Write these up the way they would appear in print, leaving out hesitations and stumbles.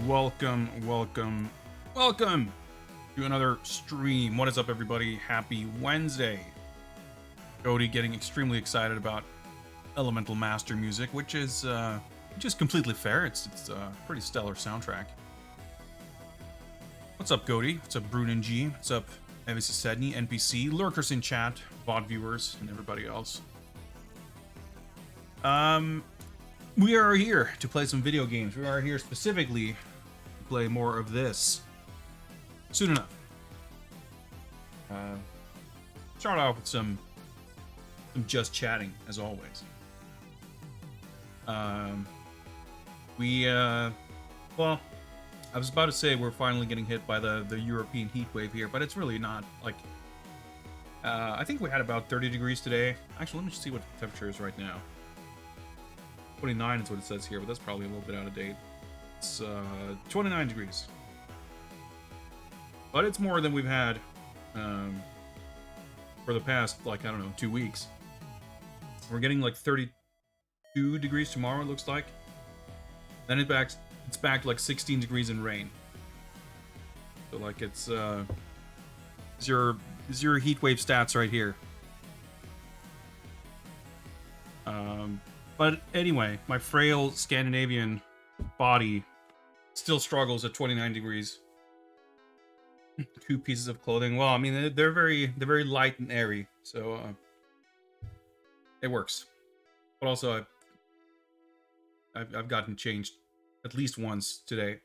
Welcome, welcome, welcome to another stream. What is up, everybody? Happy Wednesday. Cody getting extremely excited about Elemental Master music, which is completely fair. It's a pretty stellar soundtrack. What's up, Cody? What's up, Brunin G? What's up, Evis Sedney, NPC, lurkers in chat, VOD viewers, and everybody else? We are here to play some video games. We are here specifically to play more of this. Soon enough. Start off with some just chatting, as always. Well, I was about to say we're finally getting hit by the European heat wave here, but it's really not. Like, I think we had about 30 degrees today. Actually, let me see what the temperature is right now. 29 is what it says here, but that's probably a little bit out of date. It's 29 degrees. But it's more than we've had for the past, like, I don't know, 2 weeks. We're getting like 32 degrees tomorrow, it looks like. Then it's back to like 16 degrees and rain. So like it's your heat wave stats right here. But anyway, my frail Scandinavian body still struggles at 29 degrees. 2 pieces of clothing. Well, I mean, they're very light and airy, so it works. But also, I've gotten changed at least once today.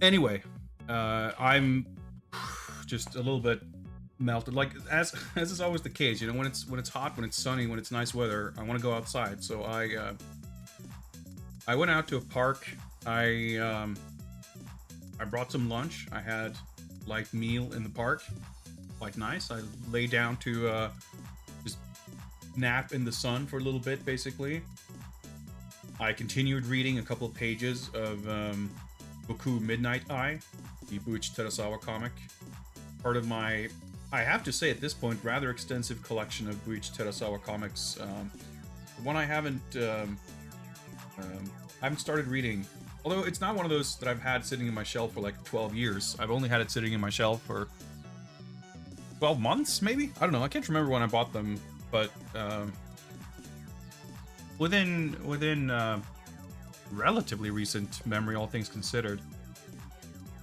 Anyway, I'm just a little bit melted, like as is always the case, you know, when it's hot, when it's sunny, when it's nice weather, I want to go outside. So I went out to a park. I brought some lunch. I had light meal in the park, quite nice. I lay down to just nap in the sun for a little bit, basically. I continued reading a couple of pages of Boku Midnight Eye, the Buichi Terasawa comic, part of my, I have to say at this point, rather extensive collection of Buichi Terasawa comics. The one I haven't started reading, although it's not one of those that I've had sitting in my shelf for like 12 years. I've only had it sitting in my shelf for 12 months, maybe? I don't know. I can't remember when I bought them, but within relatively recent memory, all things considered.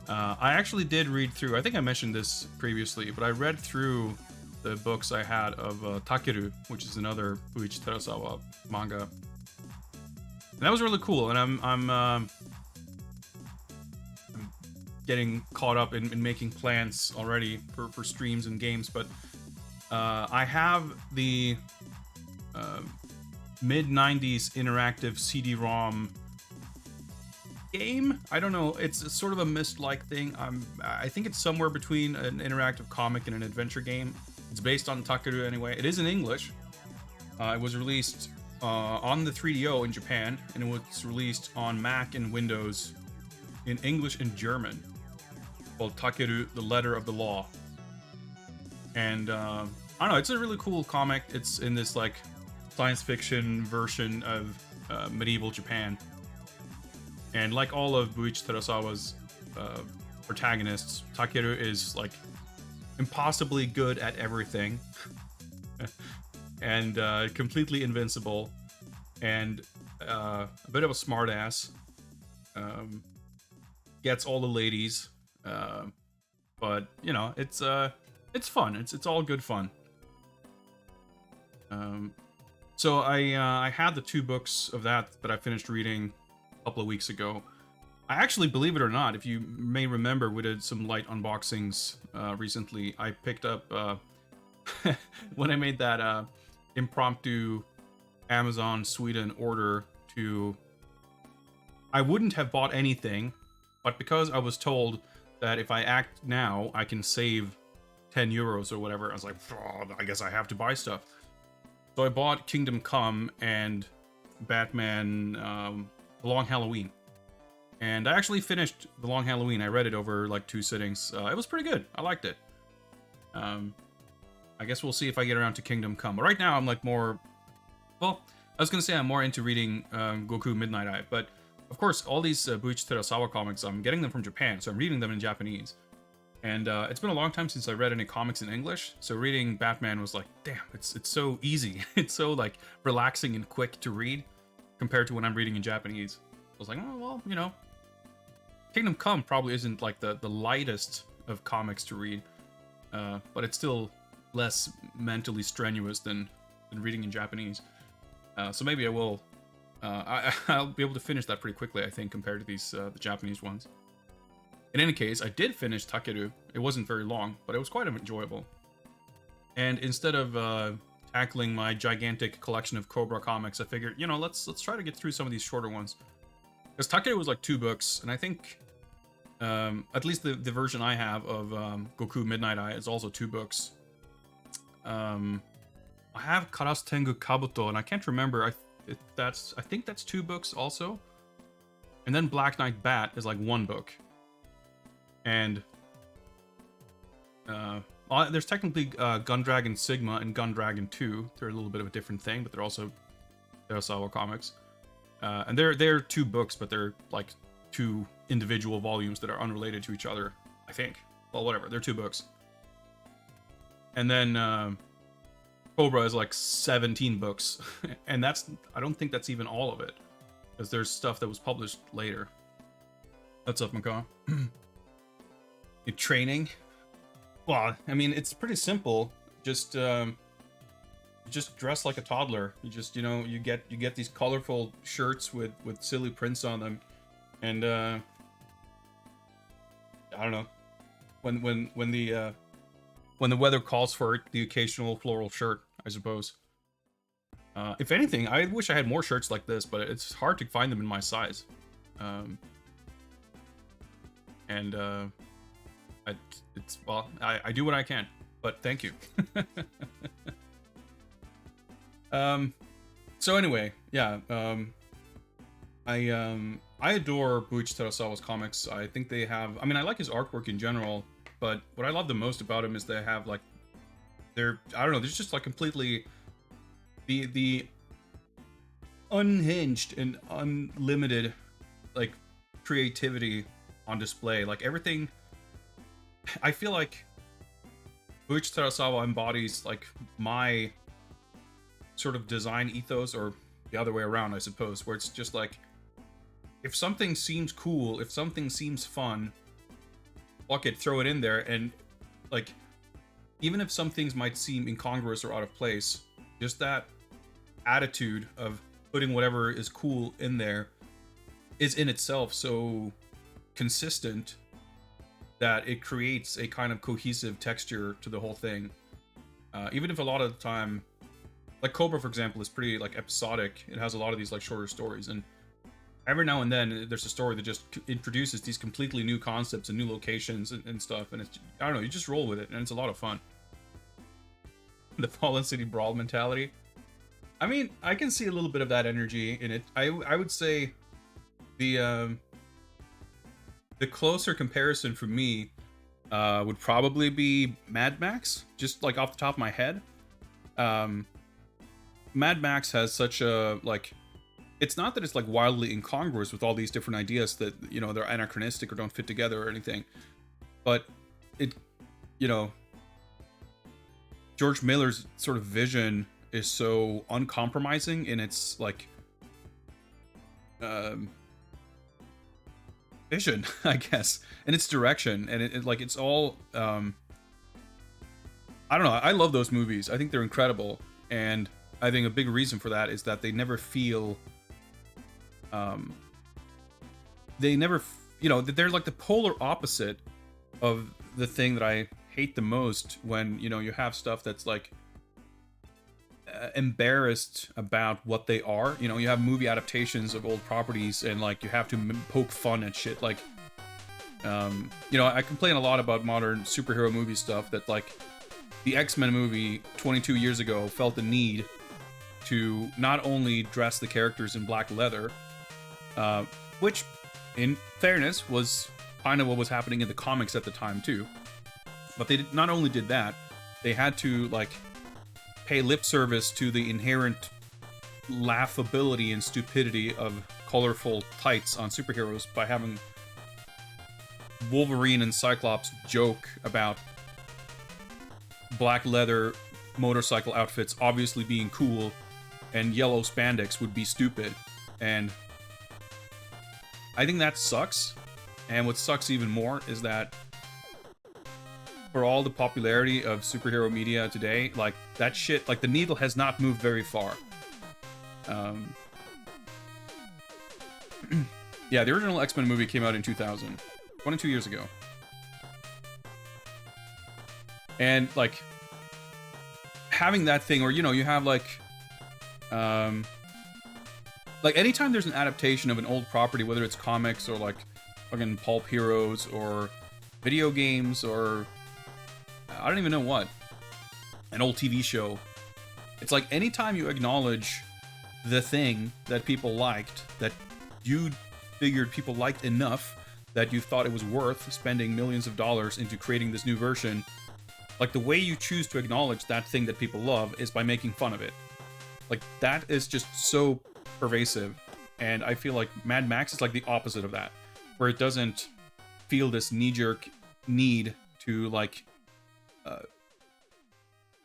I actually did read through, I think I mentioned this previously, but I read through the books I had of TAKERU, which is another Buichi Terasawa manga. And that was really cool, and I'm getting caught up in making plans already for streams and games, but I have the mid-90s interactive CD-ROM game. I don't know, it's sort of a Myst-like thing. I think it's somewhere between an interactive comic and an adventure game. It's based on TAKERU anyway. It is in English. It was released on the 3DO in Japan, and it was released on Mac and Windows in English and German, called TAKERU, The Letter of the Law. And I don't know, it's a really cool comic. It's in this like science fiction version of medieval Japan. And like all of Buichi Terasawa's protagonists, TAKERU is like impossibly good at everything. And completely invincible, and a bit of a smartass. Gets all the ladies, but you know, it's fun. It's all good fun. So I had the 2 books of that I finished reading a couple of weeks ago. I actually, believe it or not, if you may remember, we did some light unboxings recently. I picked up when I made that impromptu Amazon Sweden order to, I wouldn't have bought anything, but because I was told that if I act now I can save 10 euros or whatever, I was like, oh, I guess I have to buy stuff. So I bought Kingdom Come and Batman The Long Halloween, and I actually finished The Long Halloween. I read it over like 2 sittings. It was pretty good. I liked it. I guess we'll see if I get around to Kingdom Come. But right now I'm like more, well, I was gonna say I'm more into reading Goku Midnight Eye, but of course, all these Buichi Terasawa comics, I'm getting them from Japan, so I'm reading them in Japanese. And it's been a long time since I read any comics in English, so reading Batman was like, damn, it's so easy. It's so like relaxing and quick to read compared to when I'm reading in Japanese. I was like, oh well, you know, Kingdom Come probably isn't like the lightest of comics to read, but it's still less mentally strenuous than reading in Japanese. So maybe I will. I'll be able to finish that pretty quickly, I think, compared to these the Japanese ones. In any case, I did finish Takeru. It wasn't very long, but it was quite enjoyable. And instead of tackling my gigantic collection of Cobra comics, I figured, you know, let's try to get through some of these shorter ones. Because Takeru was like 2 books, and I think at least the version I have of Goku Midnight Eye is also 2 books. I have Karasu Tengu Kabuto, and I can't remember. I think that's 2 books also. And then Black Knight Bat is like 1 book. And there's technically Gun Dragon Sigma and Gun Dragon 2. They're a little bit of a different thing, but they're also Terasawa comics. And they're 2 books, but they're like 2 individual volumes that are unrelated to each other, I think. Well, whatever, they're 2 books. And then Cobra is like 17 books, and I don't think that's even all of it, because there's stuff that was published later. What's up, Macaw? Your training? Well, I mean, it's pretty simple. Just dress like a toddler. You just, you know, you get these colorful shirts with silly prints on them, and I don't know, when the weather calls for it, the occasional floral shirt, I suppose. If anything, I wish I had more shirts like this, but it's hard to find them in my size. I do what I can, but thank you. So anyway, yeah, I adore Buichi Terasawa's comics. I think they have, I mean, I like his artwork in general, but what I love the most about him is they have like, I don't know, there's just like completely the unhinged and unlimited like creativity on display. Like everything, I feel like Buichi Terasawa embodies like my sort of design ethos, or the other way around, I suppose, where it's just like, if something seems cool, if something seems fun, fuck it, throw it in there. And like, even if some things might seem incongruous or out of place, just that attitude of putting whatever is cool in there is in itself so consistent that it creates a kind of cohesive texture to the whole thing. Even if a lot of the time, like Cobra, for example, is pretty like episodic. It has a lot of these like shorter stories, and every now and then there's a story that just introduces these completely new concepts and new locations and stuff, and it's, I don't know, you just roll with it, and it's a lot of fun. The Fallen City Brawl mentality. I mean, I can see a little bit of that energy in it. I would say the closer comparison for me would probably be Mad Max, just like off the top of my head. Mad Max has such a, like, it's not that it's like wildly incongruous with all these different ideas that, you know, they're anachronistic or don't fit together or anything, but it, you know, George Miller's sort of vision is so uncompromising in its like vision, I guess, and its direction, and it like, it's all I don't know, I love those movies. I think they're incredible, and I think a big reason for that is that they never feel you know, they're like the polar opposite of the thing that I hate the most, when, you know, you have stuff that's like embarrassed about what they are. You know, you have movie adaptations of old properties, and like you have to poke fun at shit. Like, you know, I complain a lot about modern superhero movie stuff, that like the X-Men movie 22 years ago felt the need to not only dress the characters in black leather, which, in fairness, was kind of what was happening in the comics at the time too, but they not only did that, they had to like pay lip service to the inherent laughability and stupidity of colorful tights on superheroes by having Wolverine and Cyclops joke about black leather motorcycle outfits obviously being cool and yellow spandex would be stupid. And I think that sucks. And what sucks even more is that for all the popularity of superhero media today, like, that shit, like, the needle has not moved very far. Yeah, the original X-Men movie came out in 2000, 22 years ago. And, like, having that thing, or, you know, you have, like, anytime there's an adaptation of an old property, whether it's comics or, like, fucking pulp heroes or video games or I don't even know what, an old TV show, it's like anytime you acknowledge the thing that people liked, that you figured people liked enough that you thought it was worth spending millions of dollars into creating this new version, like, the way you choose to acknowledge that thing that people love is by making fun of it. Like, that is just so pervasive. And I feel like Mad Max is like the opposite of that, where it doesn't feel this knee-jerk need to, like,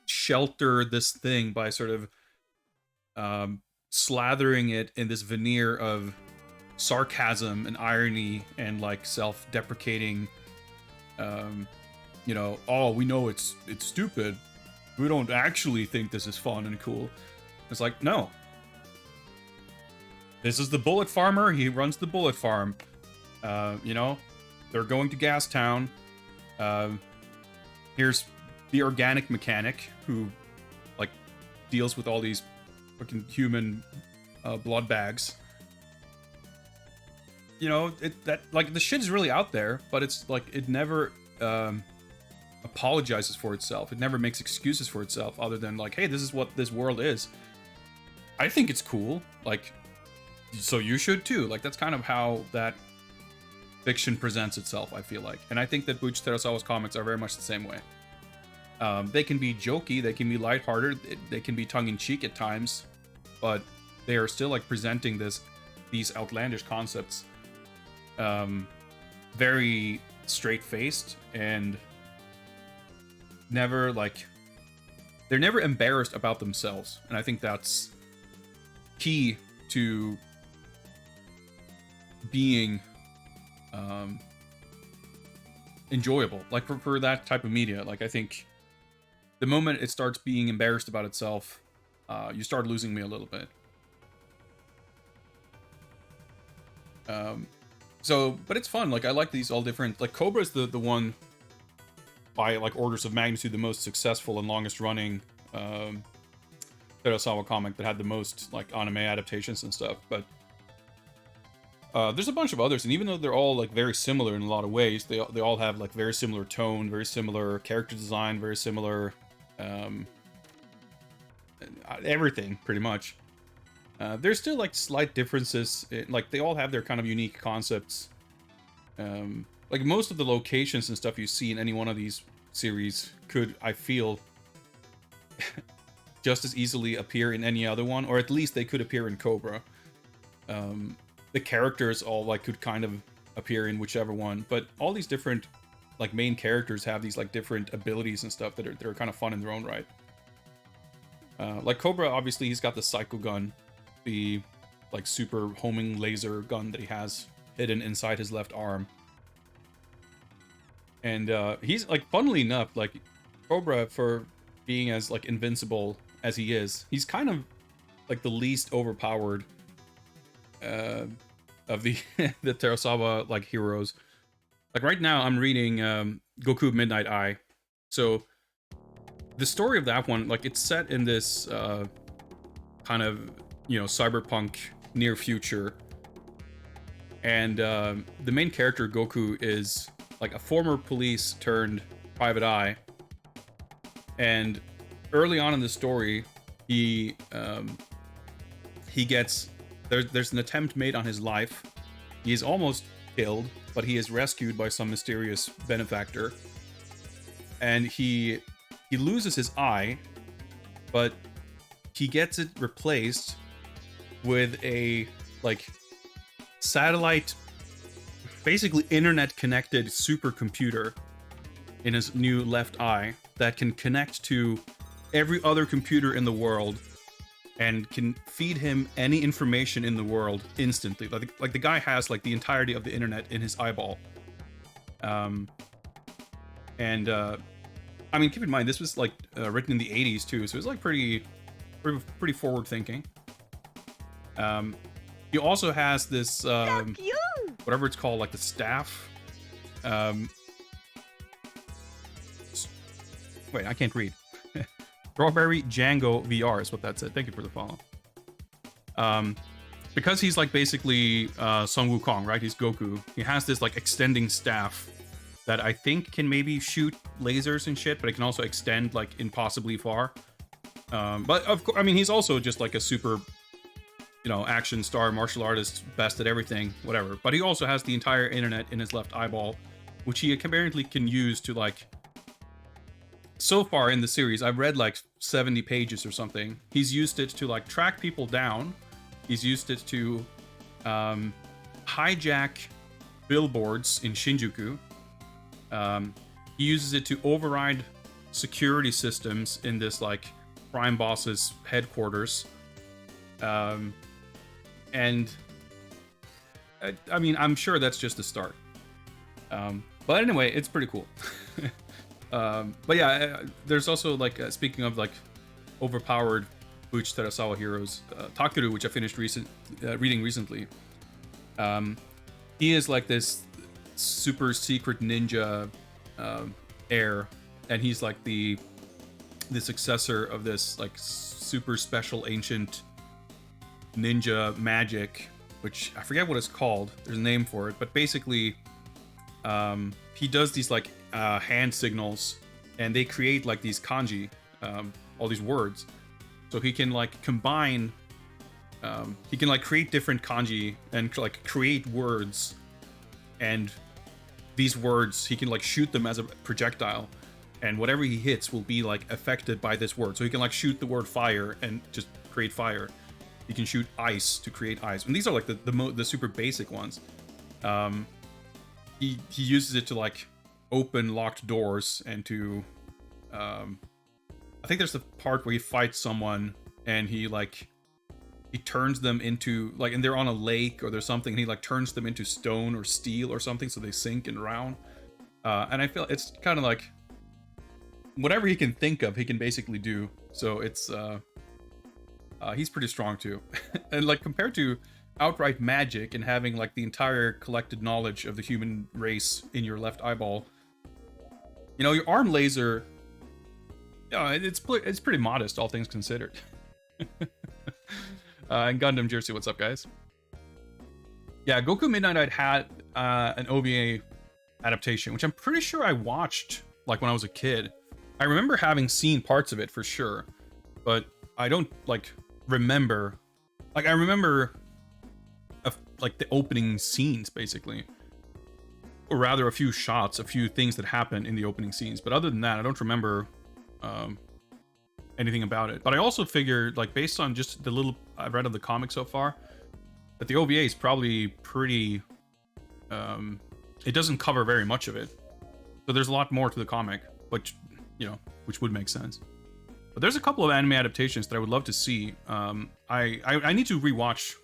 shelter this thing by sort of slathering it in this veneer of sarcasm and irony and, like, self-deprecating, you know, oh, we know it's stupid, we don't actually think this is fun and cool. It's like, no, this is the bullet farmer, he runs the bullet farm, you know, they're going to Gas Town, here's the organic mechanic who, like, deals with all these fucking human blood bags. You know, like, the shit is really out there, but it's like, it never apologizes for itself. It never makes excuses for itself other than, like, hey, this is what this world is. I think it's cool, like, so you should too. Like, that's kind of how that fiction presents itself, I feel like. And I think that Buichi Terasawa's comics are very much the same way. They can be jokey, they can be lighthearted, they can be tongue-in-cheek at times, but they are still, like, presenting these outlandish concepts very straight-faced and never, like, they're never embarrassed about themselves. And I think that's key to being enjoyable, like, for that type of media. Like, I think the moment it starts being embarrassed about itself, you start losing me a little bit. So, but it's fun. Like, I like these all different, like, Cobra's the one by, like, orders of magnitude the most successful and longest running Terasawa comic that had the most, like, anime adaptations and stuff. But there's a bunch of others, and even though they're all, like, very similar in a lot of ways, they all have, like, very similar tone, very similar character design, very similar everything, pretty much. There's still, like, slight differences. Like, they all have their kind of unique concepts. Like, most of the locations and stuff you see in any one of these series could, I feel, just as easily appear in any other one, or at least they could appear in Cobra. The characters all, like, could kind of appear in whichever one, but all these different, like, main characters have these, like, different abilities and stuff that are kind of fun in their own right. Like, Cobra, obviously, he's got the Psycho Gun, the, like, super homing laser gun that he has hidden inside his left arm. And he's, like, funnily enough, like, Cobra, for being as, like, invincible as he is, he's kind of, like, the least overpowered of the the Terasawa, like, heroes. Like, right now I'm reading Goku Midnight Eye. So the story of that one, like, it's set in this kind of, you know, cyberpunk near future, and the main character, Goku, is, like, a former police turned private eye. And early on in the story, he gets, there's an attempt made on his life. He is almost killed, but he is rescued by some mysterious benefactor, and he loses his eye, but he gets it replaced with a like satellite, basically internet connected supercomputer in his new left eye that can connect to every other computer in the world and can feed him any information in the world instantly. Like the guy has like the entirety of the internet in his eyeball. And I mean, keep in mind this was like written in the 80s too, so it was like pretty forward thinking. He also has this whatever it's called, like the staff. Wait, I can't read. Strawberry Django VR is what that said. Thank you for the follow. Because he's like basically Sun Wukong, right? He's Goku. He has this like extending staff that I think can maybe shoot lasers and shit, but it can also extend like impossibly far. But of course, I mean, he's also just like a super, you know, action star, martial artist, best at everything, whatever. But he also has the entire internet in his left eyeball, which he apparently can use to like. So far in the series, I've read like 70 pages or something. He's used it to like track people down. He's used it to hijack billboards in Shinjuku. He uses it to override security systems in this like crime boss's headquarters. And I mean, I'm sure that's just the start. But anyway, it's pretty cool. But yeah, there's also like speaking of like overpowered Buch Terasawa heroes, Takeru, which I finished reading recently. He is like this super secret ninja heir, and he's like the successor of this like super special ancient ninja magic, which I forget what it's called. There's a name for it, but basically he does these like hand signals, and they create like these kanji, all these words. So he can like combine, he can like create different kanji and like create words, and these words he can like shoot them as a projectile, and whatever he hits will be like affected by this word. So he can like shoot the word fire and just create fire. He can shoot ice to create ice, and these are like the super basic ones. He uses it to like open locked doors and to I think there's the part where he fights someone and he turns them into like, and they're on a lake or there's something, and he like turns them into stone or steel or something so they sink and drown. And I feel it's kind of like whatever he can think of he can basically do. So it's he's pretty strong too. And like compared to outright magic and having like the entire collected knowledge of the human race in your left eyeball, you know, your arm laser, you know, it's pretty modest, all things considered. And Gundam Jersey, what's up, guys? Yeah, Goku Midnight Night had an OVA adaptation, which I'm pretty sure I watched like when I was a kid. I remember having seen parts of it for sure, but I don't like remember. Like I remember like the opening scenes basically, or rather a few shots, a few things that happen in the opening scenes. But other than that, I don't remember anything about it. But I also figured, like based on just the little I've read of the comic so far, that the OVA is probably pretty. It doesn't cover very much of it, so there's a lot more to the comic, which you know, which would make sense. But there's a couple of anime adaptations that I would love to see. I need to rewatch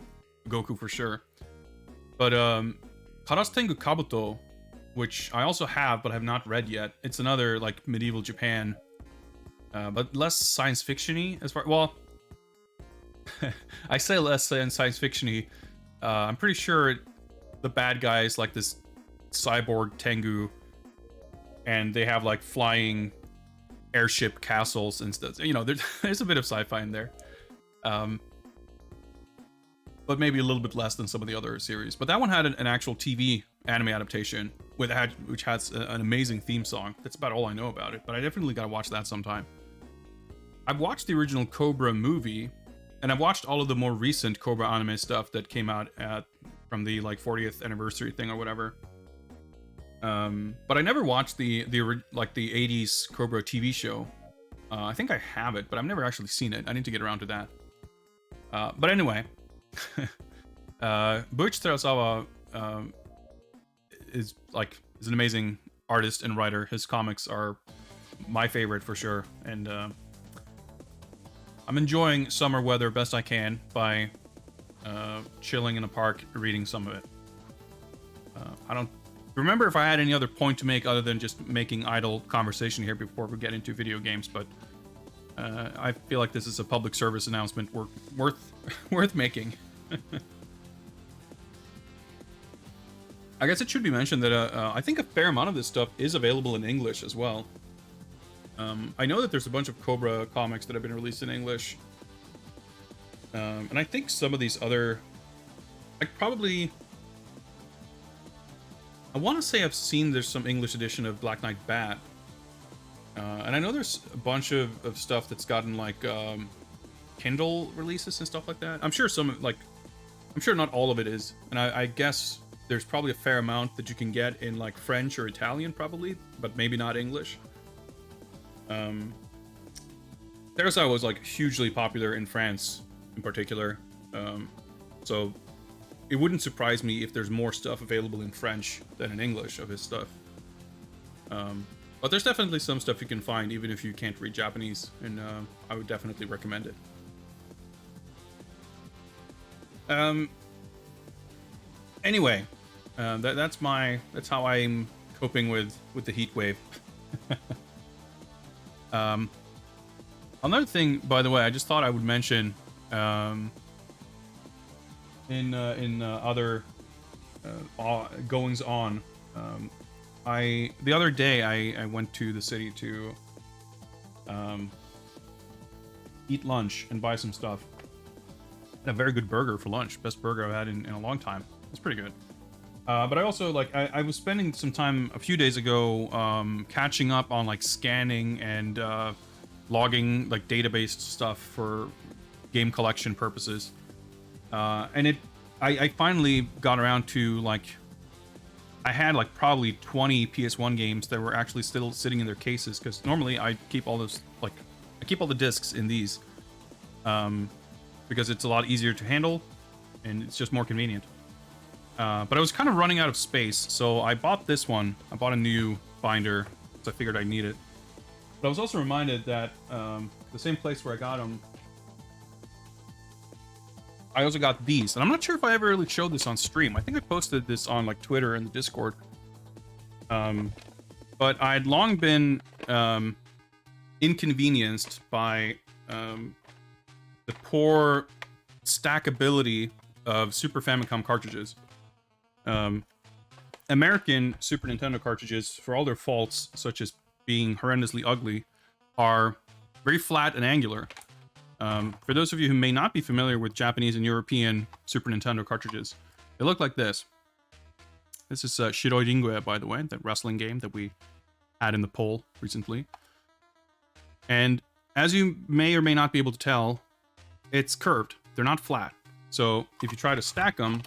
Goku for sure. But Karastengu Kabuto, which I also have but have not read yet. It's another like medieval Japan, but less science fiction-y as far. Well, I say less science fiction-y. I'm pretty sure the bad guy is like this cyborg Tengu, and they have like flying airship castles and stuff. You know, there's a bit of sci-fi in there. But maybe a little bit less than some of the other series. But that one had an actual TV anime adaptation which has an amazing theme song. That's about all I know about it, but I definitely gotta watch that sometime. I've watched the original Cobra movie, and I've watched all of the more recent Cobra anime stuff that came out from the like 40th anniversary thing or whatever. But I never watched the 80s Cobra TV show. I think I have it, but I've never actually seen it. I need to get around to that. But anyway, Buichi Terasawa is an amazing artist and writer. His comics are my favorite for sure, and I'm enjoying summer weather best I can by chilling in a park reading some of it. I don't remember if I had any other point to make other than just making idle conversation here before we get into video games, but I feel like this is a public service announcement worth making. I guess it should be mentioned that I think a fair amount of this stuff is available in English as well. I know that there's a bunch of Cobra comics that have been released in English. And I think some of these other... I want to say I've seen there's some English edition of Black Knight Bat. And I know there's a bunch of stuff that's gotten, like, Kindle releases and stuff like that. I'm sure I'm sure not all of it is. And I guess there's probably a fair amount that you can get in, like, French or Italian, probably. But maybe not English. Terasawa was, like, hugely popular in France, in particular. So it wouldn't surprise me if there's more stuff available in French than in English of his stuff. But there's definitely some stuff you can find even if you can't read Japanese, and I would definitely recommend it. Anyway, that's how I'm coping with the heat wave. Another thing, by the way, I just thought I would mention, in other goings on, the other day I went to the city to eat lunch and buy some stuff. Had a very good burger for lunch, best burger I've had in a long time. It's pretty good. But I also, like, I was spending some time a few days ago catching up on, like, scanning and logging, like, database stuff for game collection purposes. And I finally got around to, like, I had, like, probably 20 PS1 games that were actually still sitting in their cases, because normally I keep all those, like, I keep all the discs in these, because it's a lot easier to handle, and it's just more convenient. But I was kind of running out of space, so I bought this one. I bought a new binder, because I figured I'd need it. But I was also reminded that the same place where I got them, I also got these. And I'm not sure if I ever really showed this on stream. I think I posted this on, like, Twitter and the Discord. But I'd long been inconvenienced by the poor stackability of Super Famicom cartridges. American Super Nintendo cartridges, for all their faults, such as being horrendously ugly, are very flat and angular. For those of you who may not be familiar with Japanese and European Super Nintendo cartridges, they look like this. This is Shiroi Ringue, by the way, that wrestling game that we had in the poll recently. And as you may or may not be able to tell, it's curved. They're not flat. So if you try to stack them,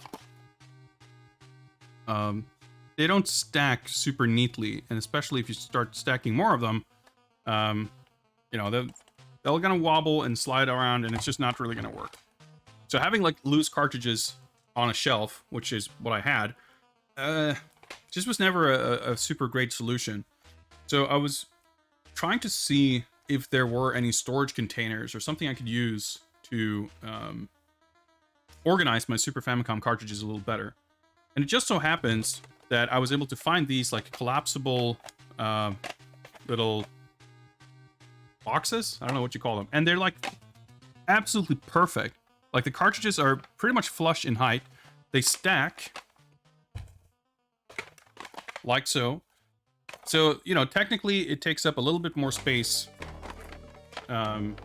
they don't stack super neatly, and especially if you start stacking more of them, you know, they'll kind of wobble and slide around, and it's just not really going to work. So having, like, loose cartridges on a shelf, which is what I had, just was never a super great solution. So I was trying to see if there were any storage containers or something I could use to organize my Super Famicom cartridges a little better. And it just so happens that I was able to find these, like, collapsible little boxes. I don't know what you call them. And they're, like, absolutely perfect. Like, the cartridges are pretty much flush in height. They stack like so. So, you know, technically it takes up a little bit more space than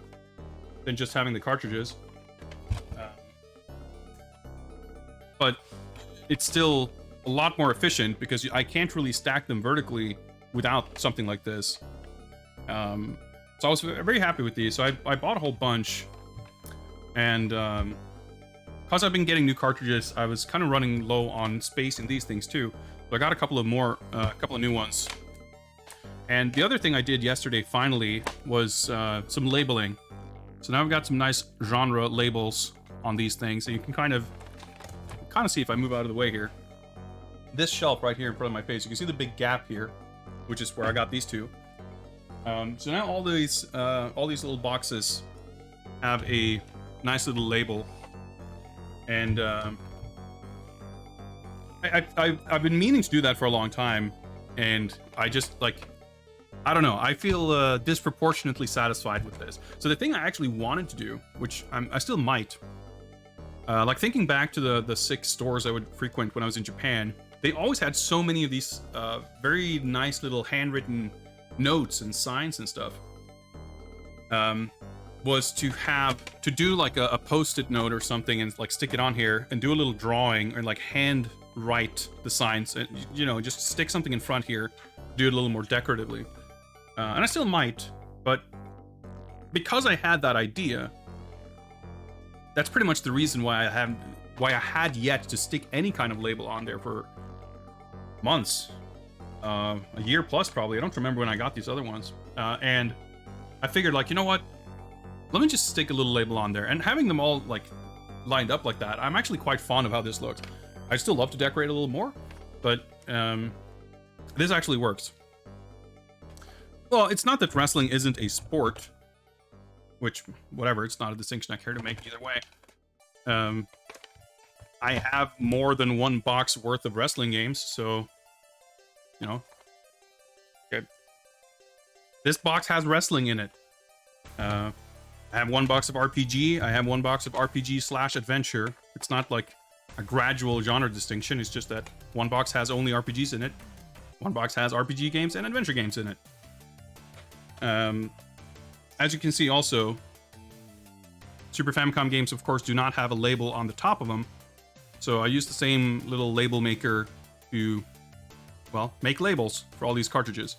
just having the cartridges. But it's still a lot more efficient because I can't really stack them vertically without something like this. So I was very happy with these. So I bought a whole bunch. And because I've been getting new cartridges, I was kind of running low on space in these things too. So I got a couple of new ones. And the other thing I did yesterday, finally, was some labeling. So now I've got some nice genre labels on these things. And you can kind of see if I move out of the way here. This shelf right here in front of my face, you can see the big gap here, which is where I got these two. So now all these little boxes have a nice little label, and I've been meaning to do that for a long time, and I just like, I don't know, I feel disproportionately satisfied with this. So the thing I actually wanted to do, which I still might, like thinking back to the 6 stores I would frequent when I was in Japan, they always had so many of these very nice little handwritten notes and signs and stuff. Was to do like a post-it note or something and like stick it on here and do a little drawing or like hand write the signs, and you know, just stick something in front here, do it a little more decoratively. And I still might, but because I had that idea, that's pretty much the reason why I had yet to stick any kind of label on there for months, a year plus probably. I don't remember when I got these other ones, and I figured, like, you know what, let me just stick a little label on there. And having them all like lined up like that, I'm actually quite fond of how this looks. I still love to decorate a little more, but this actually works. Well, it's not that wrestling isn't a sport, which, whatever, it's not a distinction I care to make either way. I have more than one box worth of wrestling games, so, you know, okay. This box has wrestling in it. I have one box of RPG. I have one box of RPG/adventure. It's not like a gradual genre distinction. It's just that one box has only RPGs in it. One box has RPG games and adventure games in it. As you can see also, Super Famicom games, of course, do not have a label on the top of them. So I used the same little label maker to, well, make labels for all these cartridges.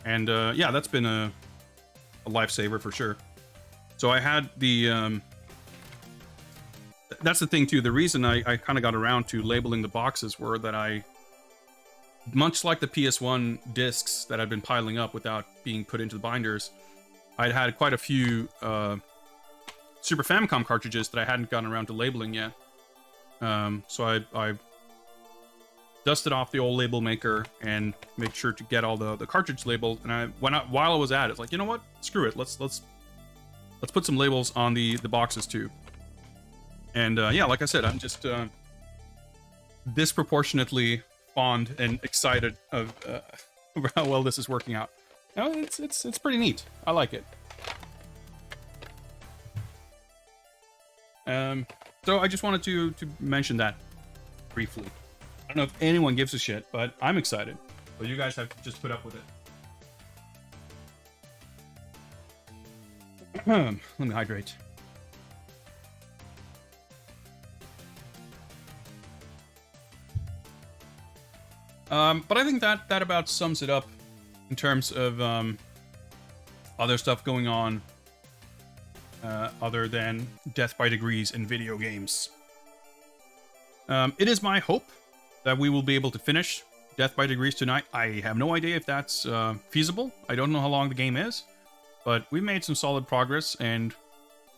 And yeah, that's been a lifesaver for sure. So I had the, that's the thing too, the reason I kind of got around to labeling the boxes were that I, much like the PS1 discs that had been piling up without being put into the binders, I'd had quite a few Super Famicom cartridges that I hadn't gotten around to labeling yet. So I dusted off the old label maker and made sure to get all the cartridge labels. And while I was at it, it's like, you know what? Screw it. Let's put some labels on the boxes too. And yeah, like I said, I'm just disproportionately fond and excited of how well this is working out. No, it's pretty neat. I like it. So I just wanted to mention that briefly. I don't know if anyone gives a shit, but I'm excited. So you guys have to just put up with it. Let me hydrate. But I think that about sums it up in terms of other stuff going on other than death by degrees in video games. It is my hope that we will be able to finish Death by Degrees tonight. I have no idea if that's feasible. I don't know how long the game is, but we've made some solid progress, and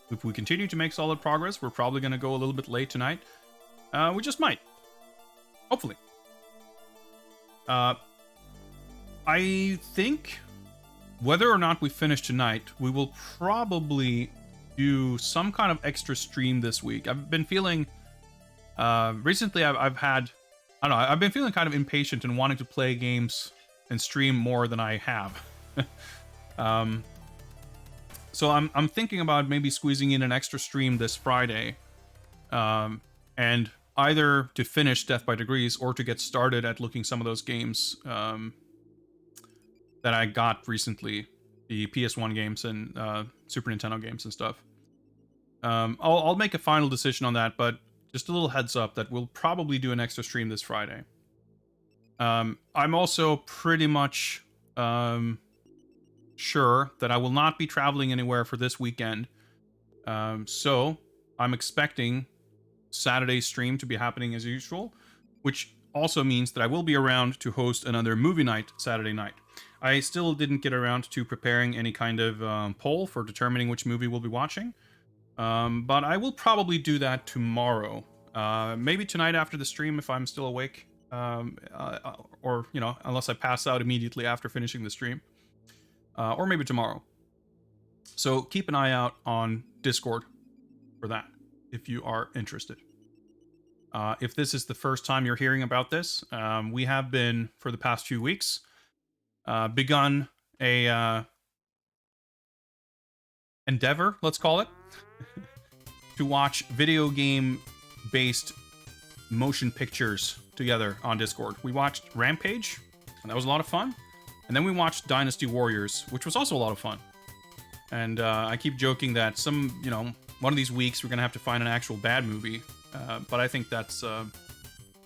if we continue to make solid progress, we're probably going to go a little bit late tonight. We just might. Hopefully. I think whether or not we finish tonight, we will probably do some kind of extra stream this week. I've been feeling, recently I've had, I don't know, I've been feeling kind of impatient and wanting to play games and stream more than I have. So I'm thinking about maybe squeezing in an extra stream this Friday, and either to finish Death by Degrees or to get started at looking some of those games that I got recently, the PS1 games and Super Nintendo games and stuff. I'll make a final decision on that, but just a little heads up that we'll probably do an extra stream this Friday. I'm also pretty much sure that I will not be traveling anywhere for this weekend. So I'm expecting Saturday's stream to be happening as usual, which also means that I will be around to host another movie night Saturday night. I still didn't get around to preparing any kind of poll for determining which movie we'll be watching. But I will probably do that tomorrow. Maybe tonight after the stream if I'm still awake. Or, you know, unless I pass out immediately after finishing the stream. Or maybe tomorrow. So keep an eye out on Discord for that, if you are interested. If this is the first time you're hearing about this, we have been, for the past few weeks, begun a endeavor, let's call it, to watch video game-based motion pictures together on Discord. We watched Rampage, and that was a lot of fun. And then we watched Dynasty Warriors, which was also a lot of fun. And I keep joking that one of these weeks we're gonna have to find an actual bad movie. But I think that's... I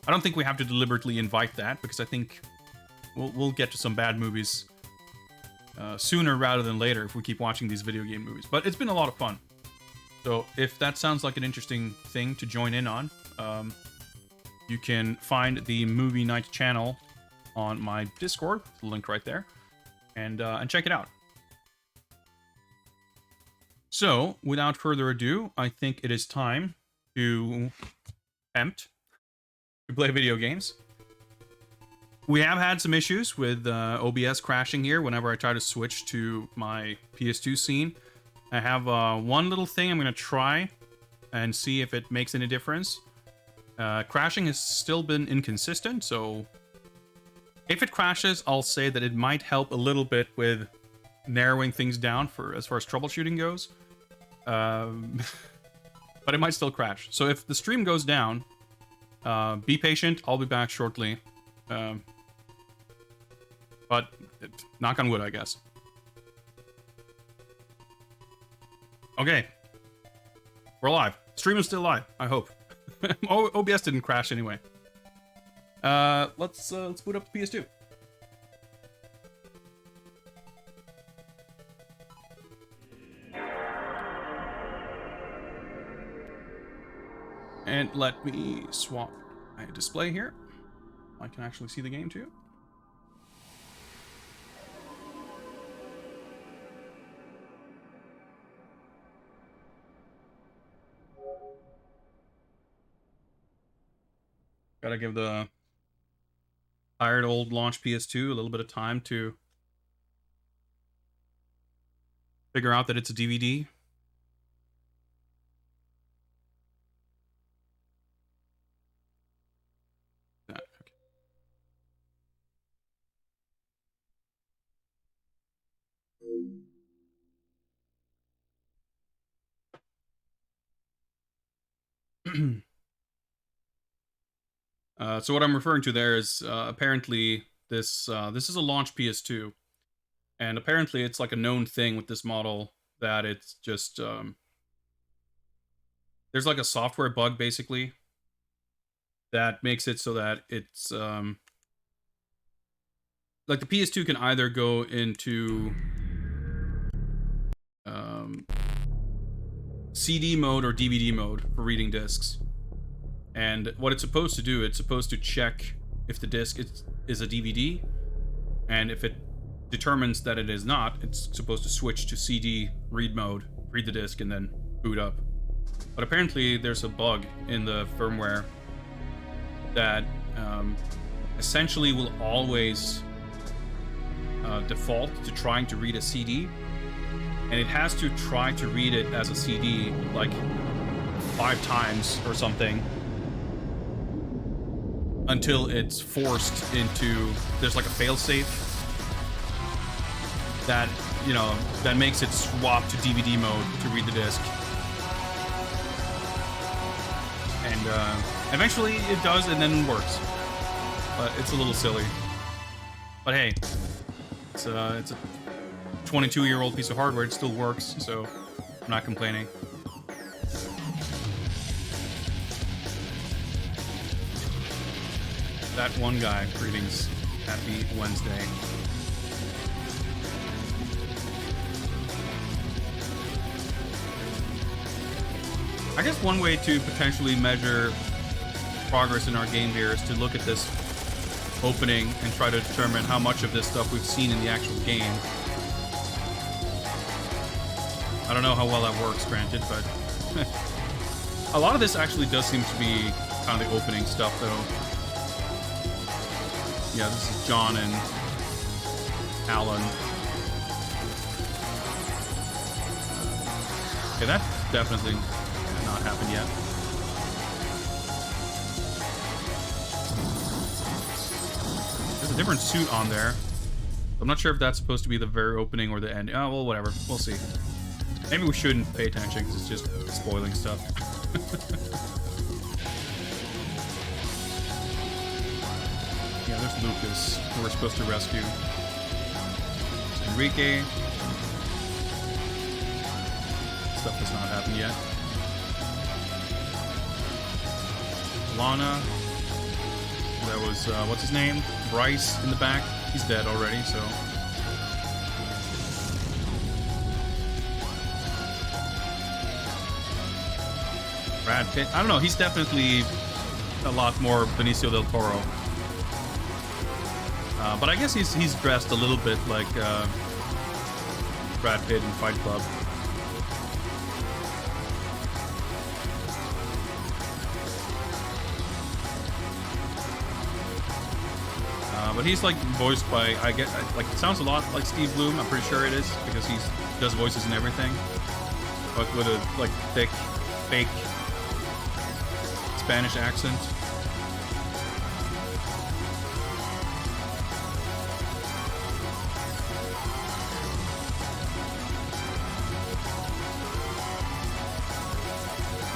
don't think we have to deliberately invite that, because I think we'll get to some bad movies sooner rather than later if we keep watching these video game movies. But it's been a lot of fun. So if that sounds like an interesting thing to join in on, you can find the Movie Night channel on my Discord, the link right there, and check it out. So, without further ado, I think it is time to attempt to play video games. We have had some issues with OBS crashing here whenever I try to switch to my PS2 scene. I have one little thing I'm going to try and see if it makes any difference. Crashing has still been inconsistent, so if it crashes, I'll say that it might help a little bit with narrowing things down as far as troubleshooting goes. But it might still crash. So if the stream goes down, be patient. I'll be back shortly. But knock on wood, I guess. Okay. We're live. Stream is still live, I hope. OBS didn't crash anyway. Let's boot up the PS2. And let me swap my display here. I can actually see the game too. Gotta give the tired old launch PS2 a little bit of time to figure out that it's a DVD. So what I'm referring to there is apparently this is a launch PS2, and apparently it's like a known thing with this model that it's just there's like a software bug basically that makes it so that it's like the PS2 can either go into CD mode or DVD mode for reading discs. And what it's supposed to do, it's supposed to check if the disc is a DVD, and if it determines that it is not, it's supposed to switch to CD read mode, read the disc, and then boot up. But apparently there's a bug in the firmware that essentially will always default to trying to read a CD, and it has to try to read it as a CD like 5 times or something until it's forced into, there's like a failsafe that, you know, that makes it swap to DVD mode to read the disc. And eventually it does, and then works. But it's a little silly. But hey, it's a 22-year-old piece of hardware. It still works, so I'm not complaining. That one guy, greetings. Happy Wednesday. I guess one way to potentially measure progress in our game here is to look at this opening and try to determine how much of this stuff we've seen in the actual game. I don't know how well that works, granted, but A lot of this actually does seem to be kind of the opening stuff, though. Yeah, this is John and Alan. Okay, that definitely not happened yet. There's a different suit on there. I'm not sure if that's supposed to be the very opening or the end. Oh, well, whatever. We'll see. Maybe we shouldn't pay attention because it's just spoiling stuff. Yeah, there's Lucas, who we're supposed to rescue. There's Enrique. Stuff has not happened yet. Lana. That was, what's his name? Bryce in the back. He's dead already, so... Brad Pitt. I don't know, he's definitely a lot more Benicio del Toro. But I guess he's dressed a little bit like Brad Pitt in Fight Club. But he's like voiced by, I get, like, it sounds a lot like Steve Bloom. I'm pretty sure it is because he does voices and everything, but with a like thick, fake Spanish accent.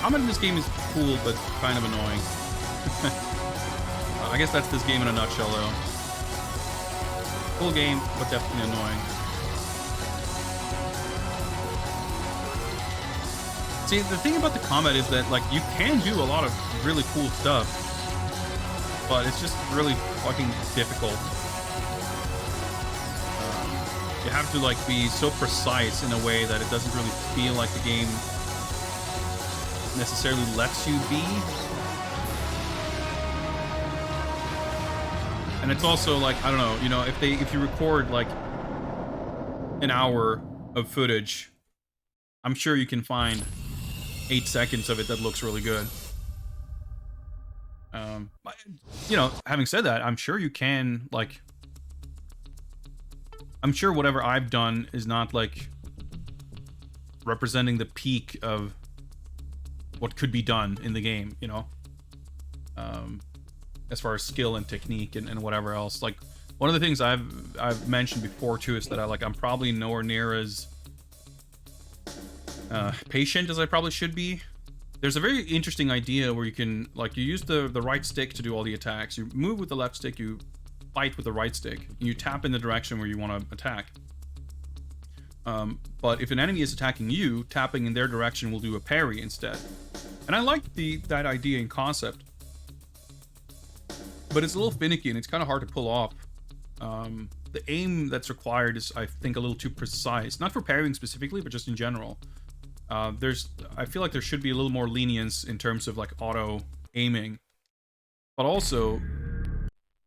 Combat in this game is cool, but kind of annoying. I guess that's this game in a nutshell, though. Cool game, but definitely annoying. See, the thing about the combat is that, like, you can do a lot of really cool stuff, but it's just really fucking difficult. You have to, like, be so precise in a way that it doesn't really feel like the game necessarily lets you be. And it's also like, I don't know, you know, if you record like an hour of footage, I'm sure you can find 8 seconds of it that looks really good. But, you know, having said that, I'm sure you can, like, I'm sure whatever I've done is not like representing the peak of what could be done in the game, you know, as far as skill and technique and whatever else. Like, one of the things I've mentioned before too is that I'm probably nowhere near as patient as I probably should be. There's a very interesting idea where you can, like, you use the right stick to do all the attacks. You move with the left stick, you fight with the right stick, and you tap in the direction where you want to attack. But if an enemy is attacking you, tapping in their direction will do a parry instead. And I like that idea in concept, but it's a little finicky and it's kind of hard to pull off. The aim that's required is, I think, a little too precise. Not for parrying specifically, but just in general. I feel like there should be a little more lenience in terms of like auto aiming, but also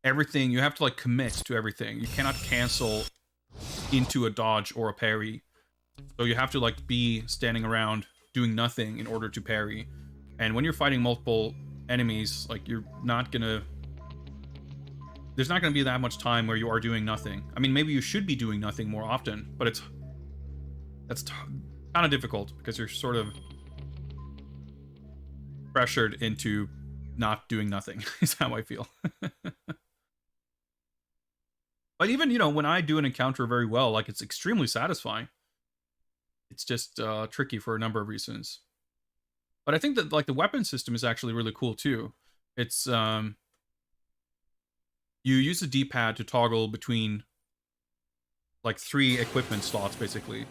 everything, you have to like commit to everything. You cannot cancel into a dodge or a parry. So you have to like be standing around doing nothing in order to parry. And when you're fighting multiple enemies, like, you're not gonna, there's not gonna be that much time where you are doing nothing. I mean, maybe you should be doing nothing more often, but that's kind of difficult because you're sort of pressured into not doing nothing is how I feel. But even, you know, when I do an encounter very well, like, it's extremely satisfying. It's just tricky for a number of reasons. But I think that, like, the weapon system is actually really cool too. It's you use the D-pad to toggle between like 3 equipment slots basically.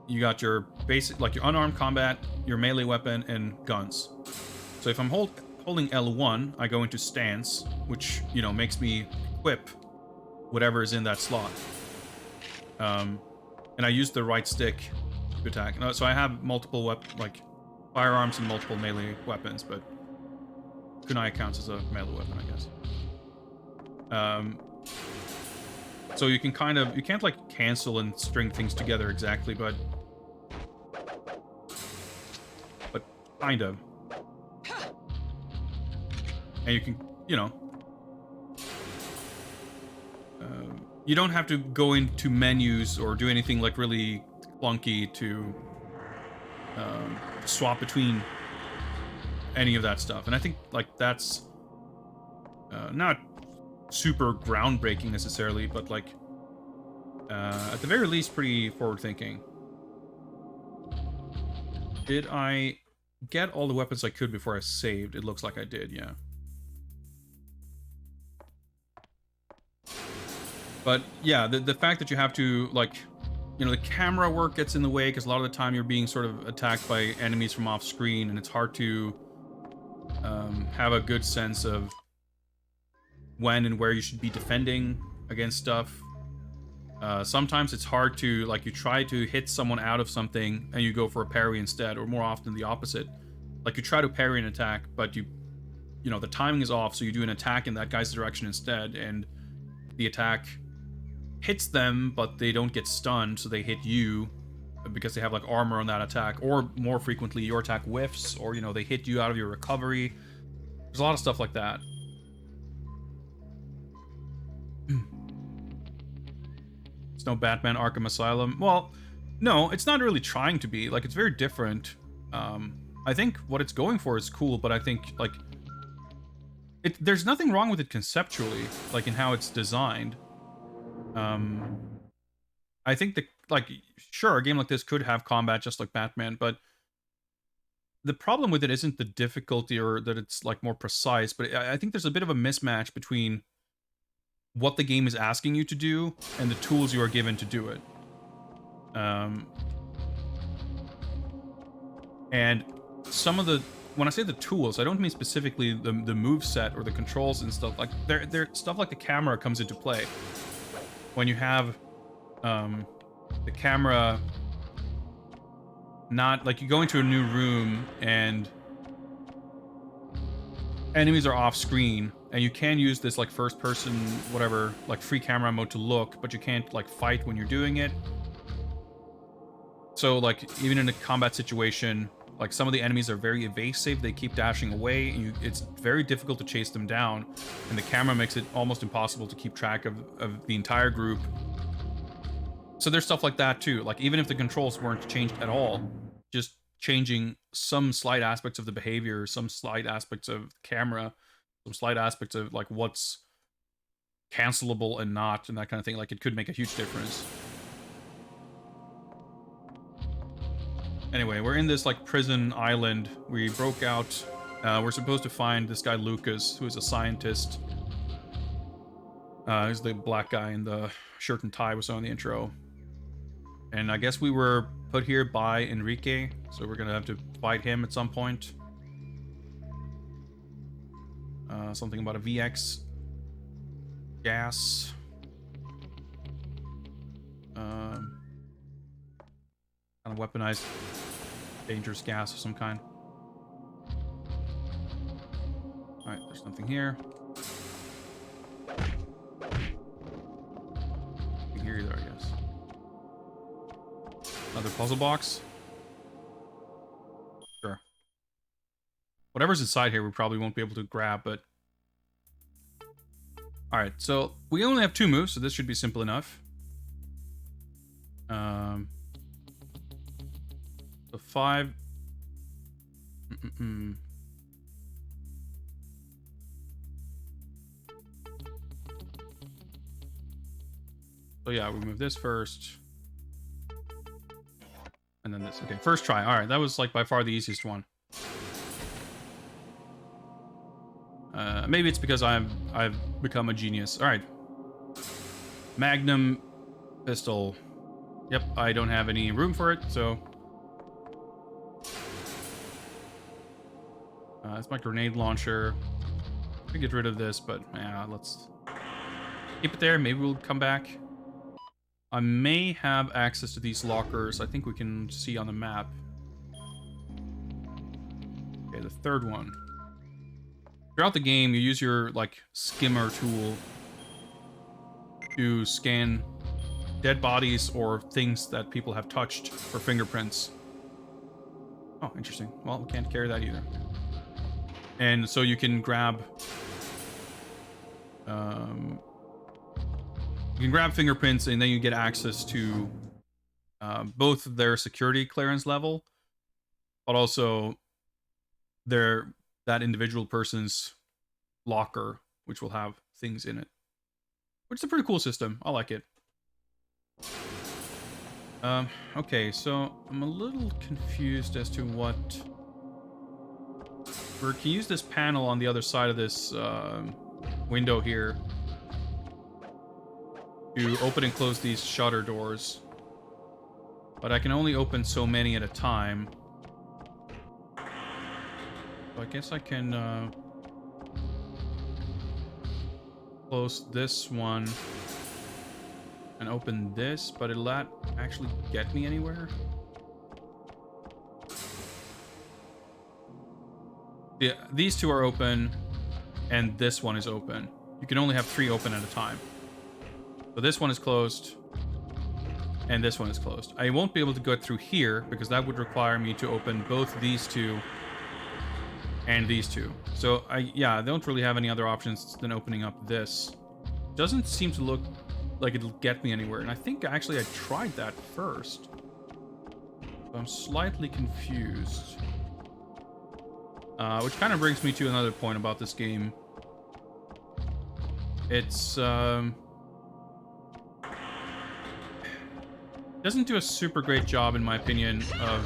You got your basic, like, your unarmed combat, your melee weapon, and guns. So if I'm holding L1, I go into stance, which, you know, makes me equip whatever is in that slot. And I use the right stick to attack. So I have multiple firearms and multiple melee weapons, but kunai counts as a melee weapon, I guess. So you can kind of, you can't like cancel and string things together exactly, but Kind of. And you can, you know, you don't have to go into menus or do anything like really clunky to swap between any of that stuff. And I think like that's not super groundbreaking necessarily, but like at the very least pretty forward thinking. Did I get all the weapons I could before I saved? It looks like I did, yeah. But yeah, the fact that you have to, like, you know, the camera work gets in the way because a lot of the time you're being sort of attacked by enemies from off screen, and it's hard to have a good sense of when and where you should be defending against stuff. Sometimes it's hard to, like, you try to hit someone out of something and you go for a parry instead, or more often the opposite. Like, you try to parry an attack, but you know, the timing is off, so you do an attack in that guy's direction instead, and the attack hits them, but they don't get stunned, so they hit you because they have like armor on that attack, or more frequently your attack whiffs, or, you know, they hit you out of your recovery. There's a lot of stuff like that. It's no Batman Arkham Asylum. Well, no, it's not really trying to be. Like, it's very different. I think what it's going for is cool, but I think, like, there's nothing wrong with it conceptually, like in how it's designed. I think like, sure, a game like this could have combat just like Batman, but the problem with it isn't the difficulty or that it's like more precise, but I think there's a bit of a mismatch between what the game is asking you to do and the tools you are given to do it. And some of the, when I say the tools, I don't mean specifically the move set or the controls and stuff. Like, they're stuff like the camera comes into play. When you have the camera, not like you go into a new room and enemies are off screen, and you can use this like first person, whatever, like free camera mode to look, but you can't like fight when you're doing it. So like even in a combat situation, like some of the enemies are very evasive, they keep dashing away, and it's very difficult to chase them down, and the camera makes it almost impossible to keep track of the entire group. So there's stuff like that too. Like, even if the controls weren't changed at all, just changing some slight aspects of the behavior, some slight aspects of the camera, some slight aspects of like what's cancelable and not, and that kind of thing, like it could make a huge difference. Anyway, we're in this like prison island. We broke out. We're supposed to find this guy Lucas, who is a scientist. He's the black guy in the shirt and tie we saw in the intro. And I guess we were put here by Enrique, so we're gonna have to fight him at some point. Something about a VX gas. Kind of weaponized dangerous gas of some kind. Alright, there's nothing here. Nothing here either, I guess. Another puzzle box. Sure. Whatever's inside here we probably won't be able to grab, but... Alright, so we only have 2 moves, so this should be simple enough. So 5... So yeah, we move this first. And then this. Okay, first try. Alright, that was like by far the easiest one. Maybe it's because I've become a genius. Alright. Magnum pistol. Yep, I don't have any room for it, so... it's my grenade launcher. I could get rid of this, but yeah, let's keep it there. Maybe we'll come back. I may have access to these lockers. I think we can see on the map. Okay, the third one. Throughout the game, you use your, like, skimmer tool to scan dead bodies or things that people have touched for fingerprints. Oh, interesting. Well, we can't carry that either. And so you can grab... you can grab fingerprints, and then you get access to both their security clearance level, but also that individual person's locker, which will have things in it. Which is a pretty cool system. I like it. Okay, so I'm a little confused as to what... We can use this panel on the other side of this window here to open and close these shutter doors. But I can only open so many at a time. So I guess I can close this one and open this, but it'll that actually get me anywhere? Yeah, these two are open, and this one is open. You can only have 3 open at a time. So this one is closed, and this one is closed. I won't be able to go through here, because that would require me to open both these two and these two. So I don't really have any other options than opening up this. Doesn't seem to look like it'll get me anywhere, and I think actually I tried that first. So I'm slightly confused. Which kind of brings me to another point about this game. It's doesn't do a super great job, in my opinion, of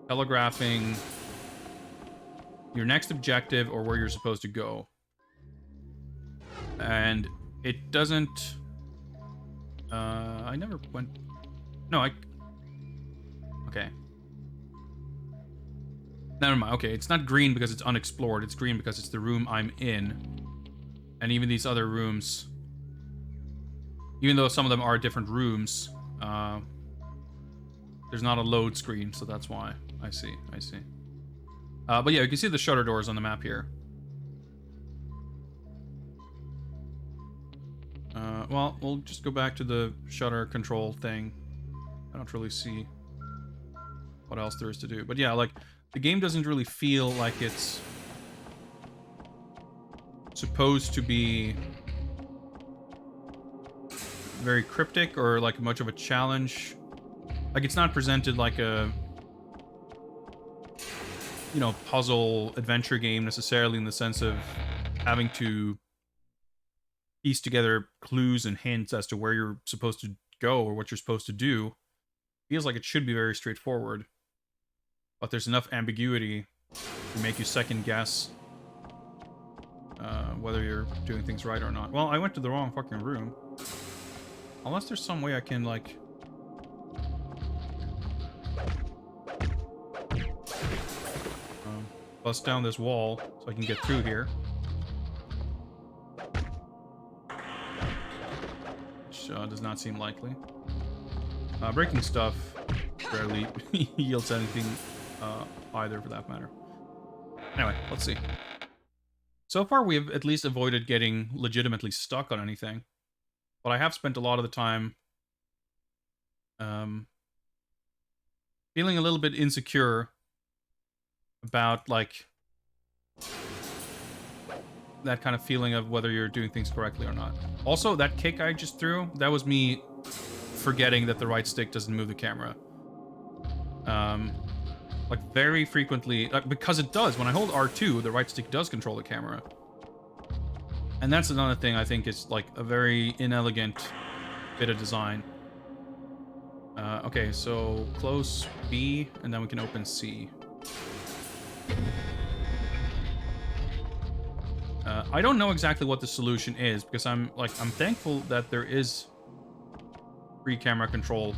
telegraphing your next objective or where you're supposed to go. And it doesn't... I never went... No, okay. Never mind. Okay, it's not green because it's unexplored. It's green because it's the room I'm in. And even these other rooms... Even though some of them are different rooms, there's not a load screen, so that's why. I see. But yeah, you can see the shutter doors on the map here. Well, we'll just go back to the shutter control thing. I don't really see what else there is to do. But yeah, like, the game doesn't really feel like it's supposed to be very cryptic or like much of a challenge. Like, it's not presented like a, you know, puzzle adventure game necessarily, in the sense of having to piece together clues and hints as to where you're supposed to go or what you're supposed to do. Feels like it should be very straightforward, but there's enough ambiguity to make you second guess whether you're doing things right or not. Well, I went to the wrong fucking room. Unless there's some way I can, like... bust down this wall so I can get through here. Which does not seem likely. Breaking stuff rarely yields anything either, for that matter. Anyway, let's see. So far, we have at least avoided getting legitimately stuck on anything. But I have spent a lot of the time feeling a little bit insecure about, like, that kind of feeling of whether you're doing things correctly or not. Also, that kick I just threw, that was me forgetting that the right stick doesn't move the camera. Like, very frequently, because it does. When I hold R2, the right stick does control the camera. And that's another thing I think is, like, a very inelegant bit of design. Okay, so close B, and then we can open C. I don't know exactly what the solution is, because I'm thankful that there is free camera control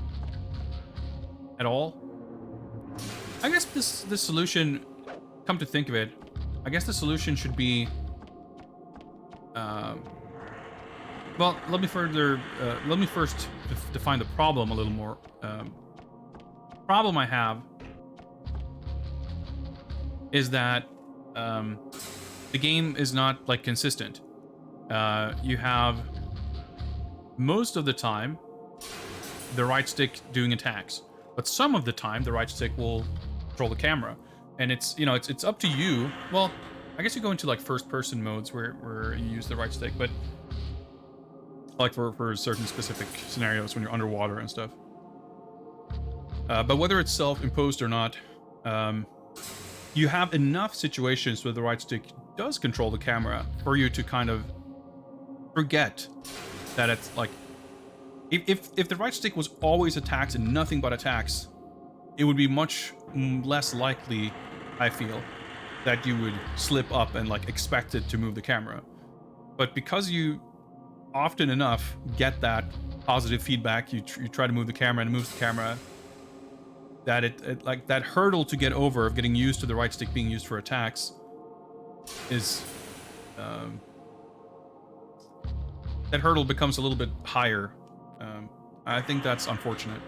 at all. I guess this solution, come to think of it, I guess the solution should be... well, let me first define the problem a little more. Problem I have is that the game is not, like, consistent. You have most of the time the right stick doing attacks. but some of the time the right stick will control the camera, and it's, you know, it's up to you. Well, I guess you go into like first person modes where you use the right stick, but like for certain specific scenarios when you're underwater and stuff. But whether it's self-imposed or not, you have enough situations where the right stick does control the camera for you to kind of forget that it's like, if the right stick was always attacks and nothing but attacks, it would be much less likely, I feel, that you would slip up and like expect it to move the camera. But because you often enough get that positive feedback, you try to move the camera and it moves the camera, that it like that hurdle to get over of getting used to the right stick being used for attacks is that hurdle becomes a little bit higher. I think that's unfortunate.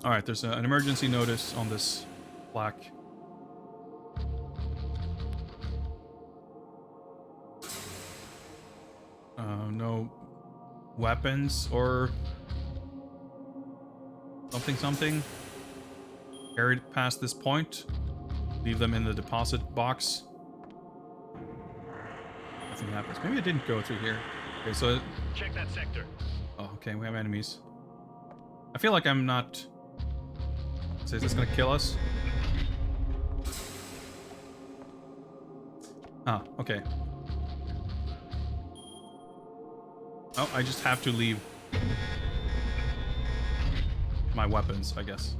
All right, there's an emergency notice on this plaque. No weapons or something. Carried past this point. Leave them in the deposit box. Nothing happens. Maybe I didn't go through here. Okay, so check that sector. Oh, okay, we have enemies. I feel like I'm not. So is this gonna kill us? Ah, okay. Oh, I just have to leave my weapons, I guess.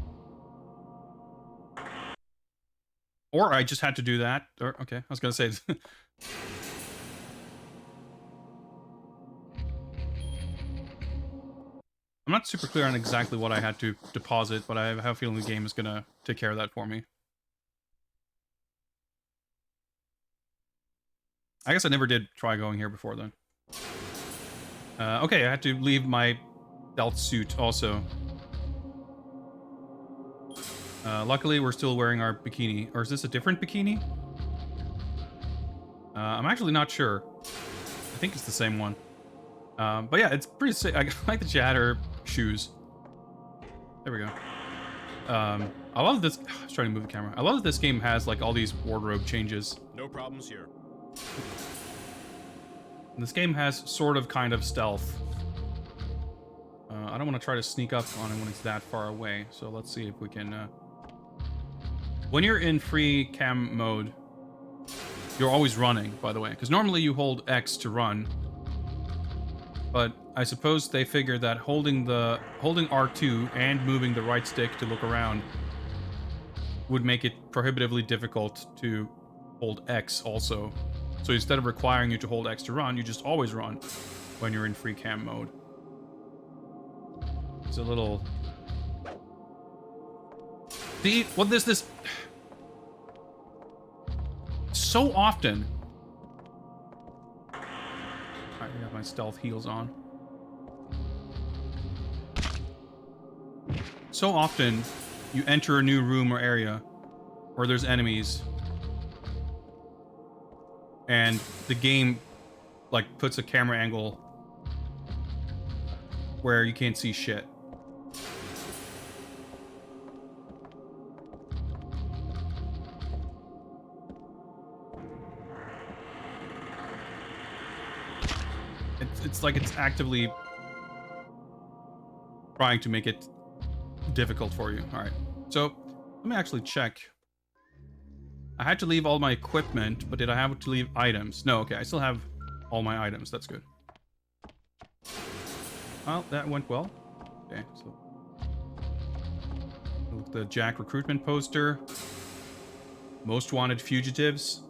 Or I just had to do that. Or okay, I was gonna say. I'm not super clear on exactly what I had to deposit, but I have a feeling the game is gonna take care of that for me. I guess I never did try going here before then. Okay, I had to leave my stealth suit also. Luckily, we're still wearing our bikini. Or is this a different bikini? I'm actually not sure. I think it's the same one. But yeah, it's pretty sick. I like the Chatter shoes. There we go. I love this. I was trying to move the camera. I love that this game has like all these wardrobe changes. No problems here. And this game has sort of kind of stealth. I don't want to try to sneak up on him when it's that far away. So let's see if we can. When you're in free cam mode, you're always running, by the way, because normally you hold X to run. But I suppose they figured that holding R2 and moving the right stick to look around would make it prohibitively difficult to hold X also. So instead of requiring you to hold X to run, you just always run when you're in free cam mode. It's a little... See, what is this? So often... Alright, I got my stealth heels on. So often, you enter a new room or area where there's enemies, and the game, like, puts a camera angle where you can't see shit. It's like it's actively trying to make it difficult for you. All right, so let me actually check. I had to leave all my equipment, but did I have to leave items? No, okay, I still have all my items. That's good. Well, that went well. Okay, so look, the Jack recruitment poster. Most wanted fugitives.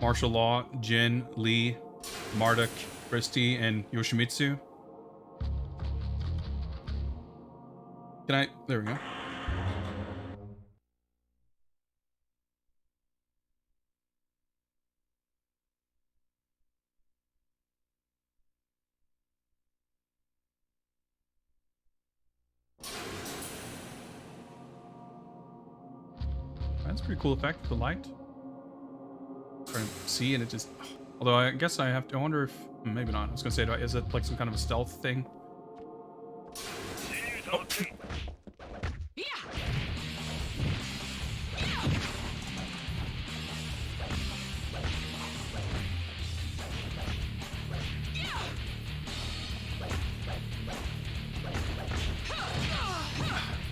Martial law, Jin, Lee, Marduk, Christie, and Yoshimitsu. Can I... There we go. That's a pretty cool effect with the light. Trying to see, and it just... Although I guess I have to, I wonder if, maybe not. I was gonna say, is it like some kind of a stealth thing? Oh.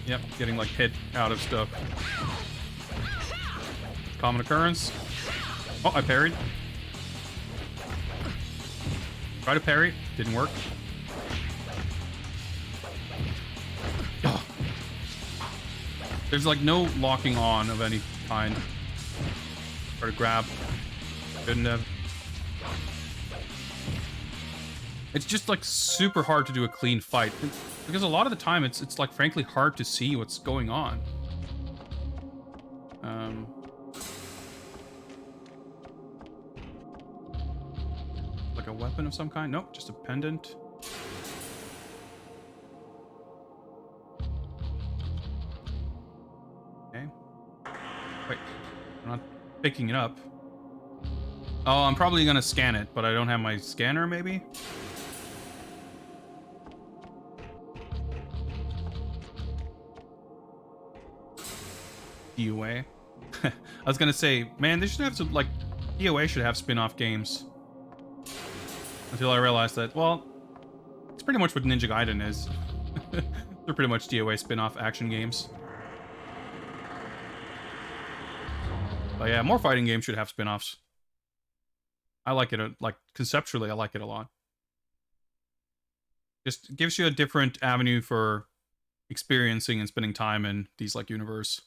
Yep, getting like hit out of stuff. Common occurrence. Oh, I parried. Try to parry. Didn't work. Oh. There's like no locking on of any kind. Try to grab. Couldn't have. It's just like super hard to do a clean fight. Because a lot of the time it's like frankly hard to see what's going on. Like a weapon of some kind? Nope, just a pendant. Okay. Wait, I'm not picking it up. Oh, I'm probably gonna scan it, but I don't have my scanner, maybe? DOA. I was gonna say, man, they should have some, like, DOA should have spin-off games. Until I realized that, well, it's pretty much what Ninja Gaiden is. They're pretty much DOA spin-off action games. But yeah, more fighting games should have spin-offs. I like it, like, conceptually, I like it a lot. Just gives you a different avenue for experiencing and spending time in these, like, universe.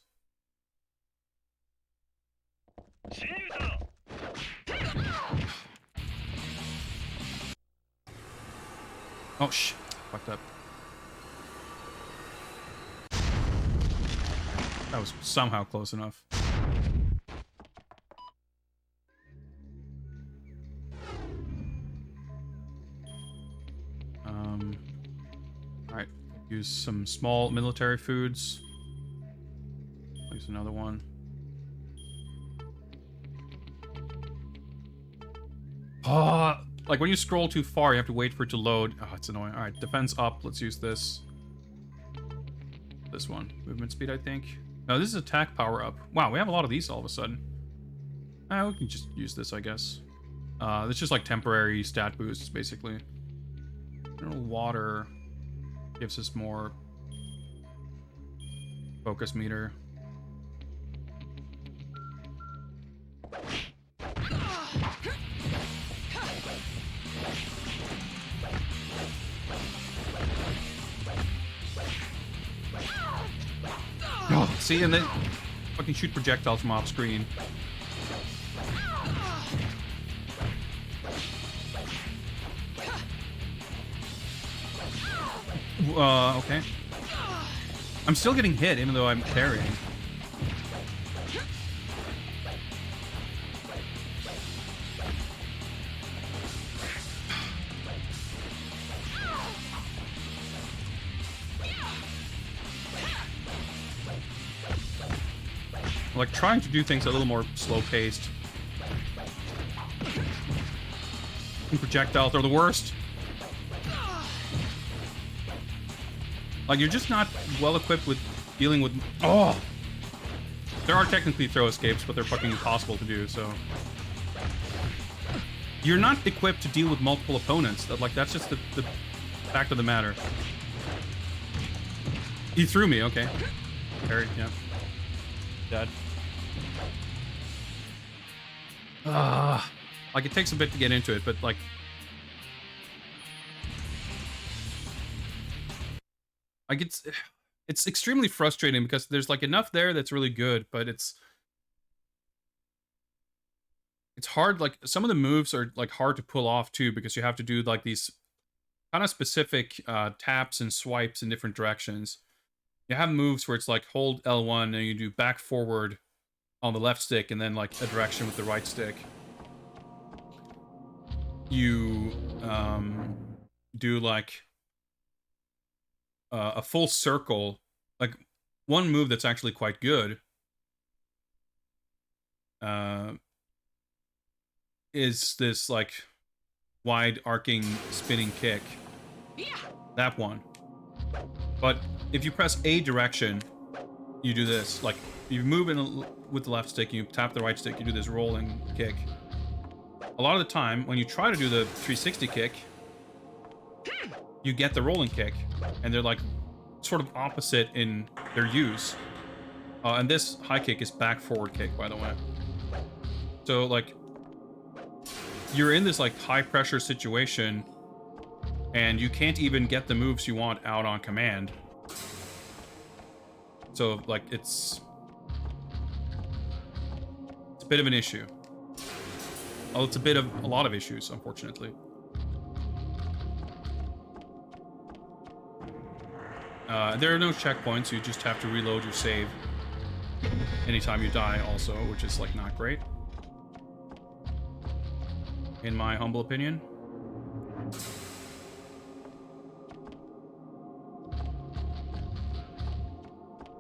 Oh, shit. Fucked up. That was somehow close enough. Alright. Use some small military foods. Place another one. Oh, like when you scroll too far, you have to wait for it to load. Oh, it's annoying. Alright, defense up. Let's use this. This one. Movement speed, I think. No, this is attack power up. Wow, we have a lot of these all of a sudden. We can just use this, I guess. It's just like temporary stat boosts, basically. Mineral water gives us more focus meter. Oh, see, and then fucking shoot projectiles from off screen. Okay. I'm still getting hit, even though I'm parrying. Like, trying to do things a little more slow-paced. Projectiles are the worst. Like, you're just not well-equipped with dealing with... Oh! There are technically throw escapes, but they're fucking impossible to do, so... You're not equipped to deal with multiple opponents. That's just the fact of the matter. He threw me, okay. Parried, yeah. Dead. Like, it takes a bit to get into it, but, like... Like, it's extremely frustrating because there's, like, enough there that's really good, but it's hard, like, some of the moves are, like, hard to pull off, too, because you have to do, like, these kind of specific taps and swipes in different directions. You have moves where it's, like, hold L1 and you do back forward on the left stick and then, like, a direction with the right stick. You do, like... a full circle, like one move that's actually quite good. is this like wide arcing spinning kick. That one. But if you press a direction, you do this. Like, you move in with the left stick, you tap the right stick, you do this rolling kick. A lot of the time, when you try to do the 360 kick, you get the rolling kick, and they're like sort of opposite in their use. And this high kick is back forward kick, by the way. So like, you're in this like high pressure situation, and you can't even get the moves you want out on command. So like, it's a bit of an issue. Well, it's a lot of issues, unfortunately. There are no checkpoints. You just have to reload your save anytime you die also, which is like not great, in my humble opinion.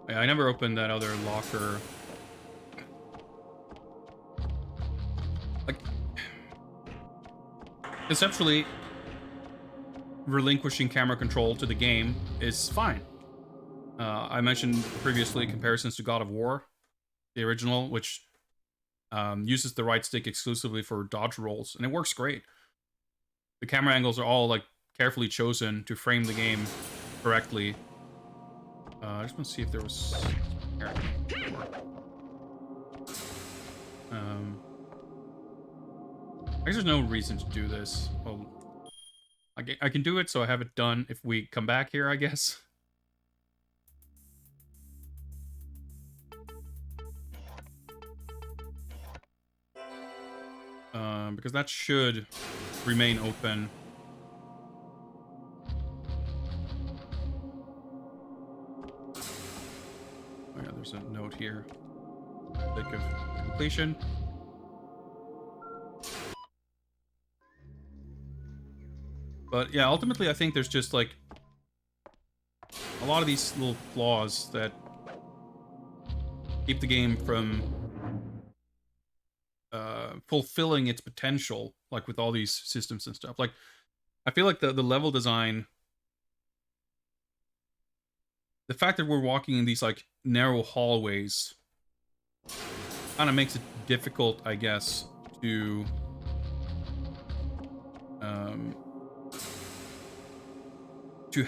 Yeah, I never opened that other locker. Like, conceptually, relinquishing camera control to the game is fine. I mentioned previously comparisons to God of War, the original, which uses the right stick exclusively for dodge rolls, and it works great. The camera angles are all like carefully chosen to frame the game correctly. I just want to see if there was... I guess there's no reason to do this. Well, I can do it, so I have it done if we come back here, I guess. Because that should remain open. Oh yeah, there's a note here. Sake of completion. But yeah, ultimately I think there's just like a lot of these little flaws that keep the game from fulfilling its potential, like with all these systems and stuff. Like, I feel like the level design, the fact that we're walking in these like narrow hallways kind of makes it difficult, I guess, to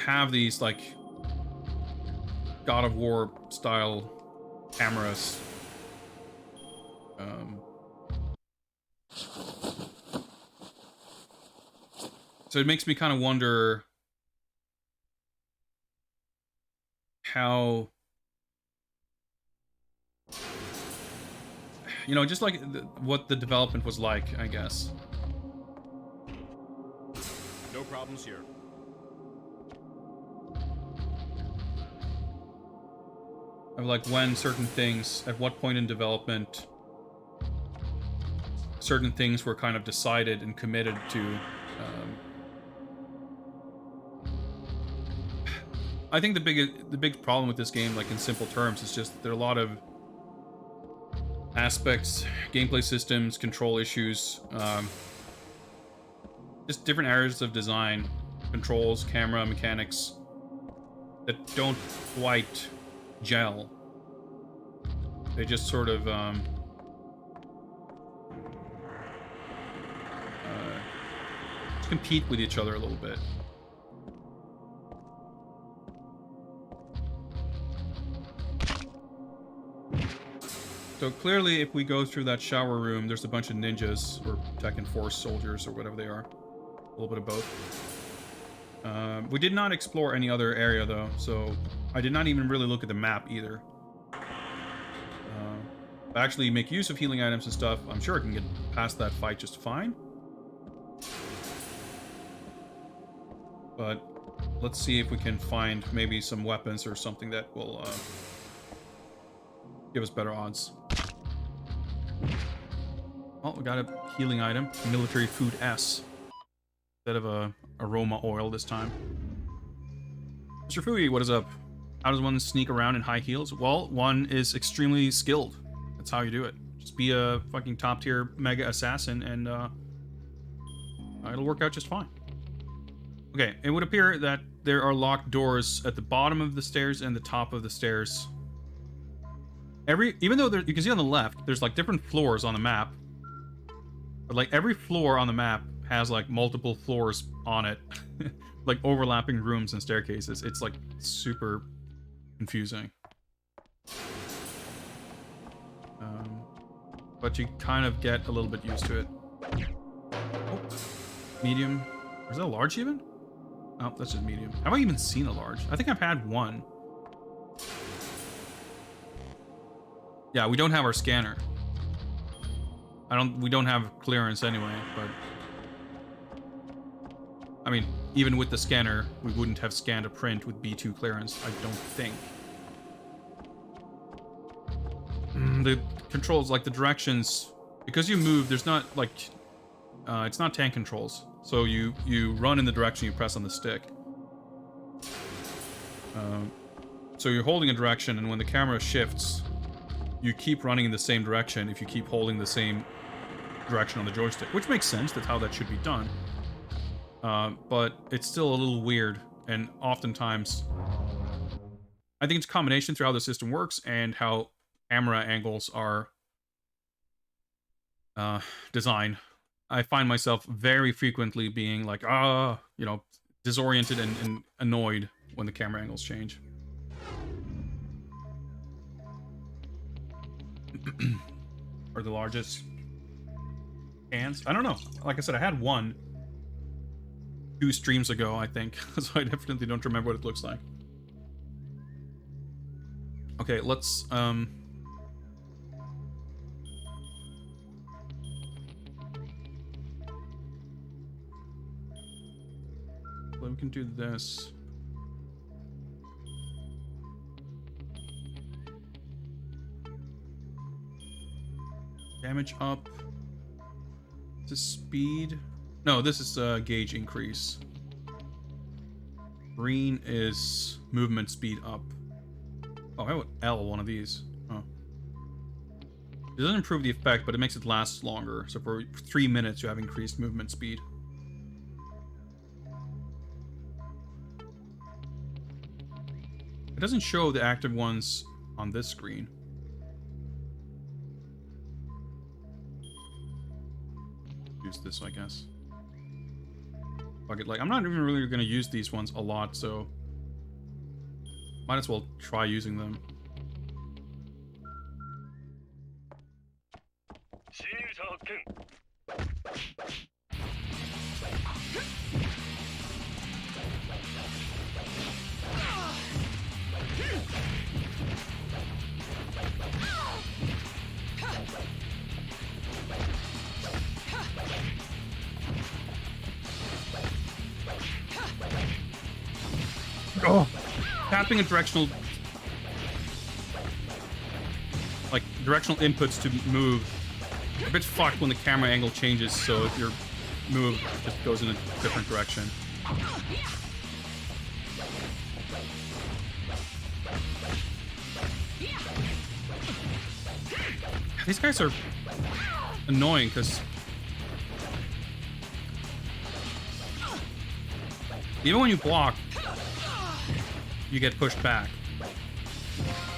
have these like God of War style cameras. So it makes me kind of wonder how, you know, just like what the development was like, I guess. No problems here. Of like when certain things, at what point in development, certain things were kind of decided and committed to. I think the big problem with this game, like in simple terms, is just there are a lot of aspects, gameplay systems, control issues, just different areas of design, controls, camera, mechanics that don't quite gel. They just sort of compete with each other a little bit. So clearly, if we go through that shower room, there's a bunch of ninjas, or Tekken Force soldiers, or whatever they are. A little bit of both. We did not explore any other area, though, so I did not even really look at the map, either. If I actually make use of healing items and stuff, I'm sure I can get past that fight just fine. But let's see if we can find maybe some weapons or something that will give us better odds. Oh, we got a healing item. Military food S. Instead of a aroma oil this time. Mr. Fui, what is up? How does one sneak around in high heels? Well, one is extremely skilled. That's how you do it. Just be a fucking top tier mega assassin, and it'll work out just fine. Okay, it would appear that there are locked doors at the bottom of the stairs and the top of the stairs. Even though you can see on the left, there's like different floors on the map. But like every floor on the map has like multiple floors on it. Like overlapping rooms and staircases. It's like super confusing. But you kind of get a little bit used to it. Oh, medium. Is that a large even? Oh, that's just medium. Have I even seen a large? I think I've had one. Yeah, we don't have our scanner. We don't have clearance anyway, but I mean, even with the scanner, we wouldn't have scanned a print with B2 clearance, I don't think. The controls, like the directions, because you move, there's not like, it's not tank controls. So you run in the direction you press on the stick. So you're holding a direction, and when the camera shifts, you keep running in the same direction if you keep holding the same direction on the joystick, which makes sense. That's how that should be done. But it's still a little weird, and oftentimes I think it's a combination through how the system works and how camera angles are designed. I find myself very frequently being like, you know, disoriented and annoyed when the camera angles change. Or the largest cans? I don't know. Like I said, I had one 2 streams ago, I think. So I definitely don't remember what it looks like. Okay, let's well, we can do this. Damage up. Is this speed? No, this is gauge increase. Green is movement speed up. Oh, I would L one of these. Oh. It doesn't improve the effect, but it makes it last longer. So for 3 minutes, you have increased movement speed. It doesn't show the active ones on this screen. Use this, I guess. Fuck it, like, I'm not even really gonna use these ones a lot, so might as well try using them. Oh, tapping a directional, like directional inputs to move, a bit fucked when the camera angle changes, so your move just goes in a different direction. These guys are annoying because even when you block, you get pushed back.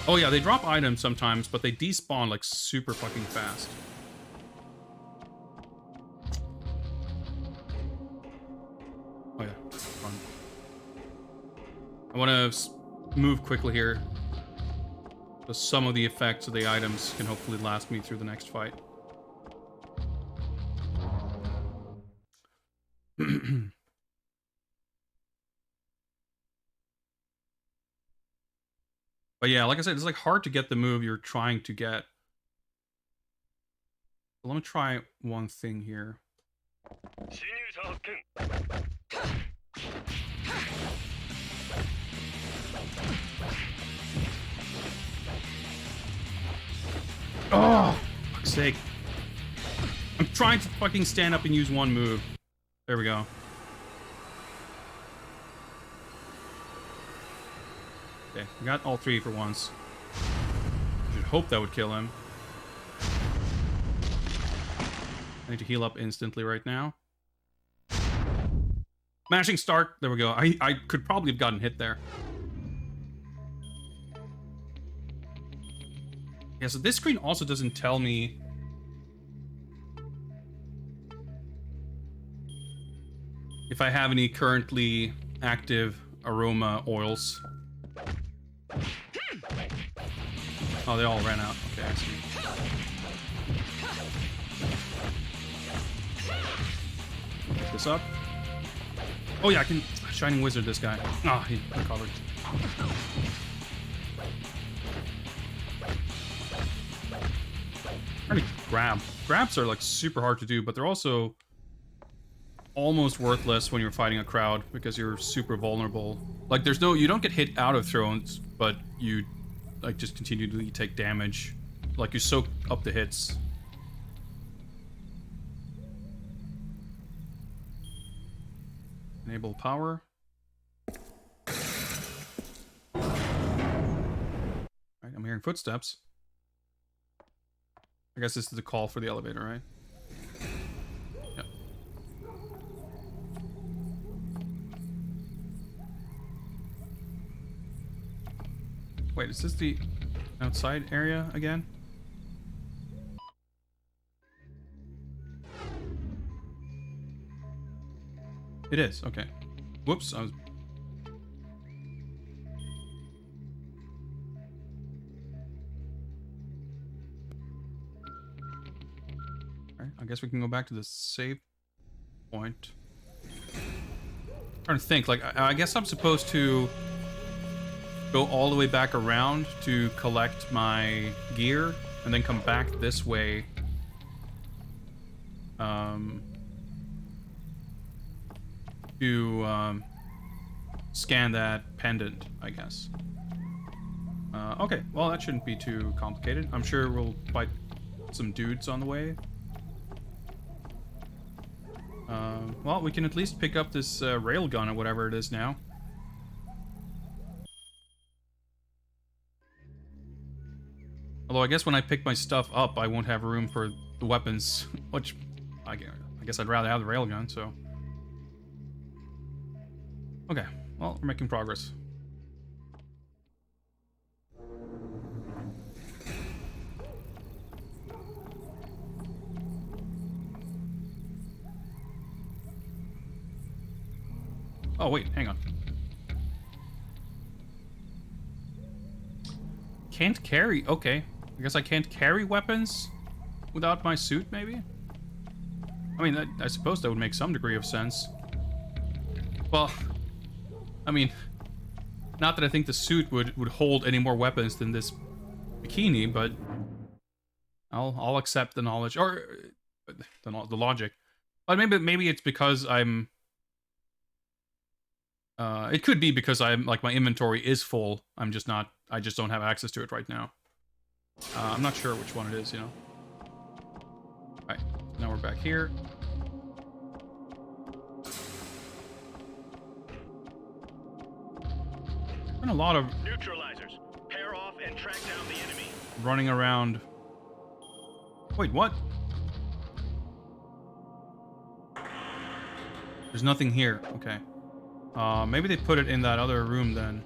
Oh yeah, they drop items sometimes, but they despawn like super fucking fast. Oh yeah, fun. I want to move quickly here, so some of the effects of the items can hopefully last me through the next fight. But yeah, like I said, it's like hard to get the move you're trying to get. So let me try one thing here. Oh, fuck's sake. I'm trying to fucking stand up and use one move. There we go. Okay, we got all 3 for once. I should hope that would kill him. I need to heal up instantly right now. Mashing start. There we go. I could probably have gotten hit there. Yeah, so this screen also doesn't tell me if I have any currently active aroma oils. Oh, they all ran out. Okay, I see. Pick this up. Oh yeah, I can Shining Wizard this guy. Ah, he recovered. Trying to grab. Grabs are like super hard to do, but they're also almost worthless when you're fighting a crowd because you're super vulnerable. Like there's no, you don't get hit out of thrones, but you like just continually take damage. Like you soak up the hits. Enable power. Right, I'm hearing footsteps. I guess this is the call for the elevator, right? Yep. Wait, is this the outside area again? It is, okay. Whoops, I was... Alright, I guess we can go back to the save point. Trying to think, like, I guess I'm supposed to go all the way back around to collect my gear, and then come back this way. To scan that pendant, I guess. Okay, well that shouldn't be too complicated. I'm sure we'll fight some dudes on the way. Well, we can at least pick up this railgun or whatever it is now. Although I guess when I pick my stuff up, I won't have room for the weapons, which I guess I'd rather have the railgun, so... Okay, well, we're making progress. Oh, wait, hang on. Can't carry... Okay. I guess I can't carry weapons without my suit, maybe? I mean, I suppose that would make some degree of sense. Well... I mean, not that I think the suit would hold any more weapons than this bikini, but I'll accept the knowledge or the logic. But maybe it's because I'm. It could be because I'm like my inventory is full. I just don't have access to it right now. I'm not sure which one it is, you know. All right, now we're back here. A lot of neutralizers. Pair off and track down the enemy. Running around. Wait, what? There's nothing here. Okay. Maybe they put it in that other room then.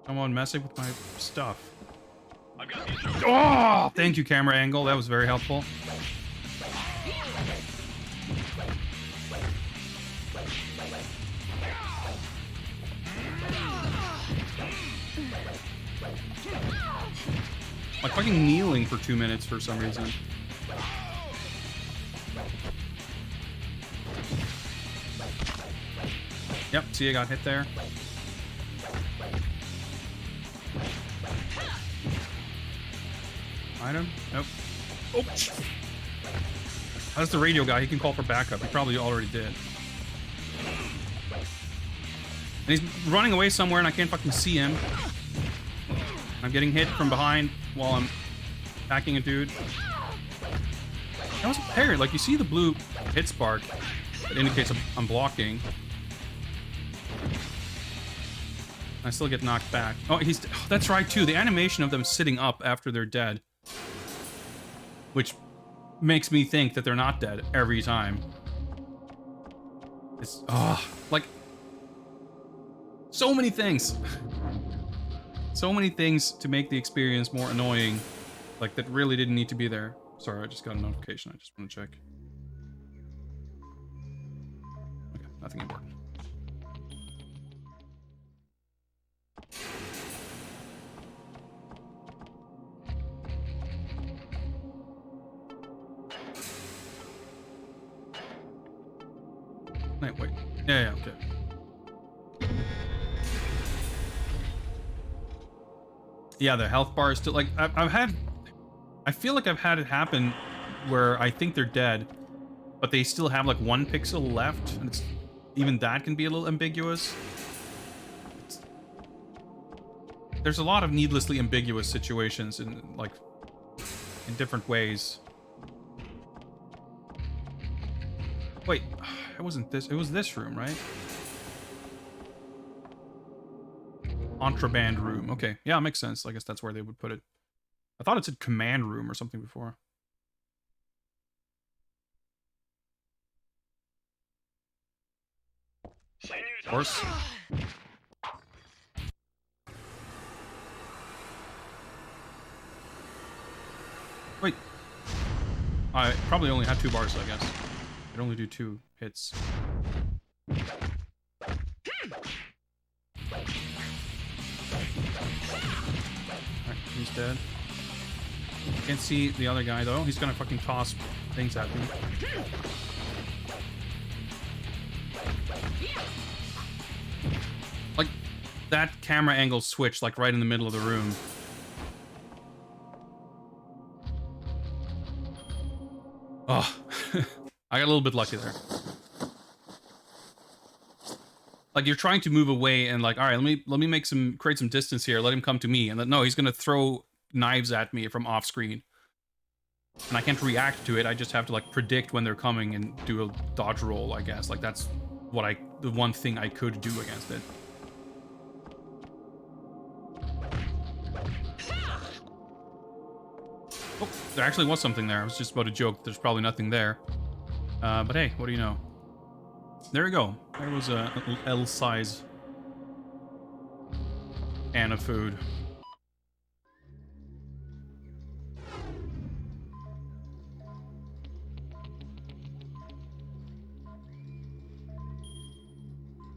Someone messing with my stuff. I've got the Oh! Thank you, camera angle. That was very helpful. Like fucking kneeling for 2 minutes for some reason. Yep, see I got hit there. Item? Nope. Oh! That's the radio guy. He can call for backup. He probably already did. And he's running away somewhere and I can't fucking see him. I'm getting hit from behind while I'm attacking a dude. That was paired. Like, you see the blue hit spark that indicates I'm blocking. I still get knocked back. Oh, that's right, too. The animation of them sitting up after they're dead. Which makes me think that they're not dead every time. It's... like... so many things. So many things to make the experience more annoying. Like, that really didn't need to be there. Sorry, I just got a notification. I just want to check. Okay, nothing important. Wait. Yeah, okay. Yeah, the health bar is still, like, I feel like I've had it happen where I think they're dead, but they still have, like, 1 pixel left, and even that can be a little ambiguous. There's a lot of needlessly ambiguous situations in different ways. Wait, it wasn't this. It was this room, right? Contraband room. Okay, yeah, it makes sense. I guess that's where they would put it. I thought it said command room or something before. Of course. Wait. I probably only had 2 bars, I guess. I could only do 2 hits. Alright, he's dead. Can't see the other guy, though. He's gonna fucking toss things at me. Like, that camera angle switch, like, right in the middle of the room. Oh, I got a little bit lucky there. Like, you're trying to move away and, like, all right, let me create some distance here. Let him come to me. And then, no, he's gonna throw knives at me from off screen. And I can't react to it. I just have to, like, predict when they're coming and do a dodge roll, I guess. Like, that's the one thing I could do against it. Oh, there actually was something there. I was just about to joke. There's probably nothing there. But hey, what do you know? There we go. There was a L-size can of food.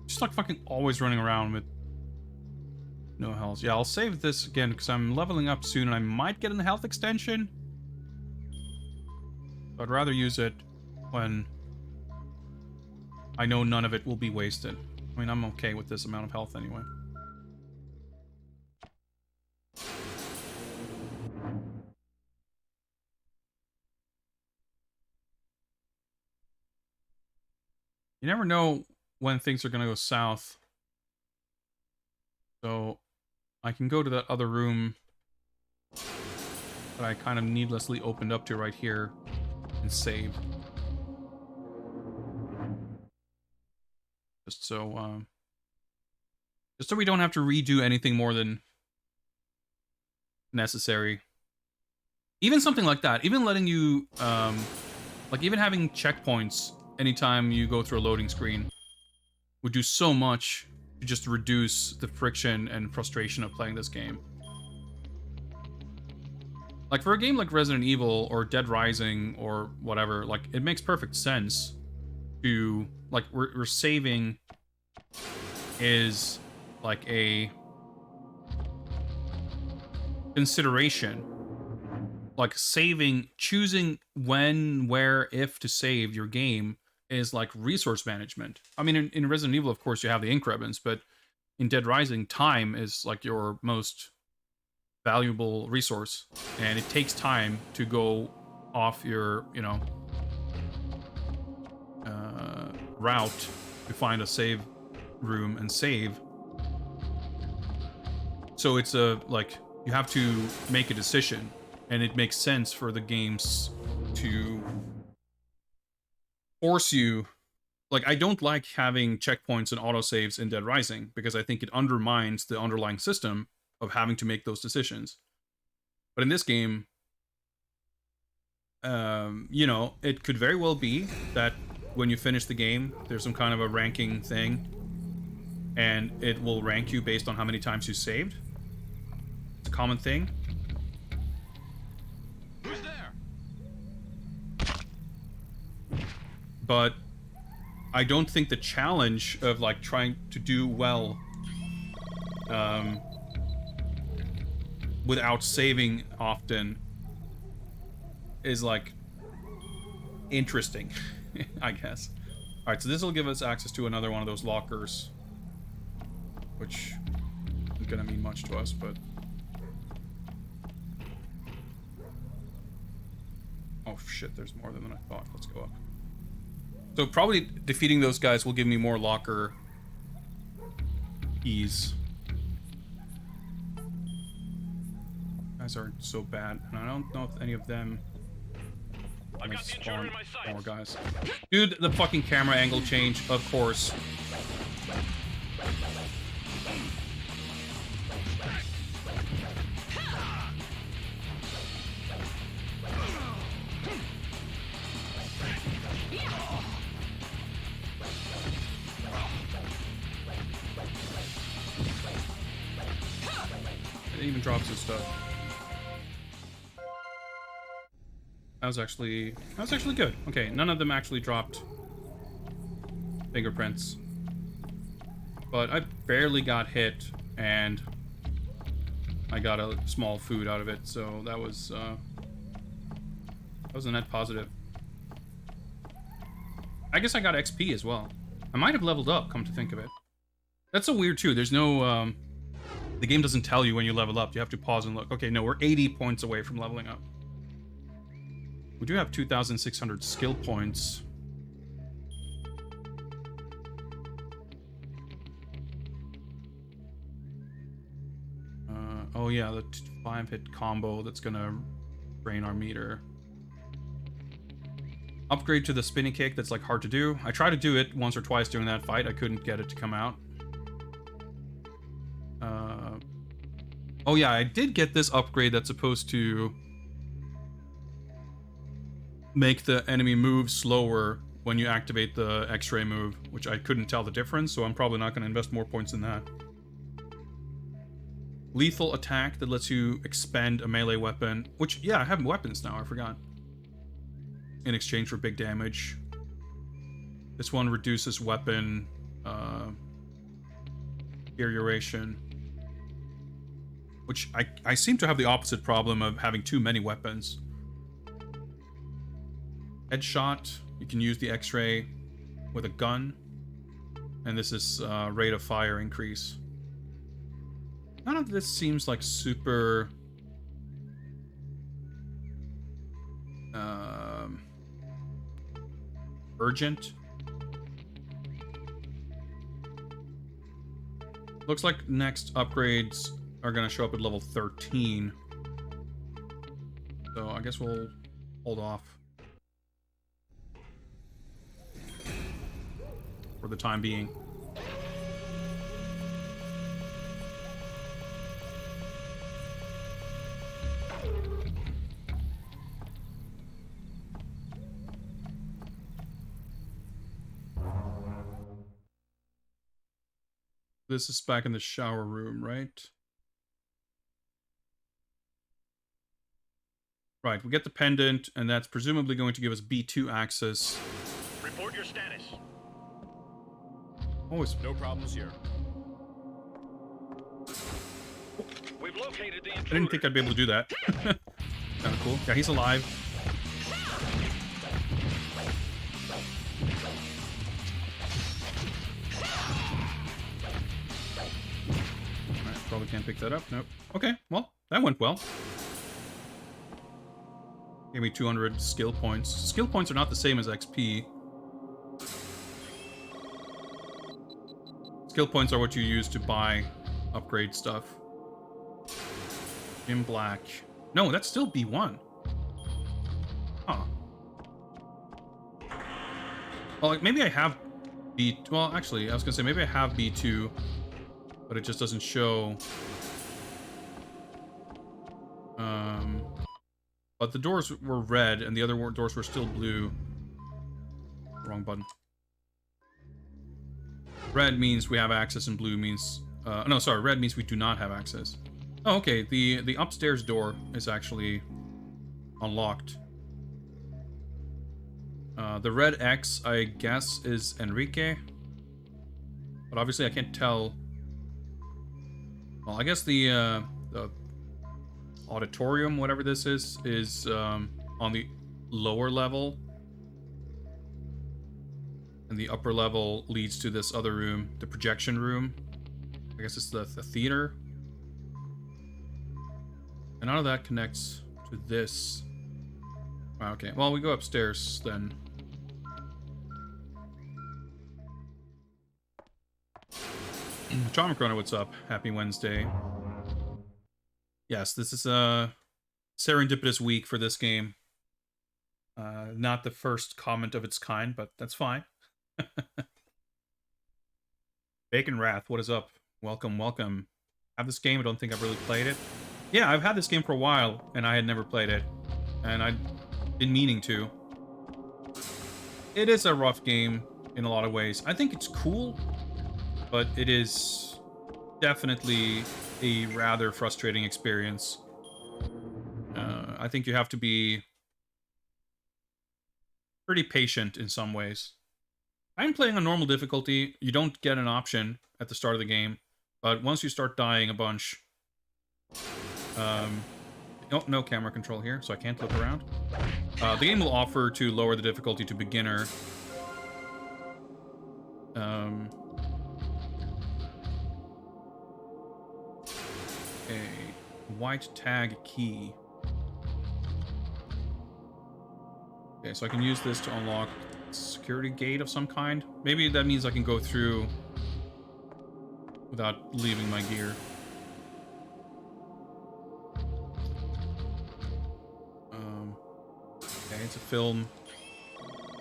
Just like fucking always running around with no health. Yeah, I'll save this again because I'm leveling up soon and I might get a health extension. I'd rather use it when I know none of it will be wasted. I mean, I'm okay with this amount of health anyway. You never know when things are going to go south. So I can go to that other room that I kind of needlessly opened up to right here and save. Just so we don't have to redo anything more than necessary. Even something like that, even letting you, like even having checkpoints anytime you go through a loading screen would do so much to just reduce the friction and frustration of playing this game. Like for a game like Resident Evil or Dead Rising or whatever, like it makes perfect sense to, like we're saving is like a consideration. Like saving, choosing when, where, if to save your game is like resource management. I mean, in Resident Evil, of course, you have the increments, but in Dead Rising, time is like your most valuable resource. And it takes time to go off your, you know, route to find a save room and save. So it's like, you have to make a decision. And it makes sense for the games to force you like, I don't like having checkpoints and autosaves in Dead Rising because I think it undermines the underlying system of having to make those decisions. But in this game, you know, it could very well be that when you finish the game, there's some kind of a ranking thing, and it will rank you based on how many times you saved. It's a common thing. Who's there? But I don't think the challenge of like trying to do well without saving often is like interesting, I guess. All right, so this will give us access to another one of those lockers, which isn't gonna mean much to us, but oh shit, there's more than I thought. Let's go up. So probably defeating those guys will give me more locker keys. Guys aren't so bad, and I don't know if any of them I've got the intruder in my sights. more guys. Dude, the fucking camera angle change, of course. It even drops his stuff. That was actually good. Okay, none of them actually dropped fingerprints. But I barely got hit, and I got a small food out of it, so that was a net positive. I guess I got XP as well. I might have leveled up, come to think of it. That's so weird too. There's no the game doesn't tell you when you level up. You have to pause and look. Okay, no, we're 80 points away from leveling up. We do have 2,600 skill points. Oh yeah, the 5-hit combo that's gonna drain our meter. Upgrade to the spinning kick, that's like hard to do. I tried to do it once or twice during that fight. I couldn't get it to come out. Oh yeah, I did get this upgrade that's supposed to make the enemy move slower when you activate the X-ray move, which I couldn't tell the difference, so I'm probably not going to invest more points in that. Lethal attack that lets you expend a melee weapon, which, yeah, I have weapons now, I forgot. In exchange for big damage. This one reduces weapon deterioration. Which I seem to have the opposite problem of having too many weapons. Headshot, you can use the X-ray with a gun. And this is rate of fire increase. None of this seems like super urgent. Looks like next upgrades are gonna show up at level 13. So I guess we'll hold off for the time being. This is back in the shower room, right? Right, we get the pendant, and that's presumably going to give us B2 access. Report your status. Always. No problems here. We've located the intruder. I didn't think I'd be able to do that. Kind of cool. Yeah, he's alive. Alright, probably can't pick that up. Nope. Okay, well, that went well. Gave me 200 skill points. Skill points are not the same as XP. Skill points are what you use to buy upgrade stuff. Jim Black. No, that's still B1. Huh. Well, like, maybe I have B. Well, actually, I was gonna say maybe I have B2, but it just doesn't show. But the doors were red and the other doors were still blue. Wrong button. Red means we have access and blue means... no, sorry, red means we do not have access. Oh, okay, the upstairs door is actually unlocked. The red X, I guess, is Enrique. But obviously I can't tell... Well, I guess the auditorium, whatever this is on the lower level. And the upper level leads to this other room, the projection room. I guess it's the theater. And none of that connects to this. Wow, okay, well, we go upstairs then. John McCroner, what's up? Happy Wednesday. Yes, this is a serendipitous week for this game. Not the first comment of its kind, but that's fine. Bacon Wrath, what is up? Welcome, welcome. I have this game, I don't think I've really played it. Yeah, I've had this game for a while, and I had never played it. And I've been meaning to. It is a rough game in a lot of ways. I think it's cool, but it is definitely a rather frustrating experience. I think you have to be pretty patient in some ways. I'm playing on normal difficulty. You don't get an option at the start of the game, but once you start dying a bunch... no camera control here, so I can't look around. The game will offer to lower the difficulty to beginner. A white tag key. Okay, so I can use this to unlock security gate of some kind. Maybe that means I can go through without leaving my gear. Okay, it's a film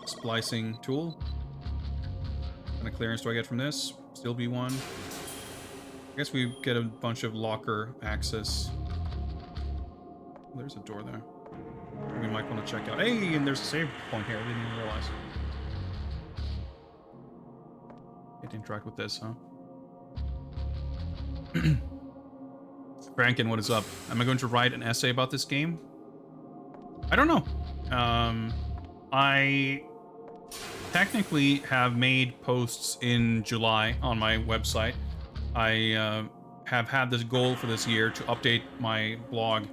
splicing tool. What kind of clearance do I get from this? Still B1. I guess we get a bunch of locker access. There's a door there. We might want to check out. Hey, and there's a save point here. I didn't even realize. Can't interact with this, huh? Franken, what is up? Am I going to write an essay about this game? I don't know. I technically have made posts in July on my website. I have had this goal for this year to update my blog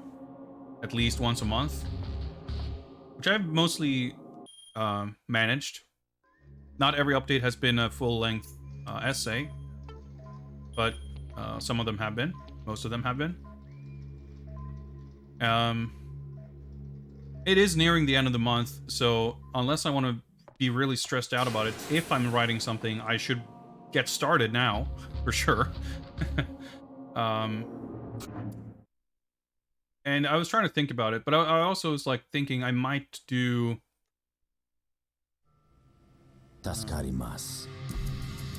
at least once a month, which I've mostly managed. Not every update has been a full-length essay, but some of them have been. Most of them have been. It is nearing the end of the month, so unless I want to be really stressed out about it, if I'm writing something, I should get started now, for sure. And I was trying to think about it, but I also was like thinking I might do... 助かります。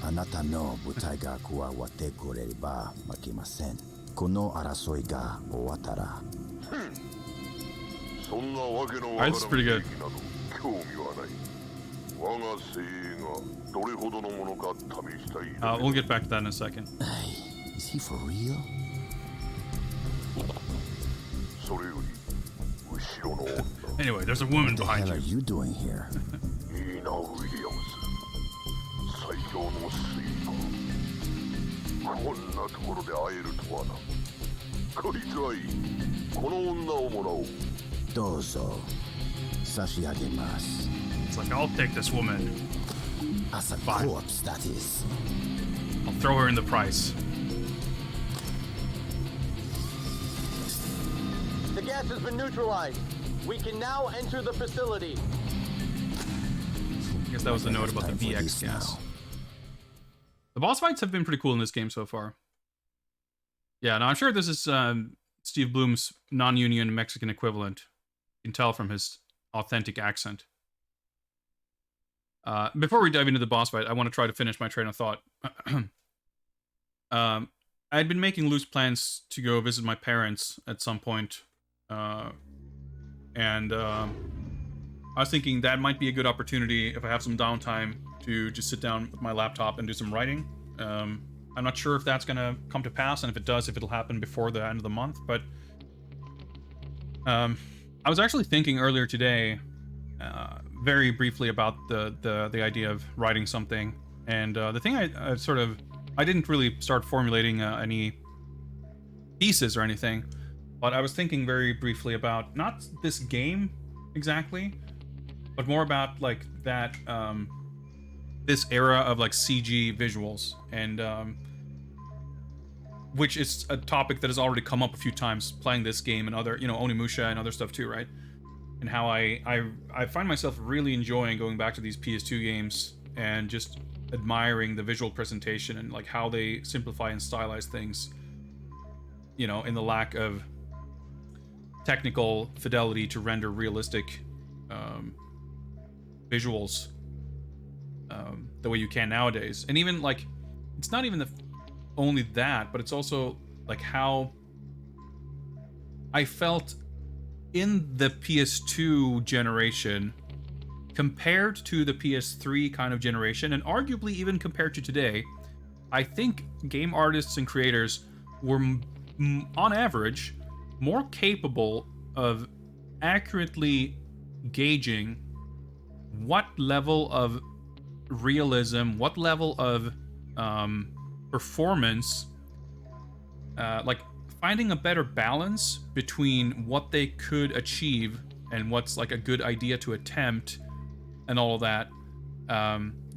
あなたの部隊が加わってくれれば負けません。この争いが終わったら。そんなわけのわからない兵器など興味はない。我が精鋭がどれほどのものか試したい。We'll get back to that in a second. Is he for real? それより後ろの女。Anyway, there's a woman What the behind hell are you. you doing here? イーナ・ウィリアムス。最強のスイーパー。こんなところで会えるとはな。こいつはいい。この女をもらおう。どうぞ差し上げます。 It's like, I'll take this woman. As a Fine. corpse, that is. I'll throw her in the price. The gas has been neutralized. We can now enter the facility. I guess that was the note about the Time for VX this gas. now. The boss fights have been pretty cool in this game so far. Yeah, now I'm sure this is Steve Bloom's non-union Mexican equivalent. You can tell from his authentic accent. Before we dive into the boss fight, I want to try to finish my train of thought. I'd been making loose plans to go visit my parents at some point, and I was thinking that might be a good opportunity if I have some downtime to just sit down with my laptop and do some writing. I'm not sure if that's gonna come to pass, and if it does, if it'll happen before the end of the month, but I was actually thinking earlier today, very briefly about the idea of writing something, and the thing I didn't really start formulating any pieces or anything, but I was thinking very briefly about not this game exactly, but more about like that this era of like CG visuals, and which is a topic that has already come up a few times playing this game and other, Onimusha and other stuff too, right? And how I find myself really enjoying going back to these PS2 games and just admiring the visual presentation and like how they simplify and stylize things, in the lack of technical fidelity to render realistic visuals the way you can nowadays. And even like, it's not even only that, but it's also like how I felt in the PS2 generation compared to the PS3 kind of generation, and arguably even compared to today. I think game artists and creators were on average more capable of accurately gauging what level of realism, what level of performance, like finding a better balance between what they could achieve and what's like a good idea to attempt and all of that,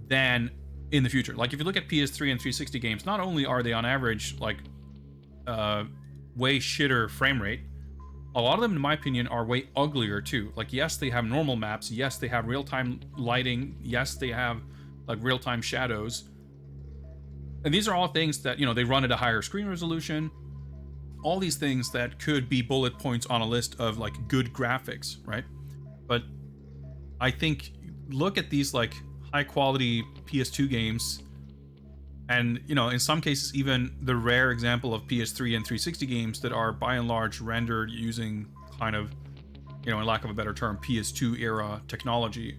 than in the future. Like if you look at PS3 and 360 games, not only are they on average like way shitter frame rate, a lot of them in my opinion are way uglier too. Like yes, they have normal maps, yes they have real-time lighting, yes they have like real-time shadows, and these are all things that they run at a higher screen resolution, all these things that could be bullet points on a list of like good graphics, right? But I think look at these like high quality PS2 games, and in some cases even the rare example of PS3 and 360 games that are by and large rendered using kind of, in lack of a better term, PS2 era technology,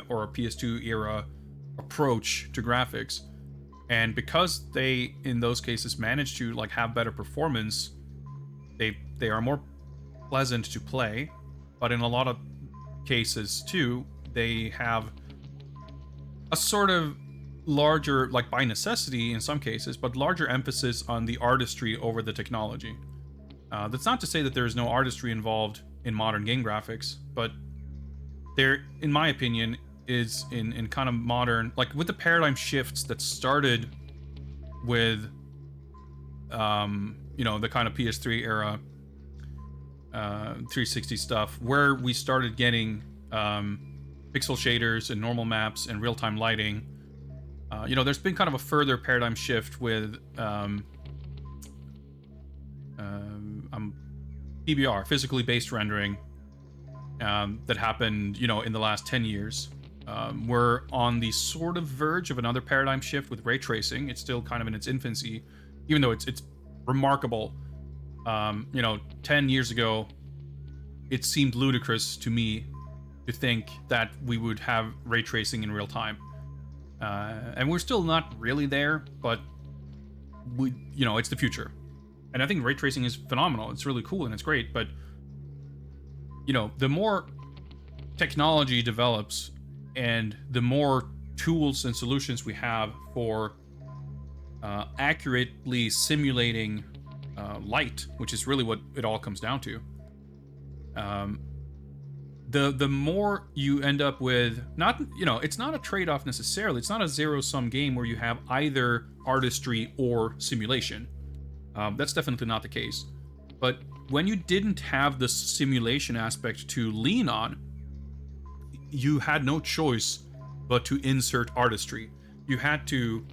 or a PS2 era approach to graphics. And because they in those cases manage to like have better performance, they are more pleasant to play, but in a lot of cases too, they have a sort of larger, like by necessity in some cases, but larger emphasis on the artistry over the technology. That's not to say that there is no artistry involved in modern game graphics, but there, in my opinion, is in kind of modern, like with the paradigm shifts that started with, the kind of PS3 era, 360 stuff, where we started getting pixel shaders and normal maps and real-time lighting. There's been kind of a further paradigm shift with PBR, physically based rendering, that happened, in the last 10 years. We're on the sort of verge of another paradigm shift with ray tracing. It's still kind of in its infancy, even though it's remarkable. 10 years ago, it seemed ludicrous to me to think that we would have ray tracing in real time. And we're still not really there, but it's the future. And I think ray tracing is phenomenal. It's really cool and it's great, but the more technology develops and the more tools and solutions we have for accurately simulating light, which is really what it all comes down to, the more you end up with, not, it's not a trade-off necessarily. It's not a zero-sum game where you have either artistry or simulation. That's definitely not the case. But when you didn't have the simulation aspect to lean on, you had no choice but to insert artistry. You had to,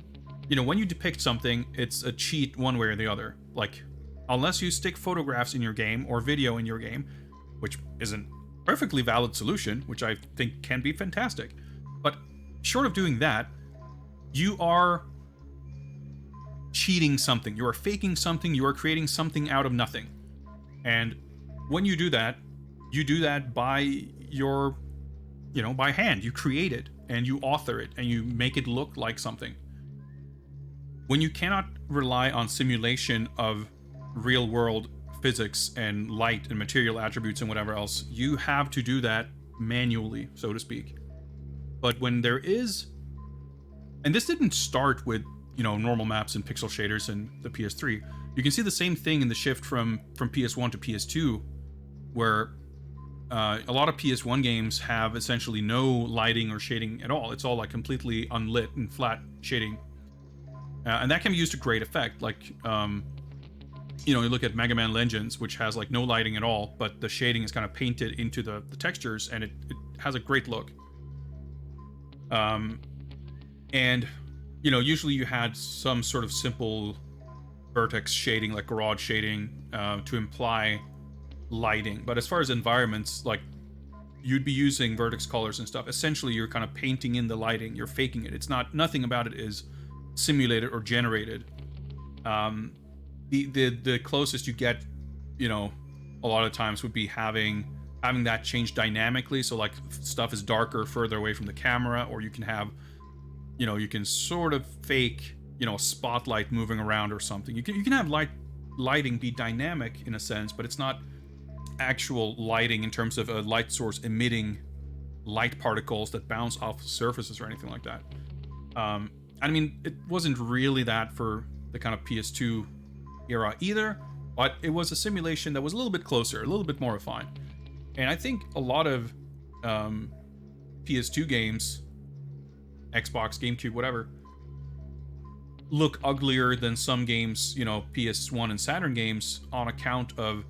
when you depict something, it's a cheat one way or the other. Like, unless you stick photographs in your game or video in your game, which is a perfectly valid solution, which I think can be fantastic. But short of doing that, you are cheating something. You are faking something. You are creating something out of nothing. And when you do that by your, by hand. You create it and you author it and you make it look like something. When you cannot rely on simulation of real world physics and light and material attributes and whatever else, you have to do that manually, so to speak. But when there is, and this didn't start with, normal maps and pixel shaders in the PS3. You can see the same thing in the shift from PS1 to PS2, where a lot of PS1 games have essentially no lighting or shading at all. It's all like completely unlit and flat shading. And that can be used to great effect. Like, you look at Mega Man Legends, which has like no lighting at all, but the shading is kind of painted into the textures, and it has a great look. And, usually you had some sort of simple vertex shading, like garage shading, to imply lighting. But as far as environments, like, you'd be using vertex colors and stuff. Essentially, you're kind of painting in the lighting. You're faking it. It's nothing about it is simulated or generated. The closest you get, a lot of times would be having that change dynamically. So like stuff is darker further away from the camera, or you can have, you can sort of fake, a spotlight moving around or something. You can have lighting be dynamic in a sense, but it's not actual lighting in terms of a light source emitting light particles that bounce off surfaces or anything like that. I mean, it wasn't really that for the kind of PS2 era either, but it was a simulation that was a little bit closer, a little bit more refined. And I think a lot of PS2 games, Xbox, GameCube, whatever, look uglier than some games, PS1 and Saturn games, on account of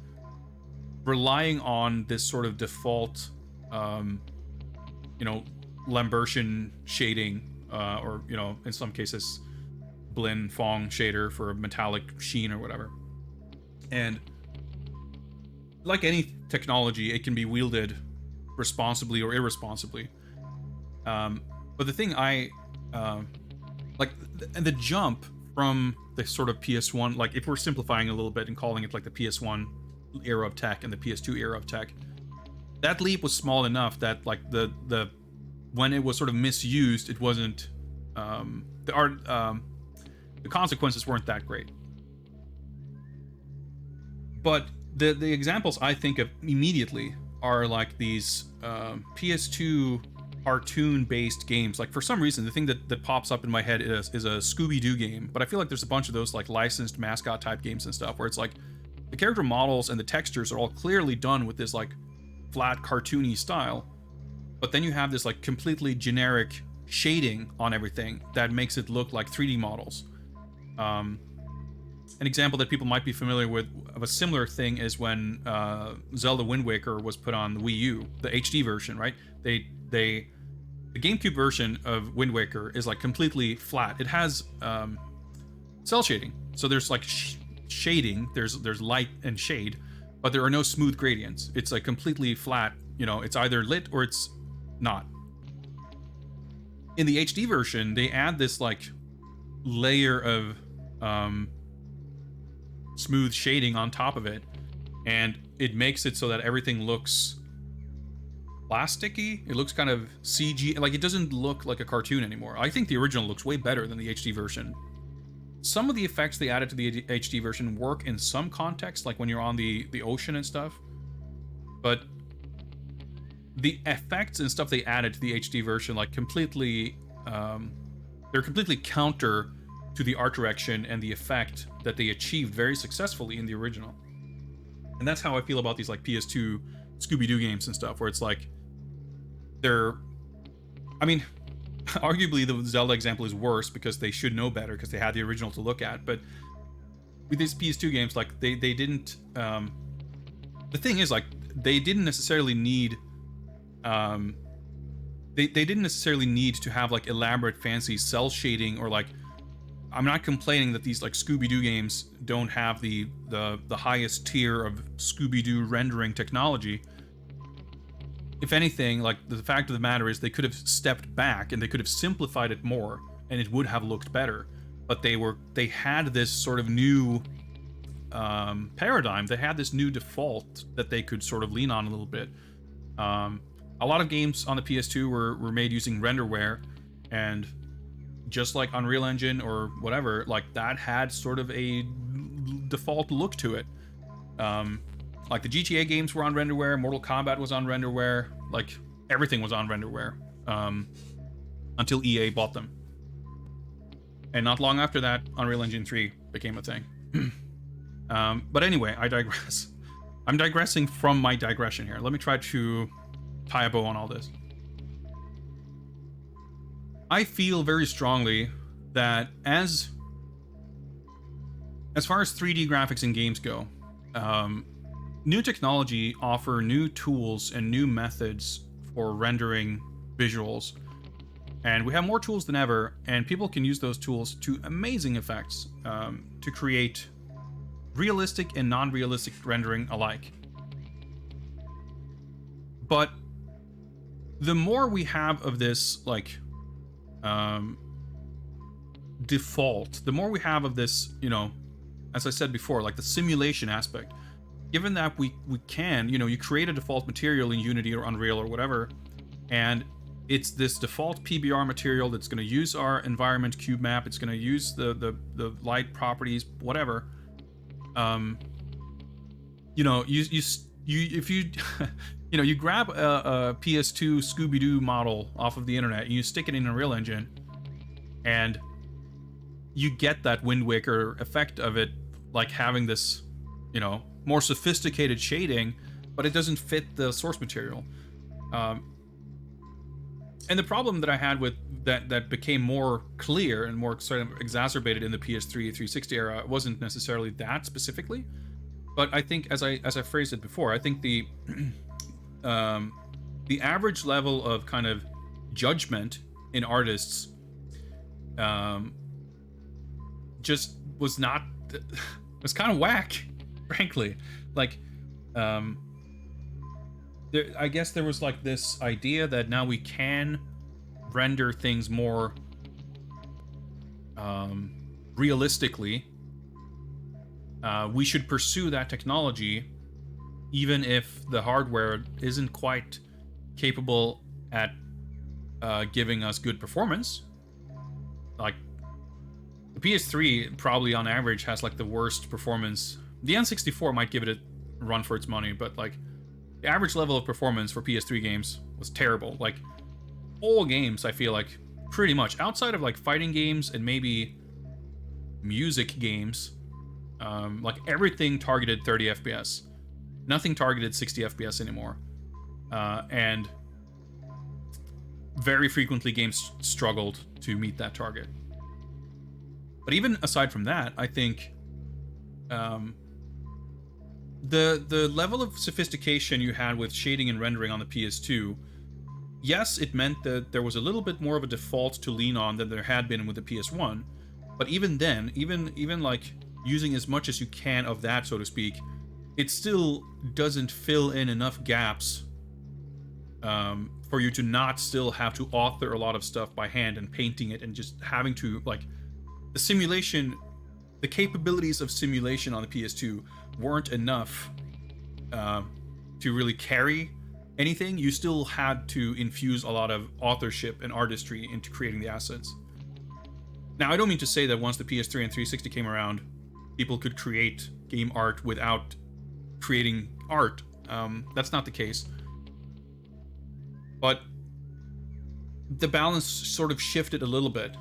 relying on this sort of default, Lambertian shading, or, in some cases, Blinn Phong shader for metallic sheen or whatever. And like any technology, it can be wielded responsibly or irresponsibly. But the thing the jump from the sort of PS1, like if we're simplifying a little bit and calling it like the PS1 era of tech and the PS2 era of tech, that leap was small enough that like the when it was sort of misused, it wasn't the consequences weren't that great. But the examples I think of immediately are like these PS2 cartoon-based games. Like for some reason, the thing that pops up in my head is a Scooby-Doo game, but I feel like there's a bunch of those like licensed mascot type games and stuff where it's like the character models and the textures are all clearly done with this like flat cartoony style, but then you have this like completely generic shading on everything that makes it look like 3D models. An example that people might be familiar with of a similar thing is when Zelda Wind Waker was put on the Wii U, the HD version, right? The GameCube version of Wind Waker is like completely flat. It has cell shading, so there's like shading, there's light and shade, but there are no smooth gradients. It's like completely flat. It's either lit or it's not. In the HD version, they add this like layer of smooth shading on top of it, and it makes it so that everything looks plasticky. It looks kind of CG, like it doesn't look like a cartoon anymore. I think the original looks way better than the HD version. Some of the effects they added to the HD version work in some context, like when you're on the ocean and stuff, but the effects and stuff they added to the HD version, like completely, they're completely counter to the art direction and the effect that they achieved very successfully in the original. And that's how I feel about these like PS2 Scooby-Doo games and stuff, where it's like arguably the Zelda example is worse because they should know better because they had the original to look at. But with these PS2 games, like they didn't, the thing is, like, they didn't necessarily need they didn't necessarily need to have like elaborate fancy cell shading, or like, I'm not complaining that these like Scooby-Doo games don't have the highest tier of Scooby-Doo rendering technology, if anything, like the fact of the matter is they could have stepped back and they could have simplified it more and it would have looked better. But they had this sort of new paradigm. They had this new default that they could sort of lean on a little bit. A lot of games on the PS2 were made using renderware, and just like Unreal Engine or whatever, like that had sort of a default look to it. Like the GTA games were on renderware, Mortal Kombat was on renderware, like everything was on renderware, until EA bought them. And not long after that, Unreal Engine 3 became a thing. But anyway, I digress. I'm digressing from my digression here. Let me try to tie a bow on all this. I feel very strongly that as far as 3D graphics in games go, new technology offer new tools and new methods for rendering visuals. And we have more tools than ever, and people can use those tools to amazing effects to create realistic and non-realistic rendering alike. But the more we have of this, like, default, the more we have of this, you know, as I said before, like the simulation aspect, given that we can, you know, you create a default material in Unity or Unreal or whatever, and it's this default PBR material that's going to use our environment cube map. It's going to use the light properties, whatever. You know, if you you know, you grab a PS2 Scooby-Doo model off of the internet and you stick it in Unreal Engine, and you get that Wind Waker effect of it, like having this, you know, more sophisticated shading, but it doesn't fit the source material. And the problem that I had with that became more clear and more sort of exacerbated in the PS3 360 era wasn't necessarily that specifically, but I think, as I phrased it before, I think the average level of kind of judgment in artists just was not, was kind of whack, frankly. Like, I guess there was like this idea that now we can render things more realistically. We should pursue that technology, even if the hardware isn't quite capable at giving us good performance. Like, the PS3 probably on average has like the worst performance. The N64 might give it a run for its money, but like, the average level of performance for PS3 games was terrible. Like, all games, I feel like, pretty much, outside of like fighting games and maybe music games, like everything targeted 30 FPS. Nothing targeted 60 FPS anymore. And very frequently games struggled to meet that target. But even aside from that, I think the level of sophistication you had with shading and rendering on the PS2, yes, it meant that there was a little bit more of a default to lean on than there had been with the PS1. But even then, even like using as much as you can of that, so to speak, it still doesn't fill in enough gaps for you to not still have to author a lot of stuff by hand and painting it and just having to, like, the simulation, the capabilities of simulation on the PS2 weren't enough to really carry anything. You still had to infuse a lot of authorship and artistry into creating the assets. Now, I don't mean to say that once the PS3 and 360 came around, people could create game art without creating art. That's not the case. But the balance sort of shifted a little bit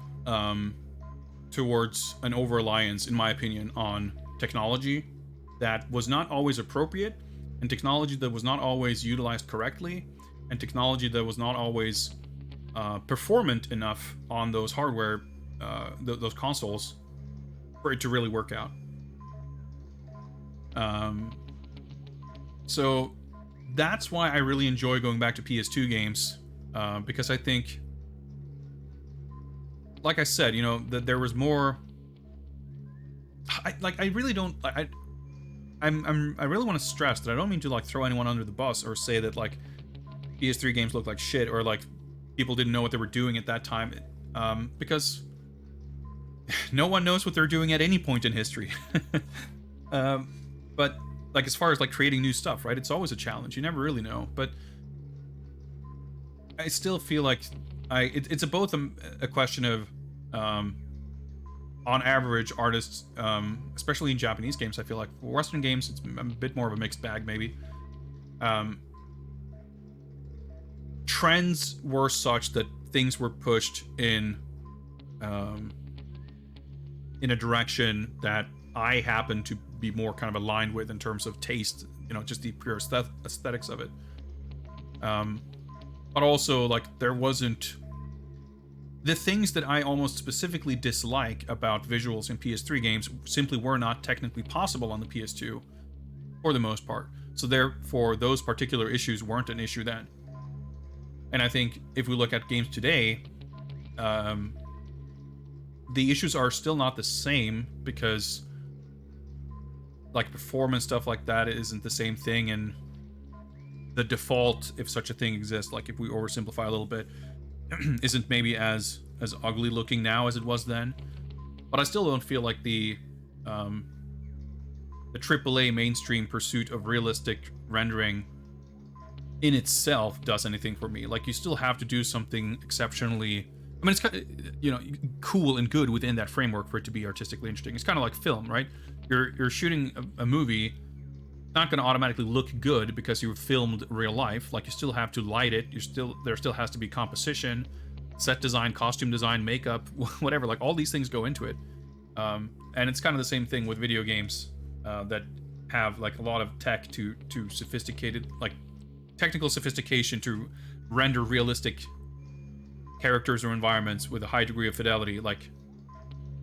towards an over-reliance, in my opinion, on technology that was not always appropriate, and technology that was not always utilized correctly, and technology that was not always performant enough on those hardware, those consoles, for it to really work out. So that's why I really enjoy going back to PS2 games, because I think, like I said, you know, that there was more. I really don't. I really want to stress that I don't mean to like throw anyone under the bus or say that like PS3 games looked like shit, or like people didn't know what they were doing at that time, because no one knows what they're doing at any point in history. But like as far as like creating new stuff, right? It's always a challenge. You never really know. But I still feel like it's both a question of on average artists, especially in Japanese games, I feel like for Western games it's a bit more of a mixed bag maybe. Trends were such that things were pushed in a direction that I happen to be more kind of aligned with in terms of taste, you know, just the pure aesthetics of it. But also, like, there wasn't the things that I almost specifically dislike about visuals in PS3 games simply were not technically possible on the PS2 for the most part. So therefore, those particular issues weren't an issue then. And I think if we look at games today, the issues are still not the same because like performance stuff like that isn't the same thing, and the default, if such a thing exists, like if we oversimplify a little bit, isn't maybe as ugly looking now as it was then. But I still don't feel like the AAA mainstream pursuit of realistic rendering in itself does anything for me. Like, you still have to do something exceptionally, I mean, it's kind of, you know, cool and good within that framework for it to be artistically interesting. It's kind of like film, right? You're shooting a movie, not going to automatically look good because you filmed real life. Like, you still have to light it. There still has to be composition, set design, costume design, makeup, whatever. Like, all these things go into it. And it's kind of the same thing with video games that have like a lot of tech to sophisticated, like technical sophistication to render realistic characters or environments with a high degree of fidelity. Like,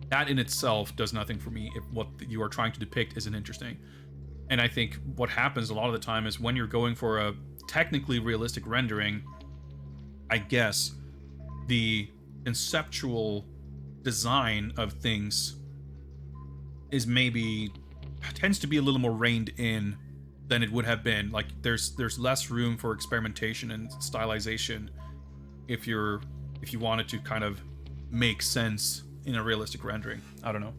that in itself does nothing for me if what you are trying to depict isn't interesting. And I think what happens a lot of the time is when you're going for a technically realistic rendering, I guess the conceptual design of things is tends to be a little more reined in than it would have been. Like, there's less room for experimentation and stylization if you wanted to kind of make sense in a realistic rendering. I don't know.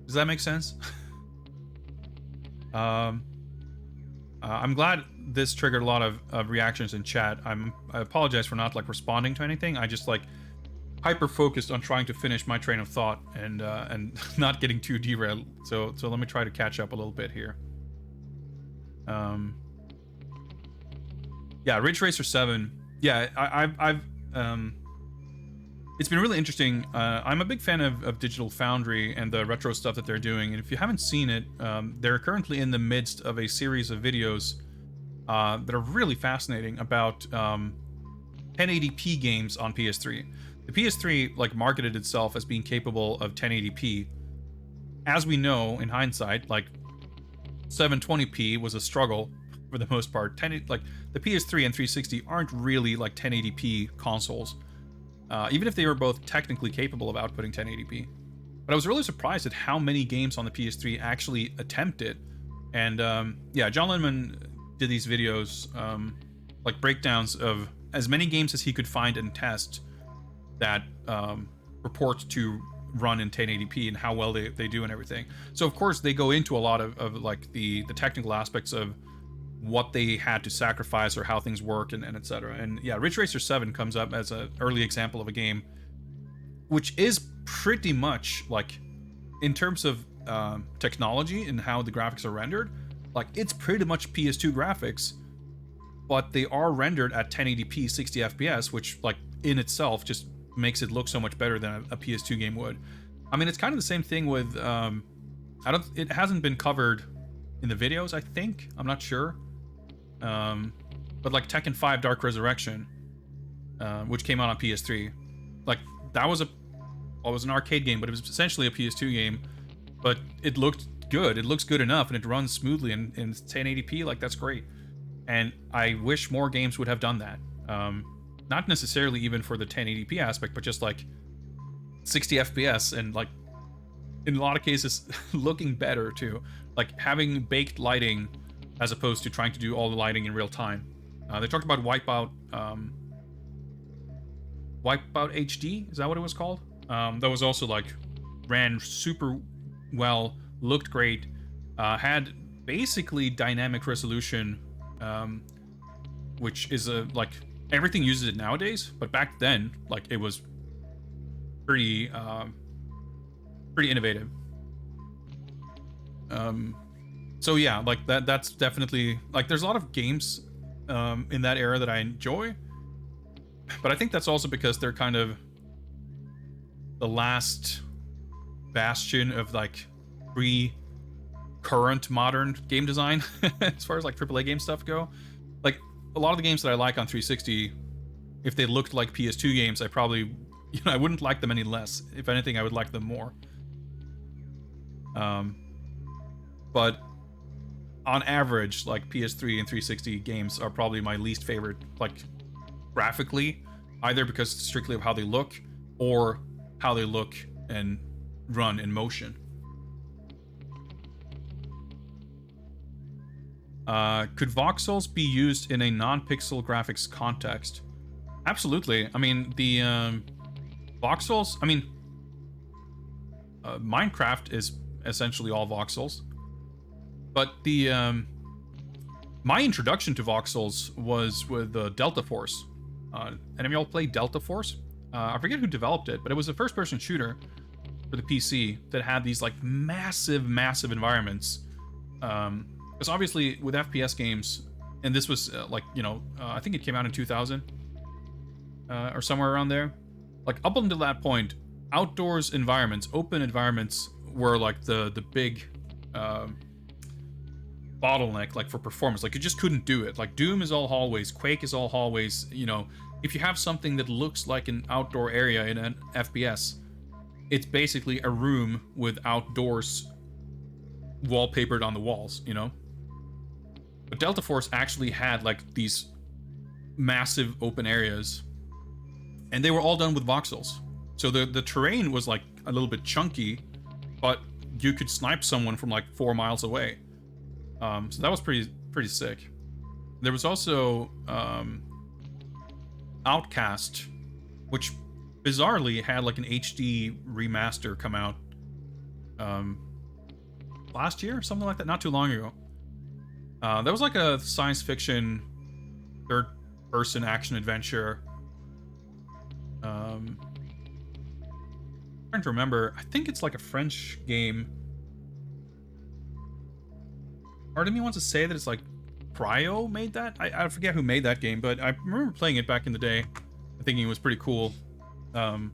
Does that make sense? I'm glad this triggered a lot of reactions in chat. I apologize for not like responding to anything. I just like hyper focused on trying to finish my train of thought and not getting too derailed. So let me try to catch up a little bit here. Yeah, Ridge Racer 7. Yeah, I've it's been really interesting. I'm a big fan of Digital Foundry and the retro stuff that they're doing. And if you haven't seen it, they're currently in the midst of a series of videos that are really fascinating about 1080p games on PS3. The PS3 like marketed itself as being capable of 1080p. As we know in hindsight, like 720p was a struggle for the most part. Like the PS3 and 360 aren't really like 1080p consoles. Even if they were both technically capable of outputting 1080p. But I was really surprised at how many games on the PS3 actually attempt it. And yeah, John Linneman did these videos, like breakdowns of as many games as he could find and test that purport to run in 1080p and how well they do and everything. So of course they go into a lot of like the technical aspects of what they had to sacrifice or how things work and etc. And yeah, Ridge Racer 7 comes up as an early example of a game which is pretty much like, in terms of technology and how the graphics are rendered, like it's pretty much PS2 graphics, but they are rendered at 1080p 60 FPS, which like in itself just makes it look so much better than a PS2 game would. I mean, it's kind of the same thing with it hasn't been covered in the videos, I think. I'm not sure. But like Tekken 5 Dark Resurrection, which came out on PS3, like that was an arcade game, but it was essentially a PS2 game, but it looked good. It looks good enough and it runs smoothly in 1080p. Like, that's great. And I wish more games would have done that. Not necessarily even for the 1080p aspect, but just like 60 FPS and like in a lot of cases looking better too. Like having baked lighting as opposed to trying to do all the lighting in real time. They talked about Wipeout HD, is that what it was called? That was also like ran super well, looked great, had basically dynamic resolution, which is like everything uses it nowadays, but back then like it was pretty innovative. So yeah, like that's definitely, like, there's a lot of games in that era that I enjoy, but I think that's also because they're kind of the last bastion of like current modern game design as far as like AAA game stuff go. Like a lot of the games that I like on 360, if they looked like PS2 games, I probably, I wouldn't like them any less. If anything, I would like them more. But on average, like PS3 and 360 games are probably my least favorite, like graphically, either because strictly of how they look or how they look and run in motion. Could voxels be used in a non-pixel graphics context? Absolutely. I mean, the voxels, I mean, Minecraft is essentially all voxels. But the my introduction to voxels was with Delta Force. Any of y'all play Delta Force? I forget who developed it, but it was a first-person shooter for the PC that had these like massive environments. Because obviously with FPS games, and this was like, I think it came out in 2000 or somewhere around there. Like up until that point, outdoors environments, open environments were like the big bottleneck, like for performance. Like you just couldn't do it. Like Doom is all hallways, Quake is all hallways. If you have something that looks like an outdoor area in an FPS, it's basically a room with outdoors wallpapered on the walls, But Delta Force actually had like these massive open areas, and they were all done with voxels. So the terrain was like a little bit chunky, but you could snipe someone from like 4 miles away. So that was pretty sick. There was also Outcast, which bizarrely had like an HD remaster come out last year, something like that, not too long ago. That was like a science fiction third-person action adventure. I'm trying to remember. I think it's like a French game. Part of me wants to say that it's like Cryo made that. I forget who made that game, but I remember playing it back in the day, thinking it was pretty cool. And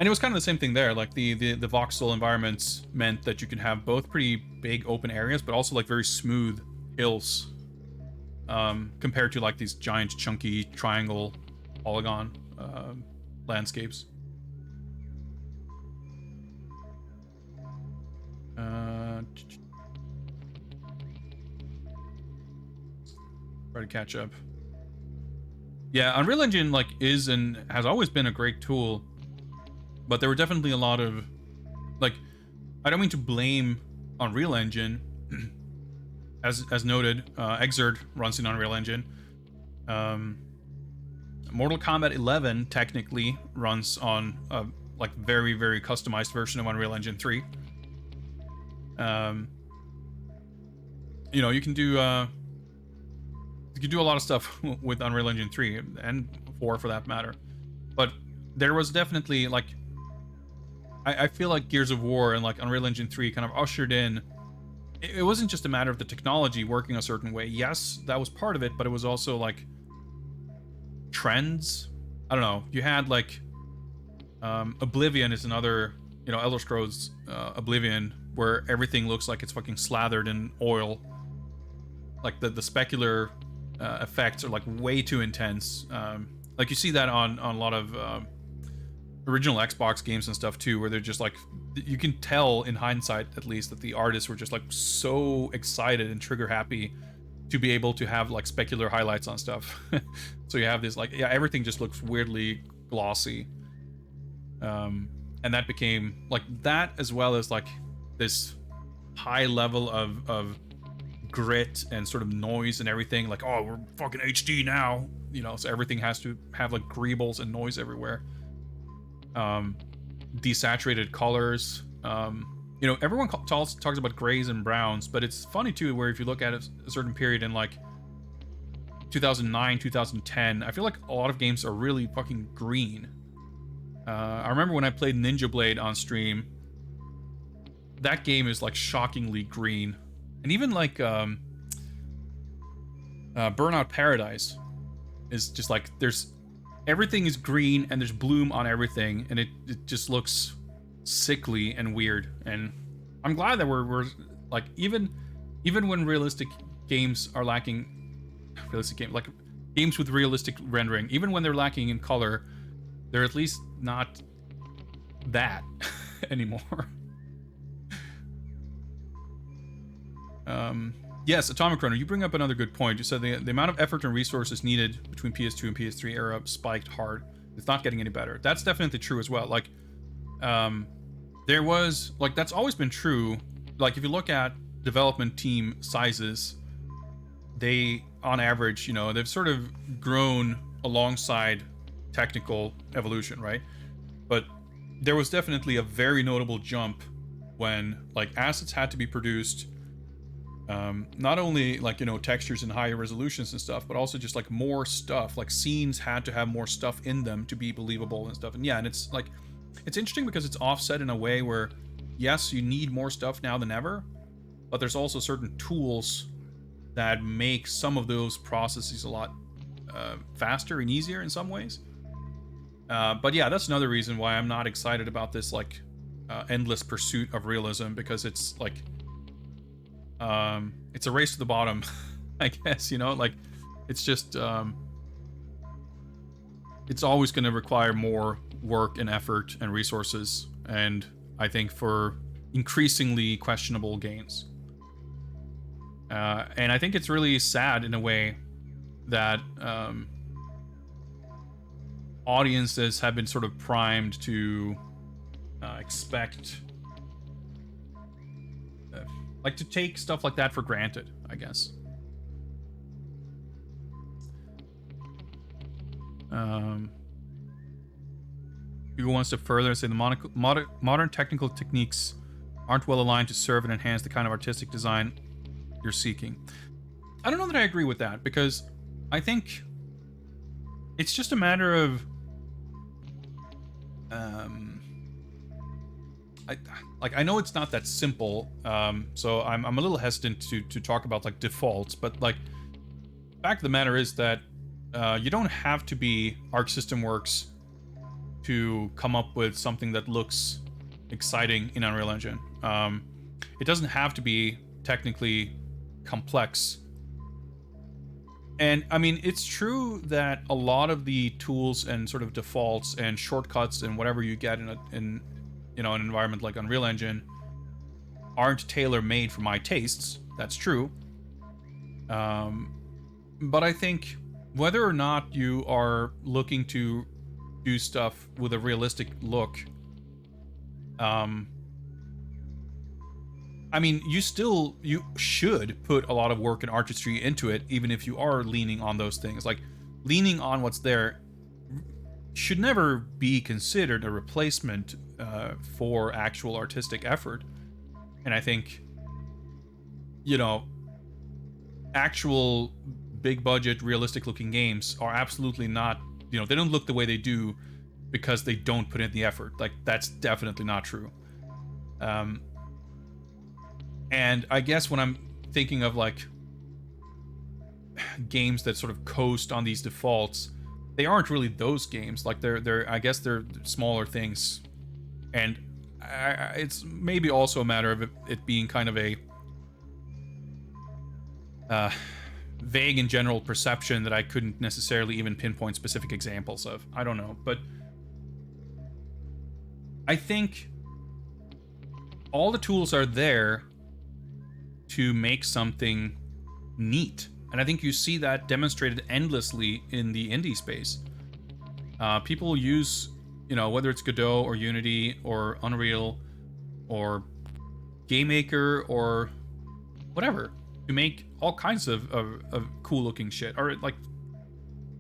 it was kind of the same thing there. Like the voxel environments meant that you could have both pretty big open areas, but also like very smooth hills, compared to like these giant chunky triangle polygon landscapes. Try to catch up. Yeah, Unreal Engine like is and has always been a great tool, but there were definitely a lot of like, I don't mean to blame Unreal Engine. As noted, Exerd runs in Unreal Engine. Mortal Kombat 11 technically runs on a like very customized version of Unreal Engine 3. You can do a lot of stuff with Unreal Engine 3 and 4 for that matter. But there was definitely like, I feel like Gears of War and like Unreal Engine 3 kind of ushered in. It wasn't just a matter of the technology working a certain way. Yes, that was part of it, but it was also like trends. I don't know. You had like Oblivion is another, Elder Scrolls Oblivion, where everything looks like it's fucking slathered in oil. Like the specular effects are like way too intense. Like you see that on a lot of original Xbox games and stuff too, where they're just like, you can tell in hindsight at least that the artists were just like so excited and trigger happy to be able to have like specular highlights on stuff. So you have this like, yeah, everything just looks weirdly glossy. And that became like that, as well as like this high level of grit and sort of noise and everything. Like, oh, we're fucking HD now, you know, so everything has to have like greebles and noise everywhere. Desaturated colors. You know, everyone talks about grays and browns, but it's funny too, where if you look at a certain period in like 2009, 2010, I feel like a lot of games are really fucking green. I remember when I played Ninja Blade on stream, that game is like shockingly green. And even like Burnout Paradise is just like, everything is green and there's bloom on everything, and it just looks sickly and weird. And I'm glad that we're like, even when realistic games are lacking, like games with realistic rendering, even when they're lacking in color, they're at least not that anymore. Yes, Atomic Runner, you bring up another good point. You said the amount of effort and resources needed between PS2 and PS3 era spiked hard. It's not getting any better. That's definitely true as well. Like, there was, like, that's always been true. Like, if you look at development team sizes, they, on average, you know, they've sort of grown alongside technical evolution, right? But there was definitely a very notable jump when, like, assets had to be produced. Not only, like, you know, textures and higher resolutions and stuff, but also just like more stuff. Like, scenes had to have more stuff in them to be believable and stuff. And yeah, and it's like, it's interesting because it's offset in a way where, yes, you need more stuff now than ever, but there's also certain tools that make some of those processes a lot faster and easier in some ways. But yeah, that's another reason why I'm not excited about this, like, endless pursuit of realism, because it's like, it's a race to the bottom, I guess, you know, like, it's just, it's always going to require more work and effort and resources, and I think for increasingly questionable games. And I think it's really sad in a way that audiences have been sort of primed to expect, like, to take stuff like that for granted, I guess. You go one step further and say the modern technical techniques aren't well aligned to serve and enhance the kind of artistic design you're seeking. I don't know that I agree with that, because I think it's just a matter of I know it's not that simple, so I'm a little hesitant to talk about, like, defaults, but, like, the fact of the matter is that you don't have to be Arc System Works to come up with something that looks exciting in Unreal Engine. It doesn't have to be technically complex. And I mean, it's true that a lot of the tools and sort of defaults and shortcuts and whatever you get in you know, an environment like Unreal Engine aren't tailor-made for my tastes. That's true. But I think whether or not you are looking to do stuff with a realistic look, I mean, you should put a lot of work and artistry into it, even if you are leaning on those things. Like, leaning on what's there should never be considered a replacement for actual artistic effort. And I think, you know, actual big budget, realistic looking games are absolutely not, you know, they don't look the way they do because they don't put in the effort. Like, that's definitely not true. And I guess when I'm thinking of, like, games that sort of coast on these defaults, they aren't really those games. Like, I guess they're smaller things, and it's maybe also a matter of it being kind of a vague and general perception that I couldn't necessarily even pinpoint specific examples of. I don't know, but I think all the tools are there to make something neat. And I think you see that demonstrated endlessly in the indie space. People use, you know, whether it's Godot or Unity or Unreal or GameMaker or whatever, to make all kinds of cool looking shit, or like,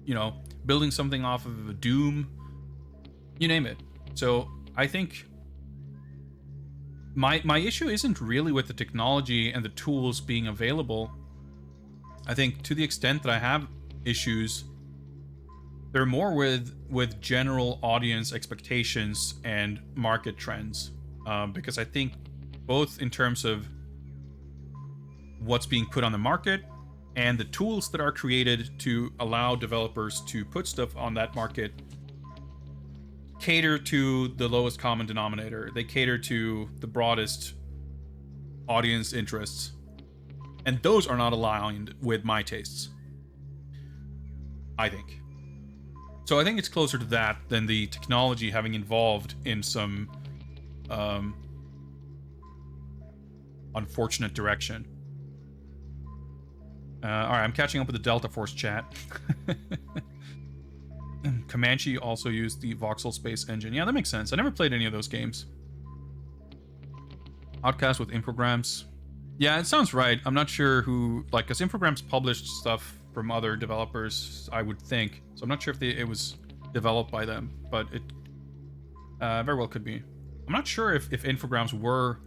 you know, building something off of a Doom, you name it. So I think my issue isn't really with the technology and the tools being available. I think to the extent that I have issues, they're more with general audience expectations and market trends, because I think both in terms of what's being put on the market and the tools that are created to allow developers to put stuff on that market cater to the lowest common denominator. They cater to the broadest audience interests, and those are not aligned with my tastes, I think. So I think it's closer to that than the technology having evolved in some unfortunate direction. All right, I'm catching up with the Delta Force chat. Comanche also used the voxel space engine. Yeah, that makes sense. I never played any of those games. Outcast with Infograms. Yeah, it sounds right. I'm not sure who, like, because Infograms published stuff from other developers, I would think. So I'm not sure if it was developed by them, but it very well could be. I'm not sure if Infograms were...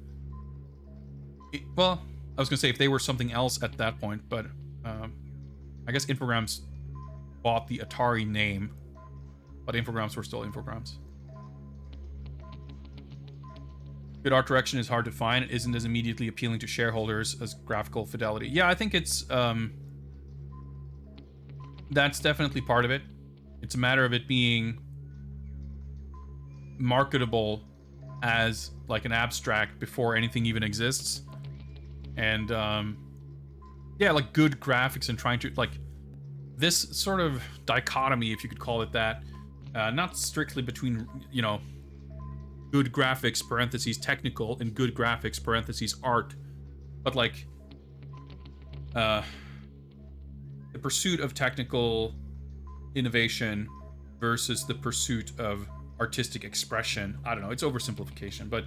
Well, I was going to say if they were something else at that point, but I guess Infograms bought the Atari name, but Infograms were still Infograms. Good art direction is hard to find. It isn't as immediately appealing to shareholders as graphical fidelity. Yeah, I think it's... that's definitely part of it. It's a matter of it being marketable as like an abstract before anything even exists. And yeah, like good graphics and trying to, like, this sort of dichotomy, if you could call it that, not strictly between, you know, good graphics parentheses technical and good graphics parentheses art, but like the pursuit of technical innovation versus the pursuit of artistic expression. I don't know, it's oversimplification, but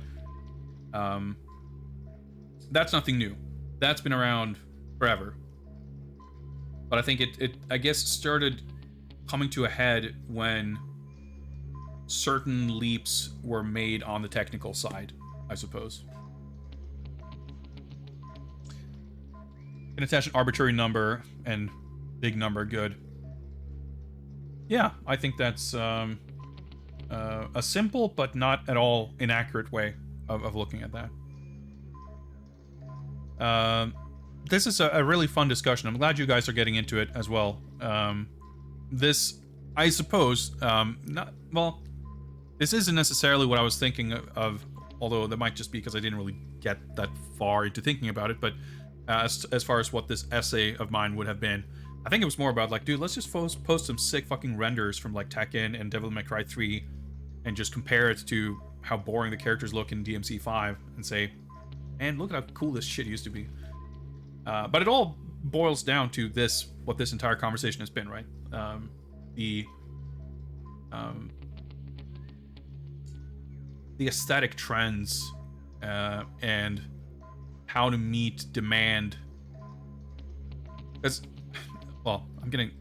that's nothing new. That's been around forever. But I think it I guess started coming to a head when certain leaps were made on the technical side, I suppose. Can attach an arbitrary number and big number, good. Yeah, I think that's a simple but not at all inaccurate way of looking at that. This is a really fun discussion. I'm glad you guys are getting into it as well. This, I suppose, this isn't necessarily what I was thinking of, although that might just be because I didn't really get that far into thinking about it, but as far as what this essay of mine would have been, I think it was more about like, dude, let's just post some sick fucking renders from like Tekken and Devil May Cry 3 and just compare it to how boring the characters look in DMC 5 and say, man, look at how cool this shit used to be. But it all boils down to this, what this entire conversation has been, right? The aesthetic trends and how to meet demand. Because, well, I'm getting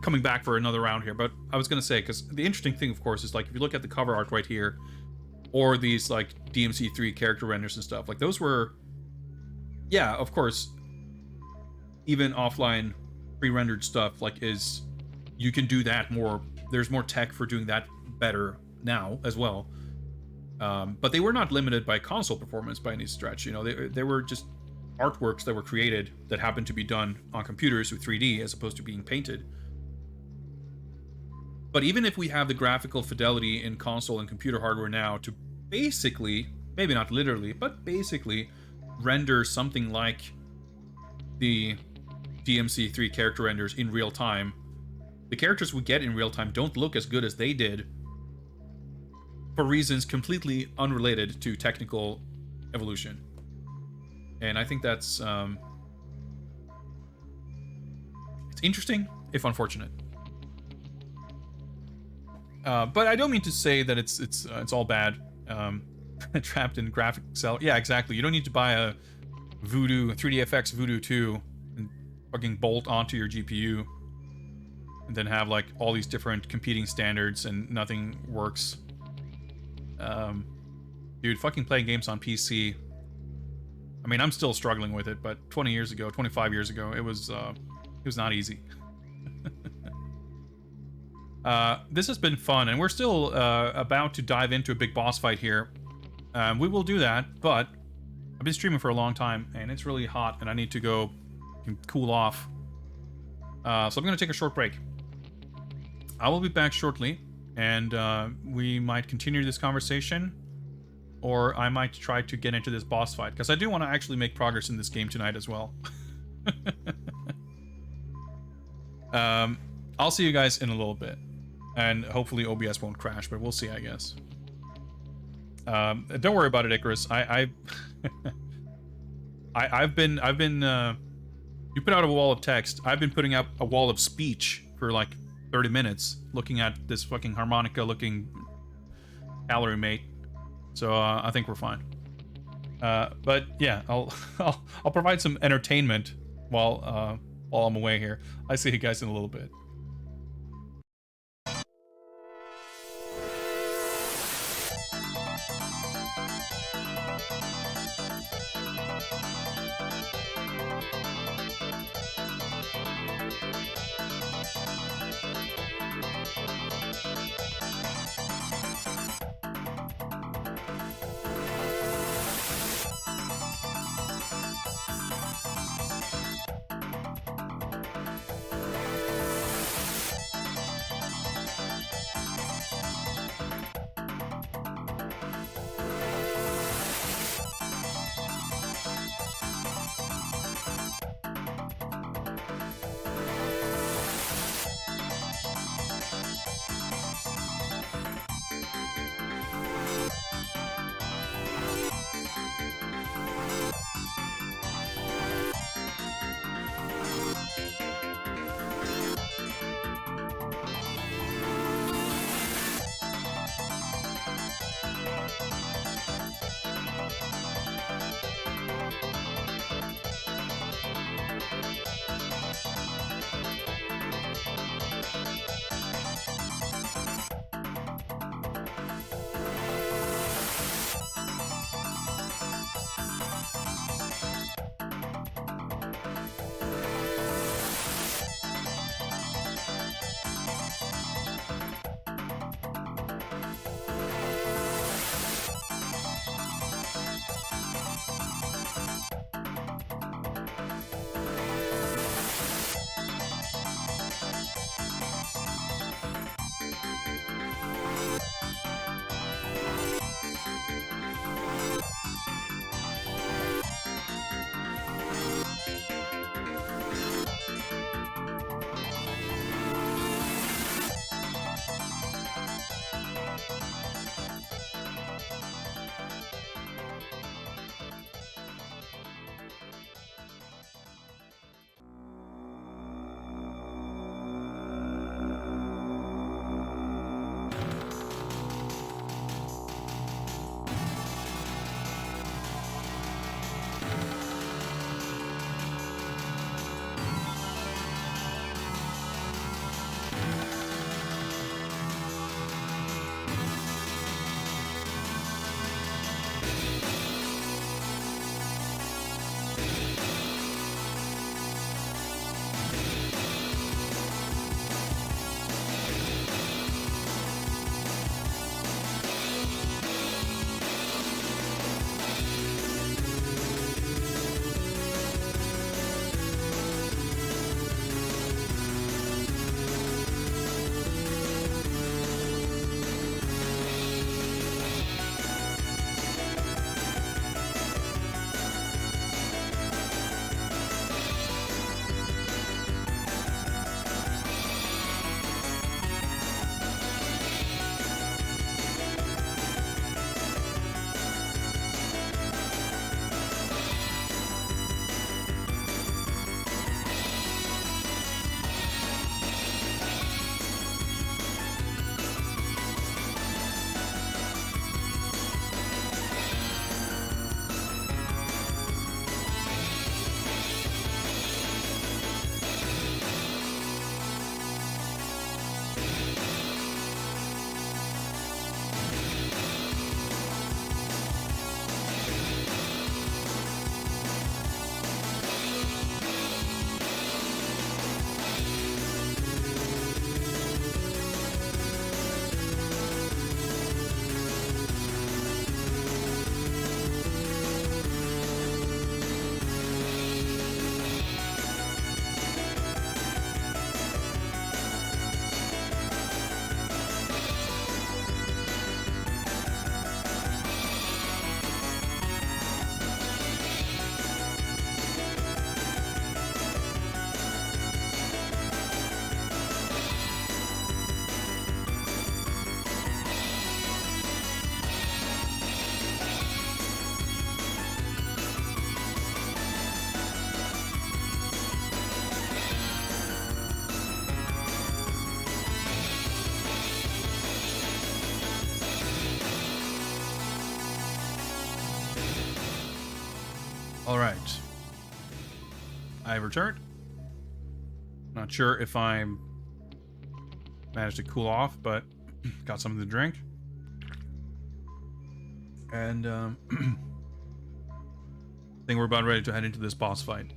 coming back for another round here, but I was gonna say, because the interesting thing, of course, is like if you look at the cover art right here, or these like DMC3 character renders and stuff, like those were, yeah, of course, even offline pre-rendered stuff, like, is, you can do that more, there's more tech for doing that better now as well. But they were not limited by console performance by any stretch. You know, they were just artworks that were created that happened to be done on computers with 3D as opposed to being painted. But even if we have the graphical fidelity in console and computer hardware now to basically, maybe not literally, but basically render something like the DMC3 character renders in real time, the characters we get in real time don't look as good as they did for reasons completely unrelated to technical evolution. And I think that's it's interesting, if unfortunate. But I don't mean to say that it's all bad. Trapped in graphic cell. Yeah, exactly. You don't need to buy a Voodoo 3DFX Voodoo 2 and fucking bolt onto your GPU, and then have like all these different competing standards and nothing works. Dude, fucking playing games on PC. I mean, I'm still struggling with it, but 20 years ago, 25 years ago, it was not easy. This has been fun, and we're still about to dive into a big boss fight here. We will do that, but I've been streaming for a long time, and it's really hot, and I need to go cool off. So I'm going to take a short break. I will be back shortly, and we might continue this conversation, or I might try to get into this boss fight, because I do want to actually make progress in this game tonight as well. I'll see you guys in a little bit, and hopefully OBS won't crash, but we'll see, I guess. Don't worry about it, Icarus. I've been you put out a wall of text. I've been putting up a wall of speech for like 30 minutes, looking at this fucking harmonica-looking calorie mate. So I think we're fine. But yeah, I'll provide some entertainment while I'm away here. I see you guys in a little bit. All right. I've returned. Not sure if I managed to cool off, but got something to drink. And I think we're about ready to head into this boss fight.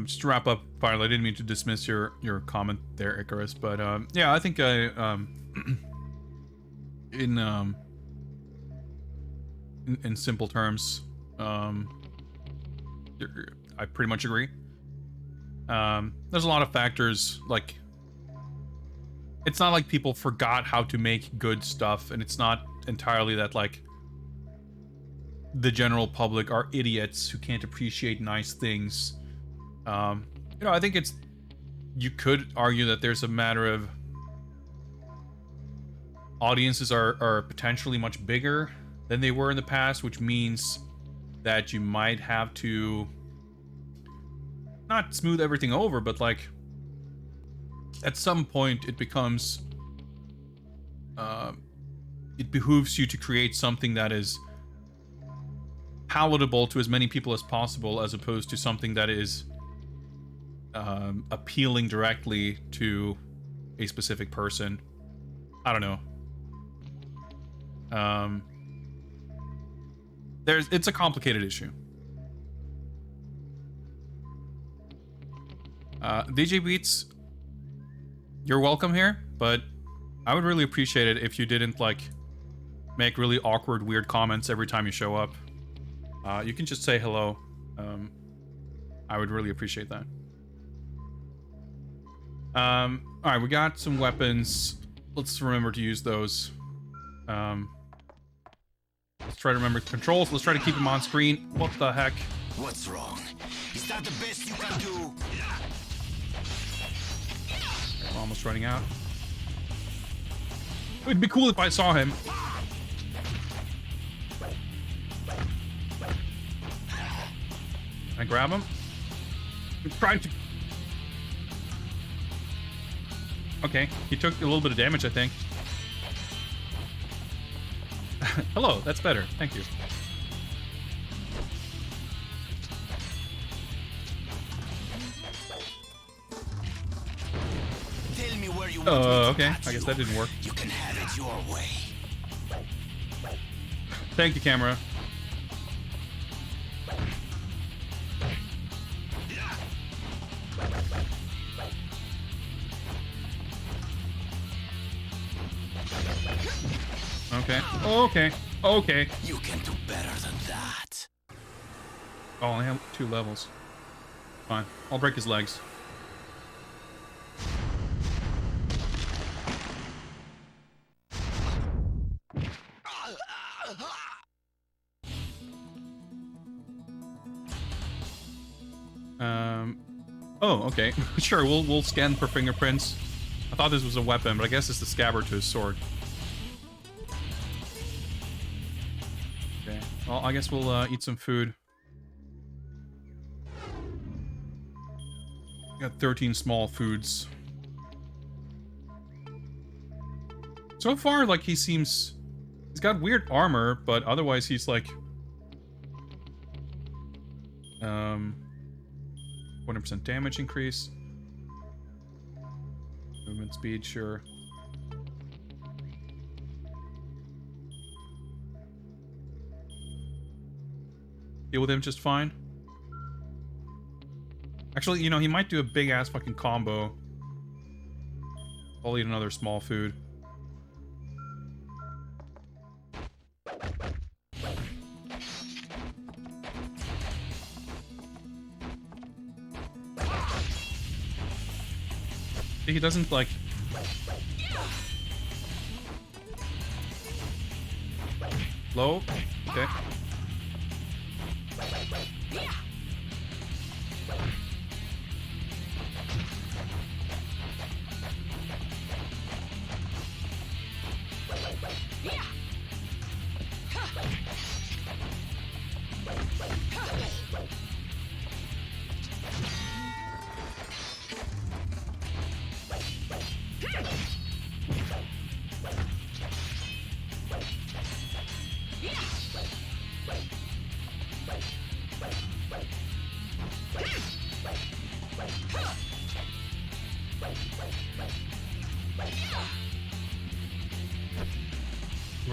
Just to wrap up, finally, I didn't mean to dismiss your comment there, Icarus, but yeah, I think I in simple terms, I pretty much agree. There's a lot of factors, like, it's not like people forgot how to make good stuff, and it's not entirely that, like, the general public are idiots who can't appreciate nice things. You know, I think you could argue that there's a matter of audiences are potentially much bigger than they were in the past, which means that you might have to not smooth everything over, but like at some point it becomes it behooves you to create something that is palatable to as many people as possible, as opposed to something that is appealing directly to a specific person. I don't know. It's a complicated issue. DJ Beats, you're welcome here, but I would really appreciate it if you didn't, like, make really awkward, weird comments every time you show up. You can just say hello. I would really appreciate that. Alright, we got some weapons. Let's remember to use those. Let's try to remember controls. Let's try to keep them on screen. What the heck? What's wrong? Is that the best you can do? We're almost running out. It'd be cool if I saw him. Can I grab him? I'm trying to... Okay, he took a little bit of damage, I think. Hello, that's better. Thank you. Tell me where you want me to Okay. catch I guess you. that didn't work. You can have it your way. Thank you, camera. Okay. Okay. Okay. You can do better than that. Oh, I only have 2 levels. Fine. I'll break his legs. Oh, okay. Sure, we'll scan for fingerprints. I thought this was a weapon, but I guess it's the scabbard to his sword. Okay. Well, I guess we'll eat some food. Got 13 small foods. So far, like, he's got weird armor, but otherwise he's like 100% damage increase. Movement speed, sure. Deal with him just fine. Actually, you know, he might do a big ass fucking combo. I'll eat another small food. He doesn't, like... Low? Okay.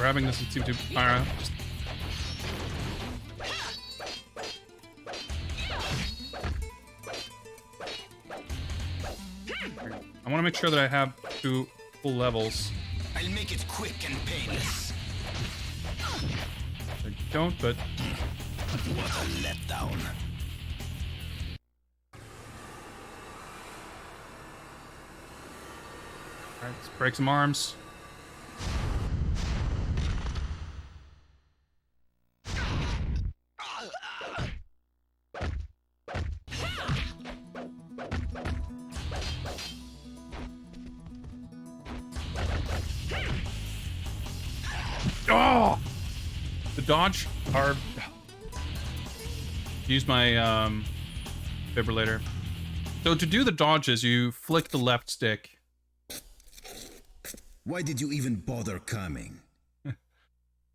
grabbing this and see to just... I want to make sure that I have 2 full levels. I'll make it quick and painless. I don't, but... What a letdown. Alright, let's break some arms. Oh! The dodge are... Use my defibrillator. So to do the dodges, you flick the left stick. Why did you even bother coming?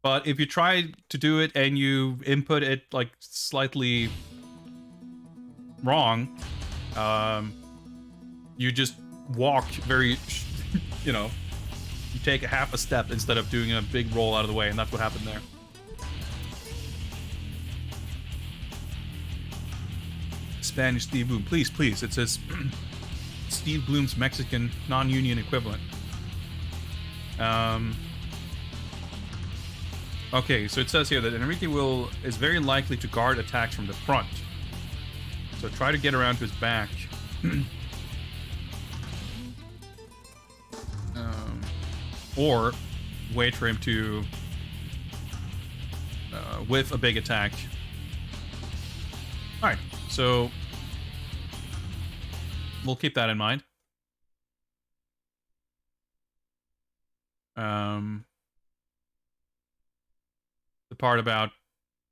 But if you try to do it and you input it like slightly wrong, you just walk very, you know, you take a half a step instead of doing a big roll out of the way, and that's what happened there. Spanish Steve Bloom, please, please. It says Steve Bloom's Mexican non-union equivalent. Okay, so it says here that Enrique is very likely to guard attacks from the front. So try to get around to his back. Or wait for him to whiff a big attack. Alright, so we'll keep that in mind. The part about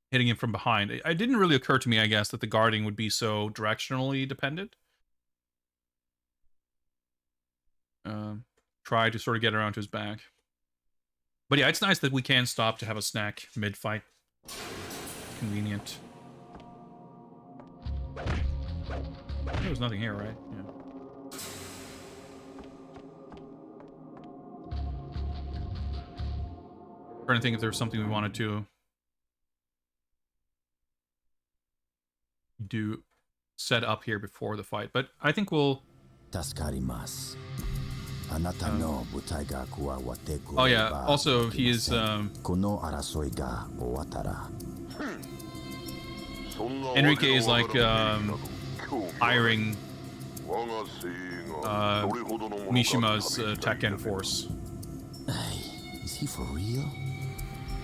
hitting him from behind. It didn't really occur to me, I guess, that the guarding would be so directionally dependent. Try to sort of get around to his back. But yeah, it's nice that we can stop to have a snack mid-fight. Convenient. There was nothing here, right? Yeah. Trying to think if there was something we wanted to do set up here before the fight, but I think we'll... Oh yeah, also he is Enrique is like hiring Mishima's TEKKEN force. Is he for real?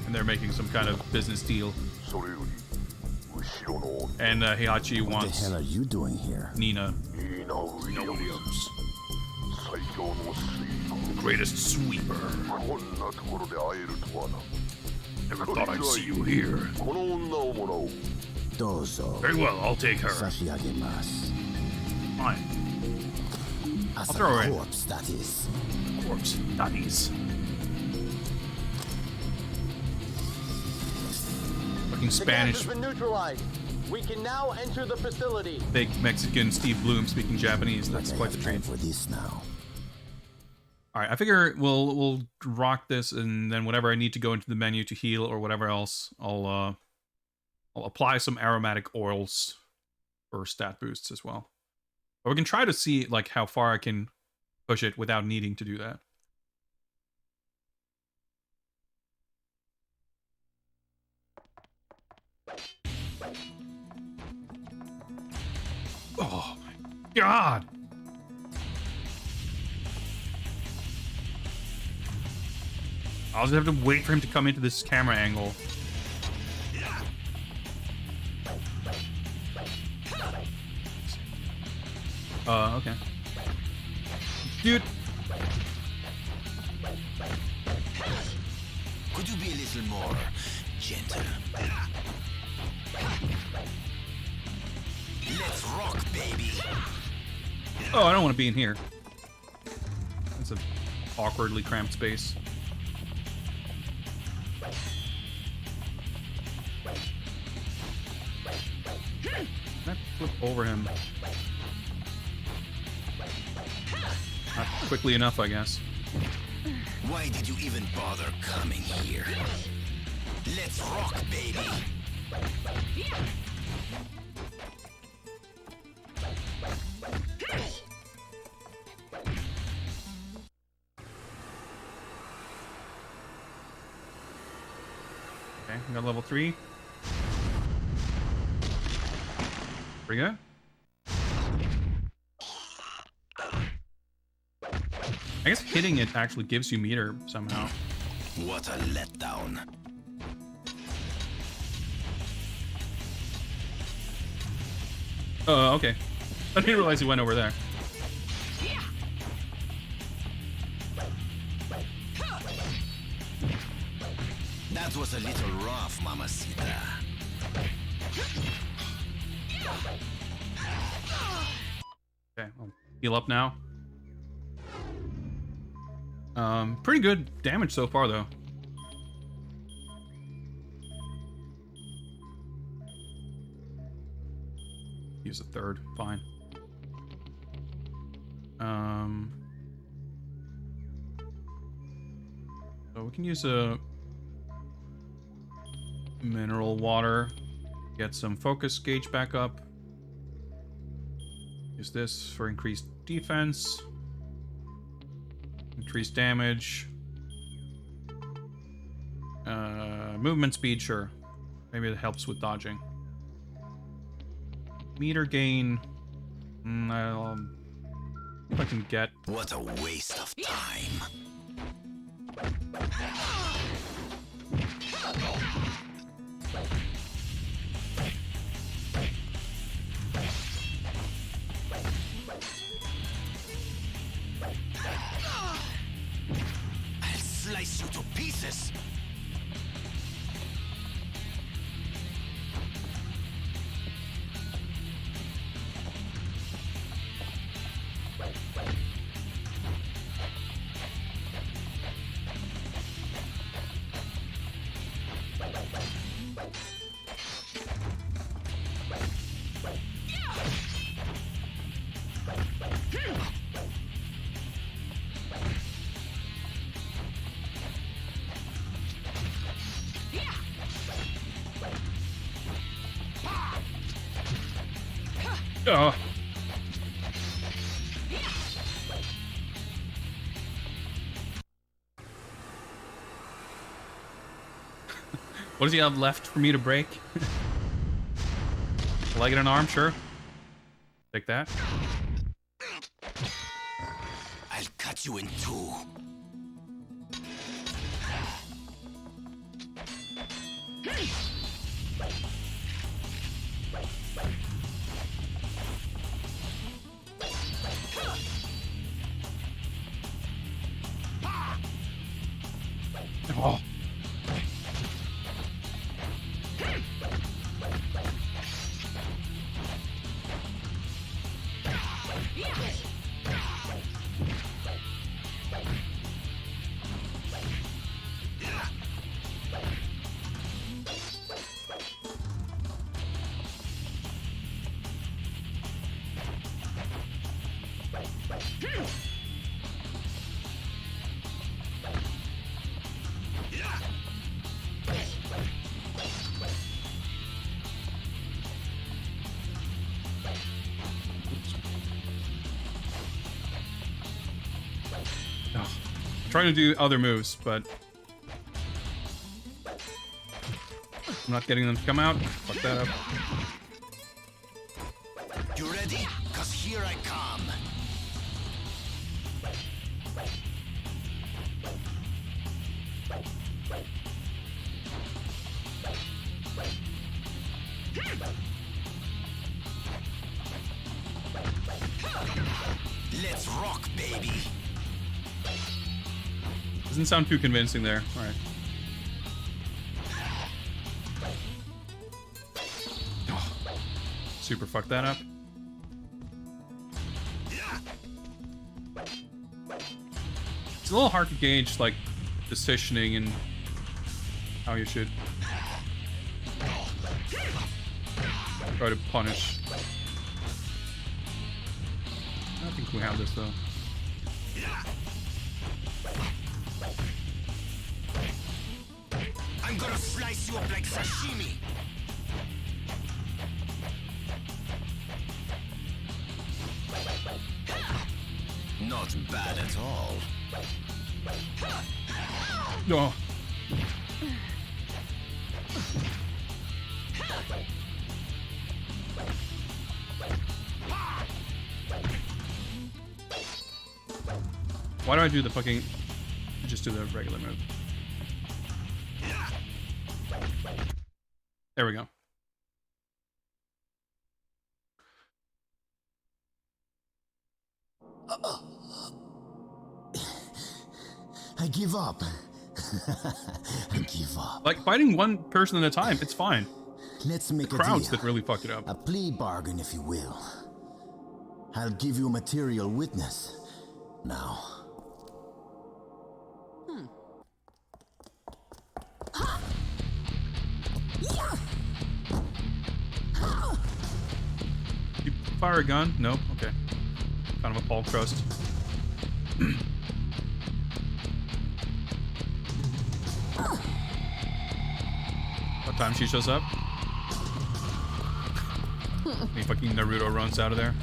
And they're making some kind of business deal. And Heihachi wants... What the hell are you doing here? Nina. Nobody else. The greatest sweeper. Never thought I'd see you here. Very well, I'll take her. Fine. I'll throw her in. Corpse, that is. Corpse, that is. Fucking The gas Spanish. has been neutralized. We can now enter the facility. Fake Mexican Steve Bloom speaking Japanese. That's quite the treat. For this now. All right, I figure we'll rock this, and then whenever I need to go into the menu to heal or whatever else, I'll apply some aromatic oils for stat boosts as well. But we can try to see like how far I can push it without needing to do that. Oh my god! I'll just have to wait for him to come into this camera angle. Okay. Dude! Could you be a little more gentle? Let's rock, baby. Oh, I don't want to be in here. That's an awkwardly cramped space. Can I flip over him? Not quickly enough, I guess. Why did you even bother coming here? Let's rock, baby! Okay, we got level 3. Pretty good. I guess hitting it actually gives you meter somehow. What a letdown. Oh, okay. I didn't realize he went over there. That was a little rough, mamacita. Okay, I'll heal up now. Pretty good damage so far, though. Use a third, fine. So we can use a mineral water, get some focus gauge back up. Use this for increased defense, increased damage, movement speed, sure. Maybe it helps with dodging. Meter gain. I'll see if I can get. What a waste of time. I'll slice you to pieces. Oh. What does he have left for me to break? Leg and an arm, sure. Take that. I'll cut you in two. Oh. Trying to do other moves, but I'm not getting them to come out. Fuck that up. You ready? 'Cause here I come. Let's rock, baby. Doesn't sound too convincing there. All right. Oh, super fuck that up. It's a little hard to gauge, like, positioning and how you should try to punish. I don't think we have this, though. I'm gonna slice you up like sashimi. Not bad at all. No. Why do I do the fucking... Just do the regular move. There we go. I give up. I give up. Like, fighting one person at a time, it's fine. Let's make The a crowds deal. that really fucked it up. A plea bargain, if you will. I'll give you material witness. Now. You fire a gun? Nope. Okay. Kind of a Paul crust. What time she shows up? He fucking Naruto runs out of there.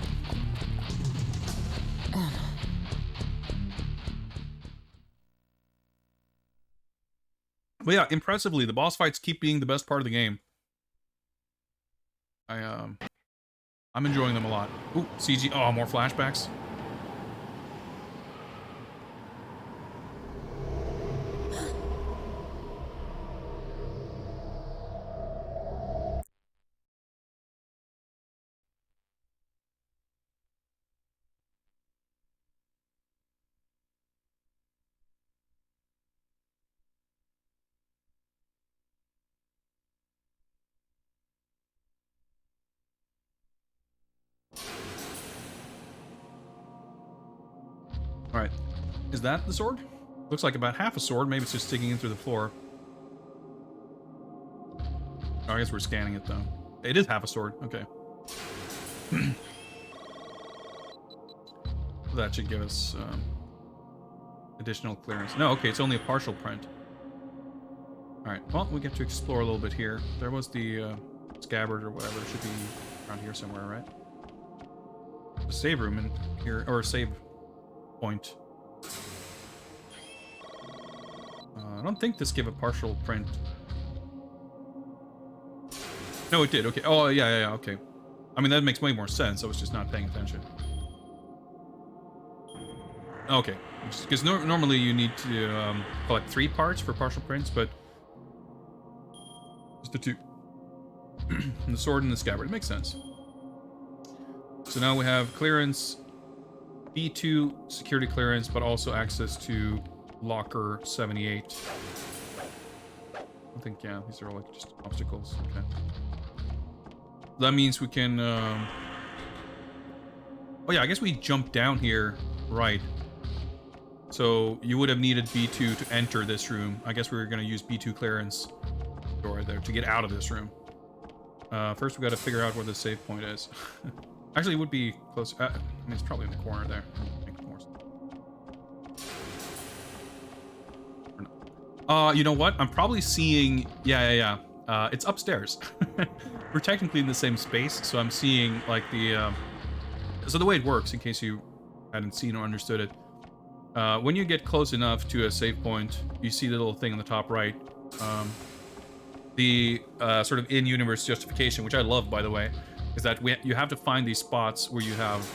But yeah, impressively, the boss fights keep being the best part of the game. I'm enjoying them a lot. Ooh, CG. Oh, more flashbacks. All right, is that the sword? Looks like about half a sword. Maybe it's just sticking in through the floor. Oh, I guess we're scanning it though. It is half a sword. Okay. That should give us additional clearance. No, okay, it's only a partial print. All right. Well, we get to explore a little bit here. There was the scabbard or whatever. It should be around here somewhere, right? A save room in here, or a save point. I don't think this gave a partial print. No, it did. Okay. Oh, yeah, okay. I mean, that makes way more sense. I was just not paying attention. Okay. Because normally you need to collect 3 parts for partial prints, but just the 2. And the sword and the scabbard. It makes sense. So now we have clearance, B2 security clearance, but also access to locker 78. I think, yeah, these are all like just obstacles. Okay. That means we can, oh yeah, I guess we jump down here, right. So you would have needed B2 to enter this room. I guess we were going to use B2 clearance door there to get out of this room. First we got to figure out where the save point is. Actually, it would be close. I mean, it's probably in the corner there. You know what? I'm probably seeing... Yeah. It's upstairs. We're technically in the same space, so I'm seeing, like, the... So the way it works, in case you hadn't seen or understood it, when you get close enough to a save point, you see the little thing on the top right. The sort of in-universe justification, which I love, by the way, is that you have to find these spots where you have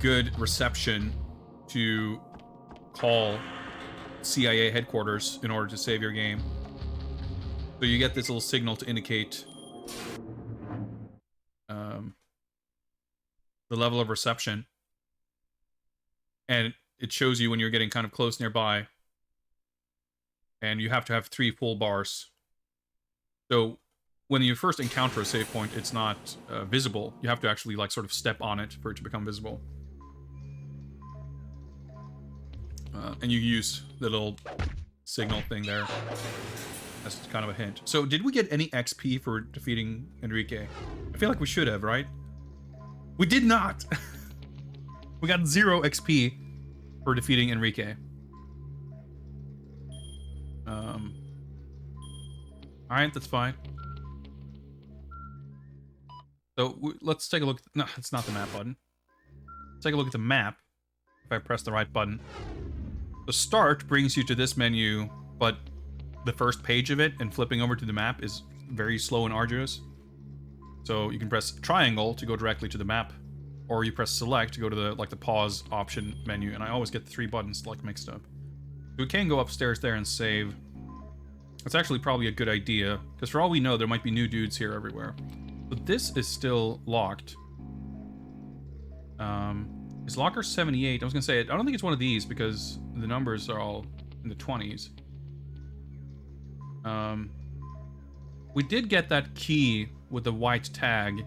good reception to call CIA headquarters in order to save your game. So you get this little signal to indicate the level of reception, and it shows you when you're getting kind of close nearby, and you have to have 3 full bars. So when you first encounter a save point, it's not visible. You have to actually like sort of step on it for it to become visible. And you use the little signal thing there. That's kind of a hint. So did we get any XP for defeating Enrique? I feel like we should have, right? We did not! We got 0 XP for defeating Enrique. Alright, that's fine. So, let's take a look. No, it's not the map button. Let's take a look at the map. If I press the right button. The start brings you to this menu, but the first page of it and flipping over to the map is very slow and arduous. So you can press triangle to go directly to the map, or you press select to go to the the pause option menu, and I always get the 3 buttons mixed up. We can go upstairs there and save. That's actually probably a good idea, because for all we know, there might be new dudes here everywhere. But this is still locked. Is locker 78? I was gonna say, I don't think it's one of these because the numbers are all in the 20s. We did get that key with the white tag,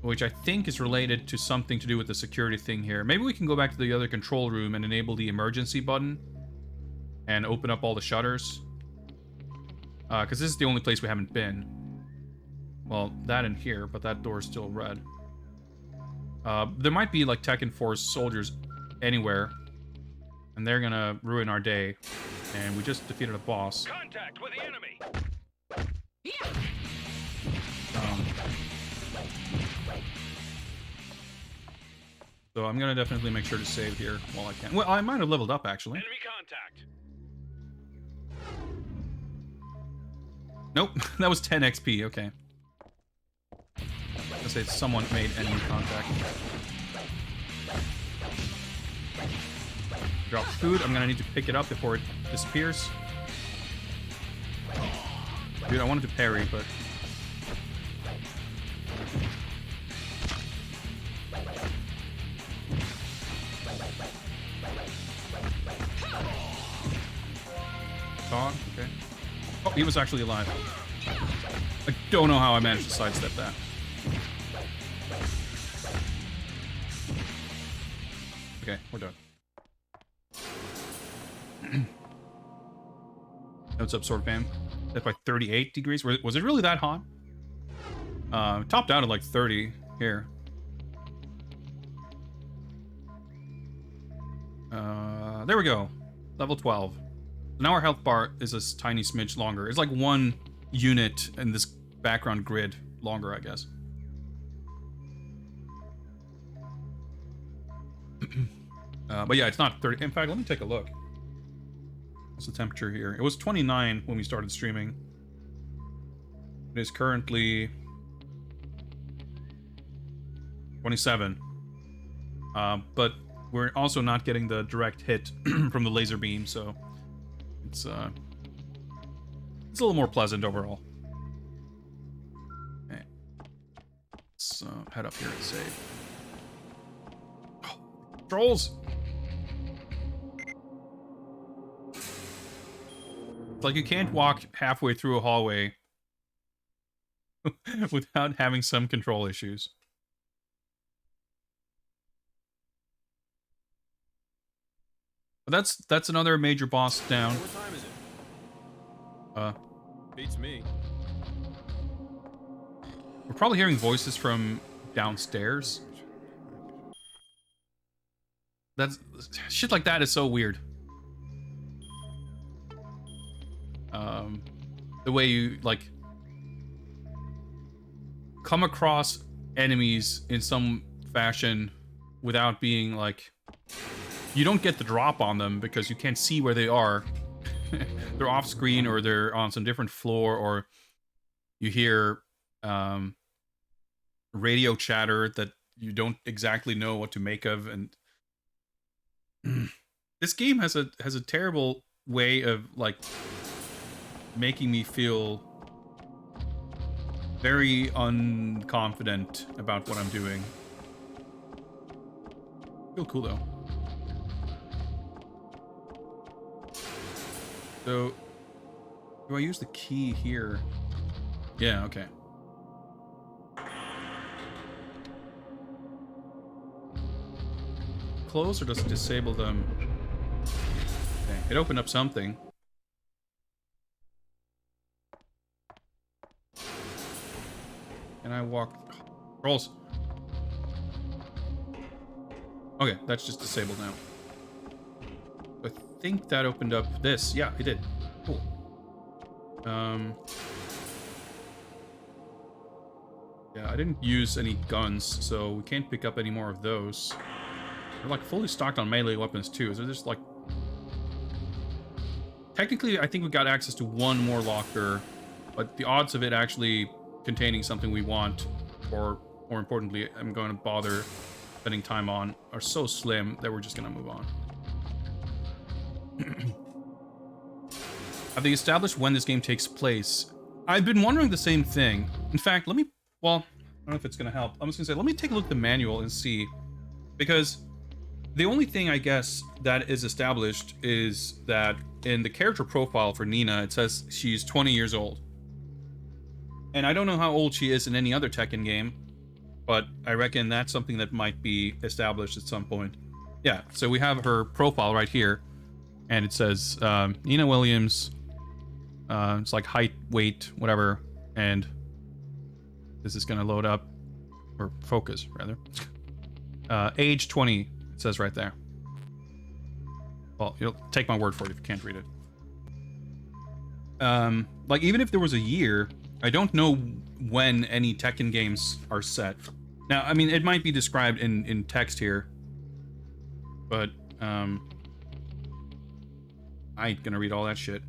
which I think is related to something to do with the security thing here. Maybe we can go back to the other control room and enable the emergency button and open up all the shutters. Because this is the only place we haven't been. Well, that in here, but that door is still red. There might be Tekken 4 soldiers anywhere, and they're gonna ruin our day. And we just defeated a boss. Contact with the enemy. So I'm gonna definitely make sure to save here while I can. Well, I might have leveled up actually. Enemy contact. Nope, that was 10 XP. Okay. Let's say someone made enemy contact. Drop food. I'm gonna need to pick it up before it disappears. Dude, I wanted to parry, but... Dog? Okay. Oh, he was actually alive. I don't know how I managed to sidestep that. Okay, we're done. What's up, Sword Fam? That's by 38 degrees. Was it really that hot? Topped out at 30 here. There we go. Level 12. Now our health bar is a tiny smidge longer. It's like 1 unit in this background grid longer, I guess. But yeah, it's not 30. In fact, let me take a look. What's the temperature here? It was 29 when we started streaming. It is currently 27. But we're also not getting the direct hit from the laser beam, so it's a little more pleasant overall. Okay. Let's head up here and save. Oh, trolls! It's like you can't walk halfway through a hallway without having some control issues. But that's another major boss down. What time is it? Beats me. We're probably hearing voices from downstairs. That's shit like that is so weird. The way you come across enemies in some fashion without being you don't get the drop on them because you can't see where they are. They're off screen or they're on some different floor, or you hear radio chatter that you don't exactly know what to make of. And this game has a terrible way of making me feel very unconfident about what I'm doing. Feel cool though. So, do I use the key here? Yeah, okay. Close, or does it disable them? Okay, it opened up something. And I walk... Rolls. Okay, that's just disabled now. I think that opened up this. Yeah, it did. Cool. Um, yeah, I didn't use any guns, so we can't pick up any more of those. We're like fully stocked on melee weapons too, so there's like... Technically, I think we got access to one more locker, but the odds of it actually containing something we want, or more importantly, I'm going to bother spending time on, are so slim that we're just going to move on. Have they established when this game takes place? I've been wondering the same thing. In fact, let me... Well, I don't know if it's going to help. I'm just going to say, let me take a look at the manual and see. Because the only thing, I guess, that is established is that in the character profile for Nina, it says she's 20 years old. And I don't know how old she is in any other Tekken game, but I reckon that's something that might be established at some point. Yeah, so we have her profile right here, and it says Nina Williams. It's like height, weight, whatever, and this is gonna load up, or focus rather. Age 20, it says right there. Well, you'll take my word for it if you can't read it. Like even if there was a year, I don't know when any Tekken games are set. Now, I mean, it might be described in text here, but I ain't gonna read all that shit.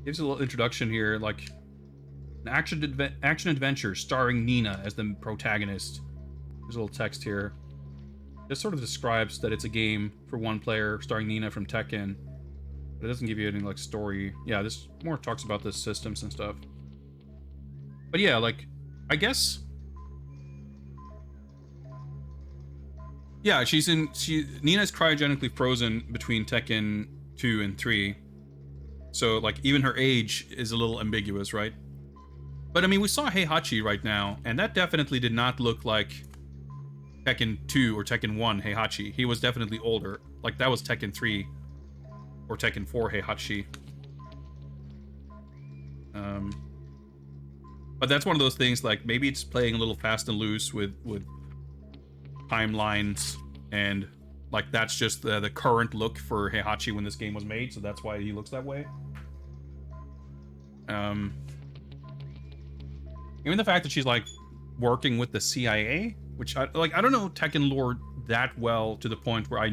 Gives a little introduction here, like an action adventure starring Nina as the protagonist. There's a little text here. This sort of describes that it's a game for one player starring Nina from Tekken, but it doesn't give you any like story. Yeah, this more talks about the systems and stuff. But yeah, like I guess. Yeah, Nina's cryogenically frozen between Tekken 2 and 3. So, like, even her age is a little ambiguous, right? But, I mean, we saw Heihachi right now, and that definitely did not look like Tekken 2 or Tekken 1 Heihachi. He was definitely older. Like, that was Tekken 3 or Tekken 4 Heihachi. But that's one of those things, like, maybe it's playing a little fast and loose with timelines, and like that's just the current look for Heihachi when this game was made, so that's why he looks that way. Even the fact that she's like working with the CIA, which I don't know Tekken lore that well to the point where I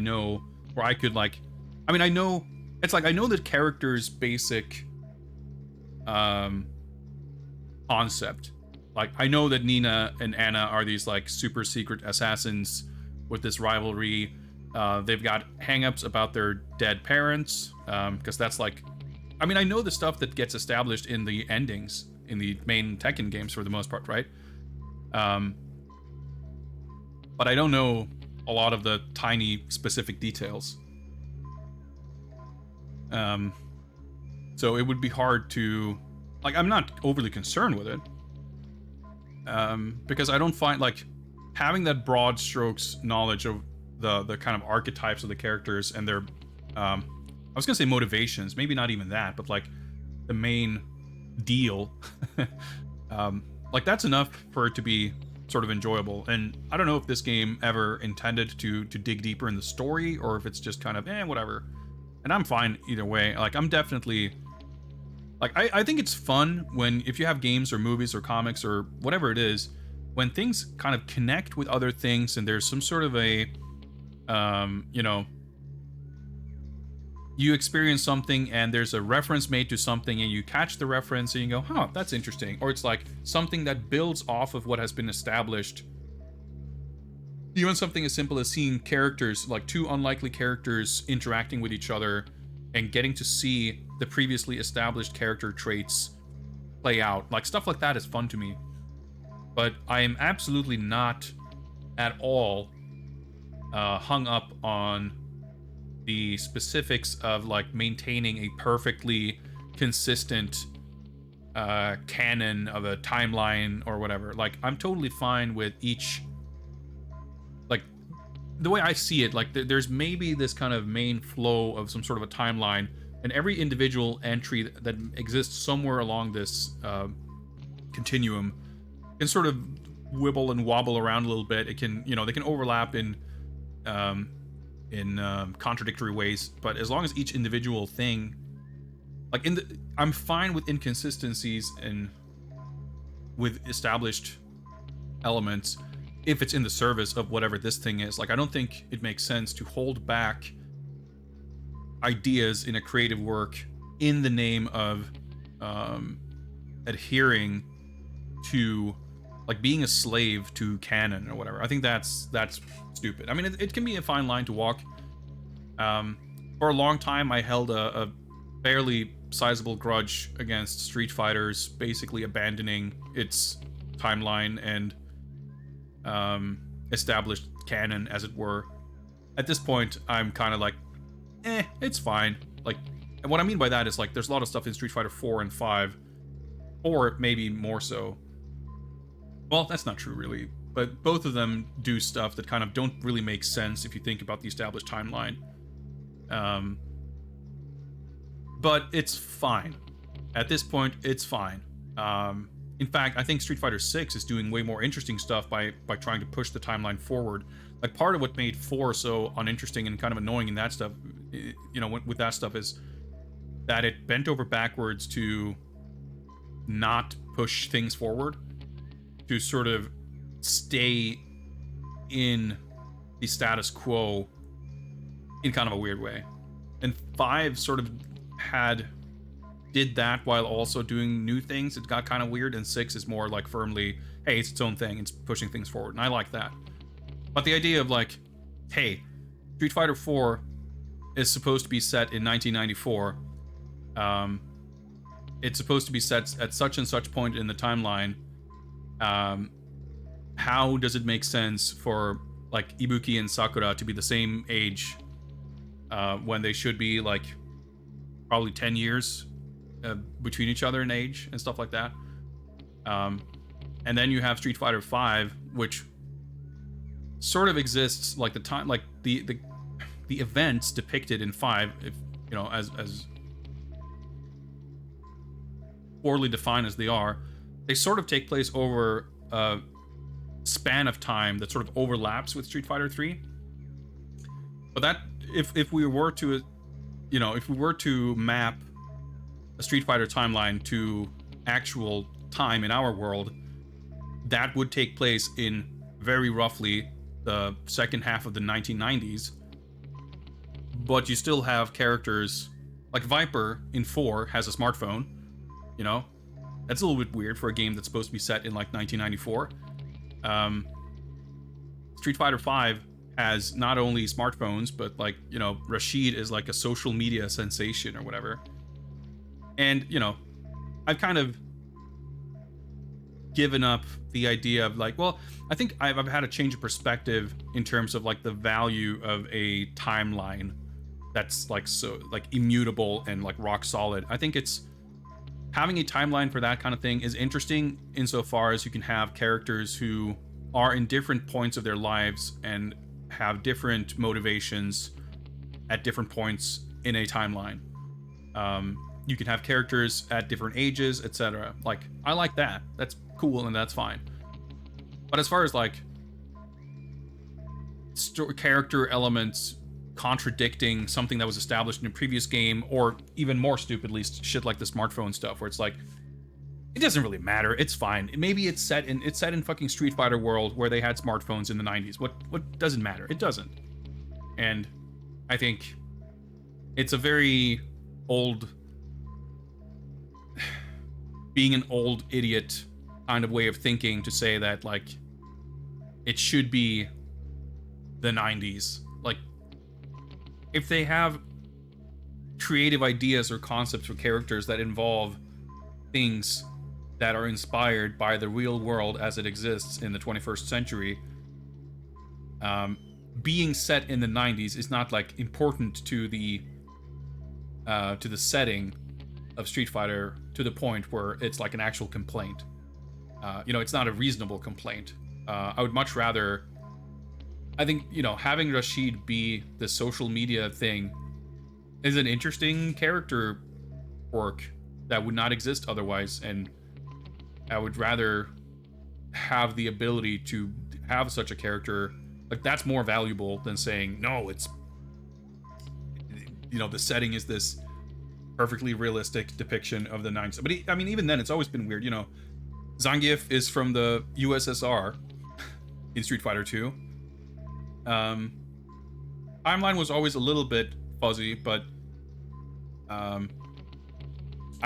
could like, I mean, I know it's like I know the character's basic concept. Like, I know that Nina and Anna are these, like, super secret assassins with this rivalry. They've got hang-ups about their dead parents, because that's, like... I mean, I know the stuff that gets established in the endings in the main Tekken games for the most part, right? But I don't know a lot of the tiny, specific details. So it would be hard to... Like, I'm not overly concerned with it. Because I don't find like having that broad strokes knowledge of the kind of archetypes of the characters and their I was gonna say motivations, maybe not even that, but like the main deal. Like that's enough for it to be sort of enjoyable. And I don't know if this game ever intended to dig deeper in the story, or if it's just kind of whatever. And I'm fine either way. Like I'm definitely like, I think it's fun when, if you have games or movies or comics or whatever it is, when things kind of connect with other things and there's some sort of a, you know, you experience something and there's a reference made to something and you catch the reference and you go, huh, that's interesting. Or it's like something that builds off of what has been established. Even something as simple as seeing characters, like two unlikely characters interacting with each other and getting to see the previously established character traits play out. Like, stuff like that is fun to me. But I am absolutely not at all hung up on the specifics of, like, maintaining a perfectly consistent canon of a timeline or whatever. Like, I'm totally fine with each... Like, the way I see it, like, there's maybe this kind of main flow of some sort of a timeline, and every individual entry that exists somewhere along this continuum can sort of wibble and wobble around a little bit. It can, you know, they can overlap in in contradictory ways. But as long as each individual thing, like I'm fine with inconsistencies and with established elements if it's in the service of whatever this thing is. Like, I don't think it makes sense to hold back ideas in a creative work in the name of adhering to, like, being a slave to canon or whatever. I think that's stupid. I mean, it can be a fine line to walk. For a long time, I held a fairly sizable grudge against Street Fighter's basically abandoning its timeline and established canon, as it were. At this point, I'm kind of like, it's fine. Like, and what I mean by that is, like, there's a lot of stuff in Street Fighter 4 and 5, or maybe more so. Well, that's not true, really. But both of them do stuff that kind of don't really make sense if you think about the established timeline. But it's fine. At this point, it's fine. In fact, I think Street Fighter 6 is doing way more interesting stuff by trying to push the timeline forward. Like, part of what made 4 so uninteresting and kind of annoying in that stuff, you know, with that stuff, is that it bent over backwards to not push things forward, to sort of stay in the status quo in kind of a weird way. And 5 sort of did that while also doing new things. It got kind of weird, and 6 is more like firmly, hey, it's its own thing, it's pushing things forward, and I like that. But the idea of, like, hey, Street Fighter 4 is supposed to be set in 1994, it's supposed to be set at such and such point in the timeline, how does it make sense for, like, Ibuki and Sakura to be the same age when they should be, like, probably 10 years between each other in age and stuff like that? And then you have Street Fighter 5, which sort of exists, like, the time, like, the events depicted in 5, if you know, as poorly defined as they are, they sort of take place over a span of time that sort of overlaps with Street Fighter 3. But that, if we were to, you know, if we were to map a Street Fighter timeline to actual time in our world, that would take place in very roughly the second half of the 1990s. But you still have characters like Viper in 4 has a smartphone, you know? That's a little bit weird for a game that's supposed to be set in, like, 1994. Street Fighter 5 has not only smartphones, but, like, you know, Rashid is like a social media sensation or whatever. And, you know, I've kind of given up the idea of, like, well, I think I've had a change of perspective in terms of, like, the value of a timeline that's, like, so, like, immutable and, like, rock solid. I think it's having a timeline for that kind of thing is interesting insofar as you can have characters who are in different points of their lives and have different motivations at different points in a timeline. You can have characters at different ages, etc. Like, I like that. That's cool and that's fine. But as far as, like, character elements contradicting something that was established in a previous game, or even more stupidly, shit like the smartphone stuff, where it's like, it doesn't really matter, it's fine. Maybe it's set in fucking Street Fighter world where they had smartphones in the 90s. What doesn't matter? It doesn't. And I think it's a very old, being an old idiot kind of way of thinking to say that, like, it should be the 90s. Like, if they have creative ideas or concepts for characters that involve things that are inspired by the real world as it exists in the 21st century, being set in the 90s is not, like, important to the setting of Street Fighter to the point where it's like an actual complaint. You know, it's not a reasonable complaint. I would much rather, I think, you know, having Rashid be the social media thing is an interesting character work that would not exist otherwise, and I would rather have the ability to have such a character Like, that's more valuable than saying, no, it's, you know, the setting is this perfectly realistic depiction of the 90s. But I mean, even then, it's always been weird. You know, Zangief is from the USSR in Street Fighter 2. Timeline was always a little bit fuzzy, but I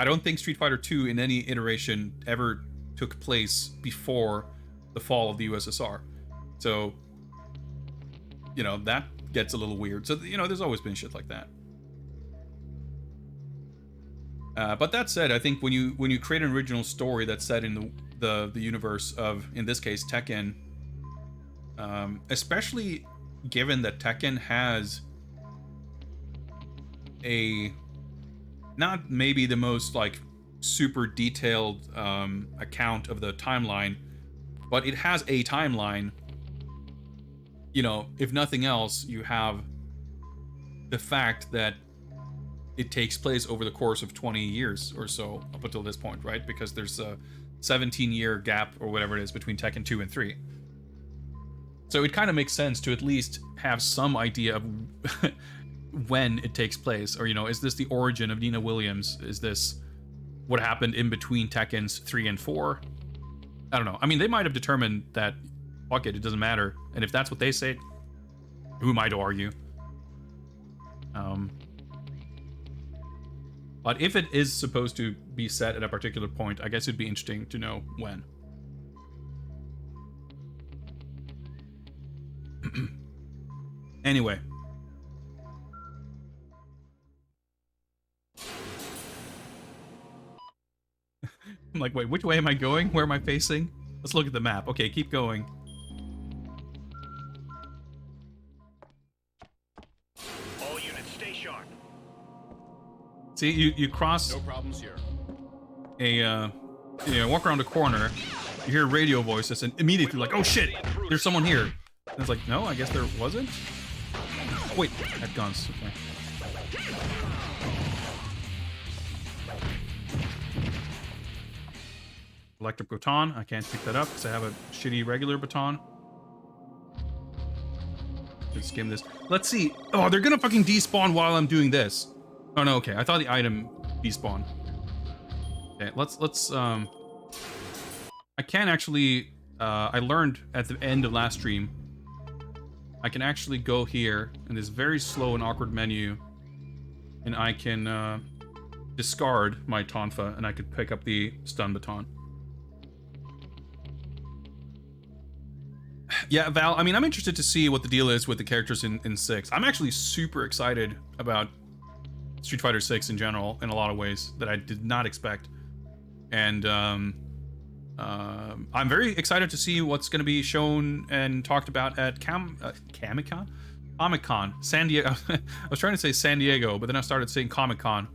don't think Street Fighter 2 in any iteration ever took place before the fall of the USSR. So, you know, that gets a little weird. So, you know, there's always been shit like that. But that said, I think when you create an original story that's set in the universe of, in this case, Tekken, especially given that Tekken has a, not maybe the most like super detailed account of the timeline, but it has a timeline. You know, if nothing else, you have the fact that it takes place over the course of 20 years or so up until this point, right? Because there's a 17-year gap or whatever it is between Tekken 2 and 3. So it kind of makes sense to at least have some idea of when it takes place. Or, you know, is this the origin of Nina Williams? Is this what happened in between Tekkens 3 and 4? I don't know. I mean, they might have determined that, fuck it, it doesn't matter. And if that's what they say, who am I to argue? But if it is supposed to be set at a particular point, I guess it'd be interesting to know when. Anyway. I'm like, wait, which way am I going? Where am I facing? Let's look at the map. Okay, keep going. All units, stay sharp. See, you cross No problems here. walk around a corner, you hear radio voices, and immediately like, oh shit, there's someone here. And it's like, no, I guess there wasn't. Oh, wait, I had guns. Okay. Electric baton. I can't pick that up because I have a shitty regular baton. Let's skim this. Let's see. Oh, they're gonna fucking despawn while I'm doing this. Oh no, okay. I thought the item despawned. Okay, let's I can actually I learned at the end of last stream I can actually go here in this very slow and awkward menu, and I can discard my Tonfa, and I could pick up the stun baton. Yeah, Val, I mean, I'm interested to see what the deal is with the characters in 6. I'm actually super excited about Street Fighter 6 in general, in a lot of ways, that I did not expect. And I'm very excited to see what's going to be shown and talked about at Comic-Con? Comic-Con. San Diego. I was trying to say San Diego, but then I started saying Comic-Con.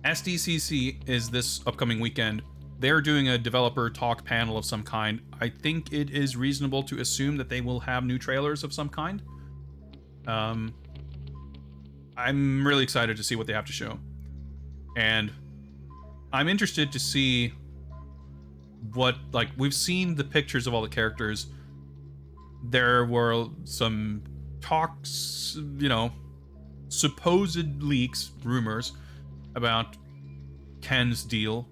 SDCC is this upcoming weekend. They're doing a developer talk panel of some kind. I think it is reasonable to assume that they will have new trailers of some kind. I'm really excited to see what they have to show. And I'm interested to see what, like, we've seen the pictures of all the characters. There were some talks, you know, supposed leaks, rumors about Ken's deal,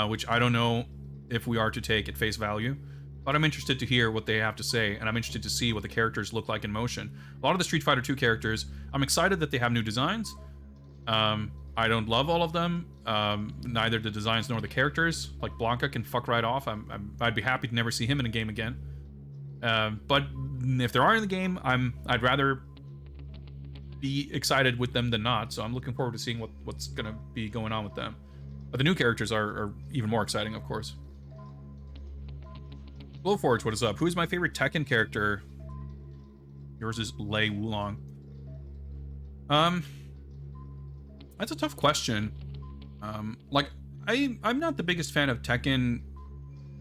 which I don't know if we are to take at face value, but I'm interested to hear what they have to say, and I'm interested to see what the characters look like in motion. A lot of the Street Fighter 2 characters, I'm excited that they have new designs. I don't love all of them, neither the designs nor the characters. Like, Blanca can fuck right off. I'd be happy to never see him in a game again. But if there are in the game, I'd rather be excited with them than not, so I'm looking forward to seeing what's gonna be going on with them. But the new characters are even more exciting, of course. Glowforge, what is up? Who is my favorite Tekken character? Yours is Lei Wulong. That's a tough question. Like, I'm not the biggest fan of Tekken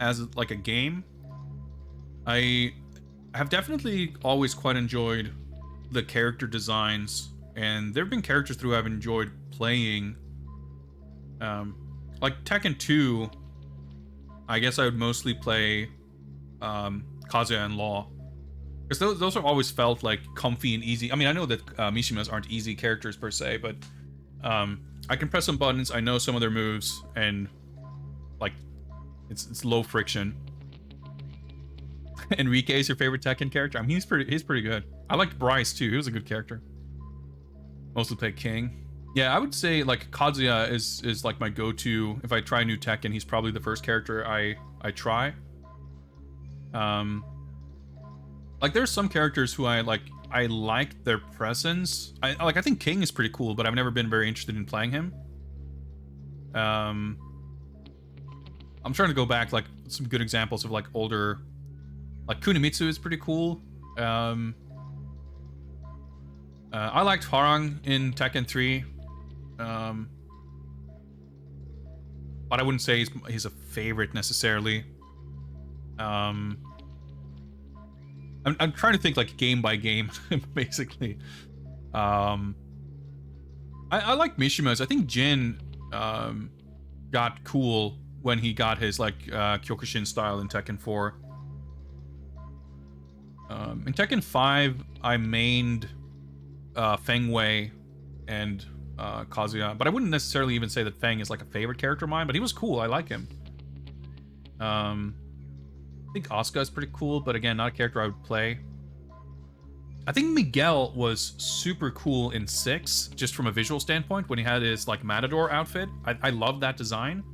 as like a game. I have definitely always quite enjoyed the character designs, and there have been characters through I've enjoyed playing. Like Tekken 2, I guess I would mostly play Kazuya and Law. Because those have always felt like comfy and easy. I mean, I know that Mishimas aren't easy characters per se, but I can press some buttons. I know some of their moves, and like it's low friction. Enrique is your favorite Tekken character? I mean, he's pretty good. I liked Bryce too. He was a good character. Mostly play King. Yeah, I would say like Kazuya is like my go-to. If I try new Tekken, he's probably the first character I try. Like there's some characters who I like their presence. I think King is pretty cool, but I've never been very interested in playing him. I'm trying to go back like some good examples of like older, like Kunimitsu is pretty cool. I liked Hwarang in Tekken 3. But I wouldn't say he's a favorite necessarily. I'm trying to think like game by game, basically. I like Mishimas. I think Jin got cool when he got his like Kyokushin style in Tekken 4. In Tekken 5, I mained Feng Wei and Kazuya, but I wouldn't necessarily even say that Feng is like a favorite character of mine, but he was cool. I like him. I think Asuka is pretty cool, but again, not a character I would play. I think Miguel was super cool in 6, just from a visual standpoint, when he had his like Matador outfit. I love that design.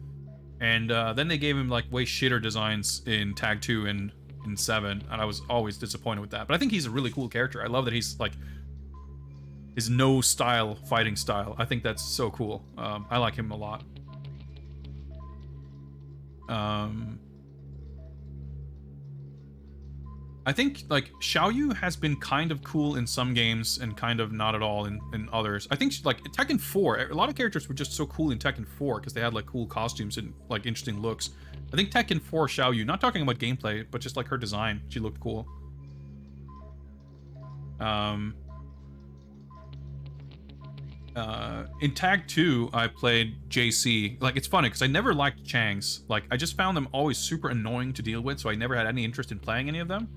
And then they gave him like way shitter designs in Tag 2 and in 7, and I was always disappointed with that. But I think he's a really cool character. I love that he's like his no style fighting style. I think that's so cool. I like him a lot. I think like Xiaoyu has been kind of cool in some games and kind of not at all in others. I think like Tekken 4, a lot of characters were just so cool in Tekken 4 because they had like cool costumes and like interesting looks. I think Tekken 4 Xiaoyu, not talking about gameplay, but just like her design, she looked cool. In Tag 2, I played JC. Like, it's funny because I never liked Changs. Like, I just found them always super annoying to deal with, so I never had any interest in playing any of them.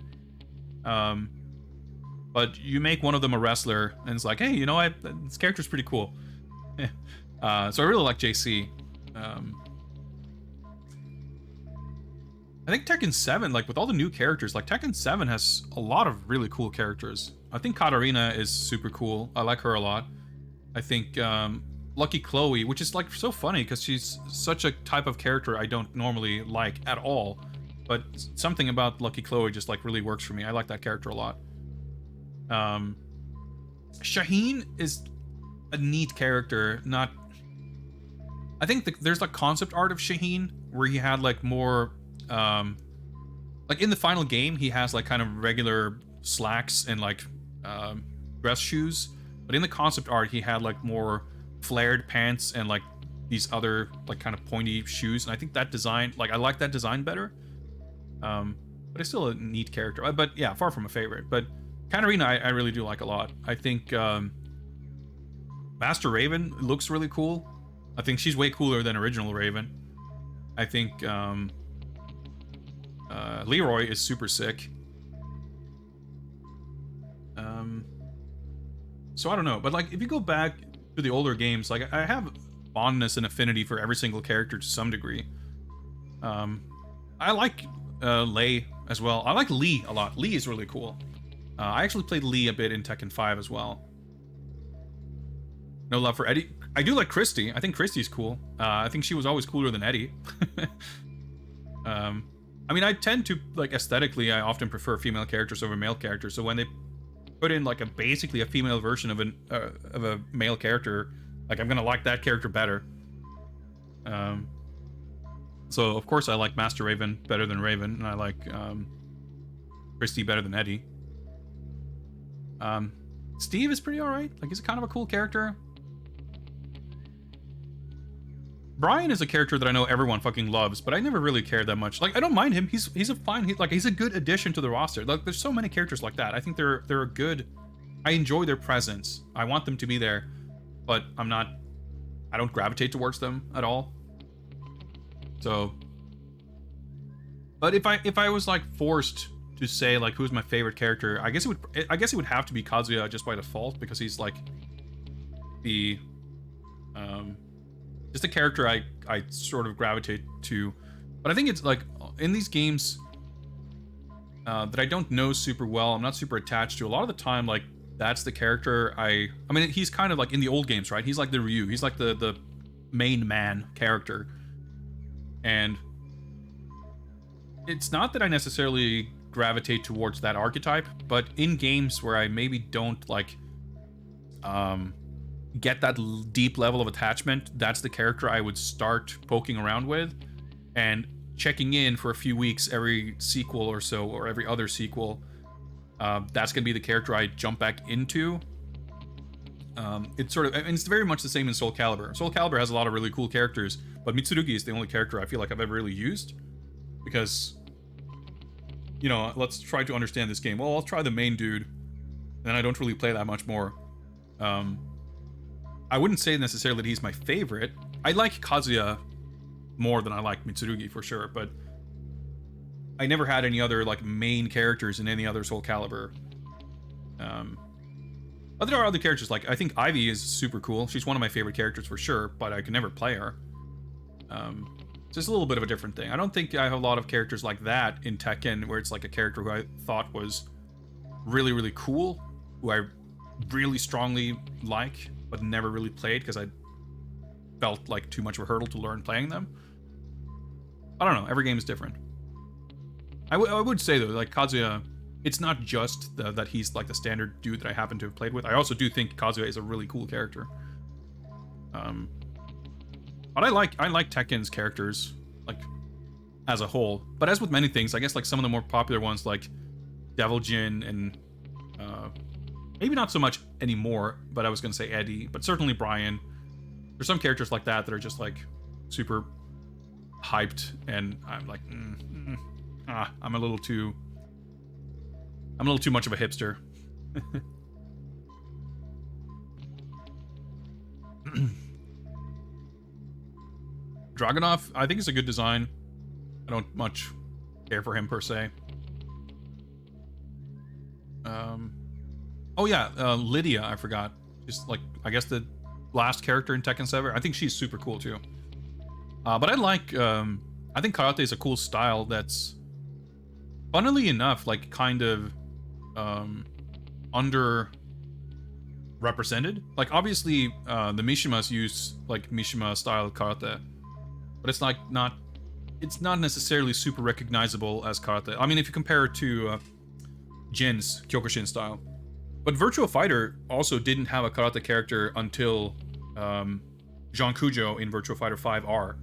But you make one of them a wrestler, and it's like, hey, you know what? This character's pretty cool. So I really like JC. I think Tekken 7, like with all the new characters, like Tekken 7 has a lot of really cool characters. I think Katarina is super cool. I like her a lot. I think Lucky Chloe, which is like so funny because she's such a type of character I don't normally like at all. But something about Lucky Chloe just like really works for me. I like that character a lot. Shaheen is a neat character. Not, I think there's like concept art of Shaheen where he had like more, like in the final game he has like kind of regular slacks and like dress shoes. But in the concept art, he had like more flared pants and like these other like kind of pointy shoes. And I think that design, like I like that design better. But it's still a neat character. But yeah, far from a favorite. But Katarina, I really do like a lot. I think Master Raven looks really cool. I think she's way cooler than original Raven. I think Leroy is super sick. So I don't know, but like if you go back to the older games, like I have fondness and affinity for every single character to some degree. I like Lei as well. I like Lee a lot. Lee is really cool. I actually played Lee a bit in Tekken 5 as well. No love for Eddie. I do like Christy. I think Christy's cool. I think she was always cooler than Eddie. I mean, I tend to, like, aesthetically, I often prefer female characters over male characters. So when they put in like basically a female version of a male character, like I'm gonna like that character better. So of course I like Master Raven better than Raven, and I like Christy better than Eddie. Steve is pretty alright. Like he's kind of a cool character. Brian is a character that I know everyone fucking loves, but I never really cared that much. Like I don't mind him. He's a fine. He's a good addition to the roster. Like there's so many characters like that. I think they're a good. I enjoy their presence. I want them to be there, but I don't gravitate towards them at all. So, but if I was like forced to say like who's my favorite character, I guess it would have to be Kazuya just by default, because he's like the just a character I sort of gravitate to. But I think it's like in these games that I don't know super well, I'm not super attached to, a lot of the time, like that's the character I mean, he's kind of like in the old games, right? He's like the Ryu, he's like the main man character. And it's not that I necessarily gravitate towards that archetype, but in games where I maybe don't like get that deep level of attachment, that's the character I would start poking around with and checking in for a few weeks every sequel or so, or every other sequel. That's gonna be the character I jump back into. It's sort of, and it's very much the same in Soul Calibur. Soul Calibur has a lot of really cool characters, but Mitsurugi is the only character I feel like I've ever really used, because, you know, let's try to understand this game. Well, I'll try the main dude, and I don't really play that much more. I wouldn't say necessarily that he's my favorite. I like Kazuya more than I like Mitsurugi for sure, but I never had any other like main characters in any other Soul Calibur. But there are other characters, like I think Ivy is super cool. She's one of my favorite characters for sure, but I could never play her. It's just a little bit of a different thing. I don't think I have a lot of characters like that in Tekken, where it's like a character who I thought was really, really cool, who I really strongly like, but never really played because I felt like too much of a hurdle to learn playing them. I don't know, every game is different. I would say though, like Kazuya, it's not just that he's like the standard dude that I happen to have played with. I also do think Kazuya is a really cool character. But I like Tekken's characters, like, as a whole. But as with many things, I guess like some of the more popular ones like Devil Jin and maybe not so much anymore, but I was gonna say Eddie, but certainly Brian. There's some characters like that that are just like super hyped, and I'm like, I'm a little too much of a hipster. Dragunov, I think it's a good design. I don't much care for him per se. Oh yeah, Lydia, I forgot. She's like, I guess the last character in Tekken 7. I think she's super cool too. But I think karate is a cool style that's, funnily enough, like kind of underrepresented. Like obviously the Mishimas use like Mishima style karate, but it's like it's not necessarily super recognizable as karate. I mean, if you compare it to Jin's Kyokushin style. But Virtua Fighter also didn't have a karate character until Jean Kujo in Virtua Fighter 5R.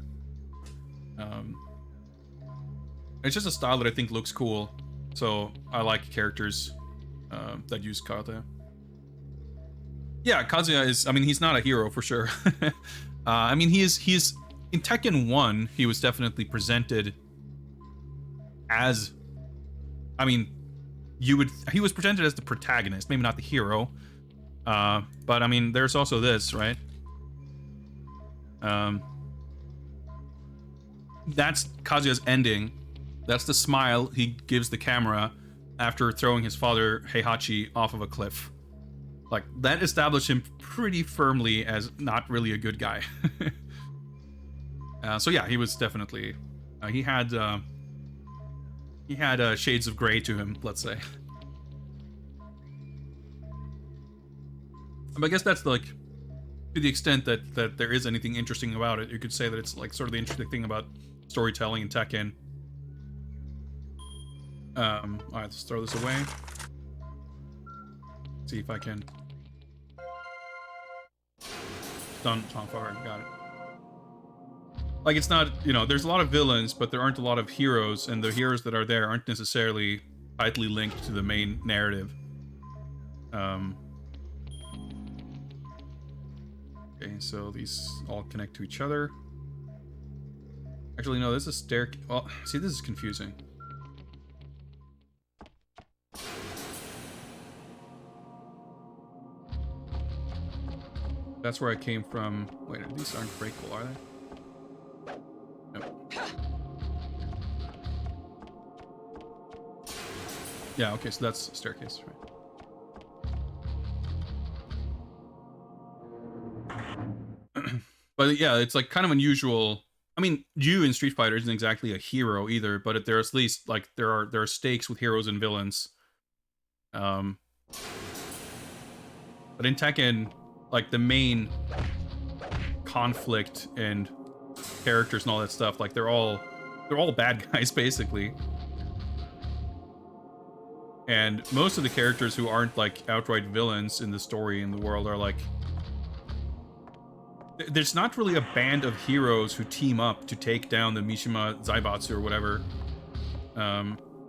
It's just a style that I think looks cool, so I like characters that use karate. Yeah, Kazuya is, I mean, he's not a hero for sure. I mean, he's in Tekken 1, he was definitely presented as, I mean, he was presented as the protagonist, maybe not the hero. But I mean, there's also this, right? That's Kazuya's ending. That's the smile he gives the camera after throwing his father Heihachi off of a cliff. Like, that established him pretty firmly as not really a good guy. So yeah, he was definitely he had shades of gray to him, let's say. But I guess that's like, to the extent that there is anything interesting about it, you could say that it's like sort of the interesting thing about storytelling in Tekken. Alright, let's throw this away. See if I can. Done, Tom Farr, got it. Like, it's not, you know, there's a lot of villains, but there aren't a lot of heroes, and the heroes that are there aren't necessarily tightly linked to the main narrative. Okay, so these all connect to each other. Actually, no, this is stair. Well, see, this is confusing. That's where I came from. Wait, these aren't breakable, are they? No. Yeah, okay, so that's staircase, right? But yeah, it's like kind of unusual. I mean, you in Street Fighter isn't exactly a hero either, but there's at least like there are stakes with heroes and villains. But in Tekken, like the main conflict and characters and all that stuff, like they're all bad guys basically. And most of the characters who aren't like outright villains in the story in the world are like, there's not really a band of heroes who team up to take down the Mishima Zaibatsu or whatever.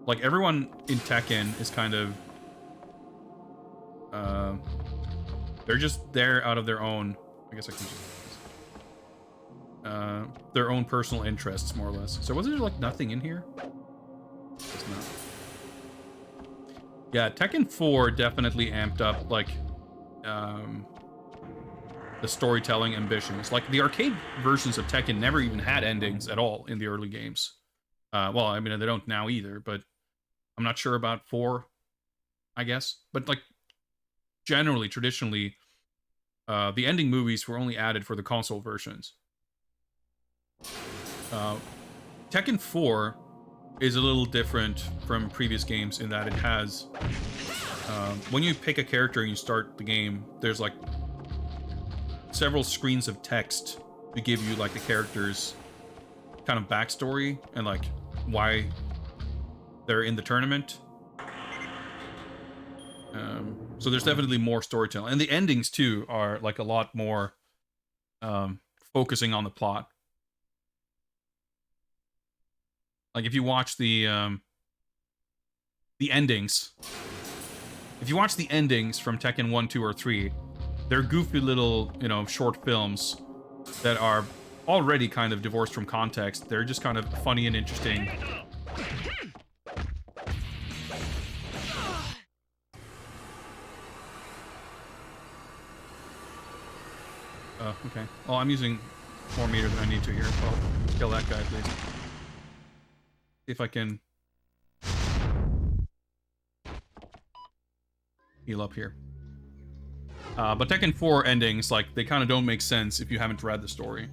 Like everyone in Tekken is kind of they're just there out of their own, I guess I can just their own personal interests, more or less. So wasn't there like nothing in here? It's not. Yeah, Tekken 4 definitely amped up like the storytelling ambitions. Like the arcade versions of Tekken never even had endings at all in the early games. Well, I mean they don't now either, but I'm not sure about 4, I guess. But like generally, traditionally, the ending movies were only added for the console versions. Tekken 4 is a little different from previous games in that it has, when you pick a character and you start the game, there's like several screens of text to give you like the character's kind of backstory and like why they're in the tournament. So there's definitely more storytelling, and the endings too are like a lot more focusing on the plot. Like if you watch the endings, if you watch the endings from Tekken 1, 2, or 3, they're goofy little, you know, short films that are already kind of divorced from context. They're just kind of funny and interesting. Okay. Well, I'm using more meter than I need to here. I'll kill that guy, please. See if I can heal up here. But Tekken 4 endings, like, they kind of don't make sense if you haven't read the story.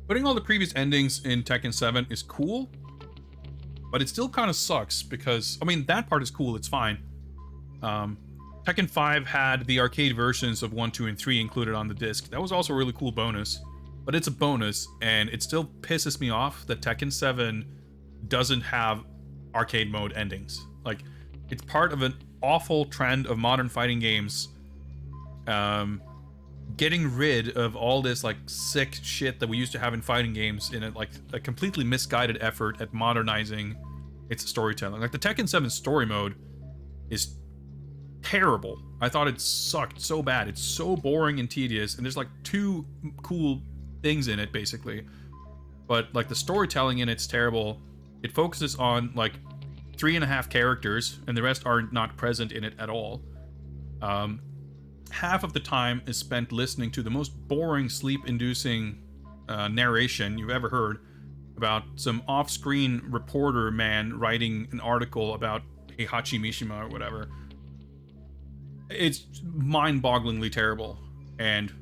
Putting all the previous endings in Tekken 7 is cool, but it still kind of sucks because, I mean, that part is cool, it's fine. Tekken 5 had the arcade versions of 1, 2, and 3 included on the disc. That was also a really cool bonus, but it's a bonus, and it still pisses me off that Tekken 7 doesn't have arcade mode endings. Like, it's part of an awful trend of modern fighting games, getting rid of all this like sick shit that we used to have in fighting games in a completely misguided effort at modernizing its storytelling. Like the Tekken 7 story mode is terrible. I thought it sucked so bad. It's so boring and tedious, and there's like 2 cool things in it basically, but like the storytelling in it's terrible. It focuses on like 3.5 characters, and the rest are not present in it at all. Half of the time is spent listening to the most boring, sleep-inducing narration you've ever heard about some off-screen reporter man writing an article about Heihachi Mishima or whatever. It's mind-bogglingly terrible. And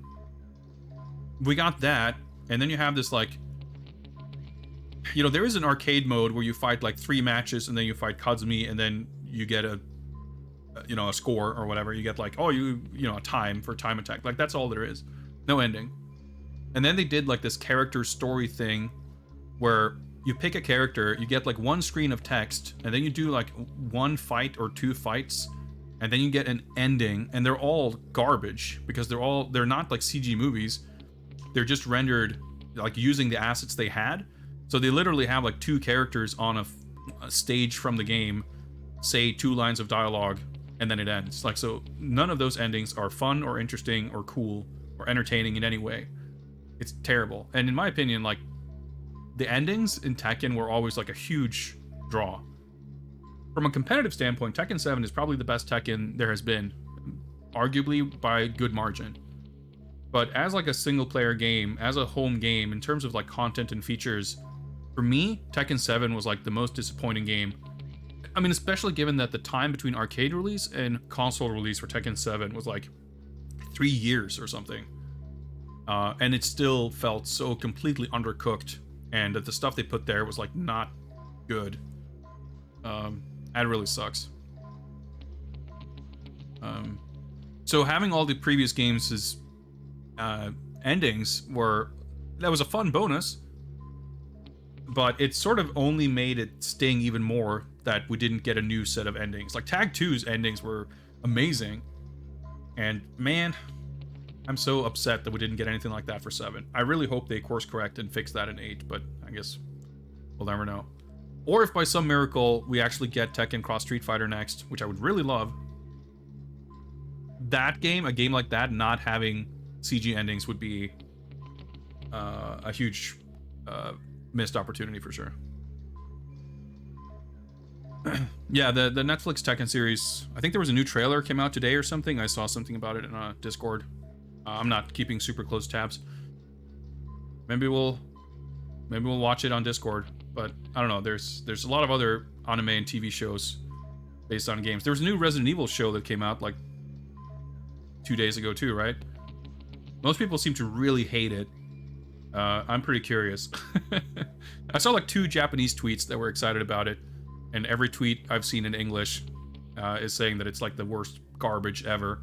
we got that, and then you have this like, you know, there is an arcade mode where you fight like 3 matches, and then you fight Kazumi, and then you get a score or whatever. You get like, oh, you know, a time for time attack. Like that's all there is. No ending. And then they did like this character story thing where you pick a character, you get like 1 screen of text, and then you do like 1 fight or 2 fights, and then you get an ending, and they're all garbage because they're not like CG movies. They're just rendered like using the assets they had. So they literally have like 2 characters on a stage from the game, say 2 lines of dialogue, and then it ends. Like, so none of those endings are fun or interesting or cool or entertaining in any way. It's terrible. And in my opinion, like, the endings in Tekken were always like a huge draw. From a competitive standpoint, Tekken 7 is probably the best Tekken there has been, arguably by a good margin. But as like a single player game, as a home game, in terms of like content and features, For me, Tekken 7 was like the most disappointing game. I mean, especially given that the time between arcade release and console release for Tekken 7 was like 3 years or something. And it still felt so completely undercooked, and that the stuff they put there was like not good. That really sucks. So having all the previous games' endings that was a fun bonus, but it sort of only made it sting even more that we didn't get a new set of endings. Like Tag 2's endings were amazing, and man, I'm so upset that we didn't get anything like that for 7. I really hope they course correct and fix that in 8, but I guess we'll never know. Or if by some miracle we actually get Tekken Cross Street Fighter next, which I would really love. That game, a game like that, not having CG endings would be a huge missed opportunity for sure. Yeah, the Netflix Tekken series, I think there was a new trailer came out today or something. I saw something about it in Discord. I'm not keeping super close tabs. Maybe we'll watch it on Discord, but I don't know. There's a lot of other anime and TV shows based on games. There was a new Resident Evil show that came out like 2 days ago too, right? Most people seem to really hate it. I'm pretty curious. I saw like 2 Japanese tweets that were excited about it, and every tweet I've seen in English is saying that it's like the worst garbage ever.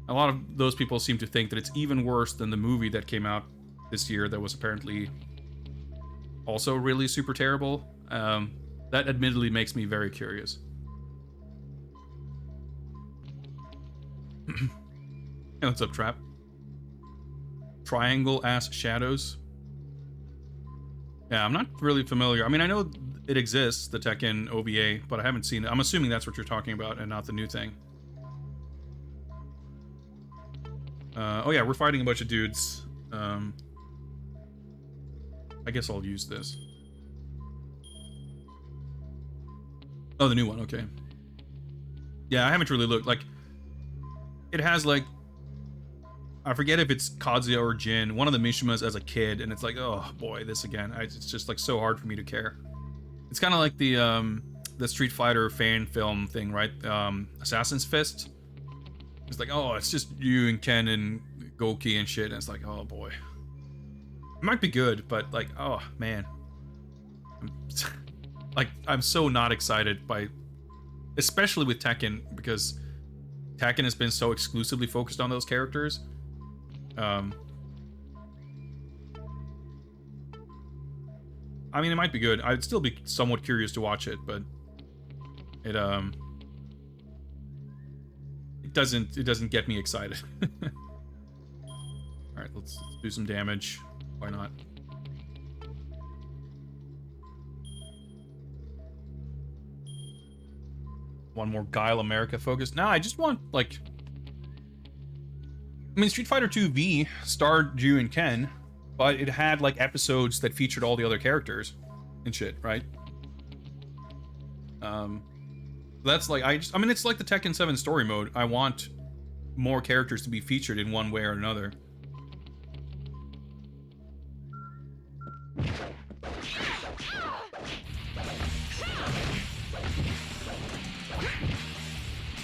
A lot of those people seem to think that it's even worse than the movie that came out this year that was apparently also really super terrible. That admittedly makes me very curious. Hey, what's up, Trap? Triangle-ass shadows. Yeah, I'm not really familiar. I mean, I know it exists, the Tekken OVA, but I haven't seen it. I'm assuming that's what you're talking about and not the new thing. Oh yeah, we're fighting a bunch of dudes. I guess I'll use this. Oh, the new one, okay. Yeah, I haven't really looked. Like, it has like, I forget if it's Kazuya or Jin, one of the Mishimas as a kid, and it's like, oh boy, this again. It's just like so hard for me to care. It's kind of like the Street Fighter fan film thing, right? Assassin's Fist. It's like, oh, it's just you and Ken and Goki and shit, and it's like, oh boy. It might be good, but like, oh man. I'm so not excited by, especially with Tekken, because Tekken has been so exclusively focused on those characters. I mean, it might be good. I'd still be somewhat curious to watch it, but it doesn't get me excited. All right, let's do some damage. Why not? One more Guile America focus. Nah, I just want like, I mean, Street Fighter 2 V starred Ju and Ken, but it had like episodes that featured all the other characters and shit, right? That's like, I mean, it's like the Tekken 7 story mode. I want more characters to be featured in one way or another.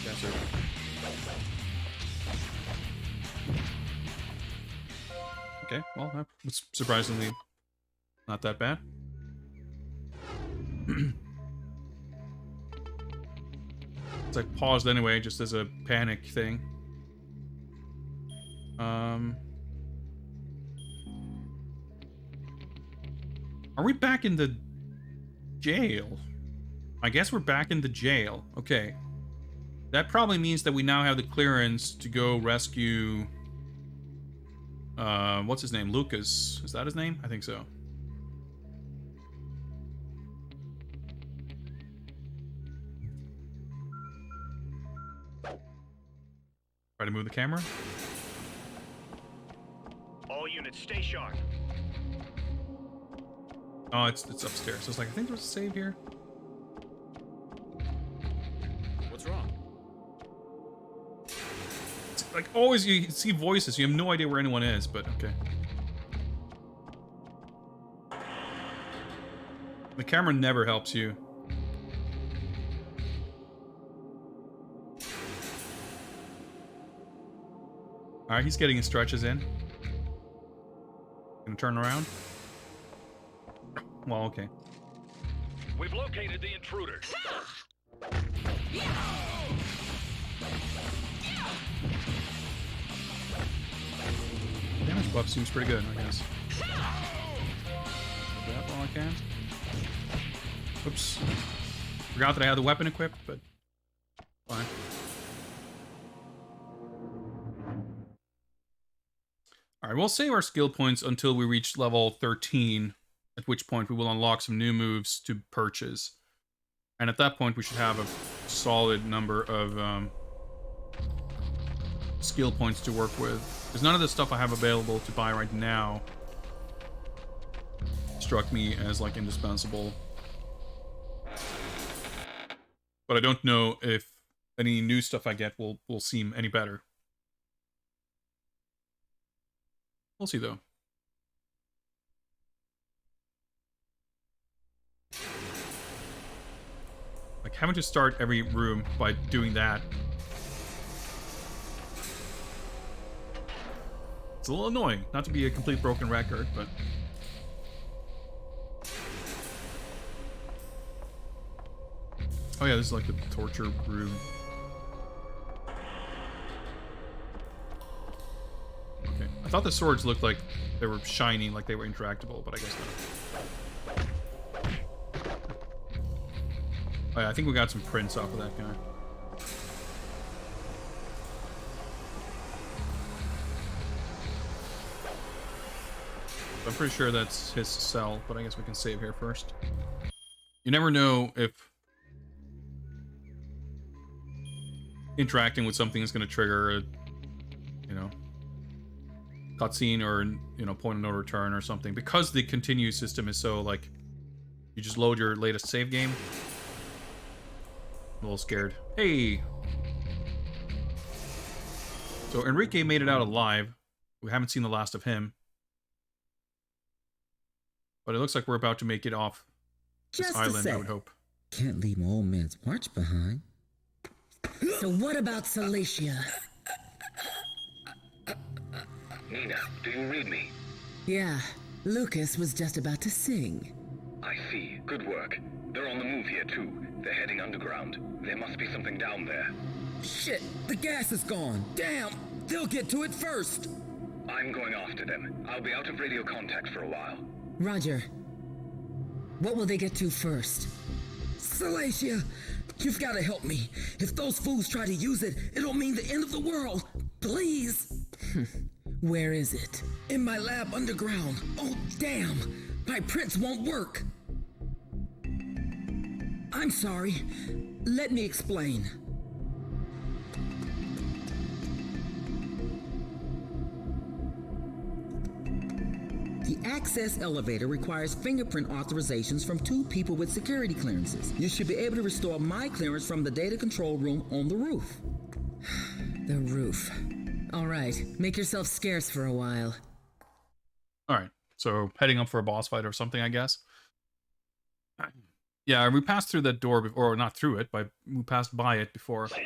Yes, sir. Okay, well, that was surprisingly not that bad. It's like paused anyway, just as a panic thing. Are we back in the jail? I guess we're back in the jail. Okay. That probably means that we now have the clearance to go rescue... what's his name? Lucas. Is that his name? I think so. Try to move the camera. All units, stay sharp. Oh, it's upstairs. So it's like, I think there's a save here. What's wrong? It's like always you see voices, you have no idea where anyone is, but okay. The camera never helps you. Alright, he's getting his stretches in. Gonna turn around. Well, okay. We've located the intruder. Damage buff seems pretty good, I guess. Grab all I can. Oops. Forgot that I had the weapon equipped, but fine. Alright, we'll save our skill points until we reach level 13, at which point we will unlock some new moves to purchase. And at that point, we should have a solid number of skill points to work with. Because none of the stuff I have available to buy right now struck me as, like, indispensable. But I don't know if any new stuff I get will seem any better. We'll see, though. Like, having to start every room by doing that. It's a little annoying. Not to be a complete broken record, but... Oh yeah, this is like the torture room. Okay. I thought the swords looked like they were shiny, like they were interactable, but I guess not. Oh yeah, I think we got some prints off of that guy. I'm pretty sure that's his cell, but I guess we can save here first. You never know if interacting with something is going to trigger a, you know, cutscene or, you know, point of no return or something. Because the continue system is so, like, you just load your latest save game. I'm a little scared. Hey! So Enrique made it out alive. We haven't seen the last of him. But it looks like we're about to make it off this island, I would hope. Can't leave my old man's march behind. So what about Cilicia? Nina, do you read me? Yeah, Lucas was just about to sing. I see. Good work. They're on the move here, too. They're heading underground. There must be something down there. Shit, the gas is gone. Damn, they'll get to it first. I'm going after them. I'll be out of radio contact for a while. Roger. What will they get to first? Cilicia, you've got to help me. If those fools try to use it, it'll mean the end of the world. Please. Where is it? In my lab underground. Oh, damn. My prints won't work. I'm sorry. Let me explain. The access elevator requires fingerprint authorizations from 2 people with security clearances. You should be able to restore my clearance from the data control room on the roof. The roof. All right, make yourself scarce for a while. All right, so heading up for a boss fight or something, I guess. Yeah, we passed through that door before, or not through it, but we passed by it before. Good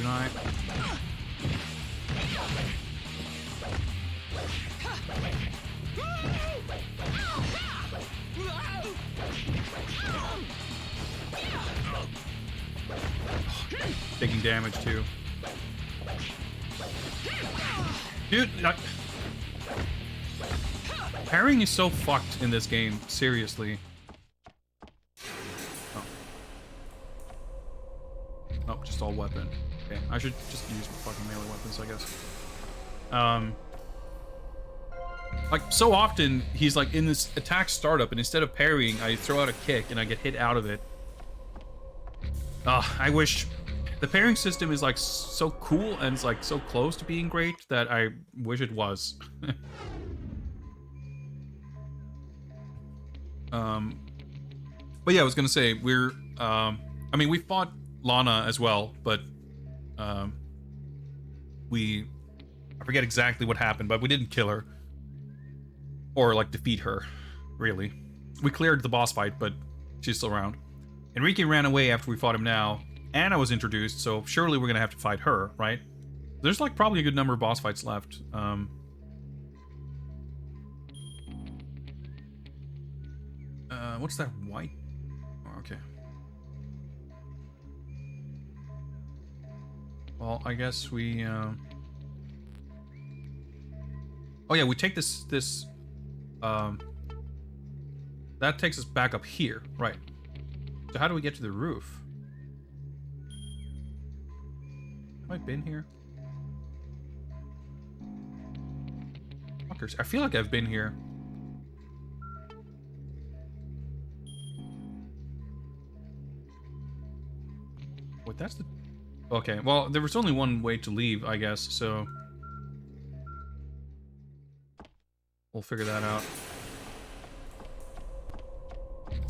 night. Taking damage too. Dude, parrying is so fucked in this game, seriously. Oh. Oh, just all weapon. Okay, I should just use fucking melee weapons, I guess. Like, so often, he's like in this attack startup, and instead of parrying, I throw out a kick, and I get hit out of it. I wish... The parrying system is, like, so cool, and it's, like, so close to being great, that I wish it was. But yeah, I was gonna say, we're... I mean, we fought Lana as well, but... I forget exactly what happened, but we didn't kill her. Or, like, defeat her, really. We cleared the boss fight, but she's still around. Enrique ran away after we fought him now. Anna was introduced, so surely we're gonna have to fight her, right? There's, like, probably a good number of boss fights left. What's that white? Oh, okay. Well, I guess we, Oh yeah, we take this, that takes us back up here, right. So how do we get to the roof? Have I been here? Fuckers, I feel like I've been here. Wait, that's the... Okay, well, there was only one way to leave, I guess, so... We'll figure that out.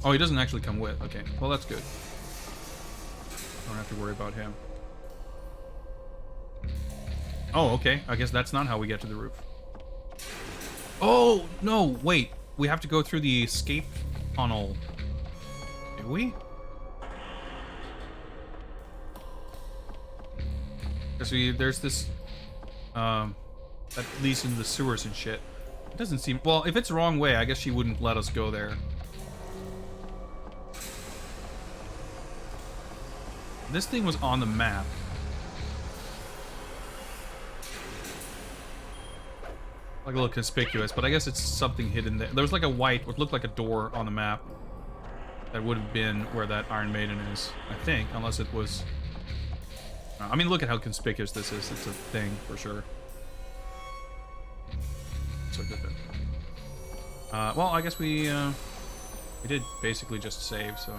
Oh, he doesn't actually come with. Okay, well, that's good. Don't have to worry about him. Oh, okay. I guess that's not how we get to the roof. Oh, no, wait. We have to go through the escape tunnel. Do we? Because there's this, that leads into the sewers and shit. It doesn't seem... Well, if it's the wrong way, I guess she wouldn't let us go there. This thing was on the map. Like a little conspicuous, but I guess it's something hidden there. There was like a white, what looked like a door on the map. That would have been where that Iron Maiden is, I think, unless it was... I mean, look at how conspicuous this is. It's a thing, for sure. So good. Well, I guess we did basically just save, so...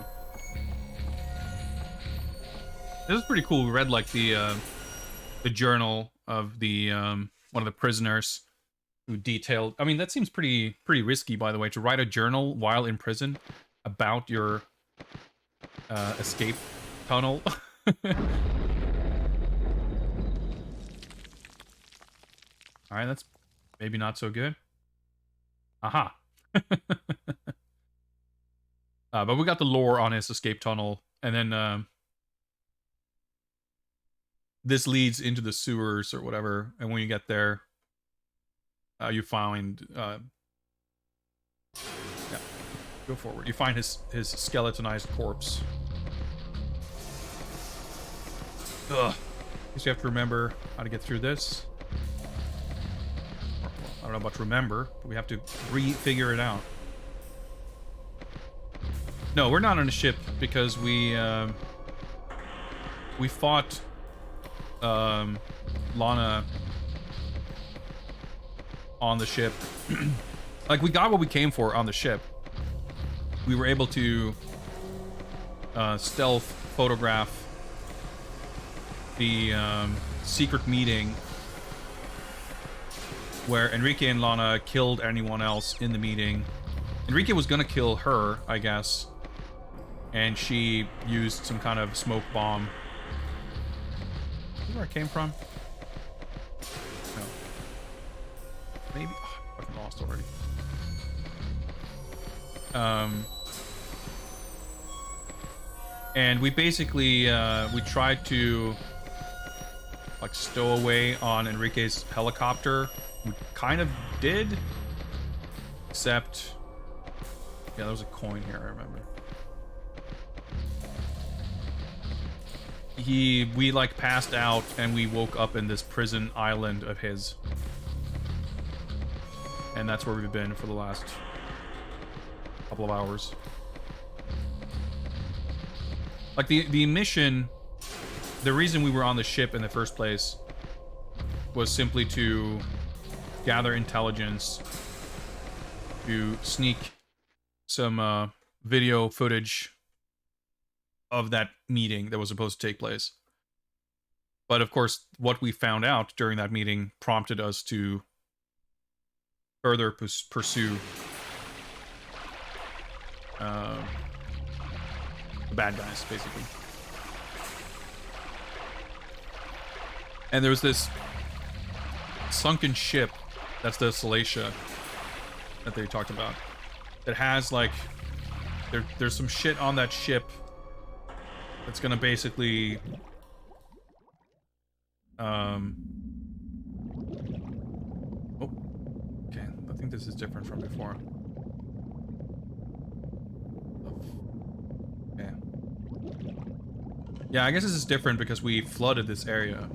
This is pretty cool. We read, like, the journal of the, one of the prisoners who detailed... I mean, that seems pretty risky, by the way, to write a journal while in prison about your escape tunnel. Alright, that's maybe not so good. Aha. But we got the lore on his escape tunnel, and then this leads into the sewers or whatever, and when you get there, you find... yeah, go forward. You find his skeletonized corpse. Ugh. Guess you have to remember how to get through this. I don't know about remember, but we have to figure it out. No, we're not on a ship because we fought Lana on the ship. Like, we got what we came for on the ship. We were able to stealth photograph the secret meeting where Enrique and Lana killed anyone else in the meeting. Enrique was gonna kill her, I guess, and she used some kind of smoke bomb. Is that where it came from? No. Maybe? Oh, I fucking lost already. And we basically, we tried to, like, stow away on Enrique's helicopter. We kind of did, except, yeah, there was a coin here, I remember. We like passed out and we woke up in this prison island of his. And that's where we've been for the last couple of hours. Like, the mission, the reason we were on the ship in the first place was simply to gather intelligence, to sneak some video footage of that meeting that was supposed to take place. But of course, what we found out during that meeting prompted us to further pursue the bad guys, basically. And there was this sunken ship, that's the Salacia, that they talked about that has like there's some shit on that ship that's gonna basically oh, okay, I think this is different from before. Okay. Yeah, I guess this is different because we flooded this area.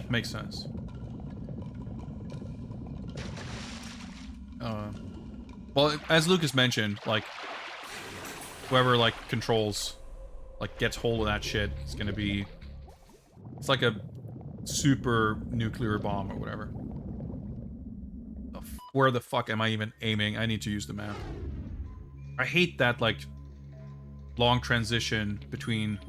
Makes sense. Well, as Lucas mentioned, like, whoever, like, controls, like, gets hold of that shit, it's gonna be... It's like a super nuclear bomb or whatever. Where the fuck am I even aiming? I need to use the map. I hate that, like, long transition between...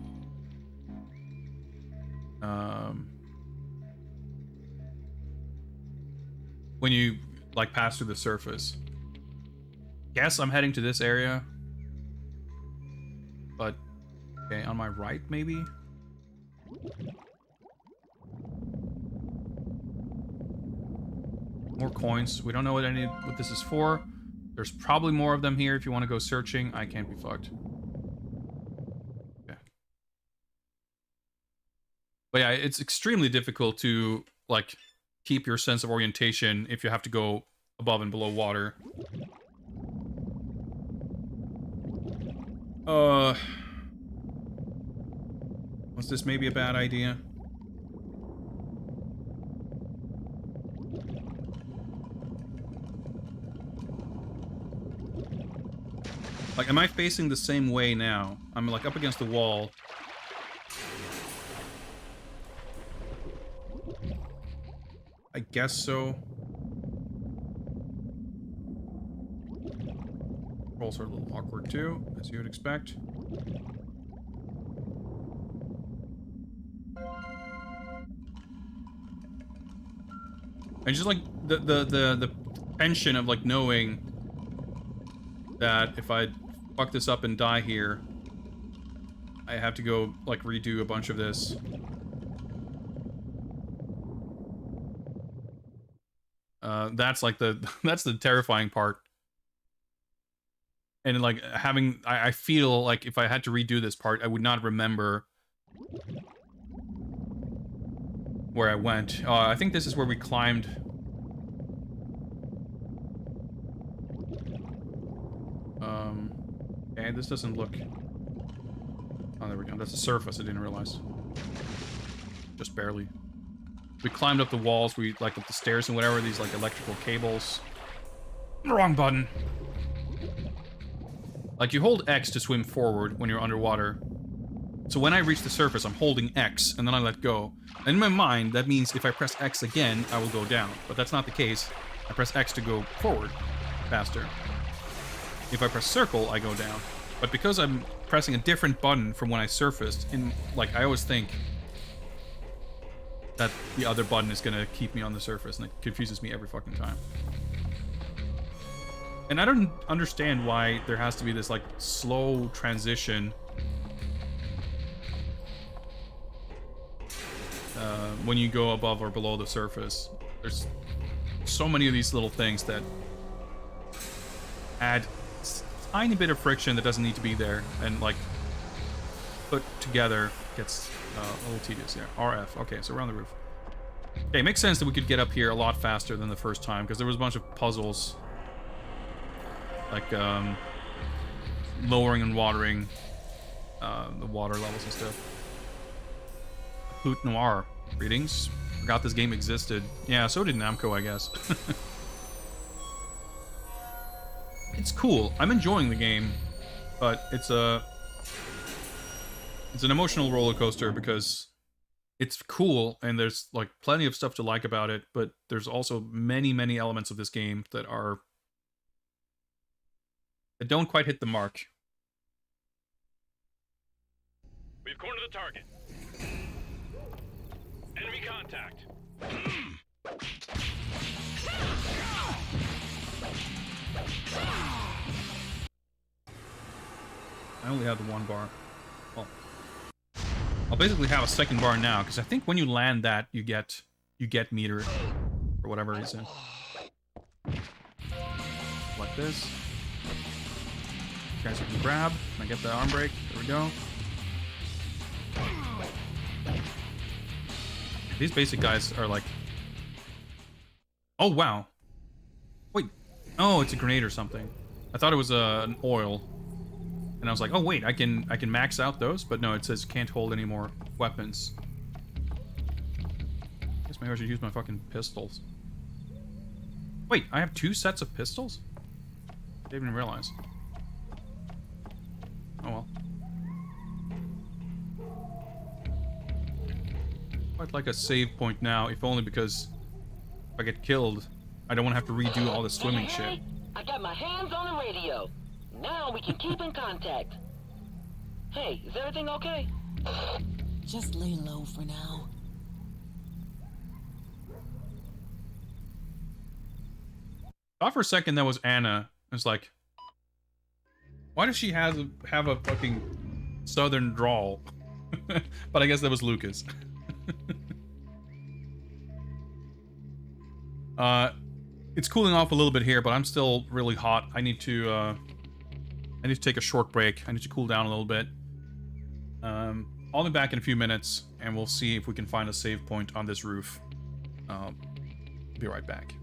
when you, like, pass through the surface. Guess I'm heading to this area. But, okay, on my right, maybe? More coins. We don't know what this is for. There's probably more of them here if you want to go searching. I can't be fucked. Okay. But yeah, it's extremely difficult to, like, keep your sense of orientation if you have to go above and below water. Was this maybe a bad idea? Like, am I facing the same way now? I'm, like, up against the wall. I guess so. Rolls are a little awkward too, as you would expect. And just like the tension of like knowing that if I fuck this up and die here, I have to go like redo a bunch of this. That's like that's the terrifying part. And like having, I feel like if I had to redo this part, I would not remember where I went. I think this is where we climbed. Okay, this doesn't look... Oh, there we go. That's the surface, I didn't realize. Just barely. We climbed up the walls, we, like, up the stairs and whatever, these, like, electrical cables. Wrong button! Like, you hold X to swim forward when you're underwater. So when I reach the surface, I'm holding X, and then I let go. And in my mind, that means if I press X again, I will go down. But that's not the case. I press X to go forward faster. If I press circle, I go down. But because I'm pressing a different button from when I surfaced, like, I always think that the other button is gonna keep me on the surface, and it confuses me every fucking time. And I don't understand why there has to be this, like, slow transition when you go above or below the surface. There's so many of these little things that add a tiny bit of friction that doesn't need to be there, and, like, put together gets a little tedious. Yeah, RF. Okay, so we're on the roof. Okay, it makes sense that we could get up here a lot faster than the first time, because there was a bunch of puzzles. Like, lowering and watering the water levels and stuff. Hoot Noir. Greetings. Forgot this game existed. Yeah, so did Namco, I guess. It's cool. I'm enjoying the game, but it's an emotional roller coaster because it's cool and there's like plenty of stuff to like about it, but there's also many elements of this game that don't quite hit the mark. We've cornered the target. Enemy contact. I only have the one bar. Well, I'll basically have a second bar now, because I think when you land that, you get meter, or whatever it says. this. Guys, you can grab. Can I get the arm break? There we go. These basic guys are like... Oh, wow. Wait. Oh, it's a grenade or something. I thought it was an oil. And I was like, oh, wait, I can max out those? But no, it says can't hold any more weapons. Guess maybe I should use my fucking pistols. Wait, I have 2 sets of pistols? Didn't even realize. Oh well. Quite like a save point now, if only because if I get killed, I don't want to have to redo all the swimming shit. I got my hands on the radio. Now we can keep in contact. Hey, is everything okay? Just lay low for now. Thought for a second that was Anna. I was like, why does she have a fucking southern drawl? But I guess that was Lucas. It's cooling off a little bit here, but I'm still really hot. I need to take a short break. I need to cool down a little bit. I'll be back in a few minutes, and we'll see if we can find a save point on this roof. Be right back.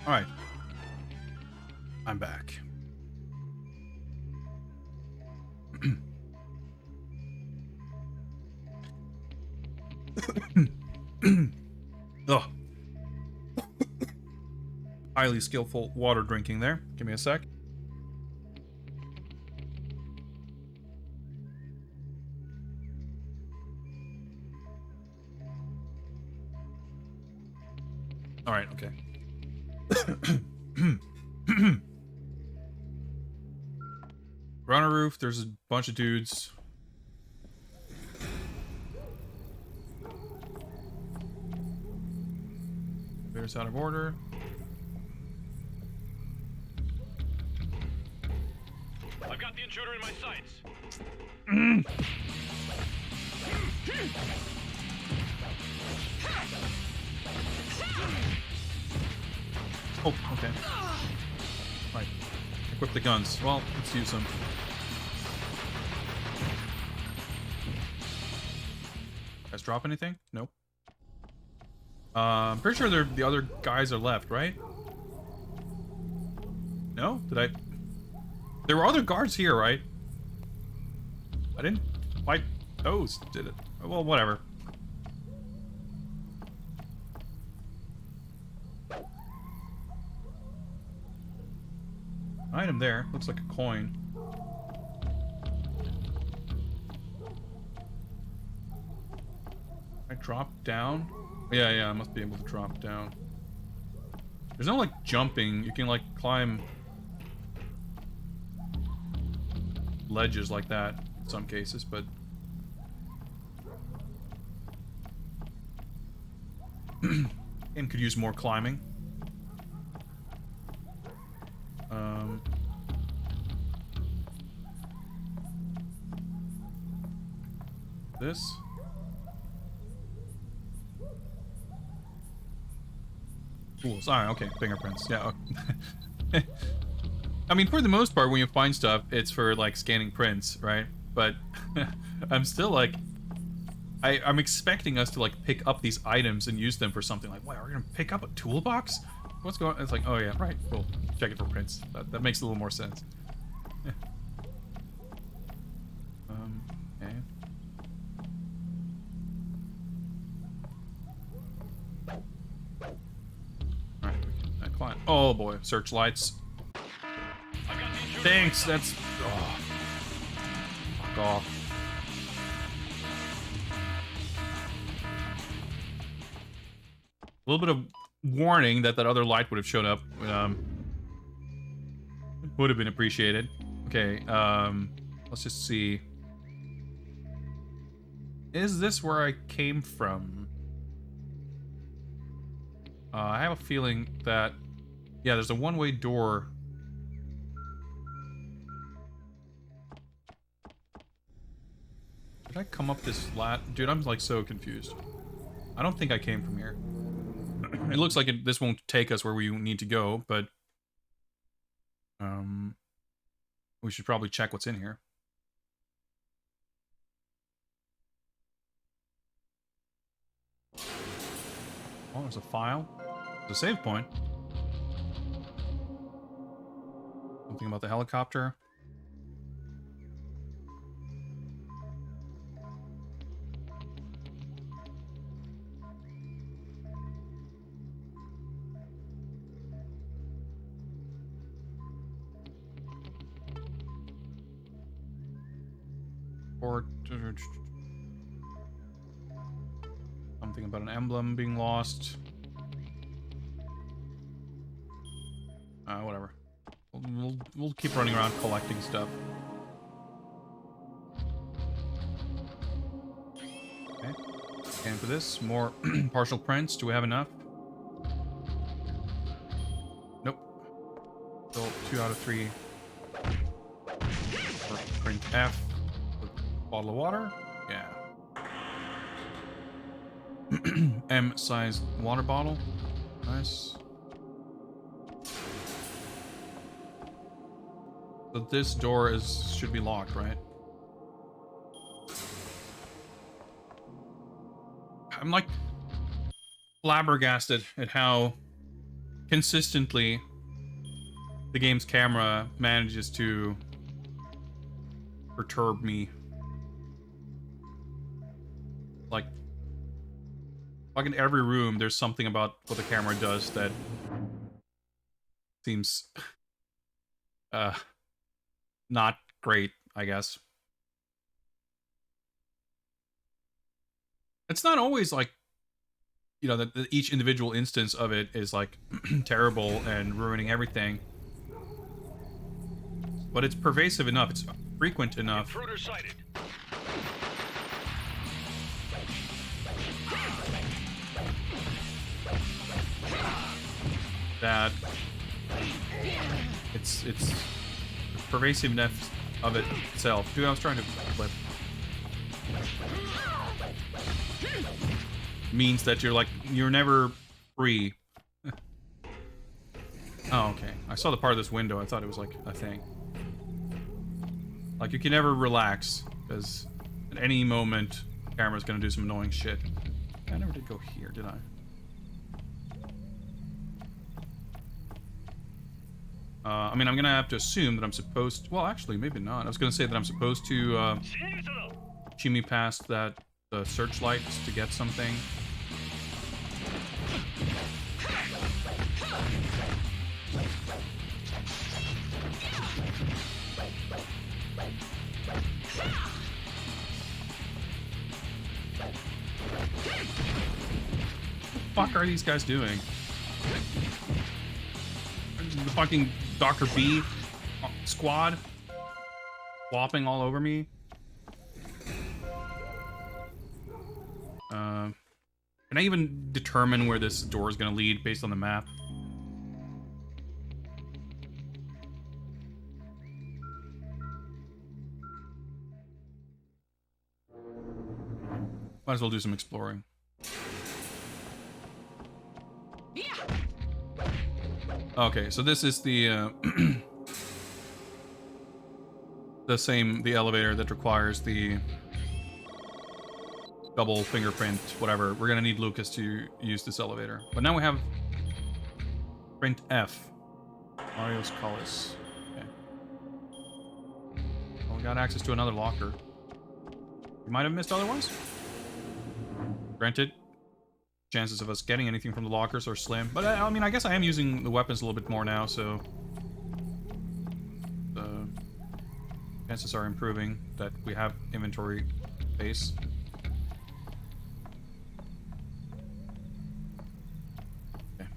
All right. I'm back. Ugh. Highly skillful water drinking there. Give me a sec. All right, okay. We're on a roof. There's a bunch of dudes. There's out of order. I've got the intruder in my sights. Oh, okay. Right. Equip the guns. Well, let's use them. Guys drop anything? Nope. I'm pretty sure the other guys are left, right? No? Did I... There were other guards here, right? I didn't fight those, did it? Well, whatever. Item there. Looks like a coin. I drop down? Yeah, I must be able to drop down. There's no, like, jumping. You can, like, climb ledges like that in some cases, but... and could use more climbing. This? Cool. Alright, okay. Fingerprints. Yeah. I mean, for the most part, when you find stuff, it's for, like, scanning prints, right? But I'm still, like... I'm expecting us to, like, pick up these items and use them for something. Like, what, we're gonna pick up a toolbox? What's going on? It's like, oh yeah, right, cool. Check it for prints. That makes a little more sense. Okay. Alright, I climb. Oh boy, searchlights. Thanks, that's... Oh. Fuck off. A little bit of warning that other light would have showed up. Would have been appreciated. Okay, let's just see. Is this where I came from? I have a feeling that... Yeah, there's a one-way door. Did I come up this Dude, I'm, like, so confused. I don't think I came from here. It looks like this won't take us where we need to go, but... we should probably check what's in here. Oh, there's a file. There's a save point. Something about the helicopter. Or something about an emblem being lost. Whatever. We'll keep running around collecting stuff. Okay. Scan for this. More partial prints. Do we have enough? Nope. Still 2 out of 3. Print F. Bottle of water? Yeah. M-sized water bottle. Nice. So this door should be locked, right? I'm like flabbergasted at how consistently, the game's camera manages to perturb me. Like, in every room, there's something about what the camera does that seems not great, I guess. It's not always like, you know, that each individual instance of it is like terrible and ruining everything. But it's pervasive enough, it's frequent enough. Intruder sighted. That it's pervasiveness of it itself. Dude, I was trying to flip. Means that you're never free. Oh, okay. I saw the part of this window. I thought it was like a thing. Like, you can never relax, because at any moment, the camera's gonna do some annoying shit. I never did go here, did I? I mean, I'm gonna have to assume that I'm supposed to, well, actually, maybe not. I was gonna say that I'm supposed to, shimmy past that, the searchlights to get something. What the fuck are these guys doing? The fucking Dr. B squad flopping all over me. Can I even determine where this door is going to lead based on the map? Might as well do some exploring. Okay, so this is the the elevator that requires the double fingerprint, whatever. We're gonna need Lucas to use this elevator. But now we have print F. Mario's Cullis. Okay. Well, we got access to another locker. You might have missed otherwise. Granted, chances of us getting anything from the lockers are slim. But I mean, I guess I am using the weapons a little bit more now, so the chances are improving that we have inventory space. Okay.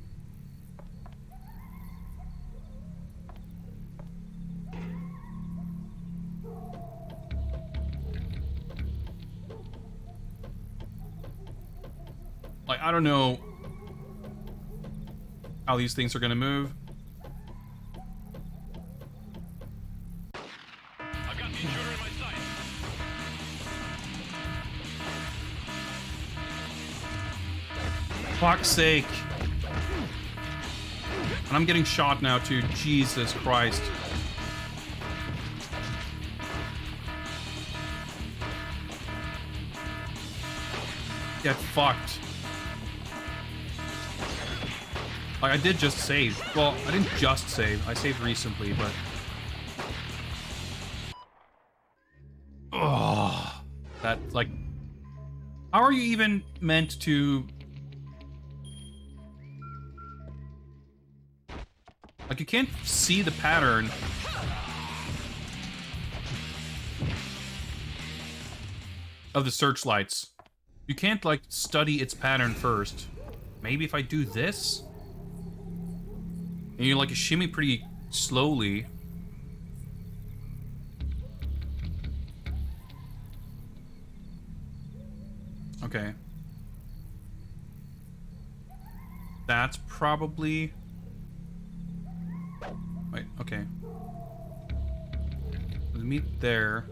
Like, I don't know how these things are gonna move. I've got the intruder in my sights. Fuck's sake. And I'm getting shot now too. Jesus Christ. Get fucked. Like, I did just save. Well, I didn't just save. I saved recently, but... Oh, that, like... How are you even meant to... Like, you can't see the pattern. Of the searchlights. You can't, like, study its pattern first. Maybe if I do this? And you, like, shimmy pretty slowly. Okay. That's probably... Wait, okay. Let's meet there.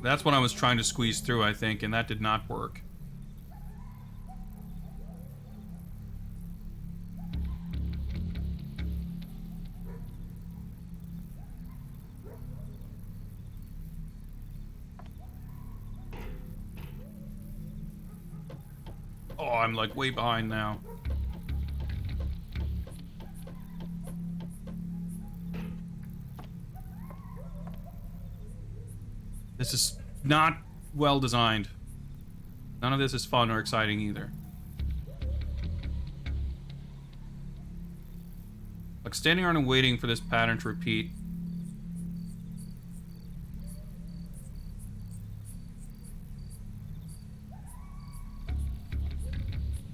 That's what I was trying to squeeze through, I think, and that did not work. I'm like way behind now. This is not well designed. None of this is fun or exciting either. Like standing around and waiting for this pattern to repeat.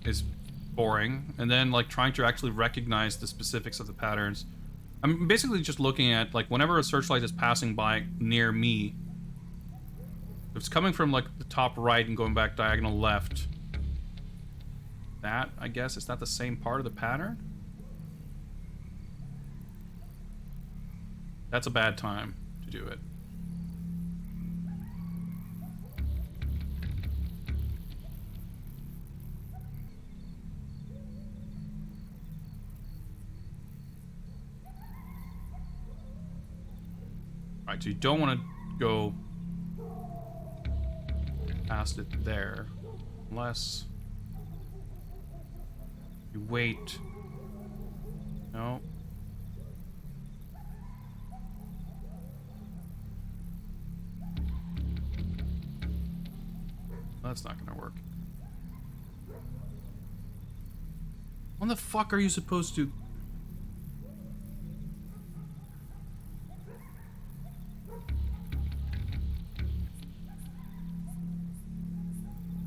Is boring. And then like trying to actually recognize the specifics of the patterns. I'm basically just looking at like whenever a searchlight is passing by near me. If it's coming from like the top right and going back diagonal left. That, I guess, is that the same part of the pattern? That's a bad time to do it. Alright, so you don't want to go past it there. Unless you wait. No. That's not gonna work. When the fuck are you supposed to...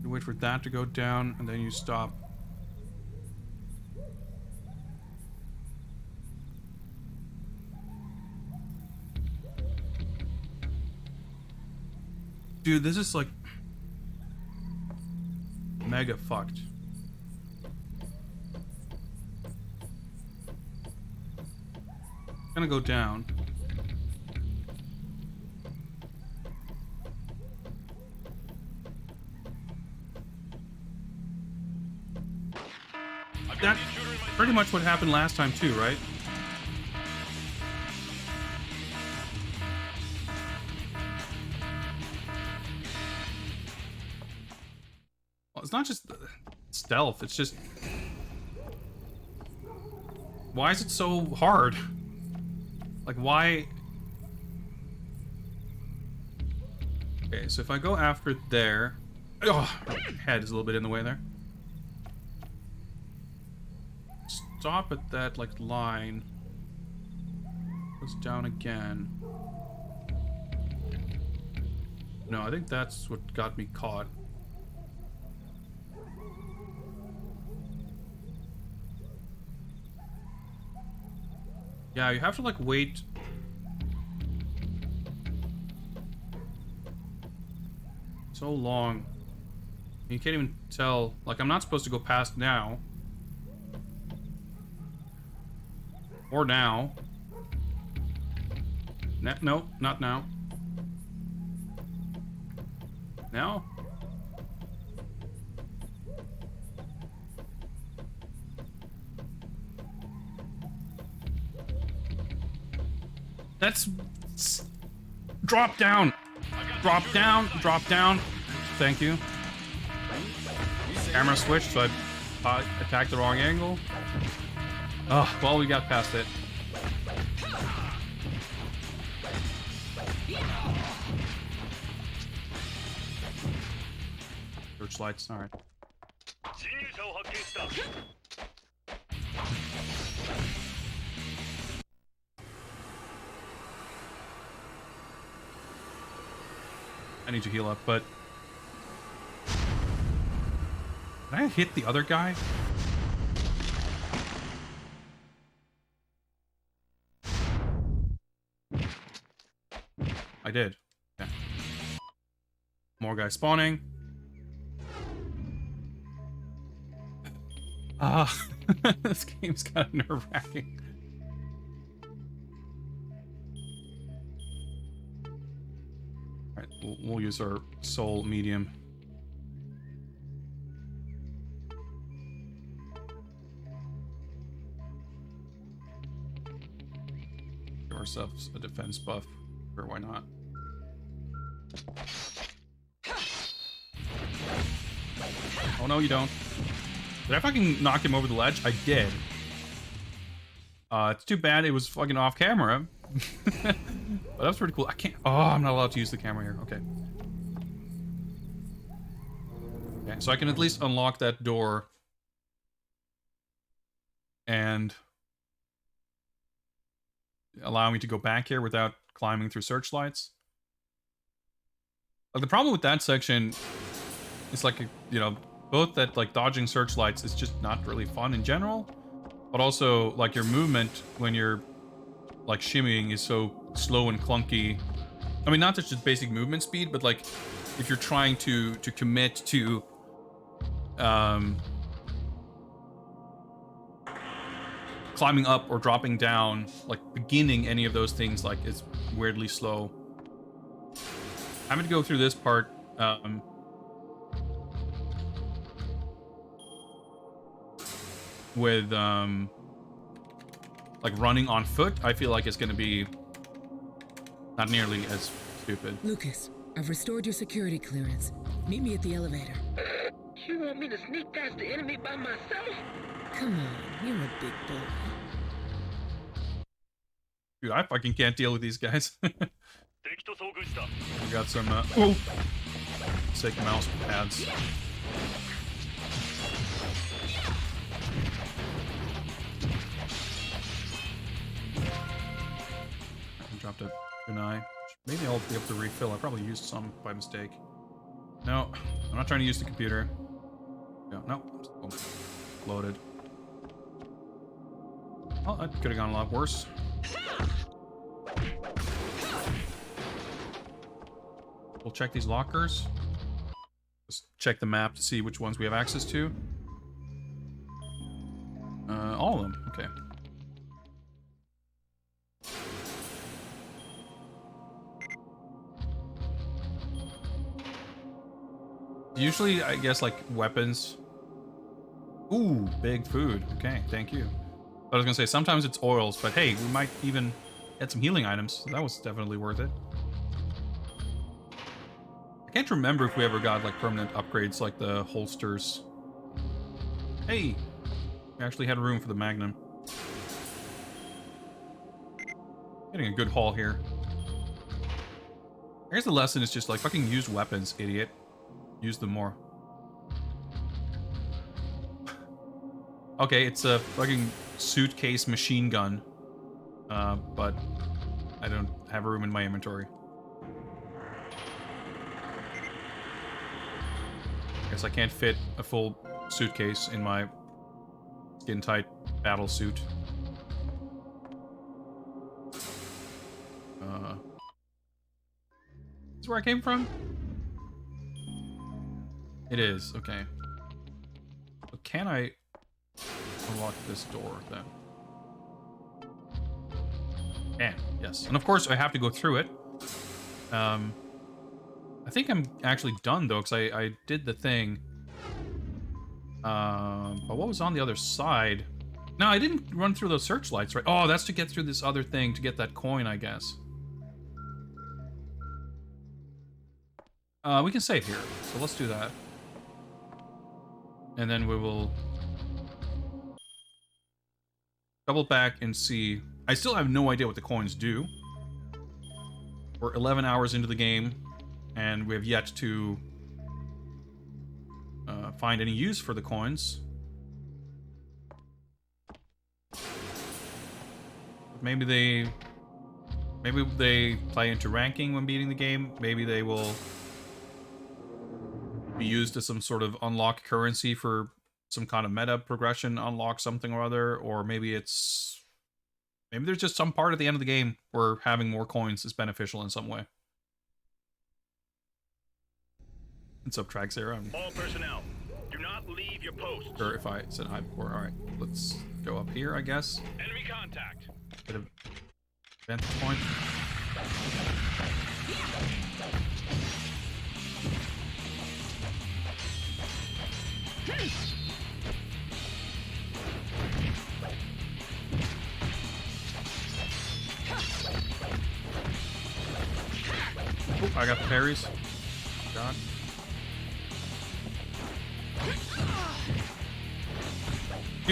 You wait for that to go down, and then you stop. Dude, this is like... mega fucked. It's gonna go down. That's pretty much what happened last time too, right? Well, it's not just stealth, it's just... Why is it so hard? Like, why... Okay, so if I go after there... Oh, my head is a little bit in the way there. Stop at that, like, line. Goes down again. No, I think that's what got me caught. Yeah, you have to, like, wait. So long. You can't even tell. Like, I'm not supposed to go past now. Or now. No, not now. Now? That's... Drop down! Drop down! Drop down! Thank you. Camera switched, so I attacked the wrong angle. Oh, well, we got past it. Searchlights, alright. I need to heal up, but... Did I hit the other guy? I did. Yeah. More guys spawning. Ah, this game's kind of nerve-wracking. Alright, we'll use our soul medium. Give ourselves a defense buff. Or why not? Oh no, you don't. Did I fucking knock him over the ledge? I did. It's too bad it was fucking off camera. But that was pretty cool. I can't... Oh, I'm not allowed to use the camera here. Okay. Okay, so I can at least unlock that door. And allow me to go back here without climbing through searchlights. Like, the problem with that section is, like, you know, both that, like, dodging searchlights is just not really fun in general, but also, like, your movement when you're, like, shimmying is so slow and clunky. I mean, not just basic movement speed, but, like, if you're trying to commit to, climbing up or dropping down, like, beginning any of those things, like, it's weirdly slow. I'm gonna go through this part, with, like, running on foot. I feel like it's gonna be not nearly as stupid. Lucas, I've restored your security clearance. Meet me at the elevator. You want me to sneak past the enemy by myself? Come on, you're a big boy. Dude, I fucking can't deal with these guys. 敵と遭遇した。 We got some, oh! Sick mouse pads. I dropped a kunai. Maybe I'll be able to refill. I probably used some by mistake. No, I'm not trying to use the computer. No, no, still loaded. Oh, that could have gone a lot worse. We'll check these lockers. Just check the map to see which ones we have access to. All of them. Okay. Usually, I guess, like, weapons. Ooh, big food. Okay, thank you. I was gonna say, sometimes it's oils, but hey, we might even get some healing items. So that was definitely worth it. I can't remember if we ever got, like, permanent upgrades, like the holsters. Hey! We actually had room for the Magnum. Getting a good haul here. I guess the lesson is just, like, fucking use weapons, idiot. Use them more. Okay, it's a fucking suitcase machine gun. But I don't have room in my inventory. Guess I can't fit a full suitcase in my skin-tight battle suit. Is this where I came from? It is, okay. So can I unlock this door then? Can, yes. And of course I have to go through it. I think I'm actually done though, because I did the thing. But what was on the other side? No, I didn't run through those searchlights, right? Oh, that's to get through this other thing, to get that coin, I guess. We can save here, so let's do that. And then we will double back and see. I still have no idea what the coins do. We're 11 hours into the game, and we have yet to find any use for the coins. Maybe they play into ranking when beating the game. Maybe they will be used as some sort of unlock currency for some kind of meta progression, unlock something or other, or maybe there's just some part at the end of the game where having more coins is beneficial in some way. What's up, Track Sarah? All personnel, do not leave your posts. Sure, if I said hi before. Alright, let's go up here, I guess. Enemy contact. Bit of vantage point. Oh, I got the parries. God.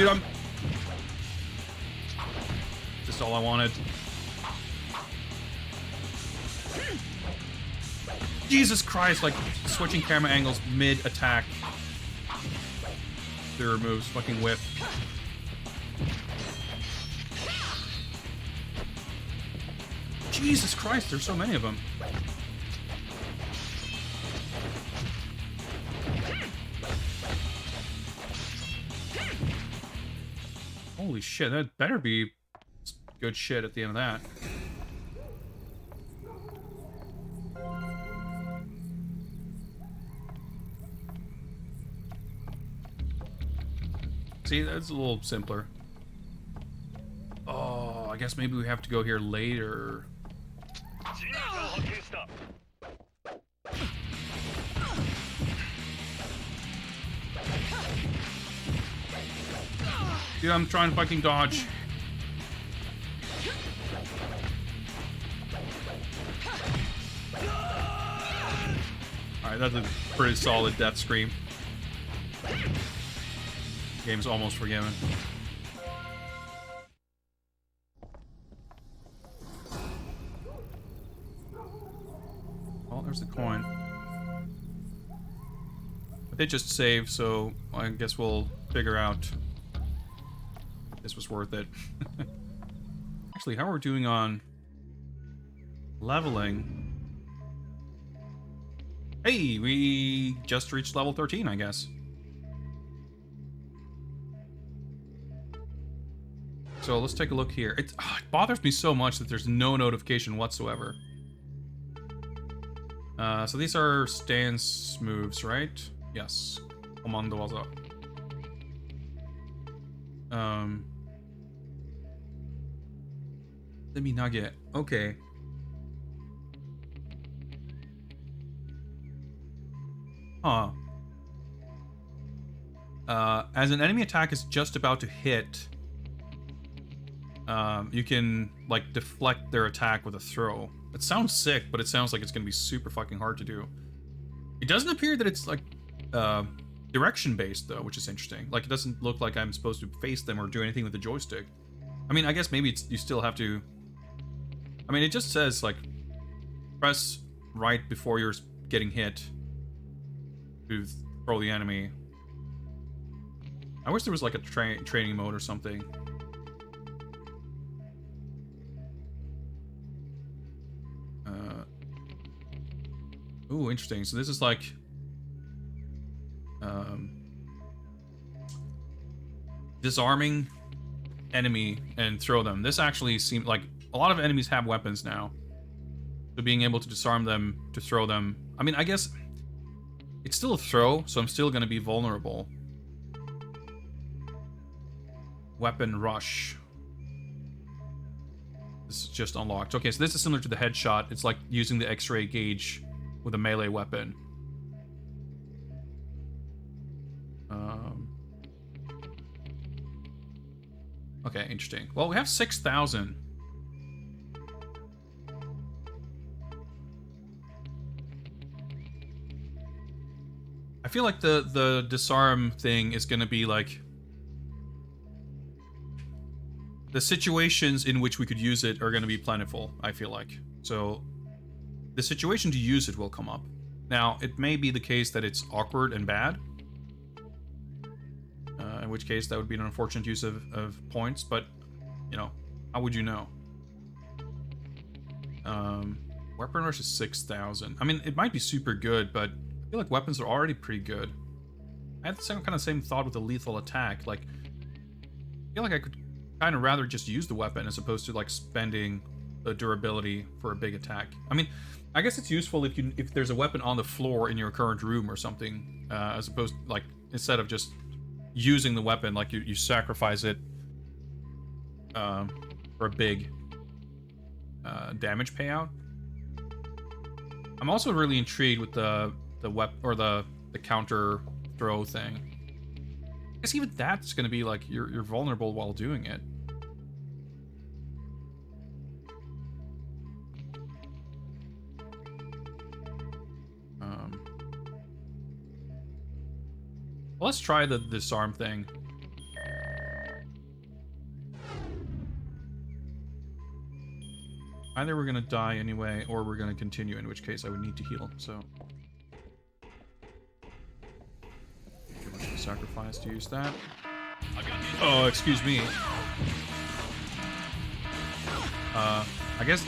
Dude, I'm... Just all I wanted. Jesus Christ, like, switching camera angles mid-attack. There moves, fucking whip. Jesus Christ, there's so many of them. Holy shit, that better be good shit at the end of that. See, that's a little simpler. Oh, I guess maybe we have to go here later. Dude, I'm trying to fucking dodge. Alright, that's a pretty solid death scream. Game's almost forgiven. Oh, there's the coin. But they just saved, so I guess we'll figure out if this was worth it. Actually, how are we doing on leveling? Hey, we just reached level 13, I guess. So let's take a look here. It bothers me so much that there's no notification whatsoever. So these are stance moves, right? Yes. Commando waza. Semi nugget. Okay. Huh. As an enemy attack is just about to hit, you can, like, deflect their attack with a throw. It sounds sick, but it sounds like it's gonna be super fucking hard to do. It doesn't appear that it's, like, direction-based, though, which is interesting. Like, it doesn't look like I'm supposed to face them or do anything with the joystick. I mean, I guess maybe you still have to... I mean, it just says, like, press right before you're getting hit to throw the enemy. I wish there was, like, a training mode or something. Ooh, interesting. So this is like... disarming enemy and throw them. This actually seems like... A lot of enemies have weapons now. So being able to disarm them, to throw them... I mean, I guess... It's still a throw, so I'm still going to be vulnerable. Weapon rush. This is just unlocked. Okay, so this is similar to the headshot. It's like using the X-ray gauge with a melee weapon. Okay, interesting. Well, we have 6,000. I feel like the disarm thing is going to be like... The situations in which we could use it are going to be plentiful, I feel like. So, the situation to use it will come up. Now, it may be the case that it's awkward and bad. In which case, that would be an unfortunate use of points, but, you know, how would you know? Weapon rush is 6,000. I mean, it might be super good, but I feel like weapons are already pretty good. I had the same thought with the lethal attack. Like, I feel like I could kind of rather just use the weapon as opposed to, like, spending the durability for a big attack. I mean, I guess it's useful if there's a weapon on the floor in your current room or something, as opposed, like, instead of just using the weapon, like, you sacrifice it for a big damage payout. I'm also really intrigued with the counter throw thing. I guess even that's going to be like you're vulnerable while doing it. Well, let's try the disarm thing. Either we're gonna die anyway, or we're gonna continue, in which case I would need to heal, so... Too much of a sacrifice to use that. Oh, excuse me. I guess...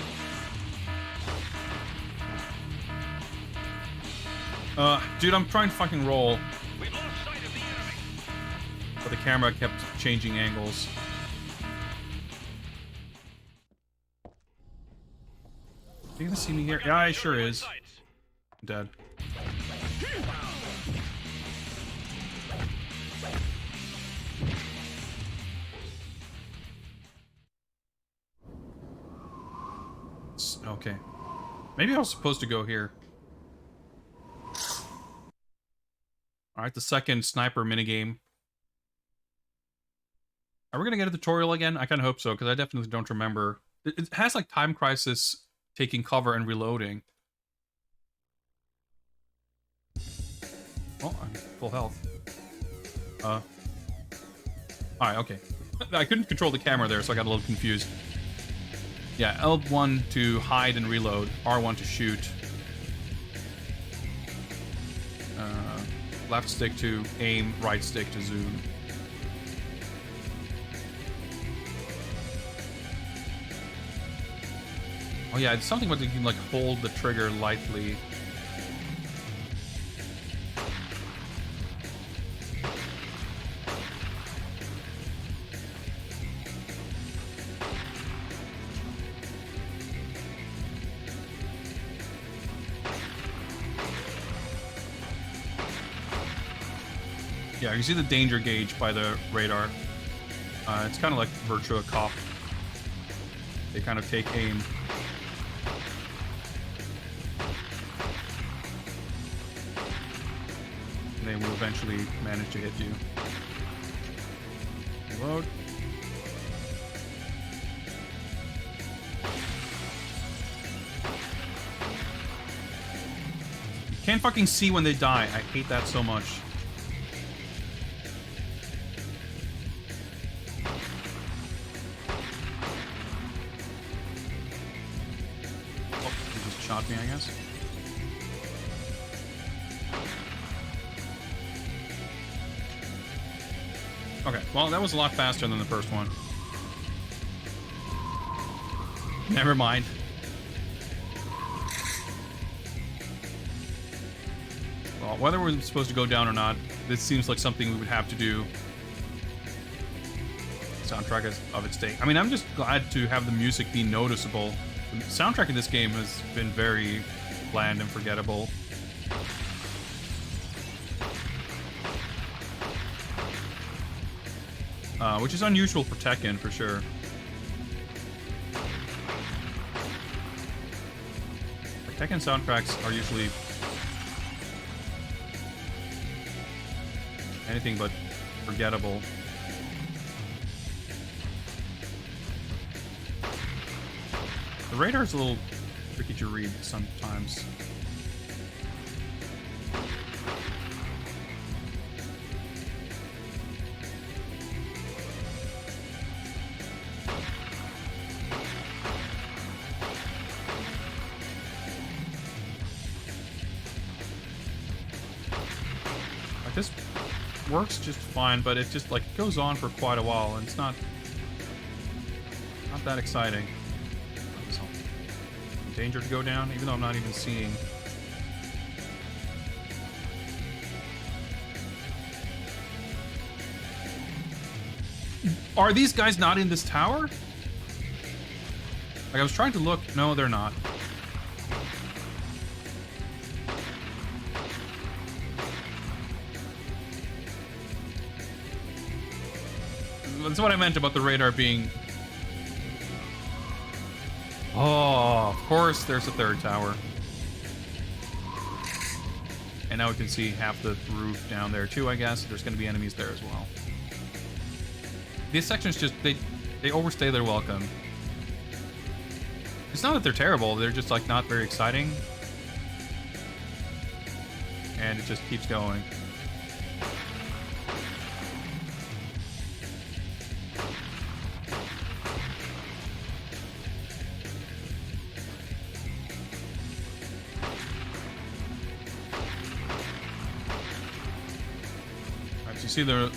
dude, I'm trying to fucking roll. But the camera kept changing angles. Are you gonna see me here? Yeah, it sure is. I'm dead. Okay. Maybe I was supposed to go here. Alright, the second sniper minigame. Are we gonna get a tutorial again? I kinda hope so, because I definitely don't remember. It has like Time Crisis taking cover and reloading. Oh, I'm full health. Alright, okay. I couldn't control the camera there, so I got a little confused. Yeah, L1 to hide and reload, R1 to shoot. Left stick to aim, right stick to zoom. Oh yeah, it's something where you can like hold the trigger lightly. Yeah, you can see the danger gauge by the radar. It's kind of like Virtua Cop. They kind of take aim. And they will eventually manage to hit you. Reload. You can't fucking see when they die. I hate that so much. Shot me, I guess. Okay, well, that was a lot faster than the first one. Never mind. Well, whether we're supposed to go down or not, this seems like something we would have to do. Soundtrack is of its day. I mean, I'm just glad to have the music be noticeable. The soundtrack in this game has been very bland and forgettable. Which is unusual for Tekken, for sure. The Tekken soundtracks are usually anything but forgettable. The radar is a little tricky to read sometimes. Like this works just fine, but it just like goes on for quite a while, and it's not that exciting. Danger to go down, even though I'm not even seeing. Are these guys not in this tower? Like, I was trying to look. No, they're not. That's what I meant about the radar being... Oh, of course there's a third tower. And now we can see half the roof down there too, I guess. There's going to be enemies there as well. These sections just, they overstay their welcome. It's not that they're terrible, they're just like not very exciting. And it just keeps going. see the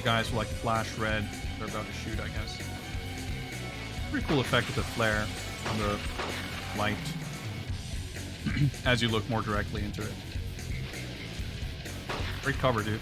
guys with like flash red. They're about to shoot, I guess. Pretty cool effect with the flare on the light as you look more directly into it. Great cover, dude.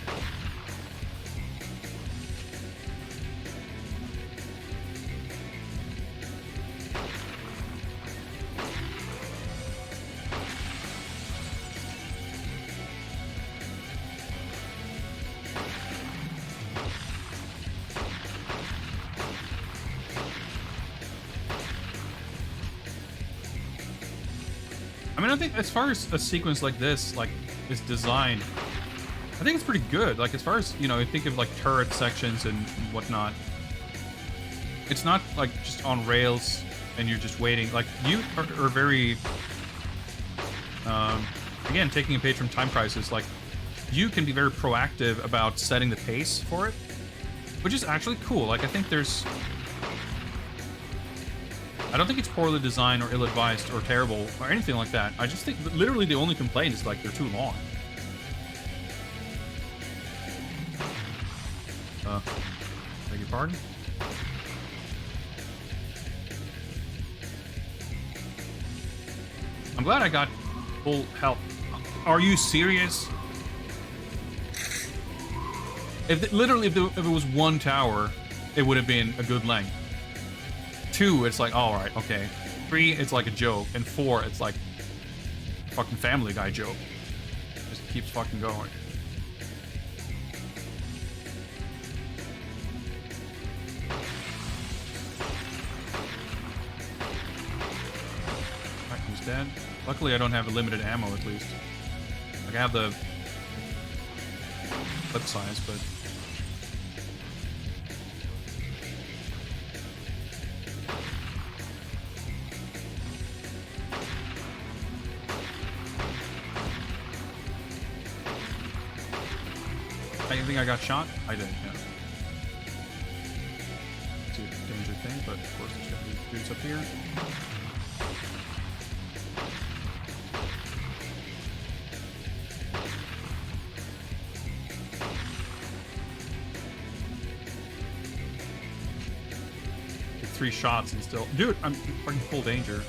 I mean, I think as far as a sequence like this, like, is designed, I think it's pretty good. Like, as far as, you know, you think of, like, turret sections and whatnot, it's not, like, just on rails and you're just waiting. Like, you are very, again, taking a page from Time Crisis, like, you can be very proactive about setting the pace for it, which is actually cool. Like, I think there's... I don't think it's poorly designed or ill-advised or terrible or anything like that. I just think literally the only complaint is like they're too long. Beg your pardon? I'm glad I got full health. Are you serious? If it was one tower, it would have been a good length. 2, it's like, all right, okay. 3, it's like a joke, and 4, it's like a fucking Family Guy joke. Just keeps fucking going. Alright, he's dead. Luckily, I don't have a limited ammo, at least. Like, I have the clip size, but... I think I got shot? I did, yeah. It's a danger thing, but of course there's gonna be dudes up here. Get 3 shots and still... Dude, I'm fucking full danger.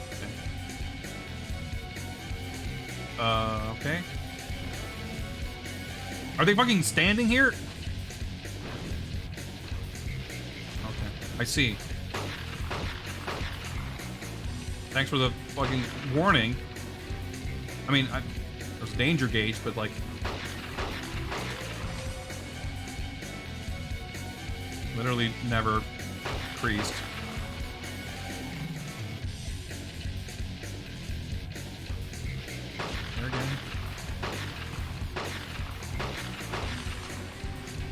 Okay. Are they fucking standing here? Okay, I see. Thanks for the fucking warning. I mean, there's a danger gauge, but like... literally never increased. There again.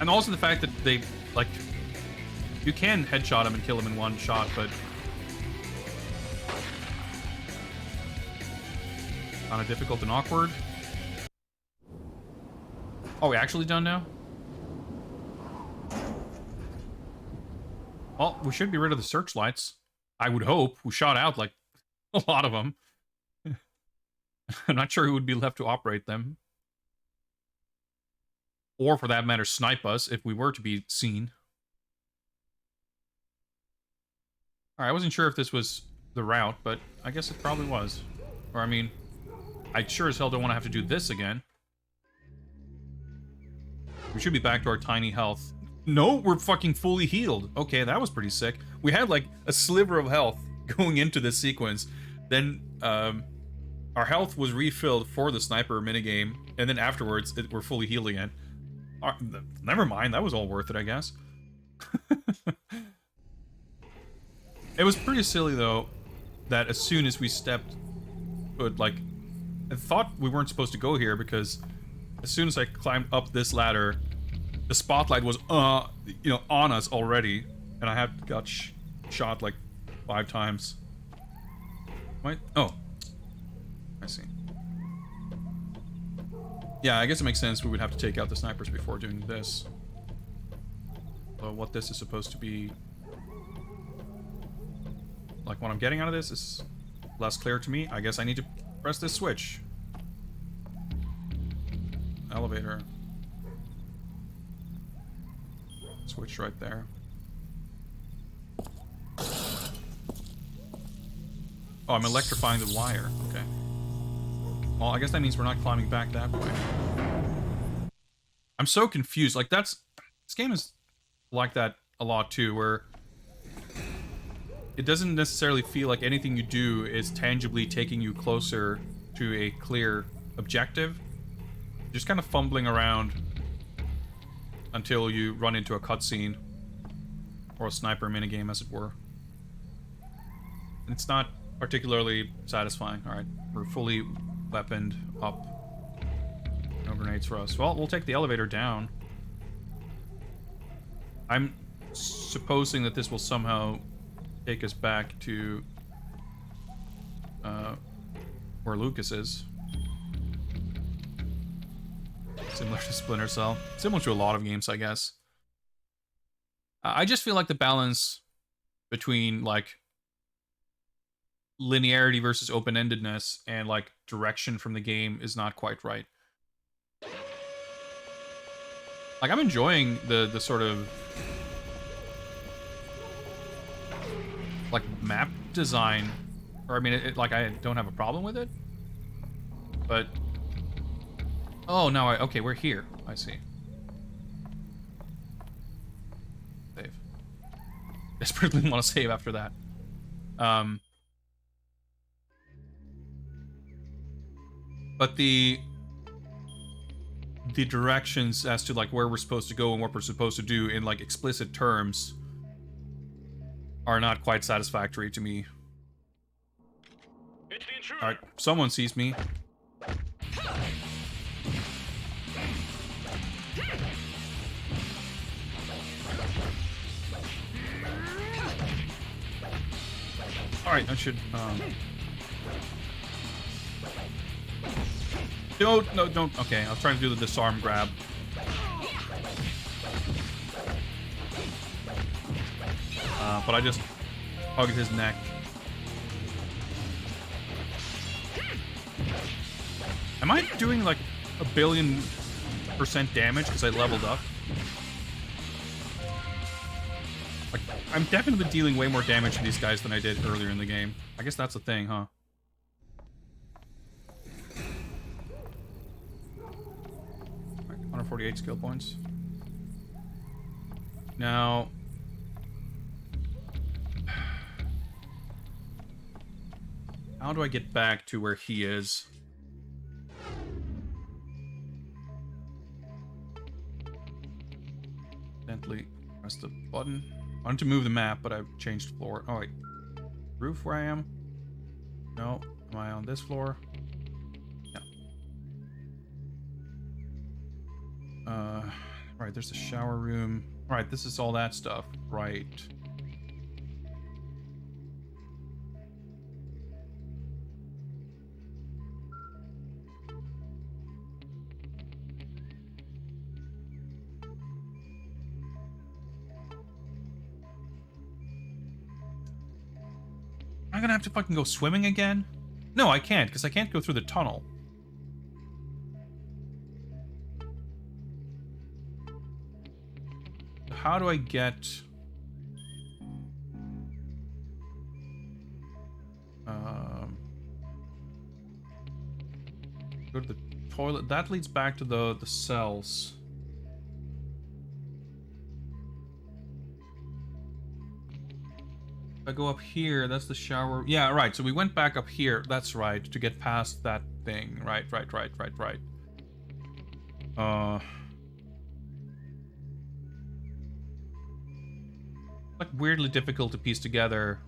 And also the fact that they, like, you can headshot him and kill him in one shot, but kind of difficult and awkward. Oh, we actually done now? Well, we should be rid of the searchlights. I would hope. We shot out, like, a lot of them. I'm not sure who would be left to operate them. Or, for that matter, snipe us if we were to be seen. Alright, I wasn't sure if this was the route, but I guess it probably was. Or, I mean, I sure as hell don't want to have to do this again. We should be back to our tiny health. No, we're fucking fully healed. Okay, that was pretty sick. We had, like, a sliver of health going into this sequence. Then, our health was refilled for the sniper minigame, and then afterwards, we're fully healed again. Never mind, that was all worth it, I guess. It was pretty silly, though, that as soon as we stepped... like, I thought we weren't supposed to go here, because as soon as I climbed up this ladder, the spotlight was, you know, on us already, and I got shot, like, 5 times. What? Oh. I see. Yeah, I guess it makes sense we would have to take out the snipers before doing this. So what this is supposed to be... like, what I'm getting out of this is less clear to me. I guess I need to press this switch. Elevator. Switch right there. Oh, I'm electrifying the wire. Okay. Well, I guess that means we're not climbing back that way. I'm so confused. Like, this game is like that a lot too, where it doesn't necessarily feel like anything you do is tangibly taking you closer to a clear objective. You're just kind of fumbling around until you run into a cutscene or a sniper minigame, as it were. It's not particularly satisfying. Alright, we're fully weaponed up. No grenades for us. Well, we'll take the elevator down. I'm supposing that this will somehow take us back to where Lucas is. Similar to Splinter Cell. Similar to a lot of games, I guess. I just feel like the balance between, like, linearity versus open-endedness and, like, direction from the game is not quite right. Like, I'm enjoying the sort of, like, map design. Or, I mean, like, I don't have a problem with it. But... Oh, no, okay, we're here. I see. Save. Desperately want to save after that. But the directions as to, like, where we're supposed to go and what we're supposed to do in, like, explicit terms are not quite satisfactory to me. It's the intruder. Alright, someone sees me. Alright, that should, Don't, no, don't, okay, I was trying to do the disarm grab. But I just hugged his neck. Am I doing, like, 1,000,000,000% damage because I leveled up? Like, I'm definitely dealing way more damage to these guys than I did earlier in the game. I guess that's the thing, huh? Right, 148 skill points. Now... how do I get back to where he is? Gently press the button. I wanted to move the map, but I've changed floor. Oh, wait. Roof where I am? No. Am I on this floor? Yeah. Right, there's the shower room. Right, this is all that stuff. Right. I'm gonna have to fucking go swimming again? No, I can't, because I can't go through the tunnel. How do I get... go to the toilet. That leads back to the cells. If I go up here, that's the shower. Yeah, right. So we went back up here. That's right. To get past that thing. Right. Like, weirdly difficult to piece together.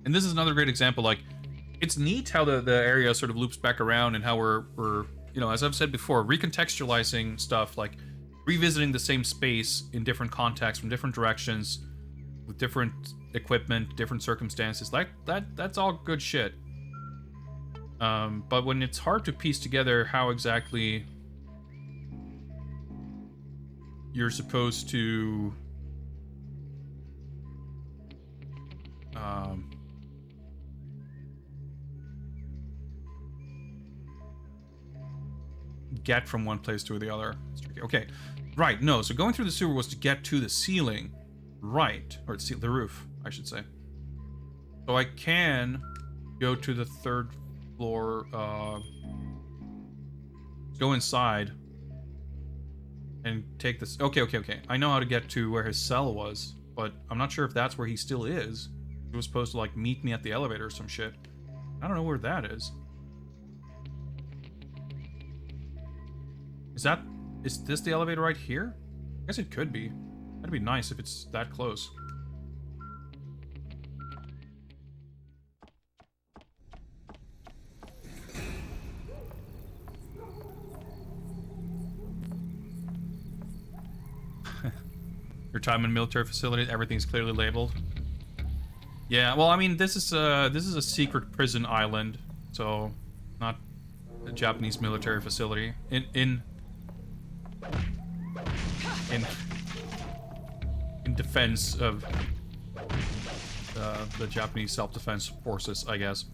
And this is another great example. Like, it's neat how the area sort of loops back around and how we're, you know, as I've said before, recontextualizing stuff, like revisiting the same space in different contexts from different directions with different equipment, different circumstances. Like that's all good shit. But when it's hard to piece together how exactly you're supposed to get from one place to the other. Okay, right, no, so going through the sewer was to get to the ceiling. Right, or the roof, I should say. So I can go to the 3rd floor, go inside and take this. Okay. I know how to get to where his cell was, but I'm not sure if that's where he still is. He was supposed to, like, meet me at the elevator or some shit. I don't know where that is. Is this the elevator right here? I guess it could be. That'd be nice if it's that close. Your time in military facility, everything's clearly labeled. Yeah, well, I mean, this is a secret prison island, so not a Japanese military facility. In defense of the Japanese self-defense forces, I guess.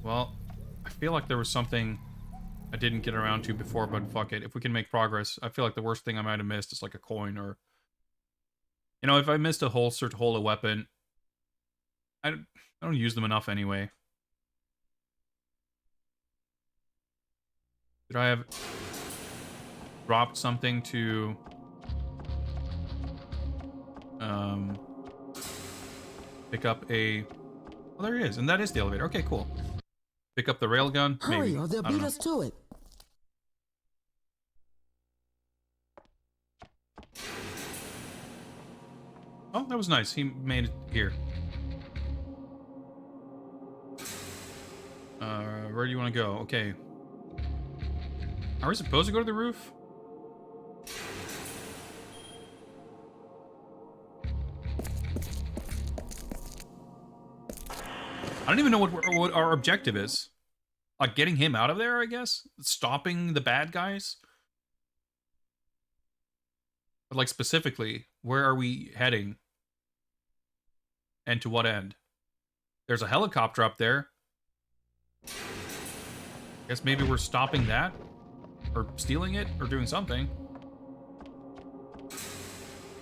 Well, I feel like there was something I didn't get around to before, but fuck it. If we can make progress, I feel like the worst thing I might have missed is like a coin, or, you know, if I missed a holster to hold a weapon, I don't use them enough anyway. Did I have dropped something to pick up a... Oh, there he is, and that is the elevator. Okay, cool. Pick up the railgun, maybe. Hurry, or they'll beat us to it. Oh, that was nice. He made it here. Where do you want to go? Okay. Are we supposed to go to the roof? I don't even know what our objective is. Like, getting him out of there, I guess? Stopping the bad guys? But, like, specifically, where are we heading? And to what end? There's a helicopter up there. Guess maybe we're stopping that? Or stealing it? Or doing something.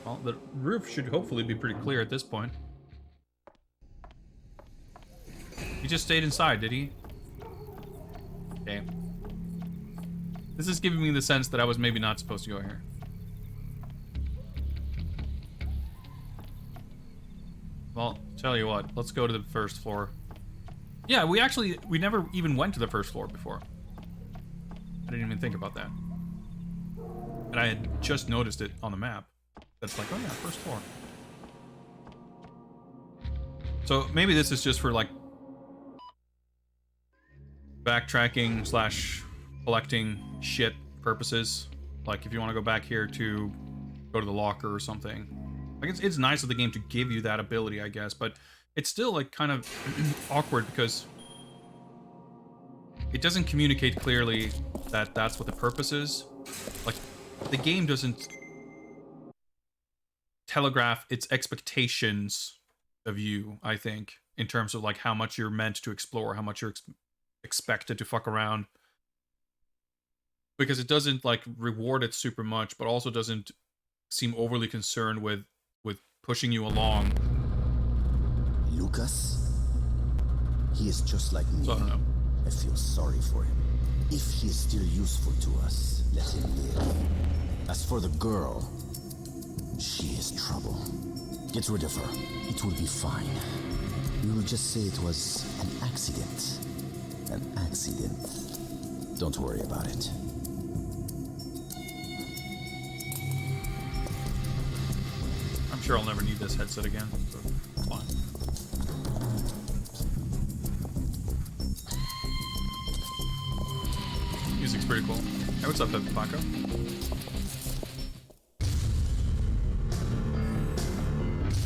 Well, the roof should hopefully be pretty clear at this point. He just stayed inside, did he? Okay. This is giving me the sense that I was maybe not supposed to go here. Well, tell you what, let's go to the 1st floor. Yeah, we never even went to the 1st floor before. I didn't even think about that. And I had just noticed it on the map. That's like, oh yeah, 1st floor. So maybe this is just for, like, backtracking / collecting shit purposes. Like, if you want to go back here to go to the locker or something. Like, it's nice of the game to give you that ability, I guess, but it's still, like, kind of awkward because it doesn't communicate clearly that that's what the purpose is. Like, the game doesn't telegraph its expectations of you, I think, in terms of, like, how much you're meant to explore, how much you're expected to fuck around. Because it doesn't, like, reward it super much, but also doesn't seem overly concerned with pushing you along. Lucas? He is just like me. So I don't know. I feel sorry for him. If he is still useful to us, let him live. As for the girl, she is trouble. Get rid of her. It will be fine. We will just say it was an accident. An accident. Don't worry about it. I'm sure I'll never need this headset again, so it's fine. Music's pretty cool. Hey, what's up, Paco?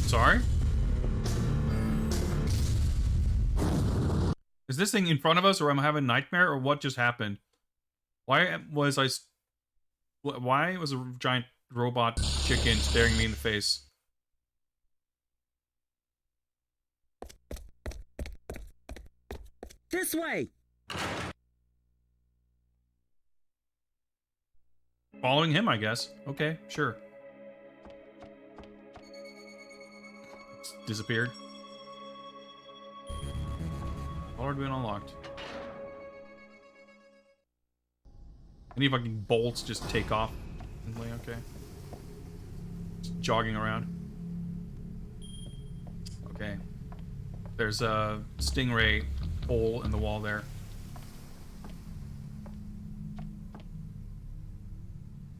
Sorry? Is this thing in front of us, or am I having a nightmare, or what just happened? Why was a giant robot chicken staring me in the face? This way! Following him, I guess. Okay, sure. It's disappeared. Already been unlocked. Any fucking bolts just take off. Okay. Just jogging around. Okay. There's a stingray hole in the wall there.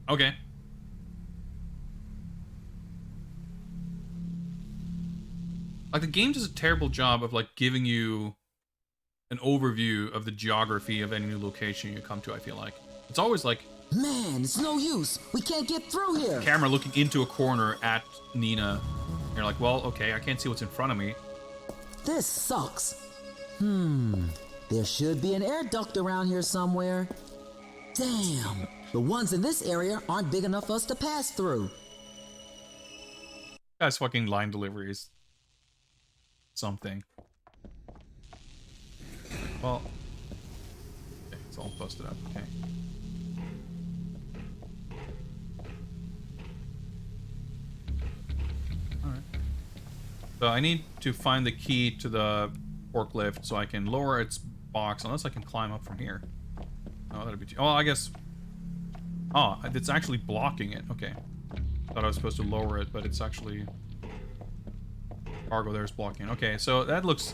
Okay. Like, the game does a terrible job of, like, giving you an overview of the geography of any new location you come to, I feel like. It's always like... Man, it's no use. We can't get through here. Camera looking into a corner at Nina. And you're like, well, okay, I can't see what's in front of me. This sucks. There should be an air duct around here somewhere. Damn. The ones in this area aren't big enough for us to pass through. Guy's fucking line deliveries. Something. Well, okay, it's all busted up. Okay. Alright. So I need to find the key to the forklift so I can lower its box, unless I can climb up from here. Oh, that'd be too... Oh, I guess... Oh, it's actually blocking it. Okay. Thought I was supposed to lower it, but it's actually... Cargo there is blocking. Okay, so that looks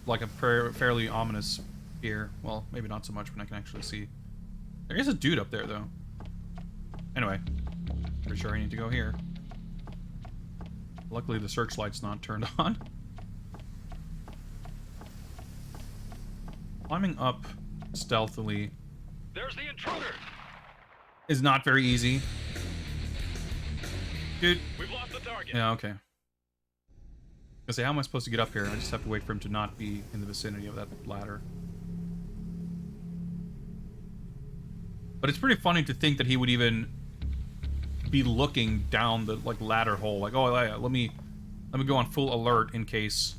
like a fairly ominous pier. Well, maybe not so much when I can actually see. There is a dude up there, though. Anyway, pretty sure I need to go here. Luckily, the searchlight's not turned on. Climbing up stealthily. There's the intruder. Is not very easy. Dude. We've lost the target. Yeah, okay. I say, how am I supposed to get up here? I just have to wait for him to not be in the vicinity of that ladder. But it's pretty funny to think that he would even be looking down the like ladder hole. Like, oh yeah, let me go on full alert in case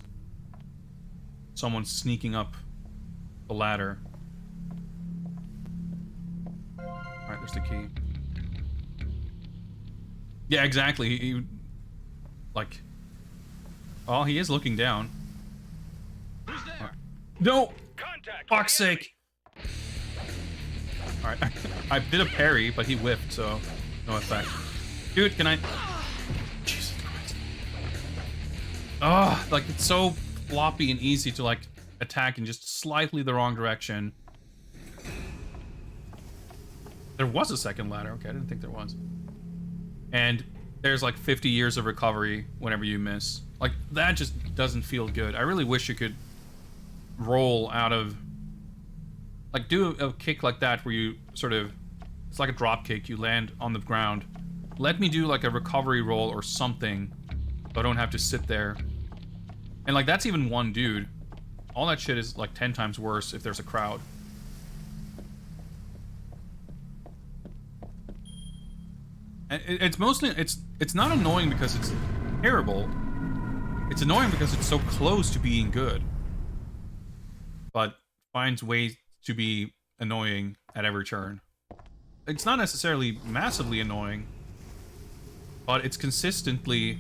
someone's sneaking up the ladder. Alright, there's the key. Yeah, exactly. He like... Oh, he is looking down. Who's there? Right. No! Contact. Fuck's sake! Alright, I did a parry, but he whiffed, so no effect. Dude, can I... Jesus Christ. Oh, like, it's so floppy and easy to, like, attack in just slightly the wrong direction. There was a second ladder. Okay, I didn't think there was. And there's, like, 50 years of recovery whenever you miss. Like, that just doesn't feel good. I really wish you could roll out of... Like, do a kick like that where you sort of... It's like a drop kick. You land on the ground. Let me do, like, a recovery roll or something so I don't have to sit there. And, like, that's even one dude. All that shit is, like, 10 times worse if there's a crowd. And it's mostly... It's not annoying because it's terrible. It's annoying because it's so close to being good. But finds ways to be annoying at every turn. It's not necessarily massively annoying, but it's consistently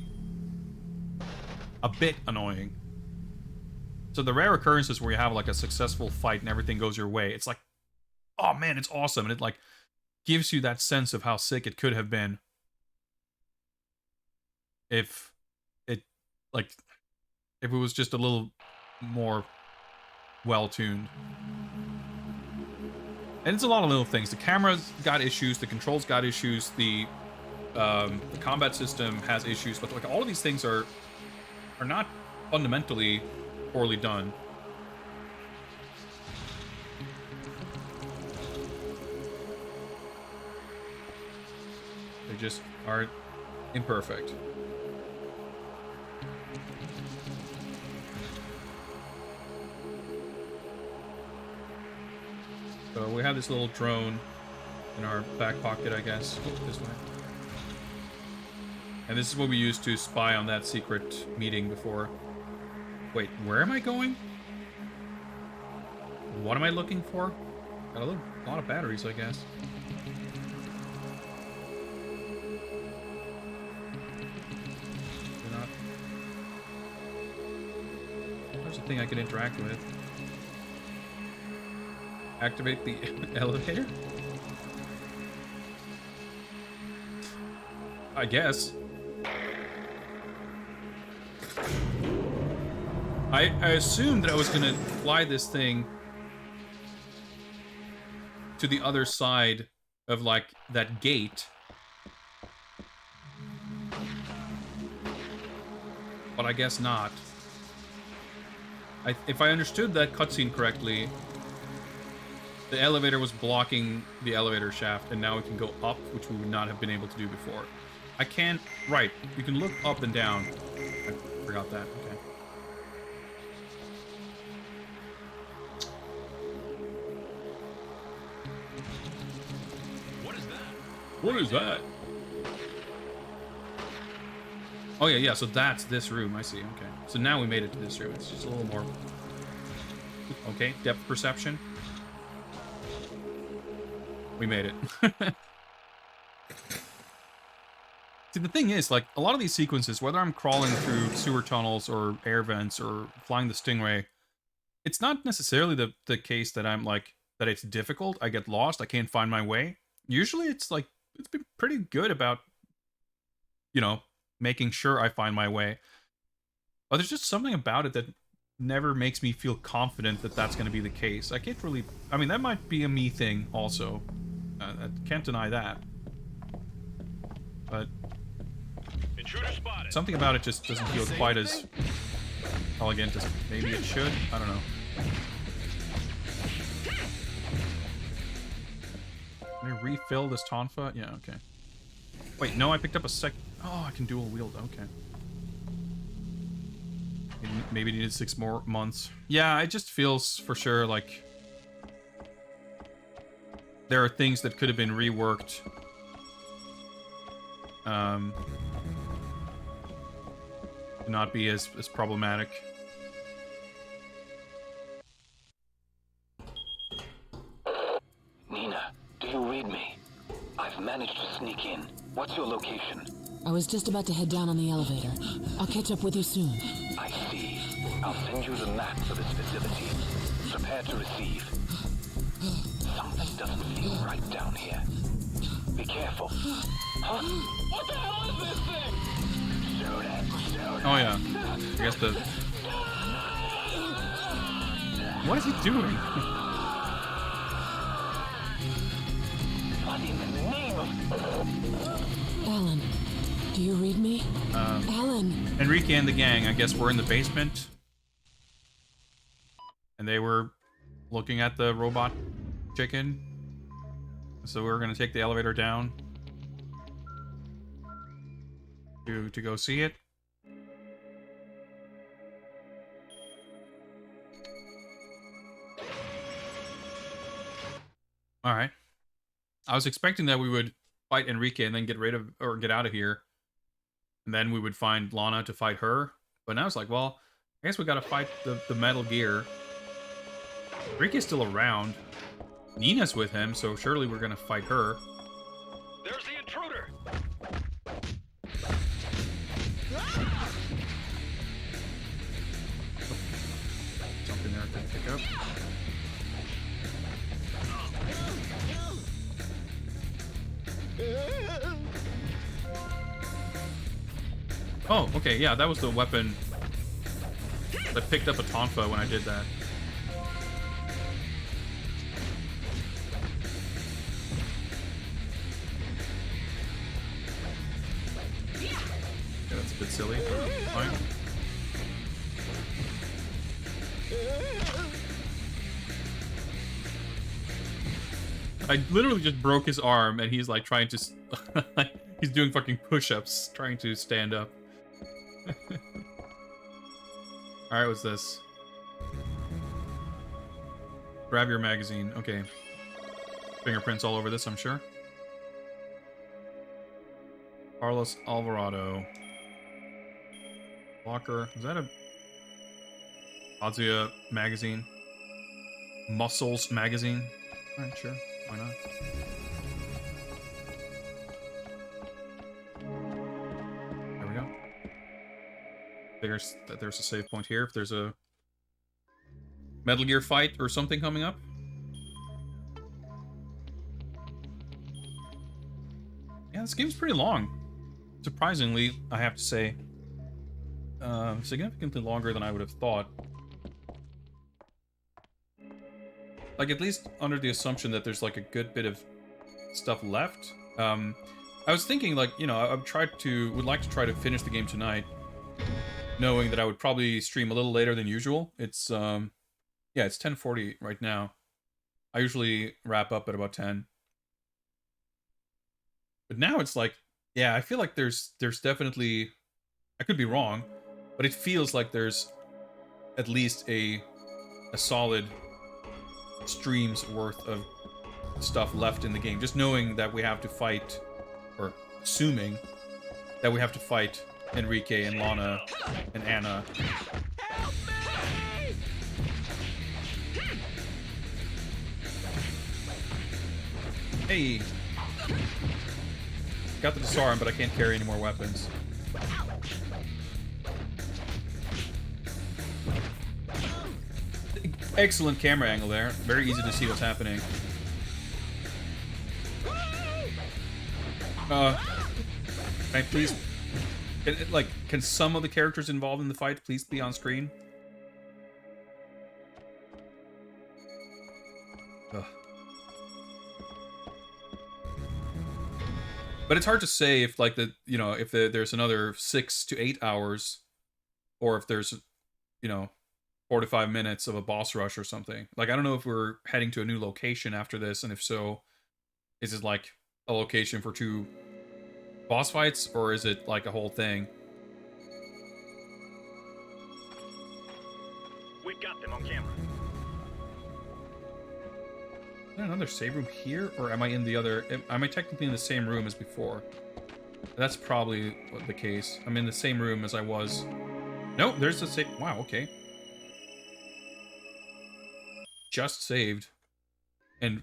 a bit annoying. So the rare occurrences where you have like a successful fight and everything goes your way, it's like, oh man, it's awesome. And it like gives you that sense of how sick it could have been if it was just a little more well-tuned. And it's a lot of little things. The camera's got issues, the controls got issues, the combat system has issues, but like all of these things are not fundamentally poorly done. They just are imperfect. So we have this little drone in our back pocket, I guess. This way. And this is what we used to spy on that secret meeting before. Wait, where am I going? What am I looking for? Got a lot of batteries, I guess. There's a thing I can interact with. Activate the elevator? I guess. I assumed that I was gonna fly this thing to the other side of, like, that gate. But I guess not. If I understood that cutscene correctly, the elevator was blocking the elevator shaft, and now we can go up, which we would not have been able to do before. I can't... Right, you can look up and down. I forgot that, okay. What is that? What is that? Oh, yeah, so that's this room. I see, okay. So now we made it to this room. It's just a little more... Okay, depth perception. We made it. See, the thing is, like, a lot of these sequences, whether I'm crawling through sewer tunnels or air vents or flying the Stingray, it's not necessarily the case that I'm, like, that it's difficult. I get lost. I can't find my way. Usually it's, like, it's been pretty good about, you know, making sure I find my way. But there's just something about it that never makes me feel confident that that's going to be the case. I can't really... I mean, that might be a me thing also. I can't deny that. But... Intruder spotted. something about it just doesn't feel quite as elegant as maybe it should. I don't know. Can I refill this Tonfa? Yeah, okay. Wait, no, I picked up a sec... Oh, I can dual wield. Okay. Maybe it needed 6 more months. Yeah, it just feels for sure like there are things that could have been reworked. To not be as problematic. Nina, do you read me? I've managed to sneak in. What's your location? I was just about to head down on the elevator. I'll catch up with you soon. I see. I'll send you the map for this facility. Prepare to receive. Something doesn't feel right down here. Be careful. Huh? What the hell is this thing? Shoot it! Shoot it! Oh yeah. I guess the... What is he doing? What in the name of... Alan, do you read me? Alan! Enrique and the gang, I guess, were in the basement. And they were looking at the robot chicken. So we're gonna take the elevator down to go see it. Alright. I was expecting that we would fight Enrique and then get rid of, or get out of here. And then we would find Lana to fight her. But now it's like, well, I guess we gotta fight the Metal Gear. Enrique's still around. Nina's with him, so surely we're gonna fight her. There's the intruder. Something there I could pick up. Oh, okay, yeah, that was the weapon that picked up a Tonfa when I did that. Yeah, that's a bit silly, but fine. I literally just broke his arm, and he's like trying to... he's doing fucking push-ups, trying to stand up. Alright, what's this? Grab your magazine. Okay. Fingerprints all over this, I'm sure. Carlos Alvarado. Walker. Is that a... Kazuya magazine? Muscles magazine? Alright, sure. Why not? There we go. Figures that there's a save point here if there's a Metal Gear fight or something coming up. Yeah, this game's pretty long. Surprisingly, I have to say. Significantly longer than I would have thought. Like, at least under the assumption that there's, like, a good bit of stuff left. I was thinking, like, you know, would like to try to finish the game tonight, knowing that I would probably stream a little later than usual. It's, yeah, it's 10:40 right now. I usually wrap up at about 10. But now it's like, yeah, I feel like there's definitely, I could be wrong, but it feels like there's at least a solid stream's worth of stuff left in the game. Just knowing that we have to fight, or assuming that we have to fight Enrique and Lana and Anna. Hey! Got the disarm, but I can't carry any more weapons. Excellent camera angle there. Very easy to see what's happening. Can I please... Can some of the characters involved in the fight please be on screen? Ugh. But it's hard to say if, like, if there's another 6 to 8 hours, or if there's, 4 to 5 minutes of a boss rush or something. Like, I don't know if we're heading to a new location after this, and if so, is it like a location for 2 boss fights, or is it like a whole thing? We've got them on camera. Is there another save room here, or am I in the other? Am I technically in the same room as before? That's probably the case. I'm in the same room as I was. Nope, there's the save. Wow, okay. Just saved, and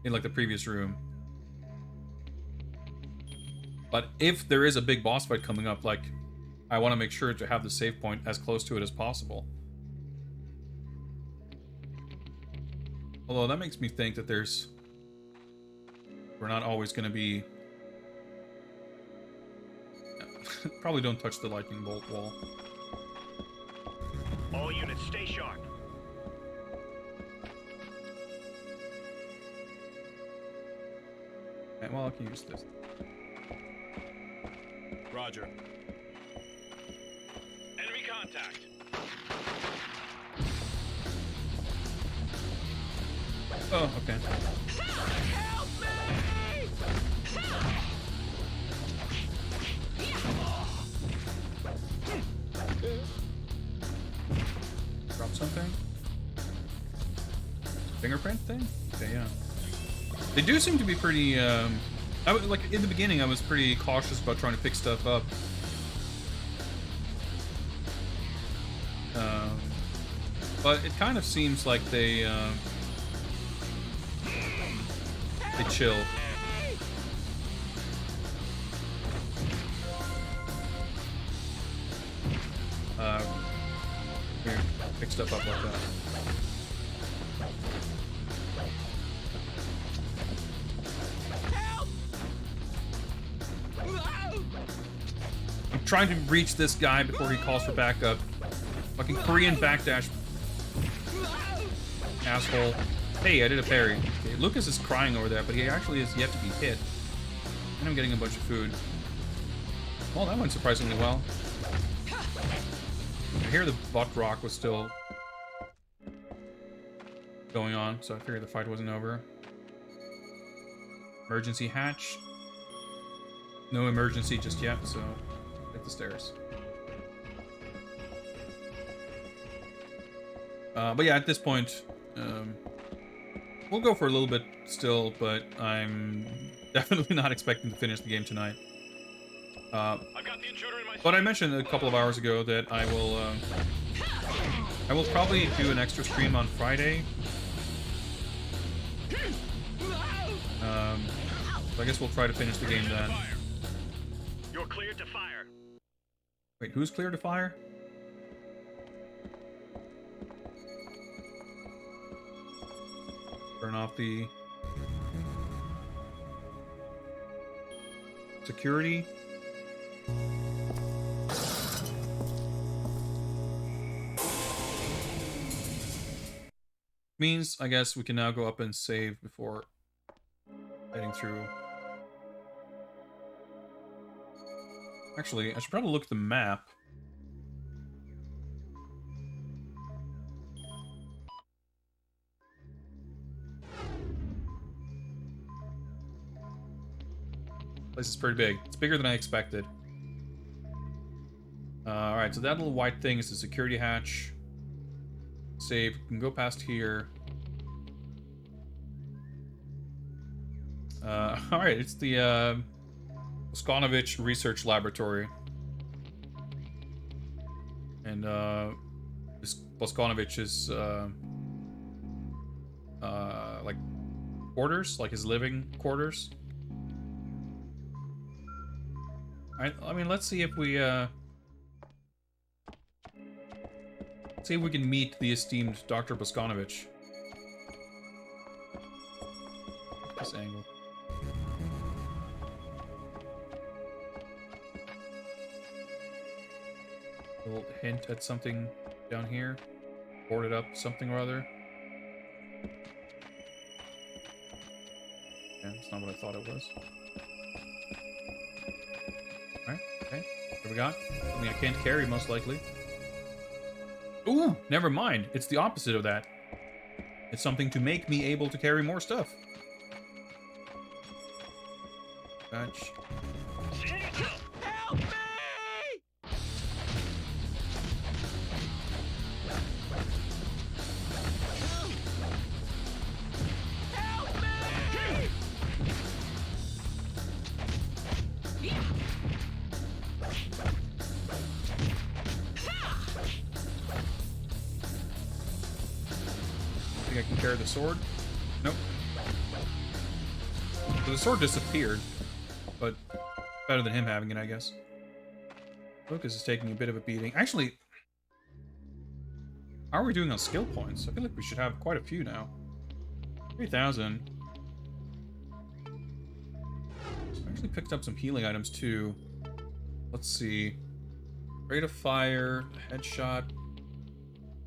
in like the previous room. But if there is a big boss fight coming up, like, I want to make sure to have the save point as close to it as possible. Although that makes me think that we're not always going to be... Probably don't touch the lightning bolt wall. All units, stay sharp. Okay, well, I can use this. Roger. Enemy contact. Oh, okay. Help me! Drop something? Fingerprint thing? Okay, yeah. They do seem to be pretty, like, in the beginning, I was pretty cautious about trying to pick stuff up. But it kind of seems like they chill. Here, pick stuff up like that. I'm trying to reach this guy before he calls for backup. Fucking Korean backdash. Asshole. Hey, I did a parry. Okay, Lucas is crying over that, but he actually is yet to be hit. And I'm getting a bunch of food. Well, that went surprisingly well. I hear the butt rock was still going on, so I figured the fight wasn't over. Emergency hatch. No emergency just yet, so hit the stairs. But yeah, at this point, we'll go for a little bit still, but I'm definitely not expecting to finish the game tonight. I've got the intruder in my But I mentioned a couple of hours ago that I will probably do an extra stream on Friday. So I guess we'll try to finish the game then. You're cleared to fire. Wait, who's clear to fire? Turn off the security. Means, I guess, we can now go up and save before heading through. Actually, I should probably look at the map. Place is pretty big. It's bigger than I expected. Alright, so that little white thing is the security hatch. Save. We can go past here. Alright, it's the Boskanovich Research Laboratory. And this Boskanovich is like quarters, like his living quarters. I mean, let's see if we can meet the esteemed Dr. Boskanovich. This angle. A little hint at something down here. Boarded up something or other. Yeah, that's not what I thought it was. Alright, okay. What we got? Something I can't carry, most likely. Ooh, never mind. It's the opposite of that. It's something to make me able to carry more stuff. Patch. Help me! Help me! Think I can carry the sword? Nope. So the sword disappeared, but better than him having it, I guess. Lucas is taking a bit of a beating. Actually, how are we doing on skill points? I feel like we should have quite a few now. 3,000. I actually picked up some healing items too. Let's see. Rate of fire, headshot,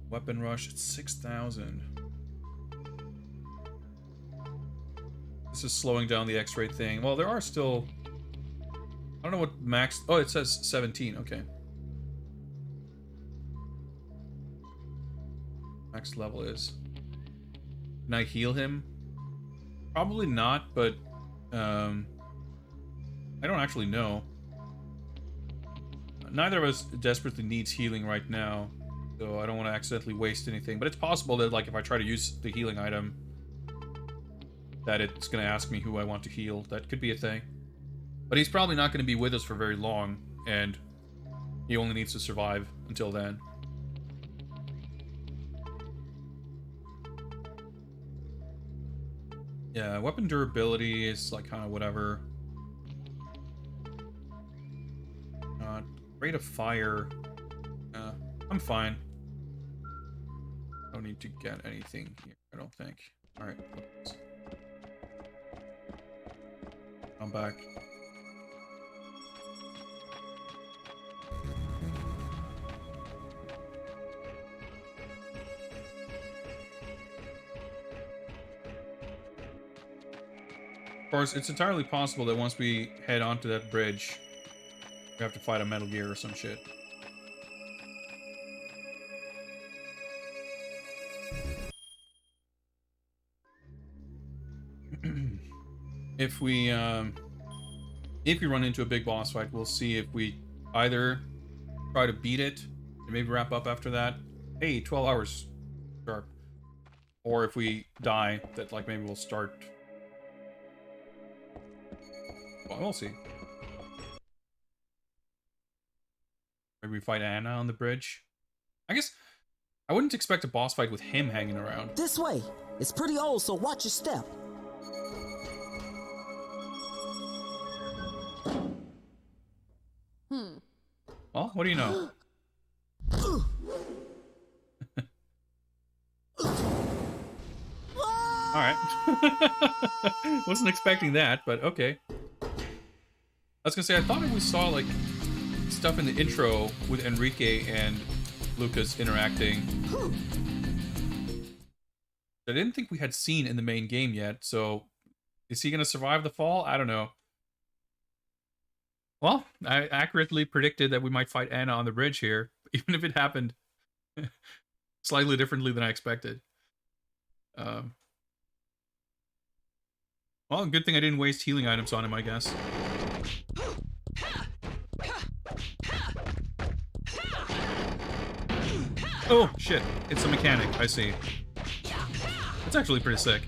weapon rush. It's 6,000. This is slowing down the X-ray thing. Well, there are still... I don't know what max... Oh, it says 17. Okay. Max level is... Can I heal him? Probably not, but... I don't actually know. Neither of us desperately needs healing right now, so I don't want to accidentally waste anything. But it's possible that, like, if I try to use the healing item, that it's going to ask me who I want to heal. That could be a thing. But he's probably not going to be with us for very long, and he only needs to survive until then. Yeah, weapon durability is, like, kind of whatever. Rate of fire. I'm fine. Don't need to get anything here, I don't think. Alright. I'm back. Of course, it's entirely possible that once we head onto that bridge, we have to fight a Metal Gear or some shit. If we run into a big boss fight, we'll see if we either try to beat it and maybe wrap up after that. Hey, 12 hours sharp. Or if we die, that like maybe we'll start. Well, we'll see. Maybe we fight Anna on the bridge. I guess I wouldn't expect a boss fight with him hanging around. This way. It's pretty old, so watch your step. Well, what do you know? Alright. Wasn't expecting that, but okay. I was gonna say, I thought we saw, like, stuff in the intro with Enrique and Lucas interacting. I didn't think we had seen in the main game yet, so is he gonna survive the fall? I don't know. Well, I accurately predicted that we might fight Anna on the bridge here, even if it happened slightly differently than I expected. Well, good thing I didn't waste healing items on him, I guess. Oh, shit. It's a mechanic. I see. It's actually pretty sick.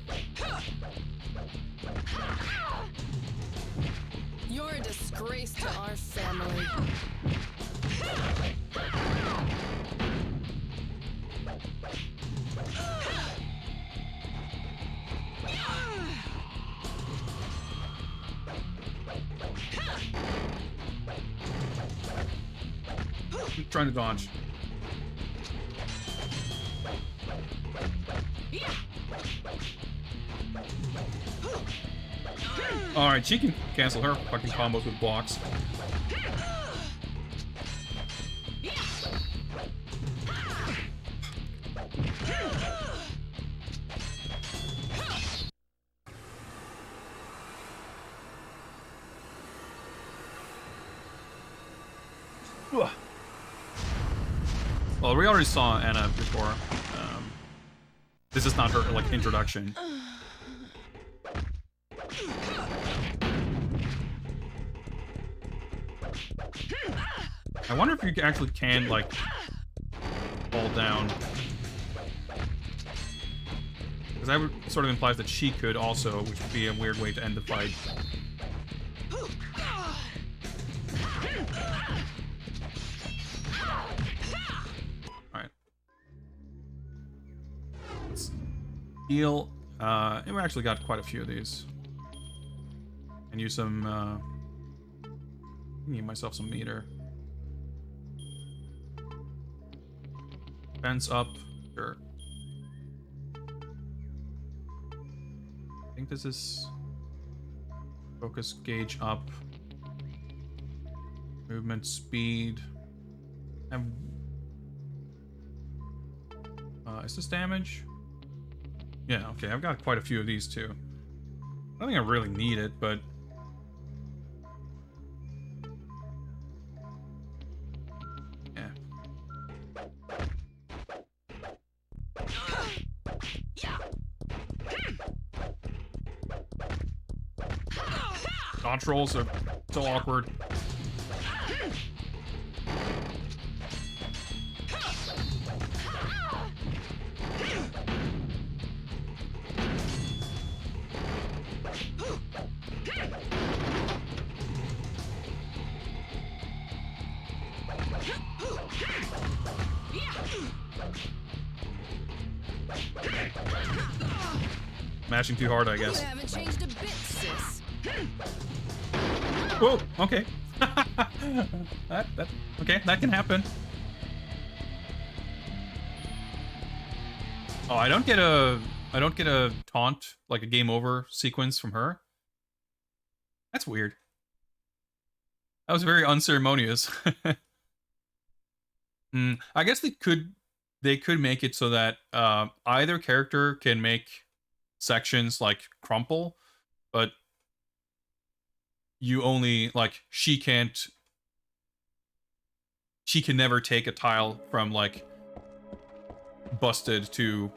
You're a disgrace to our family. I'm trying to dodge. Alright, she can cancel her fucking combos with blocks. Well, we already saw Anna before. This is not her, like, introduction. I wonder if you actually can, like, fall down. Because that sort of implies that she could also, which would be a weird way to end the fight. Alright. Let's heal. And we actually got quite a few of these. And use some, give myself some meter. Fence up. Sure. I think this is focus gauge up. Movement speed. And is this damage? Yeah, okay, I've got quite a few of these too. I don't think I really need it, but dodge rolls are so awkward. Mashing too hard, I guess. You haven't changed a bit, sis. Whoa, okay. Okay, that can happen. Oh, I don't get a taunt, like a game over sequence from her. That's weird. That was very unceremonious. I guess they could make it so that either character can make sections like crumple, but you only, like, she can never take a tile from, like, busted to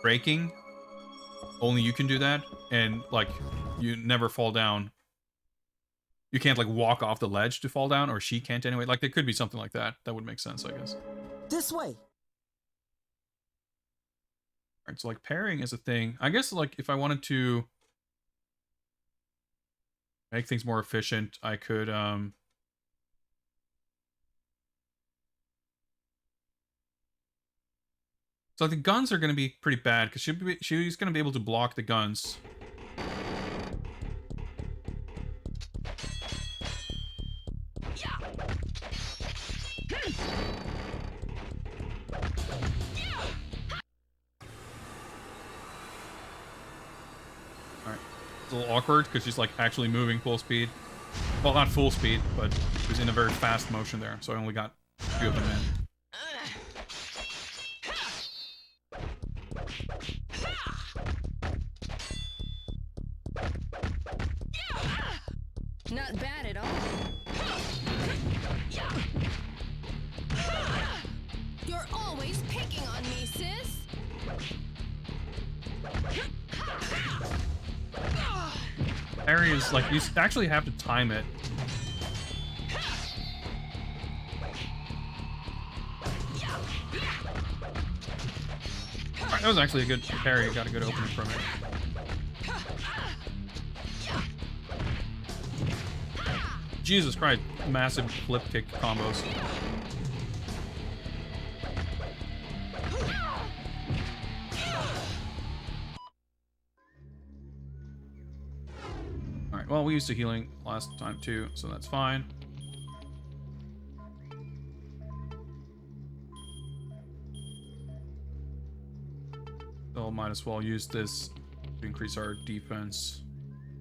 breaking. Only you can do that, and, like, you never fall down. You can't, like, walk off the ledge to fall down, or she can't anyway. Like, there could be something like that. That would make sense, I guess. This way. Alright, so, like, pairing is a thing. I guess, like, if I wanted to make things more efficient, I could, so the guns are going to be pretty bad, because she's going to be able to block the guns. a little awkward because she's like actually moving full speed. Well, not full speed, but she's in a very fast motion there, so I only got 2 of them in. Not bad at all. You're always picking on me, sis. Parry is like, you actually have to time it. Alright, that was actually a good parry. Got a good opening from it. Jesus Christ, massive flip kick combos. Alright, well, we used a healing last time too, so that's fine. So might as well use this to increase our defense.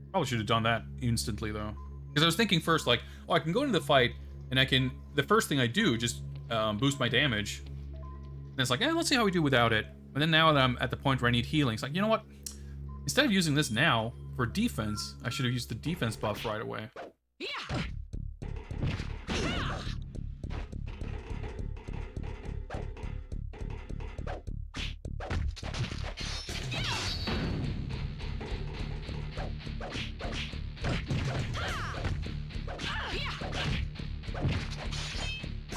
Probably should have done that instantly though. Because I was thinking first, like, oh, I can go into the fight, and I can, the first thing I do, just boost my damage. And it's like, let's see how we do without it. But then now that I'm at the point where I need healing, it's like, you know what? Instead of using this now for defense, I should have used the defense buff right away. Yeah.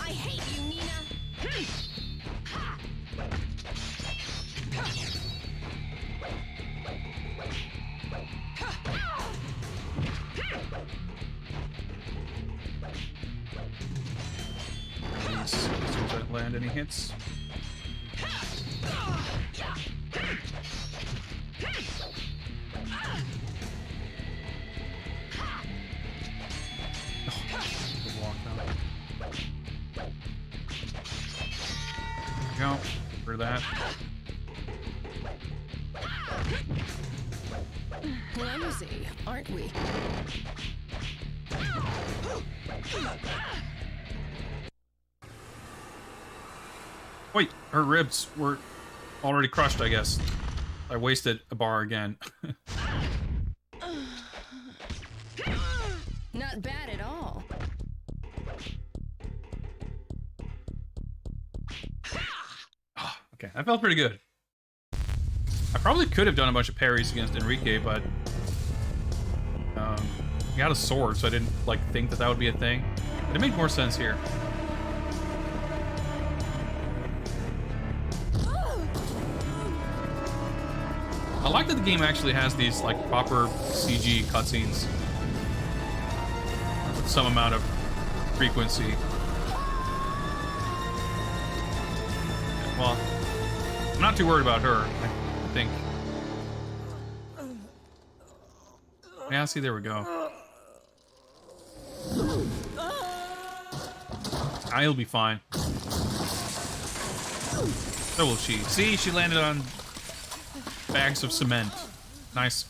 I hate you, Nina. Let's not land any hits. Go for that. Clumsy, aren't we? Wait, her ribs were already crushed, I guess. I wasted a bar again. Not bad at all. Okay, that felt pretty good. I probably could have done a bunch of parries against Enrique, but he had a sword, so I didn't like think that that would be a thing. But it made more sense here. I like that the game actually has these like proper CG cutscenes with some amount of frequency. Well, I'm not too worried about her, I think. Yeah, see, there we go. I'll be fine. So will she. See, she landed on bags of cement. Nice,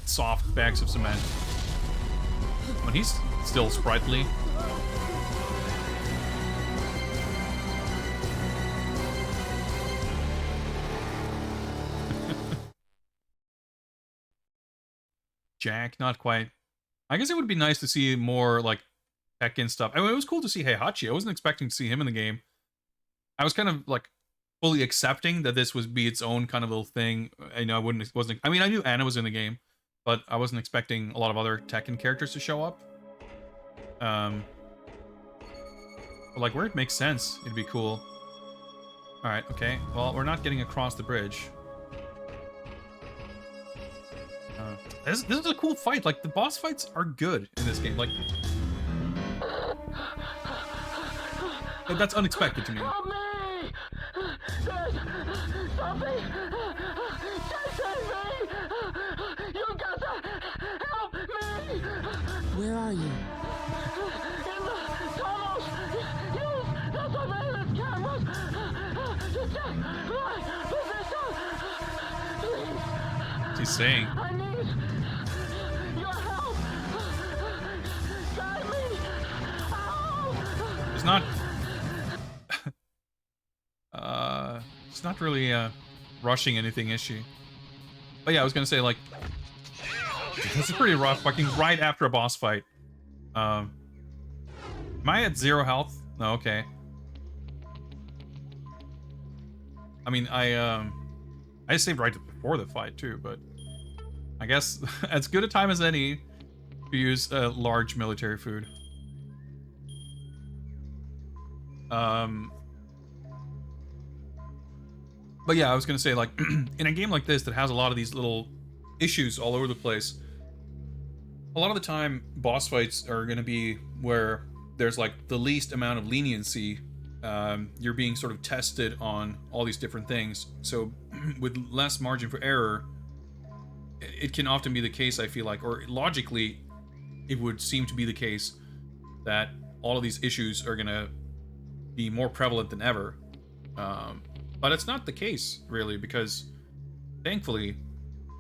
soft bags of cement. When he's still sprightly. Jack, not quite. I guess it would be nice to see more, like, Tekken stuff. I mean, it was cool to see Heihachi. I wasn't expecting to see him in the game. I was kind of, like, fully accepting that this would be its own kind of little thing. I know I mean, I knew Anna was in the game, but I wasn't expecting a lot of other Tekken characters to show up. But, like, where it makes sense, it'd be cool. Alright, okay. Well, we're not getting across the bridge. This is a cool fight. Like, the boss fights are good in this game. Like, that's unexpected to me. Help me! There's something chasing me! You gotta help me! Where are you? In the tunnels! Use the surveillance cameras to check my position! Please! What's he saying? I need It's not... it's not really, rushing anything, is she? But yeah, I was gonna say, like... This is pretty rough, fucking right after a boss fight. Am I at 0 health? No, okay. I mean, I saved right before the fight, too, but... I guess as good a time as any to use large military food. But yeah, I was gonna say, like, in a game like this that has a lot of these little issues all over the place, a lot of the time boss fights are gonna be where there's like the least amount of leniency. You're being sort of tested on all these different things, so with less margin for error, it can often be the case, I feel like, or logically, it would seem to be the case that all of these issues are gonna be more prevalent than ever. But it's not the case, really, because thankfully,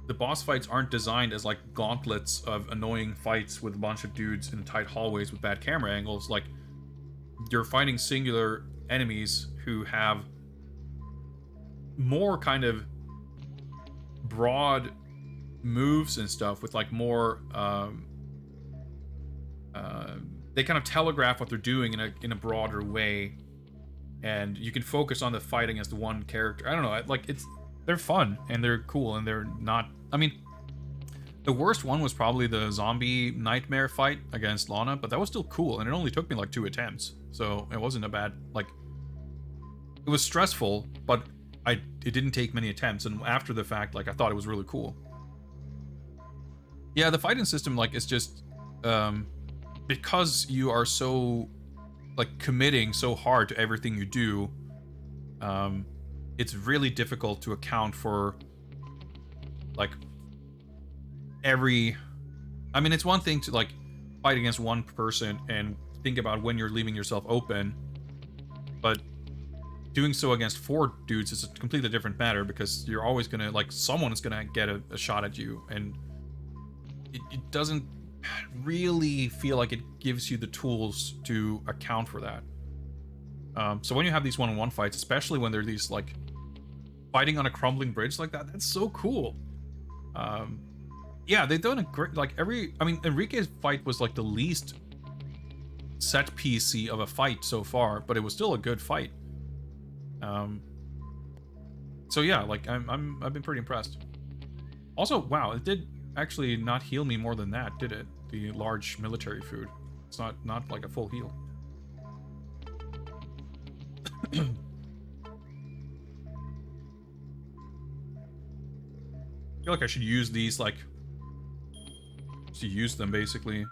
the boss fights aren't designed as like gauntlets of annoying fights with a bunch of dudes in tight hallways with bad camera angles. Like, you're fighting singular enemies who have more kind of broad moves and stuff with like more they kind of telegraph what they're doing in a broader way, and you can focus on the fight against one character. I don't know, like, they're fun and they're cool, and they're not, I mean, the worst one was probably the zombie nightmare fight against Lana, but that was still cool, and it only took me like 2 attempts, so it wasn't a bad, like, it was stressful, but it didn't take many attempts, and after the fact, like, I thought it was really cool. Yeah, the fighting system, like, is just, because you are so, like, committing so hard to everything you do, it's really difficult to account for, like, I mean, it's one thing to, like, fight against one person and think about when you're leaving yourself open, but doing so against 4 dudes is a completely different matter, because you're always gonna, like, someone is gonna get a shot at you, and it doesn't really feel like it gives you the tools to account for that. So when you have these one-on-one fights, especially when they're these, like, fighting on a crumbling bridge like that, that's so cool. Yeah, they've done a great, like, I mean, Enrique's fight was like the least set piecey of a fight so far, but it was still a good fight. So yeah, like, I've been pretty impressed. Also, wow, it did actually not heal me more than that, did it? The large military food. It's not like a full heal. I feel like I should use these, like, to use them, basically.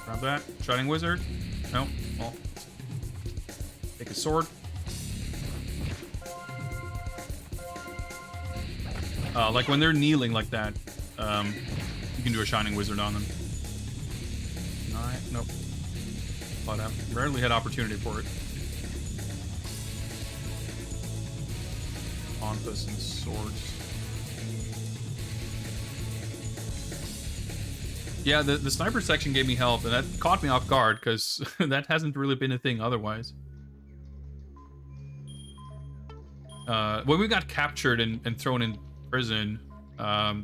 Grab that. Shining Wizard. No. Well. Take a sword. Like when they're kneeling like that, you can do a Shining Wizard on them. Nope. But I've rarely had opportunity for it. Onthas and swords. Yeah, the sniper section gave me health, and that caught me off guard, because that hasn't really been a thing otherwise. When we got captured and thrown in prison,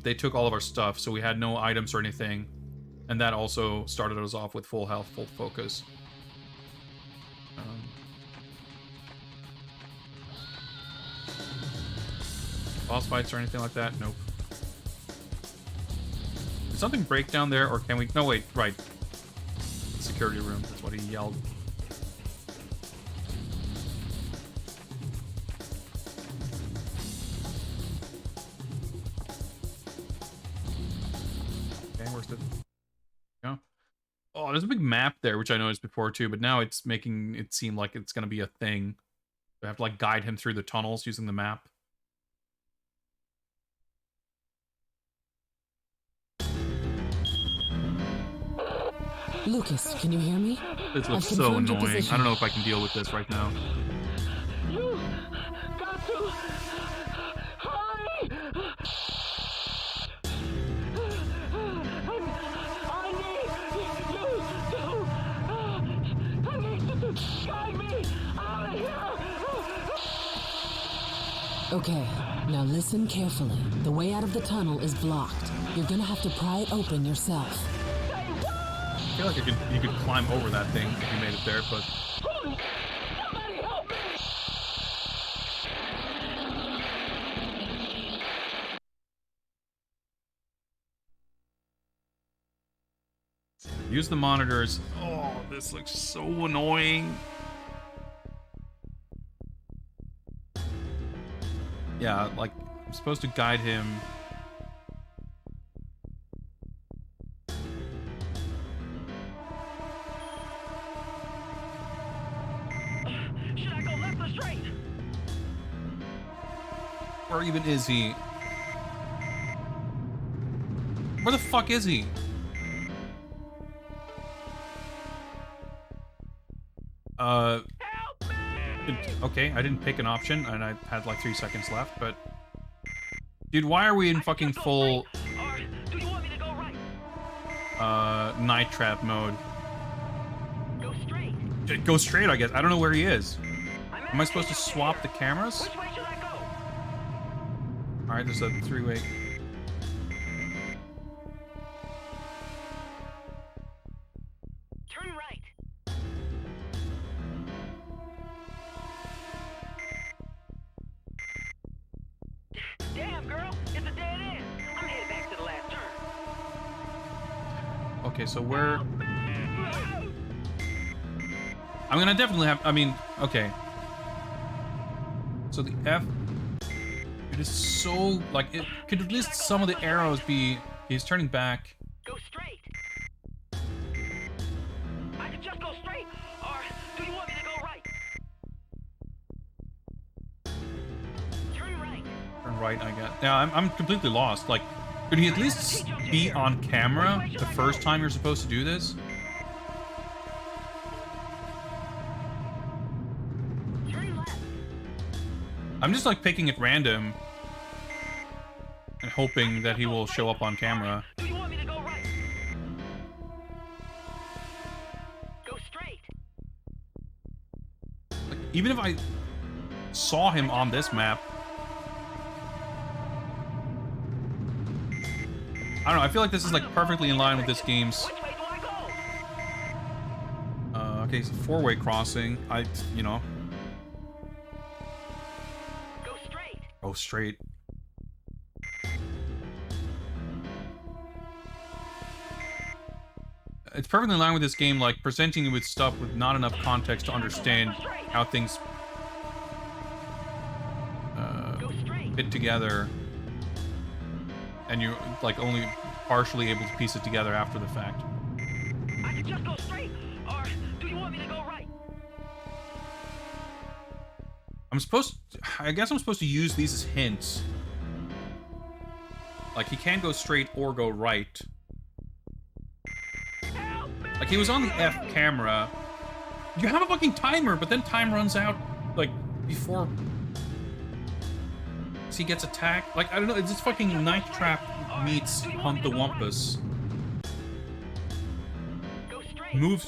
they took all of our stuff, so we had no items or anything. And that also started us off with full health, full focus. Boss fights or anything like that? Nope. Did something break down there, or can we... No, wait, right. Security room, that's what he yelled. Okay, where's the... Yeah. Oh, there's a big map there, which I noticed before too, but now it's making it seem like it's gonna be a thing. I have to, like, guide him through the tunnels using the map. Lucas, can you hear me? This I've looks so confirmed your annoying. position. I don't know if I can deal with this right now. You got to hurry! I need you to guide me out of here! Okay, now listen carefully. The way out of the tunnel is blocked. You're gonna have to pry it open yourself. I feel like you could climb over that thing if you made it there, but Somebody help me! use the monitors. Oh, this looks so annoying. Yeah, like I'm supposed to guide him. Should I go left or straight? Where even is he? Where the fuck is he? Okay, I didn't pick an option, and I had like 3 seconds left, but... Dude, why are we in fucking full... night trap mode? Go straight. Go straight, I guess. I don't know where he is. Am I supposed to swap the cameras? Which way should I go? Alright, there's a 3-way... Turn right. Damn, girl, it's a dead end. I'm headed back to the last turn. Okay, so where... I'm gonna definitely have... I mean, okay. So the F... It is so... Like, it could at least some of the arrows be... He's turning back. Go straight. I can just go straight, or do you want me to go right? Turn right. Turn right, I guess. Yeah, I'm completely lost. Like, could he at least be on camera the first time you're supposed to do this? Turn left. I'm just like picking at random and hoping that he will show up on camera. Do you want me to go right? Go straight. Like, even if I saw him on this map, I don't know, I feel like this is like perfectly in line with this game's... Which way do I go? Okay, it's a 4-way crossing. You know... Go straight. Go straight. It's perfectly in line with this game, like, presenting you with stuff with not enough context to understand how things fit together. And you're, like, only partially able to piece it together after the fact. I can just go straight, or do you want me to go right? I guess I'm supposed to use these as hints. Like, he can go straight or go right. Like, he was on the F camera. You have a fucking timer, but then time runs out, like, before he gets attacked. Like, I don't know, it's just fucking Night Trap meets Hunt the Wumpus.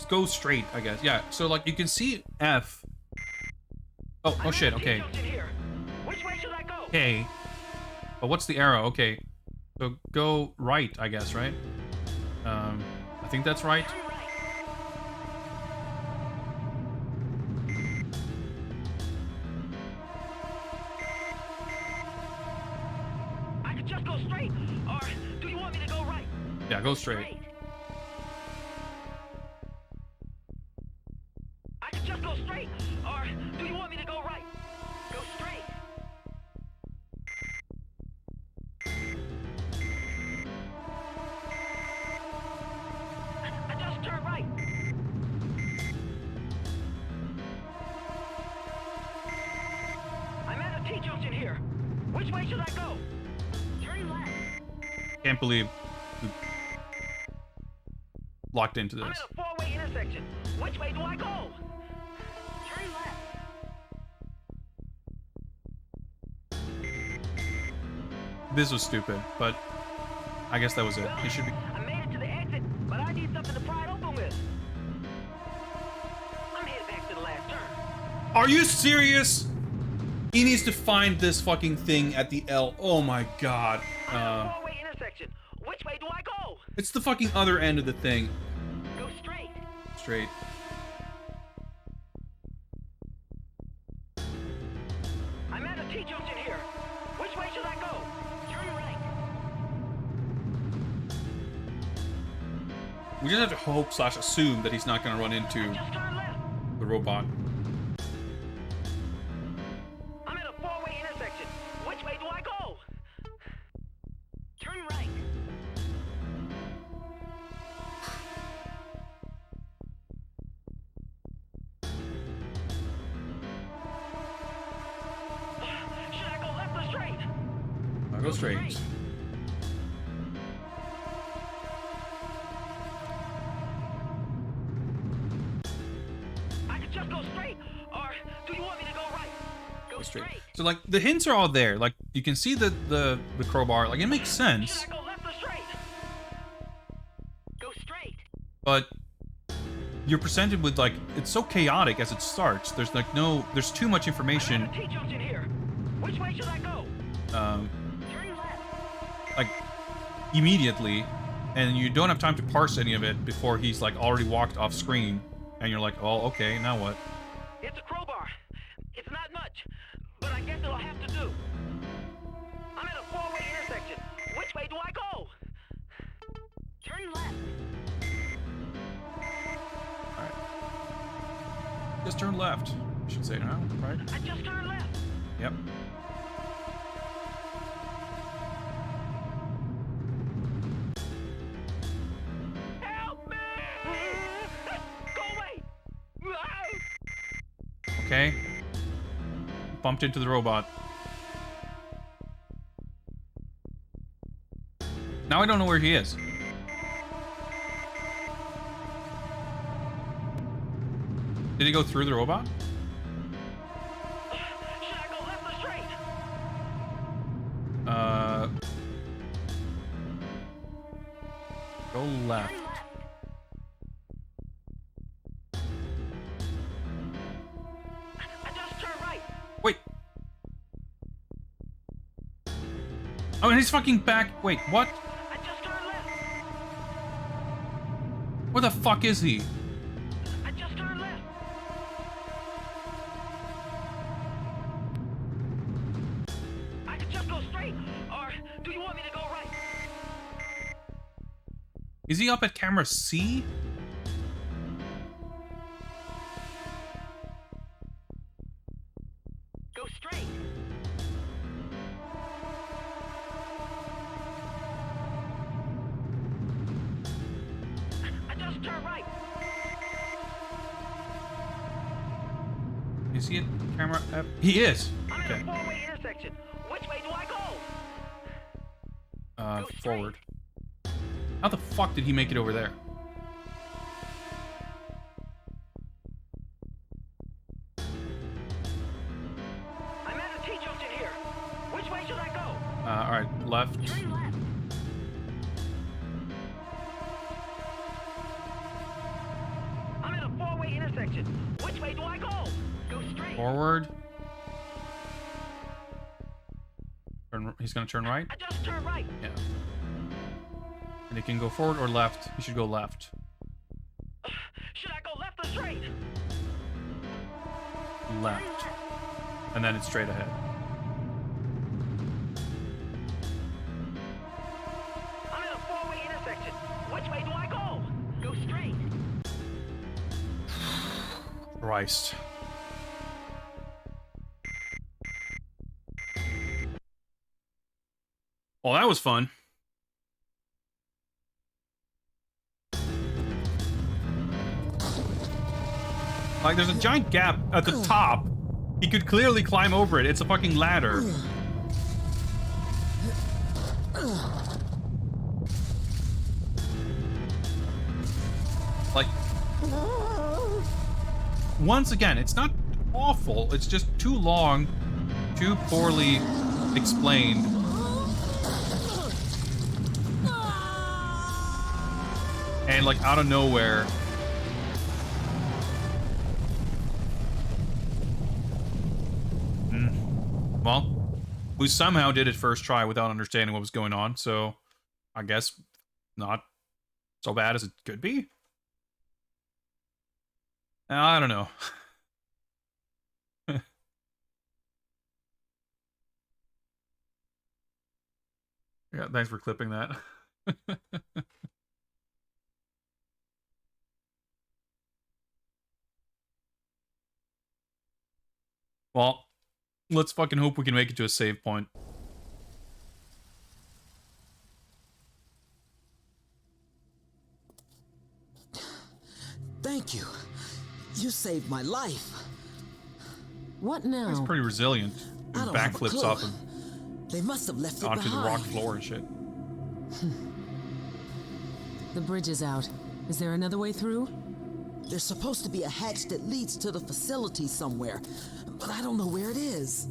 Go straight, I guess. Yeah, so, like, you can see F. Oh shit, okay. Which way should I go? Okay. But what's the arrow? Okay. So go right, I guess, right? I think that's right. I can just go straight, or do you want me to go right? Yeah, go straight. I can just go straight, or do you want me to go right? Go straight. I just turned right. I'm at a T-junction here. Which way should I go? Turn left. Can't believe we locked into I'm this. at a intersection. Which way do I go? Turn left. This was stupid, but I guess that was it. It should be. I made it to the exit, but I need something to pry it open with. I'm headed back to the last turn. Are you serious? He needs to find this fucking thing at the L. Oh my god. Four-way intersection. Which way do I go? It's the fucking other end of the thing. Go straight. Straight. I'm at a T-junction here. Which way should I go? Turn right. We just have to hope / assume that he's not gonna run into Just turn left. the robot. I'm at a four-way intersection. Which way do I go? Turn right. Should I go left or straight? I'll go straight. I could just go straight, or do you want me to go right? Go straight. So like the hints are all there. Like you can see the crowbar. Like it makes sense. Should I go left or straight? Go straight. But you're presented with like it's so chaotic as it starts. There's like there's too much information. T-junction here. Which way should I go? Um, Turn left. like immediately, and you don't have time to parse any of it before he's like already walked off screen, and you're like, oh, okay, now what? It's a crowbar. It's not much, but I guess it'll have to do. I'm at a four-way intersection. Which way do I go? Turn left. Just turn left. I should say now, right? I just turned left. Yep. Help me! Go away! Okay. Bumped into the robot. Now I don't know where he is. Did he go through the robot? Should I go left or straight? Go left. I just turned right. Wait. Oh, and he's fucking back. Wait, what? I just turned left. Where the fuck is he? I just turned left. I could just go straight, or do you want me to go right? Is he up at camera C? Go straight. I just turned right. Is he at camera F? He is. I'm Okay. at a four-way intersection. Which way do I go? Go straight. Forward. How the fuck did he make it over there? I'm at a T-junction here. Which way should I go? Alright, left. Turn left. I'm at a four-way intersection. Which way do I go? Go straight. Forward. He's gonna turn right? I just turned right. Yeah. And he can go forward or left. He should go left. Should I go left or straight? Left. And then it's straight ahead. I'm at a four-way intersection. Which way do I go? Go straight. Christ. Well, that was fun. Like, there's a giant gap at the top. He could clearly climb over it. It's a fucking ladder. Like, once again, it's not awful. It's just too long, too poorly explained. And like out of nowhere. Well, we somehow did it first try without understanding what was going on, so I guess not so bad as it could be. I don't know. Yeah, thanks for clipping that. Well, let's fucking hope we can make it to a save point. Thank you. You saved my life. What now? He's pretty resilient. He I don't have a backflips clue. off of They must have left it onto behind. the rock floor and shit. The bridge is out. Is there another way through? There's supposed to be a hatch that leads to the facility somewhere, but I don't know where it is.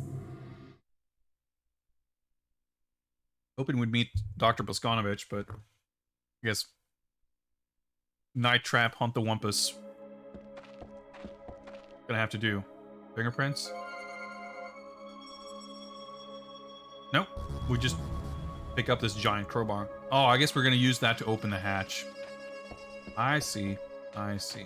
Hoping we'd meet Dr. Boskanovich, but I guess Night Trap, Hunt the Wumpus. Gonna have to do. Fingerprints? Nope. We just pick up this giant crowbar. Oh, I guess we're gonna use that to open the hatch. I see. I see.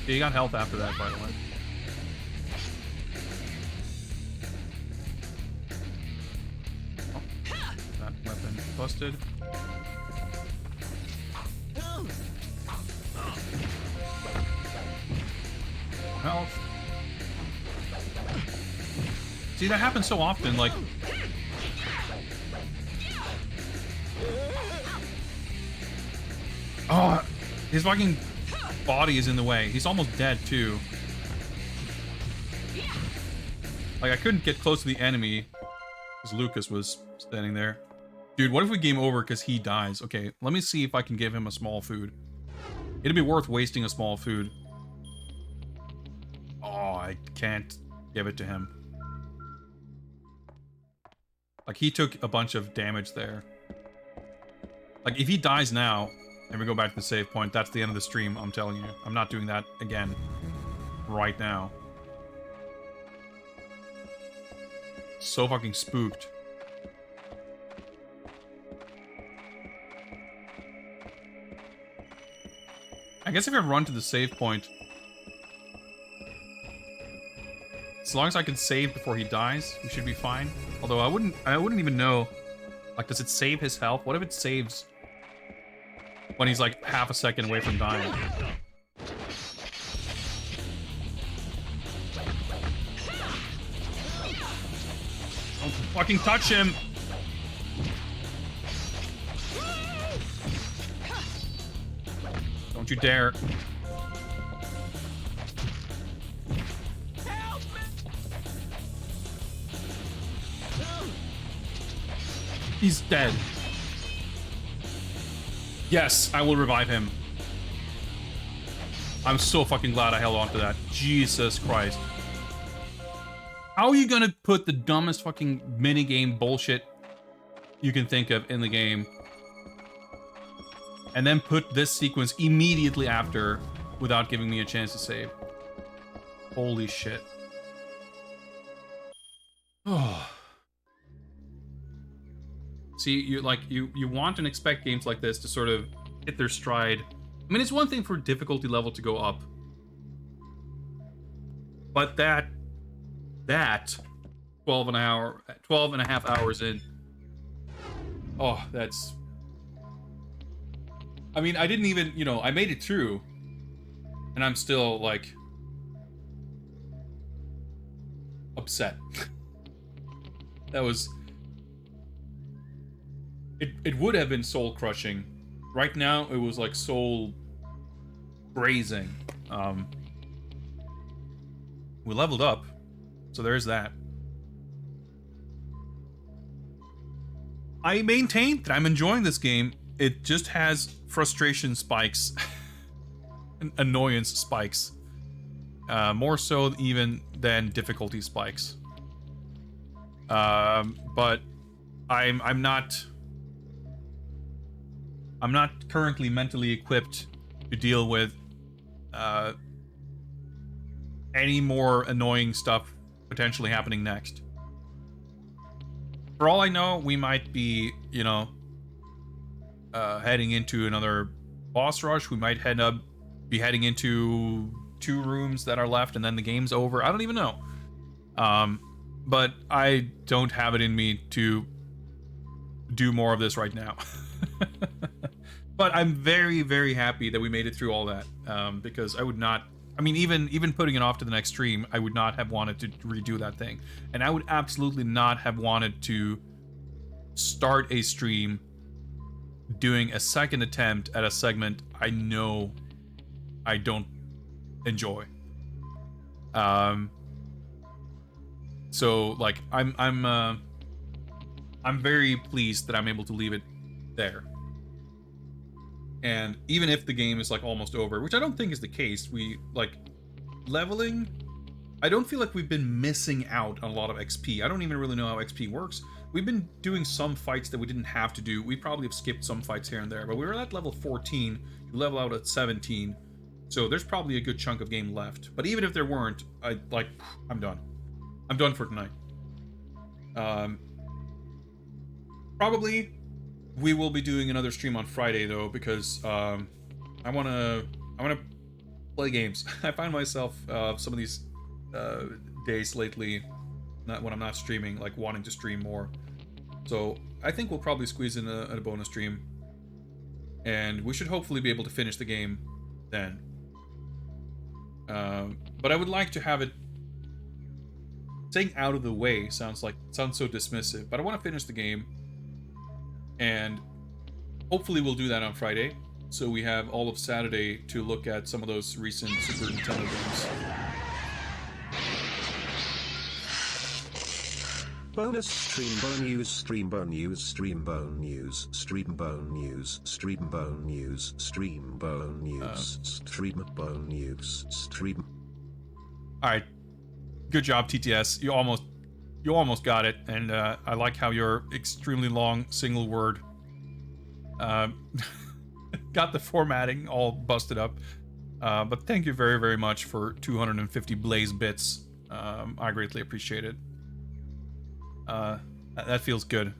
Yeah, you got health after that, by the way. Oh, that weapon busted. Health. See, that happens so often, like... Oh, his fucking body is in the way. He's almost dead, too. Like, I couldn't get close to the enemy because Lucas was standing there. Dude, what if we game over because he dies? Okay, let me see if I can give him a small food. It'd be worth wasting a small food. Oh, I can't give it to him. Like, he took a bunch of damage there. Like, if he dies now, and we go back to the save point, that's the end of the stream, I'm telling you. I'm not doing that again. Right now. So fucking spooked. I guess if I run to the save point... As long as I can save before he dies, we should be fine. Although I wouldn't even know. Like, does it save his health? What if it saves when he's like half a second away from dying? Don't fucking touch him! Don't you dare. He's dead. Yes, I will revive him. I'm so fucking glad I held on to that. Jesus Christ. How are you gonna put the dumbest fucking minigame bullshit you can think of in the game and then put this sequence immediately after without giving me a chance to save? Holy shit. Oh. See, you want and expect games like this to sort of hit their stride. I mean, it's one thing for difficulty level to go up, but that 12 and a half hours in. Oh, that's... I mean, I didn't even, you know, I made it through, and I'm still, like, upset. That was... It would have been soul-crushing. Right now, it was, like, soul-grazing. We leveled up, so there's that. I maintain that I'm enjoying this game. It just has frustration spikes, annoyance spikes, more so even than difficulty spikes. But I'm not currently mentally equipped to deal with any more annoying stuff potentially happening next. For all I know, we might be, you know, heading into another boss rush. We might be heading into 2 rooms that are left and then the game's over. I don't even know. But I don't have it in me to do more of this right now. But I'm very, very happy that we made it through all that, because I would not, I mean, even putting it off to the next stream, I would not have wanted to redo that thing. And I would absolutely not have wanted to start a stream doing a second attempt at a segment I know I don't enjoy. So like I'm very pleased that I'm able to leave it there. And even if the game is like almost over, which I don't think is the case, we like leveling, I don't feel like we've been missing out on a lot of XP. I don't even really know how XP works. We've been doing some fights that we didn't have to do. We probably have skipped some fights here and there, but we were at level 14, you level out at 17. So there's probably a good chunk of game left. But even if there weren't, I'm done. I'm done for tonight. Probably we will be doing another stream on Friday though, because I wanna play games. I find myself some of these days lately, not when I'm not streaming, like wanting to stream more. So I think we'll probably squeeze in a bonus stream, and we should hopefully be able to finish the game then. But I would like to have it. Saying out of the way sounds so dismissive, but I want to finish the game, and hopefully we'll do that on Friday, so we have all of Saturday to look at some of those recent Super Nintendo games. Bonus stream bone news, stream bone news, stream bone news, stream bone news, stream bone news, stream bone news, stream bone news, stream. All right, good job, TTS. You almost got it, and I like how your extremely long single word got the formatting all busted up. But thank you very, very much for 250 Blaze bits. I greatly appreciate it. That feels good.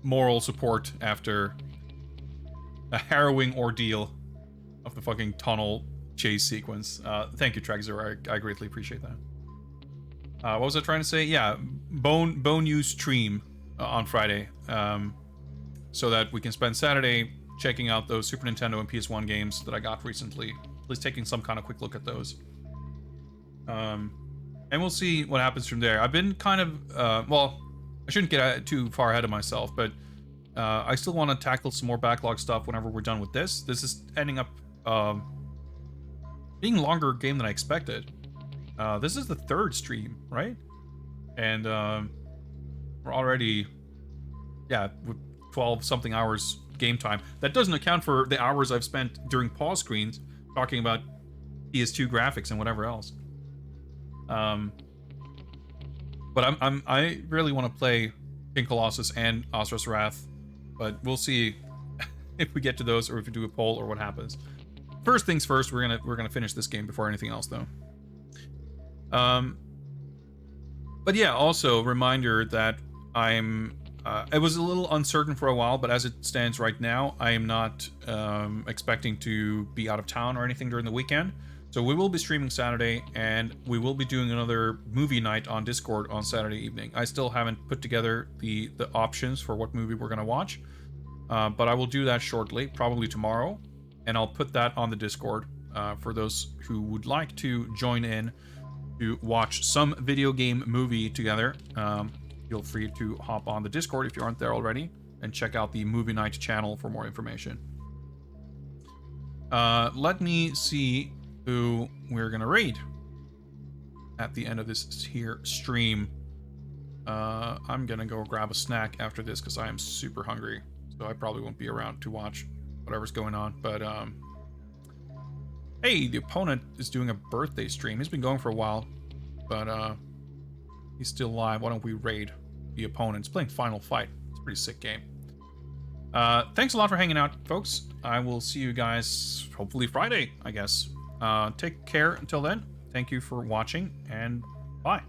Moral support after a harrowing ordeal of the fucking tunnel chase sequence. Thank you, Traxor. I greatly appreciate that. What was I trying to say? Yeah, bone use stream on Friday, so that we can spend Saturday checking out those Super Nintendo and PS1 games that I got recently. At least taking some kind of quick look at those. And we'll see what happens from there. I've been kind of, well, I shouldn't get too far ahead of myself, but I still want to tackle some more backlog stuff whenever we're done with this. This is ending up being a longer game than I expected. This is the 3rd stream, right? And we're already, yeah, 12-something hours game time. That doesn't account for the hours I've spent during pause screens talking about PS2 graphics and whatever else. But I really want to play King Colossus and Asura's Wrath, but we'll see if we get to those or if we do a poll or what happens. First things first, we're gonna finish this game before anything else though. But yeah, also reminder that I was a little uncertain for a while, but as it stands right now, I am not expecting to be out of town or anything during the weekend. So we will be streaming Saturday, and we will be doing another movie night on Discord on Saturday evening. I still haven't put together the options for what movie we're gonna watch, but I will do that shortly, probably tomorrow, and I'll put that on the Discord for those who would like to join in to watch some video game movie together. Feel free to hop on the Discord if you aren't there already, and check out the Movie Night channel for more information. Let me see who we're gonna raid at the end of this here stream. I'm gonna go grab a snack after this because I am super hungry. So I probably won't be around to watch whatever's going on. But, hey, the opponent is doing a birthday stream. He's been going for a while, but, he's still live. Why don't we raid the opponent? He's playing Final Fight. It's a pretty sick game. Thanks a lot for hanging out, folks. I will see you guys hopefully Friday, I guess. Take care until then. Thank you for watching, and bye.